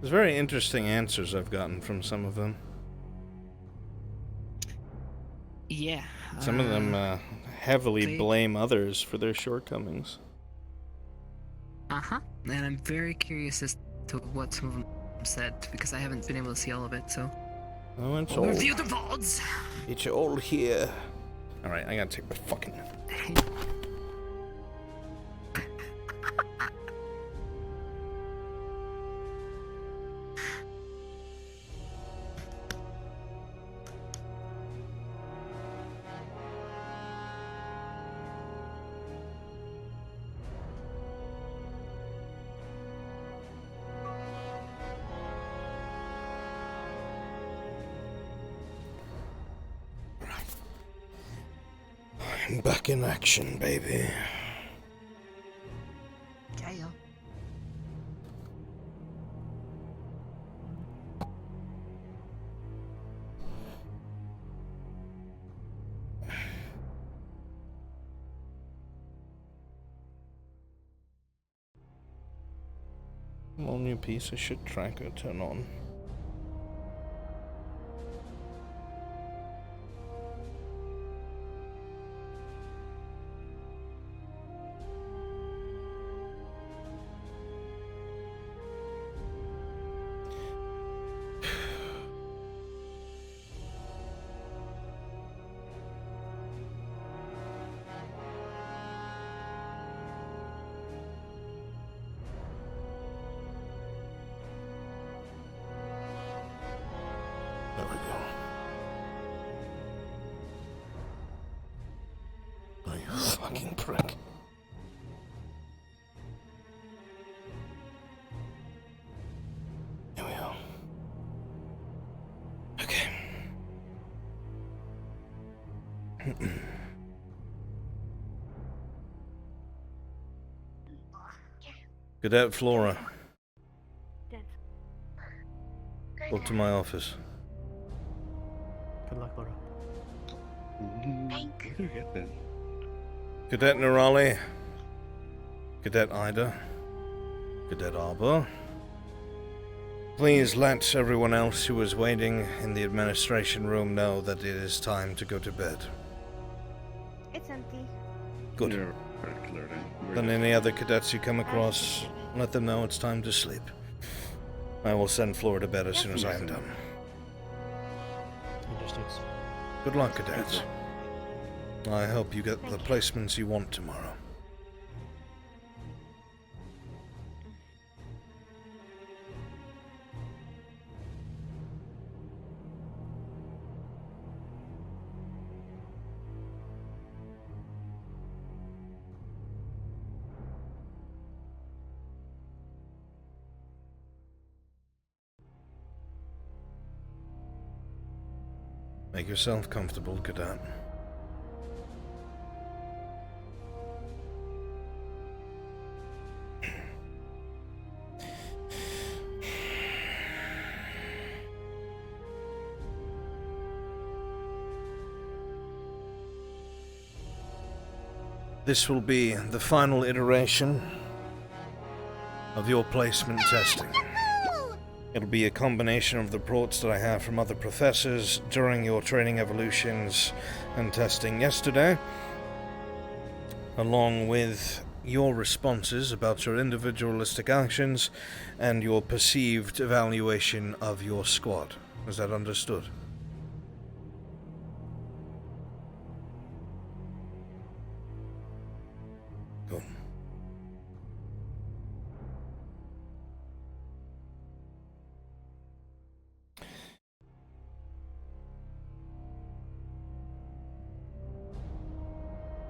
There's very interesting answers I've gotten from some of them. Yeah. Some of them heavily blame others for their shortcomings. Uh-huh. And I'm very curious as to what some of them said, because I haven't been able to see all of it, so... Oh, it's We'll all... review the Vods! It's all here. Alright, I gotta take my fucking... I'm back in action, baby. Yeah. All new piece I should tracker turn on. There we go. Oh, you fucking prick. Here we are. Okay. Cadet Flora. Up to my office. Good luck, Laura. Where do you get that? Cadet Nerali. Cadet Ida. Cadet Arbor. Please let everyone else who is waiting in the administration room know that it is time to go to bed. It's empty. Good. Yeah, very clear then. Then any other cadets you come across, let them know it's time to sleep. I will send Flora to bed as soon as I am done. Understood. Good luck, cadets. I hope you get the placements you want tomorrow. Make yourself comfortable, cadet. This will be the final iteration of your placement testing. It'll be a combination of the reports that I have from other professors during your training evolutions and testing yesterday, along with your responses about your individualistic actions and your perceived evaluation of your squad. Is that understood? Good.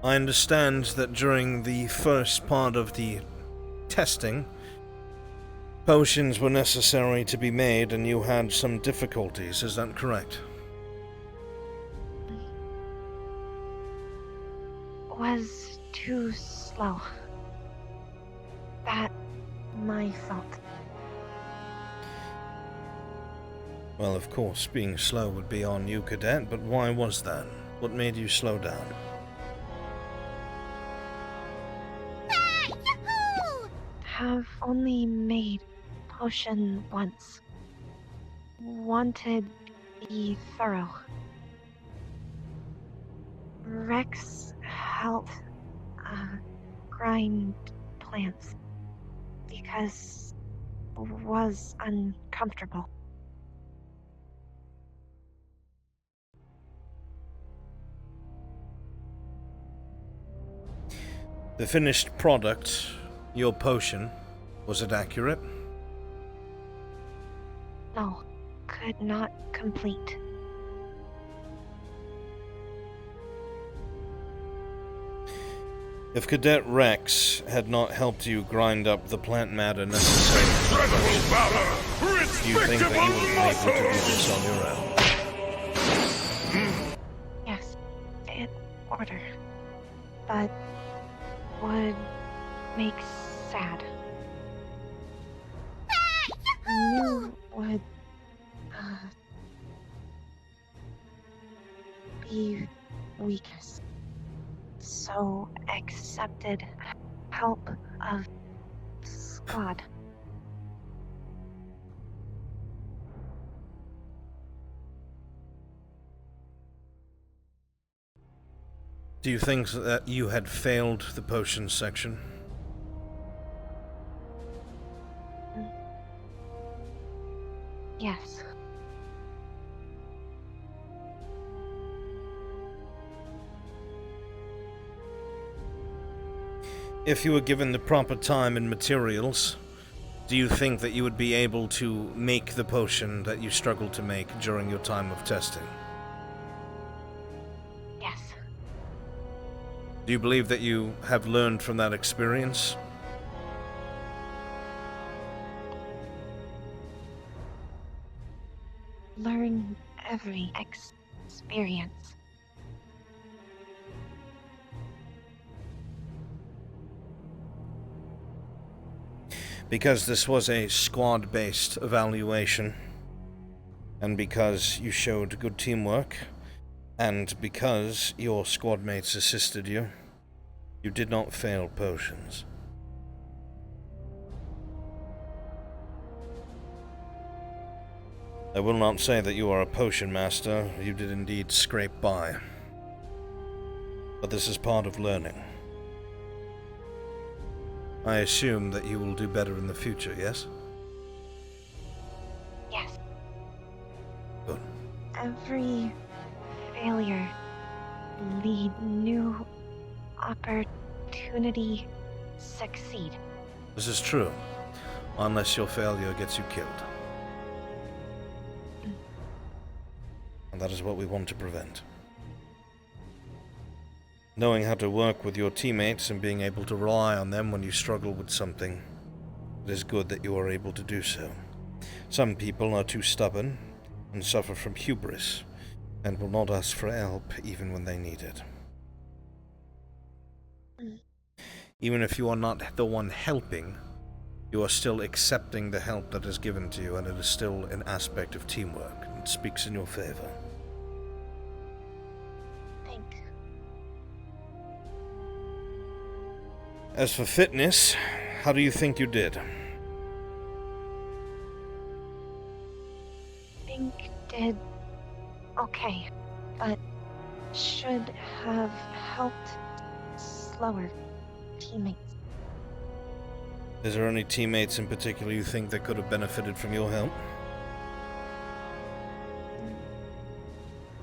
I understand that during the first part of the testing, Potions were necessary to be made and you had some difficulties, is that correct? Was too slow. That my fault. Well, of course, being slow would be on you, Cadet, but why was that? What made you slow down? Have only made potion once. Wanted be thorough. Rex helped grind plants because was uncomfortable. The finished product, your potion, was it accurate? No, could not complete. If Cadet Rex had not helped you grind up the plant matter necessary, do you think that you would have been able to do this on your own? Yes, in order. But would make sad. Knew would be weakness. So accepted help of squad. Do you think that you had failed the potion section? Yes. If you were given the proper time and materials, do you think that you would be able to make the potion that you struggled to make during your time of testing? Yes. Do you believe that you have learned from that experience? Learn every experience. Because this was a squad-based evaluation, and because you showed good teamwork, and because your squad mates assisted you, you did not fail potions. I will not say that you are a potion master, you did indeed scrape by. But this is part of learning. I assume that you will do better in the future, yes? Yes. Good. Every failure lead new opportunity succeed. This is true, unless your failure gets you killed. And that is what we want to prevent. Knowing how to work with your teammates and being able to rely on them when you struggle with something, it is good that you are able to do so. Some people are too stubborn and suffer from hubris and will not ask for help even when they need it. Even if you are not the one helping, you are still accepting the help that is given to you, and it is still an aspect of teamwork. It speaks in your favor. Thanks. As for fitness, how do you think you did? Think did okay, but should have helped slower teammates. Is there any teammates in particular you think that could have benefited from your help?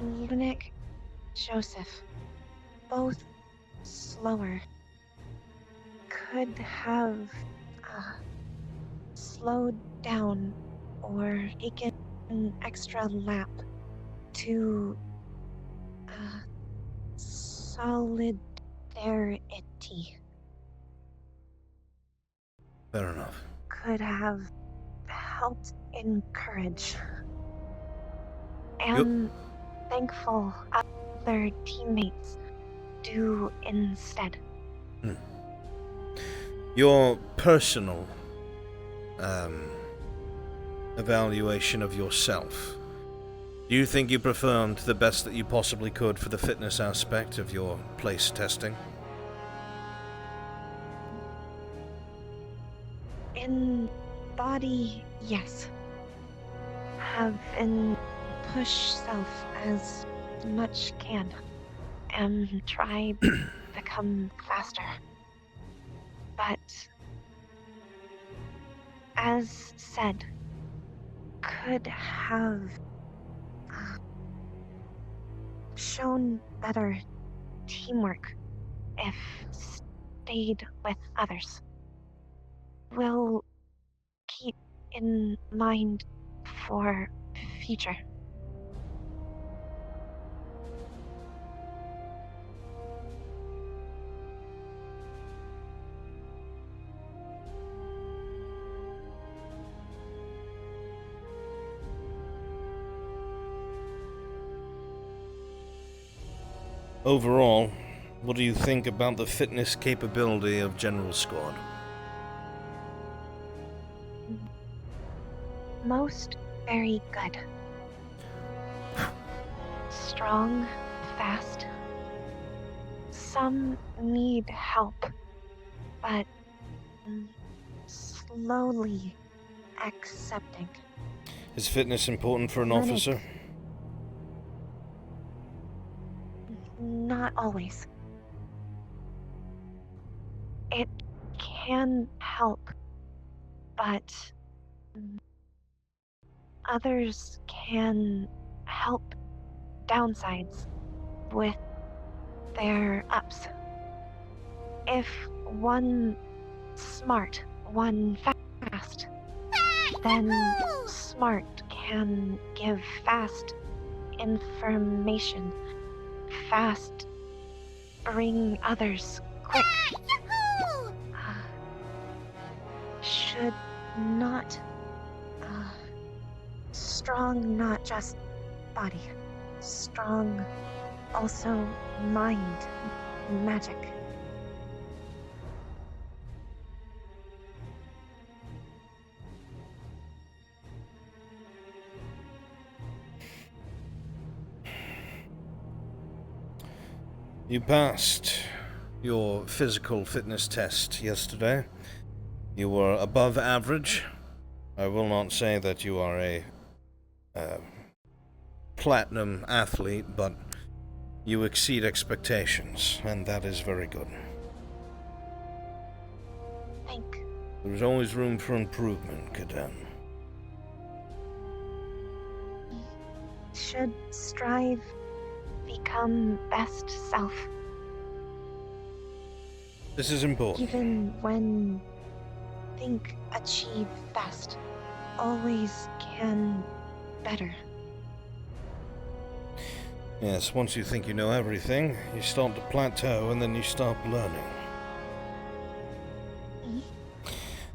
Eunuch, Joseph, both slower. Could have slowed down or taken an extra lap to solidarity. Fair enough. Could have helped encourage. Am thankful other teammates do instead. Your personal evaluation of yourself. Do you think you performed the best that you possibly could for the fitness aspect of your place testing? In body, yes. Have in push self as much can. Try become faster. But as said, could have shown better teamwork if stayed with others. Will keep in mind for future. Overall, what do you think about the fitness capability of General Squad? Most very good. Strong, fast. Some need help, but slowly accepting. Is fitness important for an officer? Not always. It can help, but others can help downsides with their ups. If one smart, one fast, then smart can give fast information. Fast bring others quick. Should not strong, not just body. Strong also mind, magic. You passed your physical fitness test yesterday. You were above average. I will not say that you are a platinum athlete, but you exceed expectations, and that is very good. There's always room for improvement, Cadet. Should strive, become best self. This is important. Even when think achieve best, always can better. Yes, once you think you know everything, you start to plateau and then you stop learning.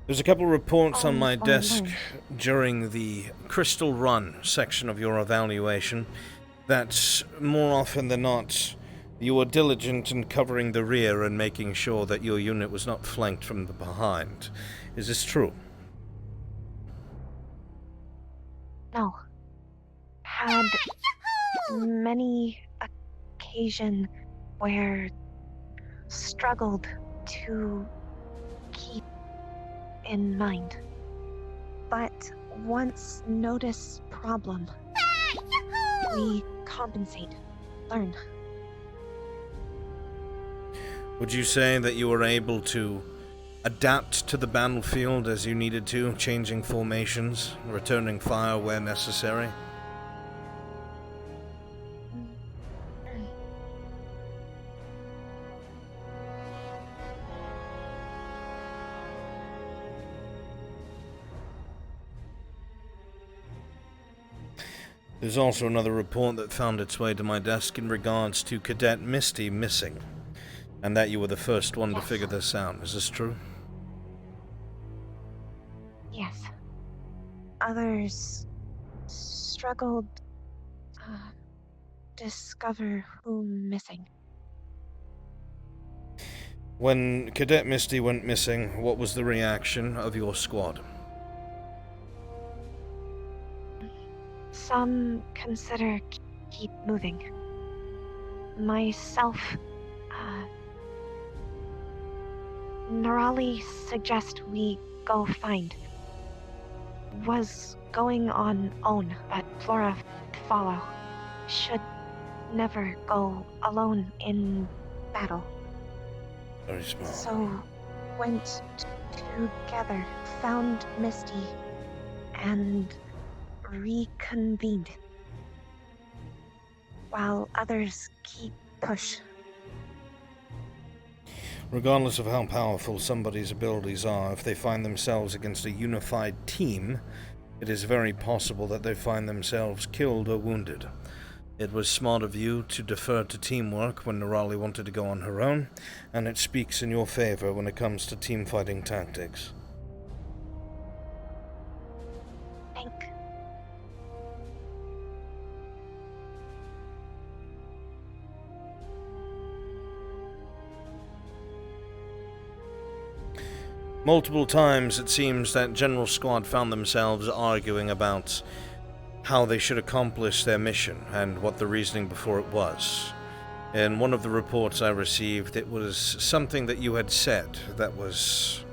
There's a couple reports on my desk during the Crystal Run section of your evaluation that more often than not you were diligent in covering the rear and making sure that your unit was not flanked from the behind. Is this true? No. Had many occasion where struggled to keep in mind. But once notice problem, we compensate, learn. Would you say that you were able to adapt to the battlefield as you needed to, changing formations, returning fire where necessary? There's also another report that found its way to my desk in regards to Cadet Misty missing, and that you were the first one to figure this out. Is this true? Yes. others struggled discover who missing. When Cadet Misty went missing, what was the reaction of your squad? Some consider keep moving. Myself, Nerali suggest we go find. Was going on own, but Flora follow. Should never go alone in battle. Very smart. So, went together, found Misty, and reconvened. While others keep push. Regardless of how powerful somebody's abilities are, if they find themselves against a unified team, it is very possible that they find themselves killed or wounded. It was smart of you to defer to teamwork when Nerali wanted to go on her own, and it speaks in your favor when it comes to team fighting tactics. Multiple times it seems that General Squad found themselves arguing about how they should accomplish their mission and what the reasoning before it was. In one of the reports I received, it was something that you had said that was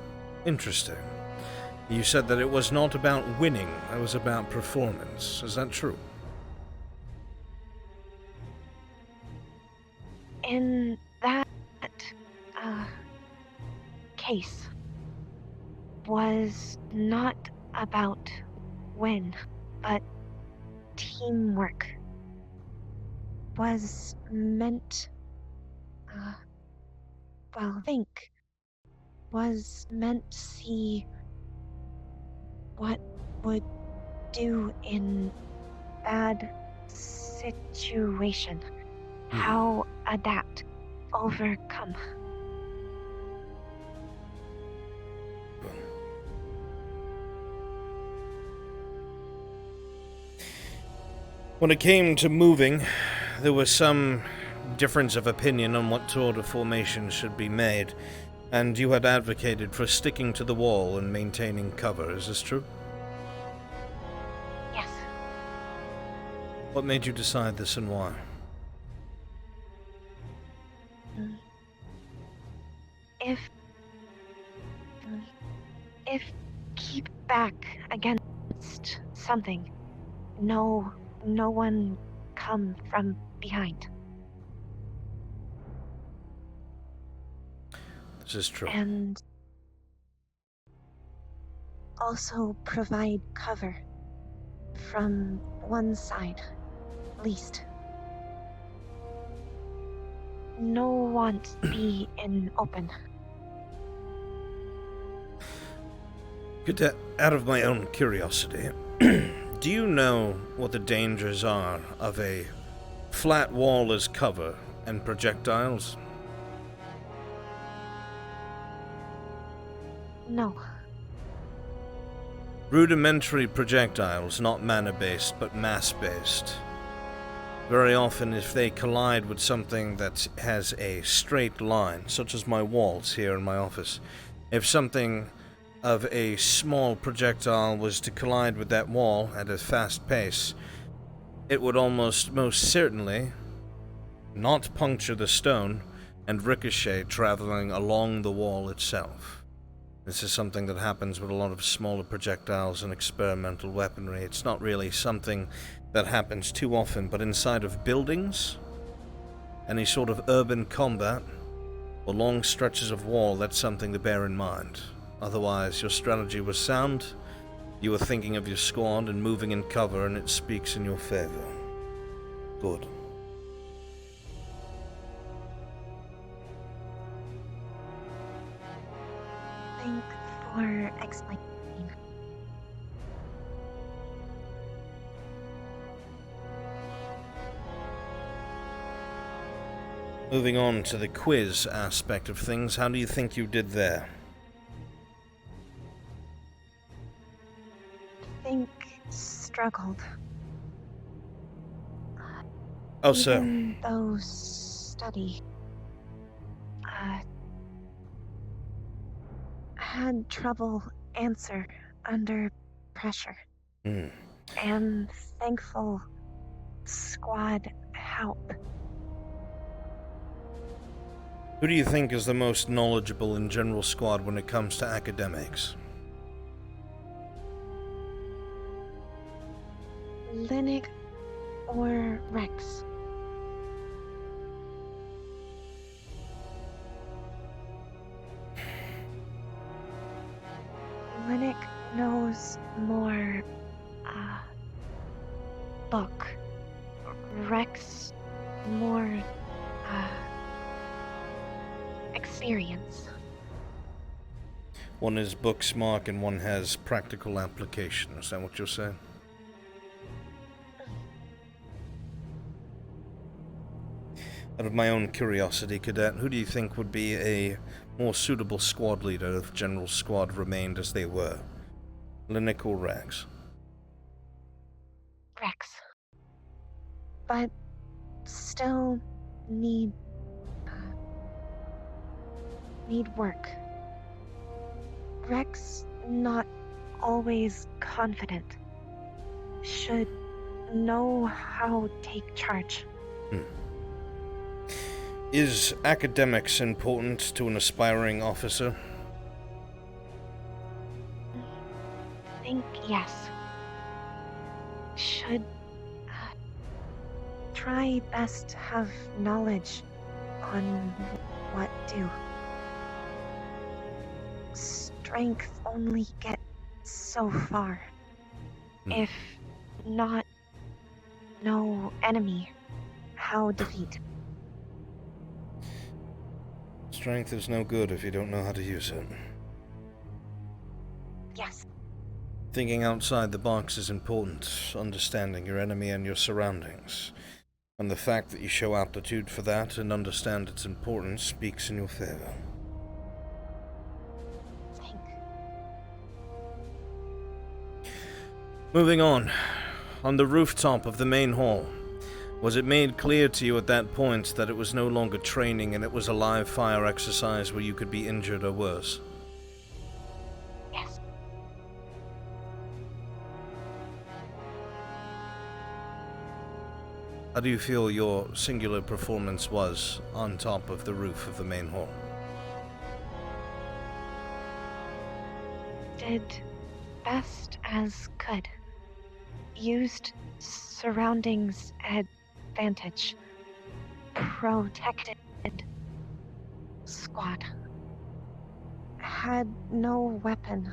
interesting. You said that it was not about winning, it was about performance. Is that true? In that case, was not about win, but teamwork. Was meant, was meant to see what would do in bad situation. How adapt, overcome. When it came to moving, there was some difference of opinion on what sort of formation should be made, and you had advocated for sticking to the wall and maintaining cover. Is this true? Yes. What made you decide this and why? If keep back against something, no one come from behind. This is true. And also provide cover from one side, least. No want be in open. Cadet, out of my own curiosity, do you know what the dangers are of a flat wall as cover and projectiles? No. Rudimentary projectiles, not mana-based, but mass-based. Very often, if they collide with something that has a straight line, such as my walls here in my office, if something of a small projectile was to collide with that wall at a fast pace, it would most certainly not puncture the stone and ricochet traveling along the wall itself. This is something that happens with a lot of smaller projectiles and experimental weaponry. It's not really something that happens too often, but inside of buildings, any sort of urban combat, or long stretches of wall, that's something to bear in mind. Otherwise, your strategy was sound, you were thinking of your squad and moving in cover, and it speaks in your favor. Good. Thanks for explaining. Moving on to the quiz aspect of things, how do you think you did there? think struggled. Oh, so. Even though study had trouble answer under pressure. And thankful squad help. Who do you think is the most knowledgeable in General Squad when it comes to academics? Linux or Rex? Linux knows more book. Rex more experience. One is book smart and one has practical application. Is that what you're saying? Out of my own curiosity, Cadet, who do you think would be a more suitable squad leader if General Squad remained as they were? Linux or Rex? Rex. But still need work. Rex not always confident. Should know how take charge. Is academics important to an aspiring officer? I think yes. Should try best to have knowledge on what do. Strength only get so far. If not no enemy, how defeat? Strength is no good if you don't know how to use it. Yes. Thinking outside the box is important, understanding your enemy and your surroundings. And the fact that you show aptitude for that and understand its importance speaks in your favor. Moving on the rooftop of the main hall, was it made clear to you at that point that it was no longer training and it was a live fire exercise where you could be injured or worse? Yes. How do you feel your singular performance was on top of the roof of the main hall? Did best as could. Used surroundings advantage. Protected squad. Had no weapon,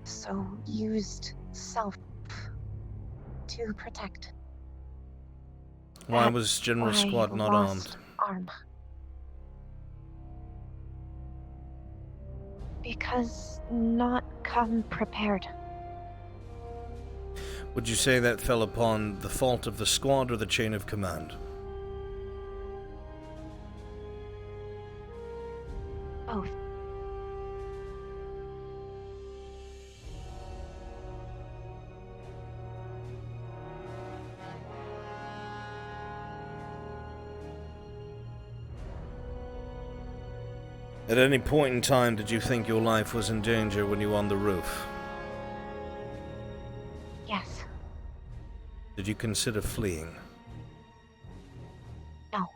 so used self to protect. Why was General Squad not armed? Arm. Because not come prepared. Would you say that fell upon the fault of the squad or the chain of command? Both. At any point in time, did you think your life was in danger when you were on the roof? Yes. Did you consider fleeing? No.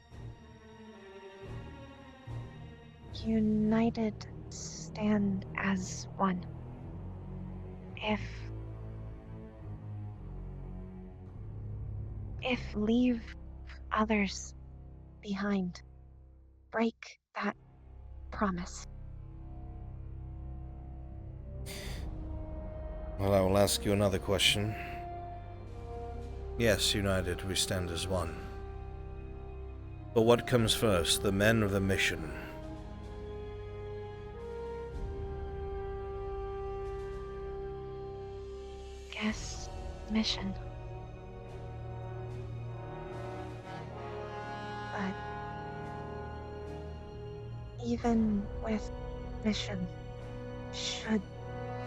United stand as one. If leave others behind, break that promise. Well, I will ask you another question. Yes, united, we stand as one. But what comes first, the men or the mission? Guess mission. But even with mission, should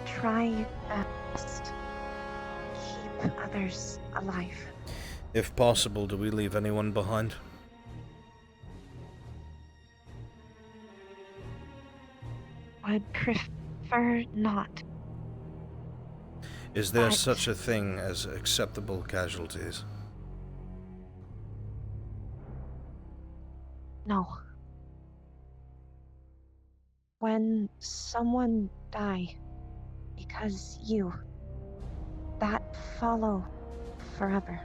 try best others alive. If possible, do we leave anyone behind? Would prefer not. Is there But- such a thing as acceptable casualties? No. When someone die because you, that follow forever.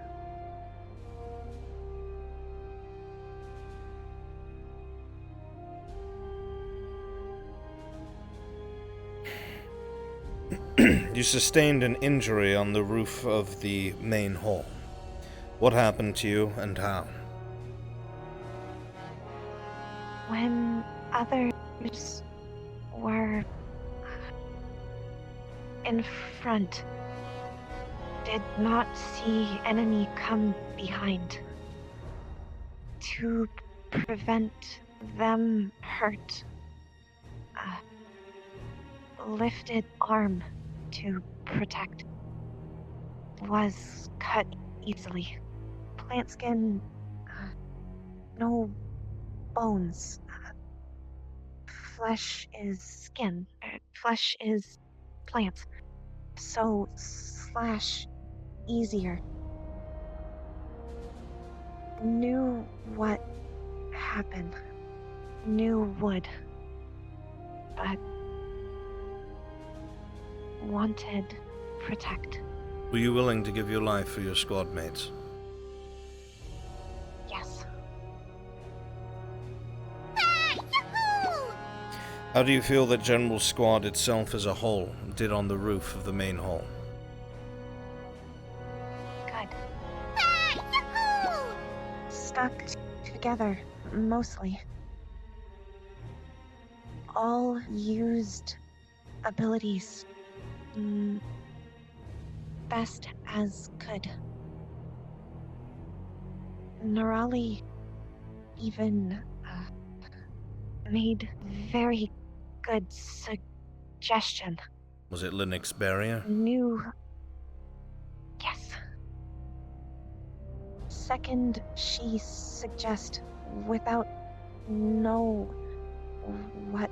You sustained an injury on the roof of the main hall. What happened to you and how? When others were in front, did not see enemy come behind. To prevent them hurt, lifted arm to protect. Was cut easily. Plant skin, no bones. Flesh is skin. Flesh is plants. So slash easier. Knew what happened. Knew would. But wanted protect. Were you willing to give your life for your squad mates? Yes. How do you feel that General Squad itself as a whole did on the roof of the main hall? Good. Stuck together, mostly. All used abilities best as could. Nerali even made very good suggestion. Was it Linux barrier? Knew. Yes. Second, she suggest without know what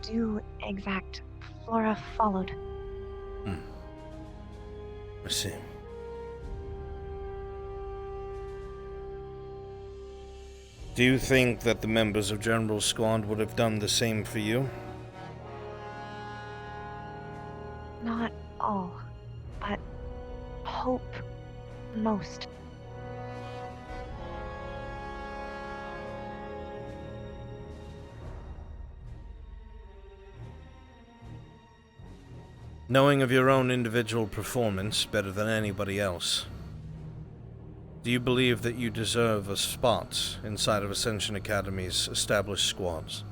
do exact. Flora followed. I see. Do you think that the members of General Squad would have done the same for you? Not all, but hope most. Knowing of your own individual performance better than anybody else, do you believe that you deserve a spot inside of Ascension Academy's established squads?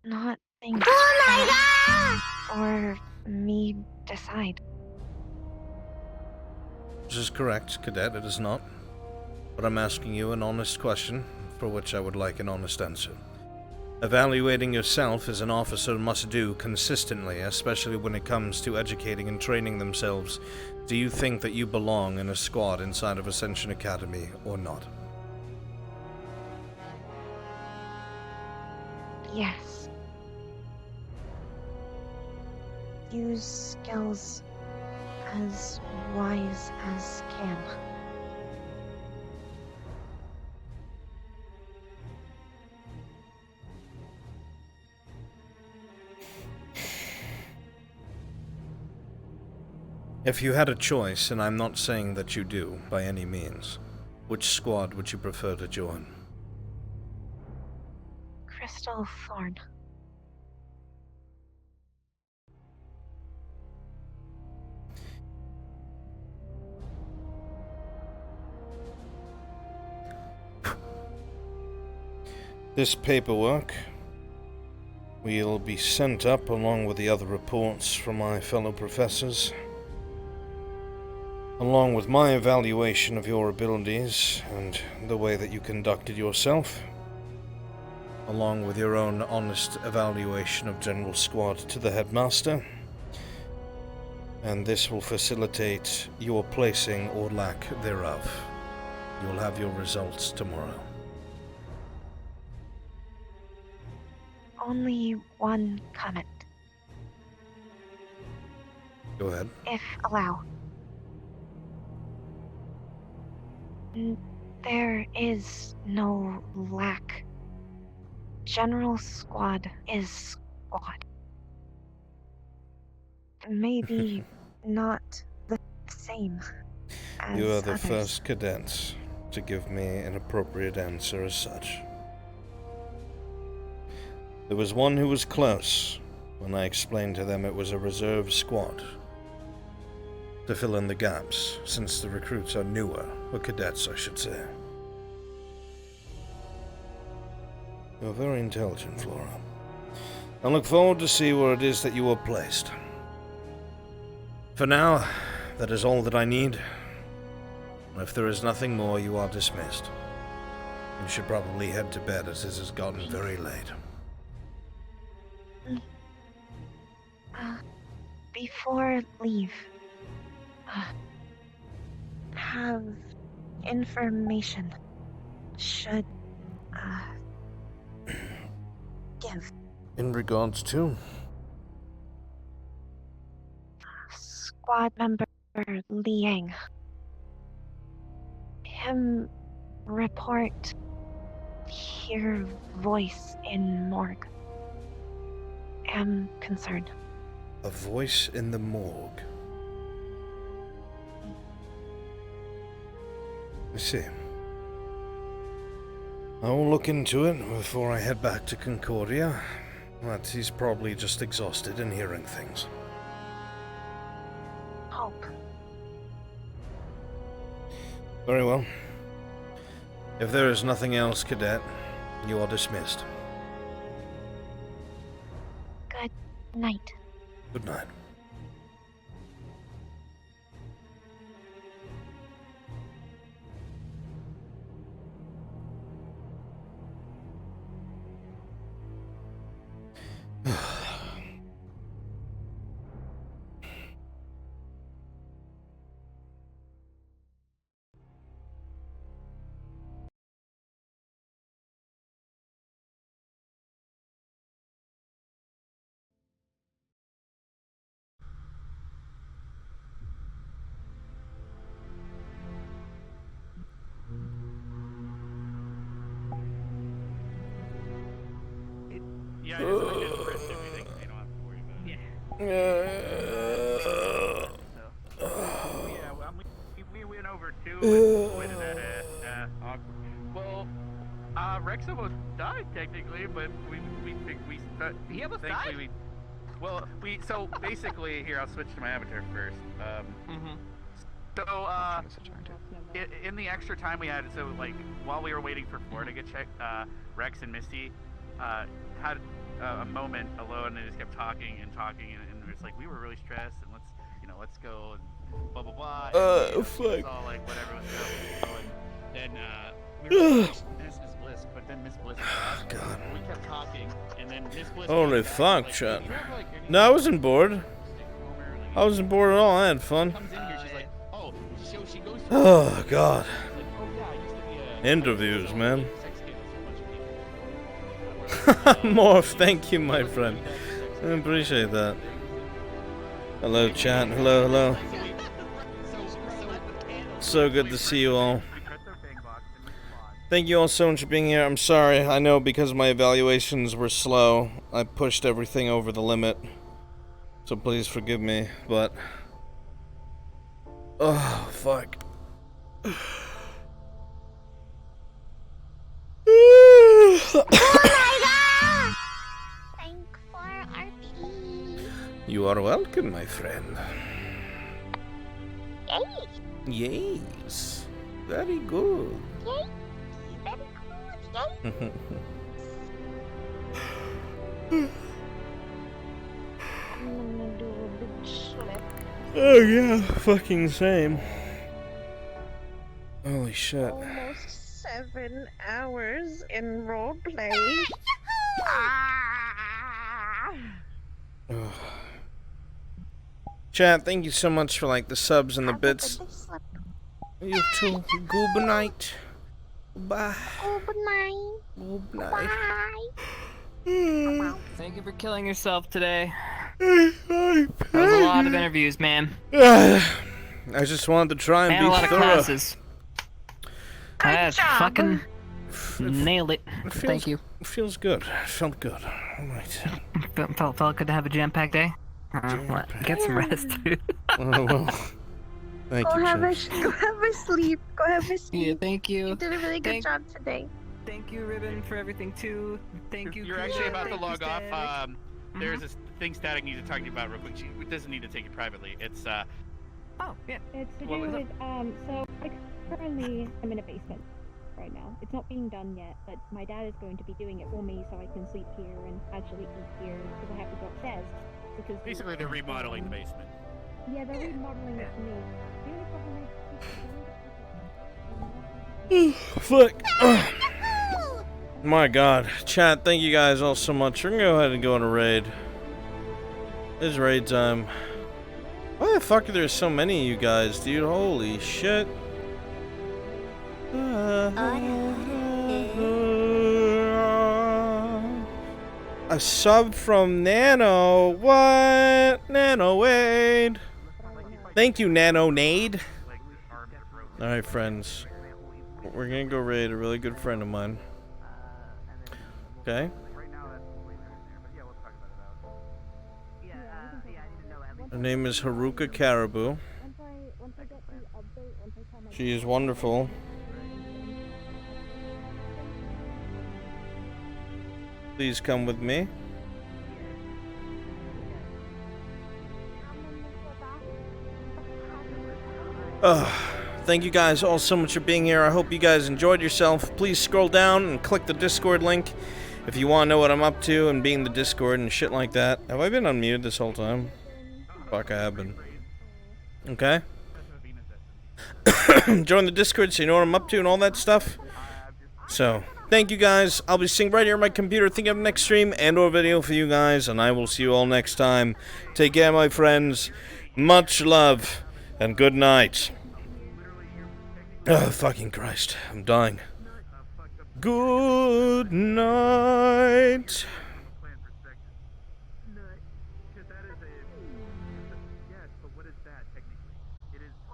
Not things for me decide. This is correct, Cadet, it is not. But I'm asking you an honest question, for which I would like an honest answer. Evaluating yourself as an officer must do consistently, especially when it comes to educating and training themselves. Do you think that you belong in a squad inside of Ascension Academy or not? Yes. Use skills as wise as can. If you had a choice, and I'm not saying that you do, by any means, which squad would you prefer to join? Crystal Thorn. This paperwork will be sent up along with the other reports from my fellow professors, along with my evaluation of your abilities and the way that you conducted yourself. along with your own honest evaluation of General Squad, to the headmaster, and this will facilitate your placing or lack thereof. You'll have your results tomorrow. Only one comment, Go ahead. if allow. There is no lack. General Squad is Squad. Maybe not the same as You are the others. first cadets to give me an appropriate answer as such. There was one who was close when I explained to them it was a reserve squad to fill in the gaps, since the recruits are newer, or cadets I should say. You're very intelligent, Flora. I look forward to see where it is that you are placed. For now, that is all that I need. If there is nothing more, you are dismissed. You should probably head to bed, as it has gotten very late. Before leave, have information should give. In regards to? Squad member Liang. Him report hear voice in morgue. Am concerned. A voice in the morgue. I see. I will look into it before I head back to Concordia, but he's probably just exhausted and hearing things. Hope. Very well. If there is nothing else, Cadet, you are dismissed. Good night. Good night. Yeah, I just went in first everything, so you don't have to worry about it. Yeah, well, we went over too, and went at it. Well, Rex almost died technically, but he almost died. So basically, here I'll switch to my avatar first. In the extra time we had, so like while we were waiting for Flora to get checked, Rex and Misty had a moment alone and just kept talking and it's like we were really stressed and let's go and blah blah blah. And, fuck. It was all like whatever, let's go. And then we were like, Miss Bliss, but then Miss Bliss left. God. We kept talking, and then Miss Bliss. Holy fuck, Chet. No, I wasn't bored. I wasn't bored at all. I had fun. Oh, God. Interviews, man. Morph, thank you, my friend. I appreciate that. Hello, chat. Hello. So good to see you all. Thank you all so much for being here. I'm sorry. I know because my evaluations were slow, I pushed everything over the limit. So please forgive me, but... Oh, fuck. You are welcome, my friend. Yes. Very good. Oh yeah, fucking same. Holy shit. Almost 7 hours in roleplay. Chat, thank you so much for like the subs and the bits. You too. Good night. Bye. Good night. Good night. Thank you for killing yourself today. That was a lot of interviews, man. I just wanted to try and And be a lot of thorough. classes. Fucking nailed it. Thank you. It feels good. It felt good. Alright. Felt good to have a jam-packed day. Get some rest, dude. Well, thank Go you, have a Chad. go have a sleep. Go have a sleep. Yeah, thank you. You did a really good job today. Thank you, Ribbon, for everything too. Thank you. You're Kuya. actually about to Thank you, log off. Static. There's a thing Static needs to talk to you about real quick. She doesn't need to take it privately. It's Oh, yeah. It's to What do was with, so currently I'm in a basement right now. It's not being done yet, but my dad is going to be doing it for me so I can sleep here and actually eat here because I have to go upstairs. Because basically they're remodeling the basement. Yeah, they're remodeling it for me. The only problem Fuck. My god. Chat, thank you guys all so much. We're gonna go ahead and go on a raid. It's raid time. Why the fuck are there so many of you guys, dude? Holy shit. A sub from Nano. What? Nano Wade. Thank you, Nano Nade. Alright, friends. We're gonna go raid a really good friend of mine. Okay? Her name is Haruka Caribou. She is wonderful. Please come with me. Thank you guys all so much for being here. I hope you guys enjoyed yourself. Please scroll down and click the Discord link if you want to know what I'm up to and being in the Discord and shit like that. Have I been unmuted this whole time? Fuck, I have been. Okay. Join the Discord so you know what I'm up to and all that stuff. So, thank you guys. I'll be sitting right here on my computer thinking of next stream and or video for you guys, and I will see you all next time. Take care, my friends. Much love, and good night. Oh, fucking Christ. I'm dying. Good night.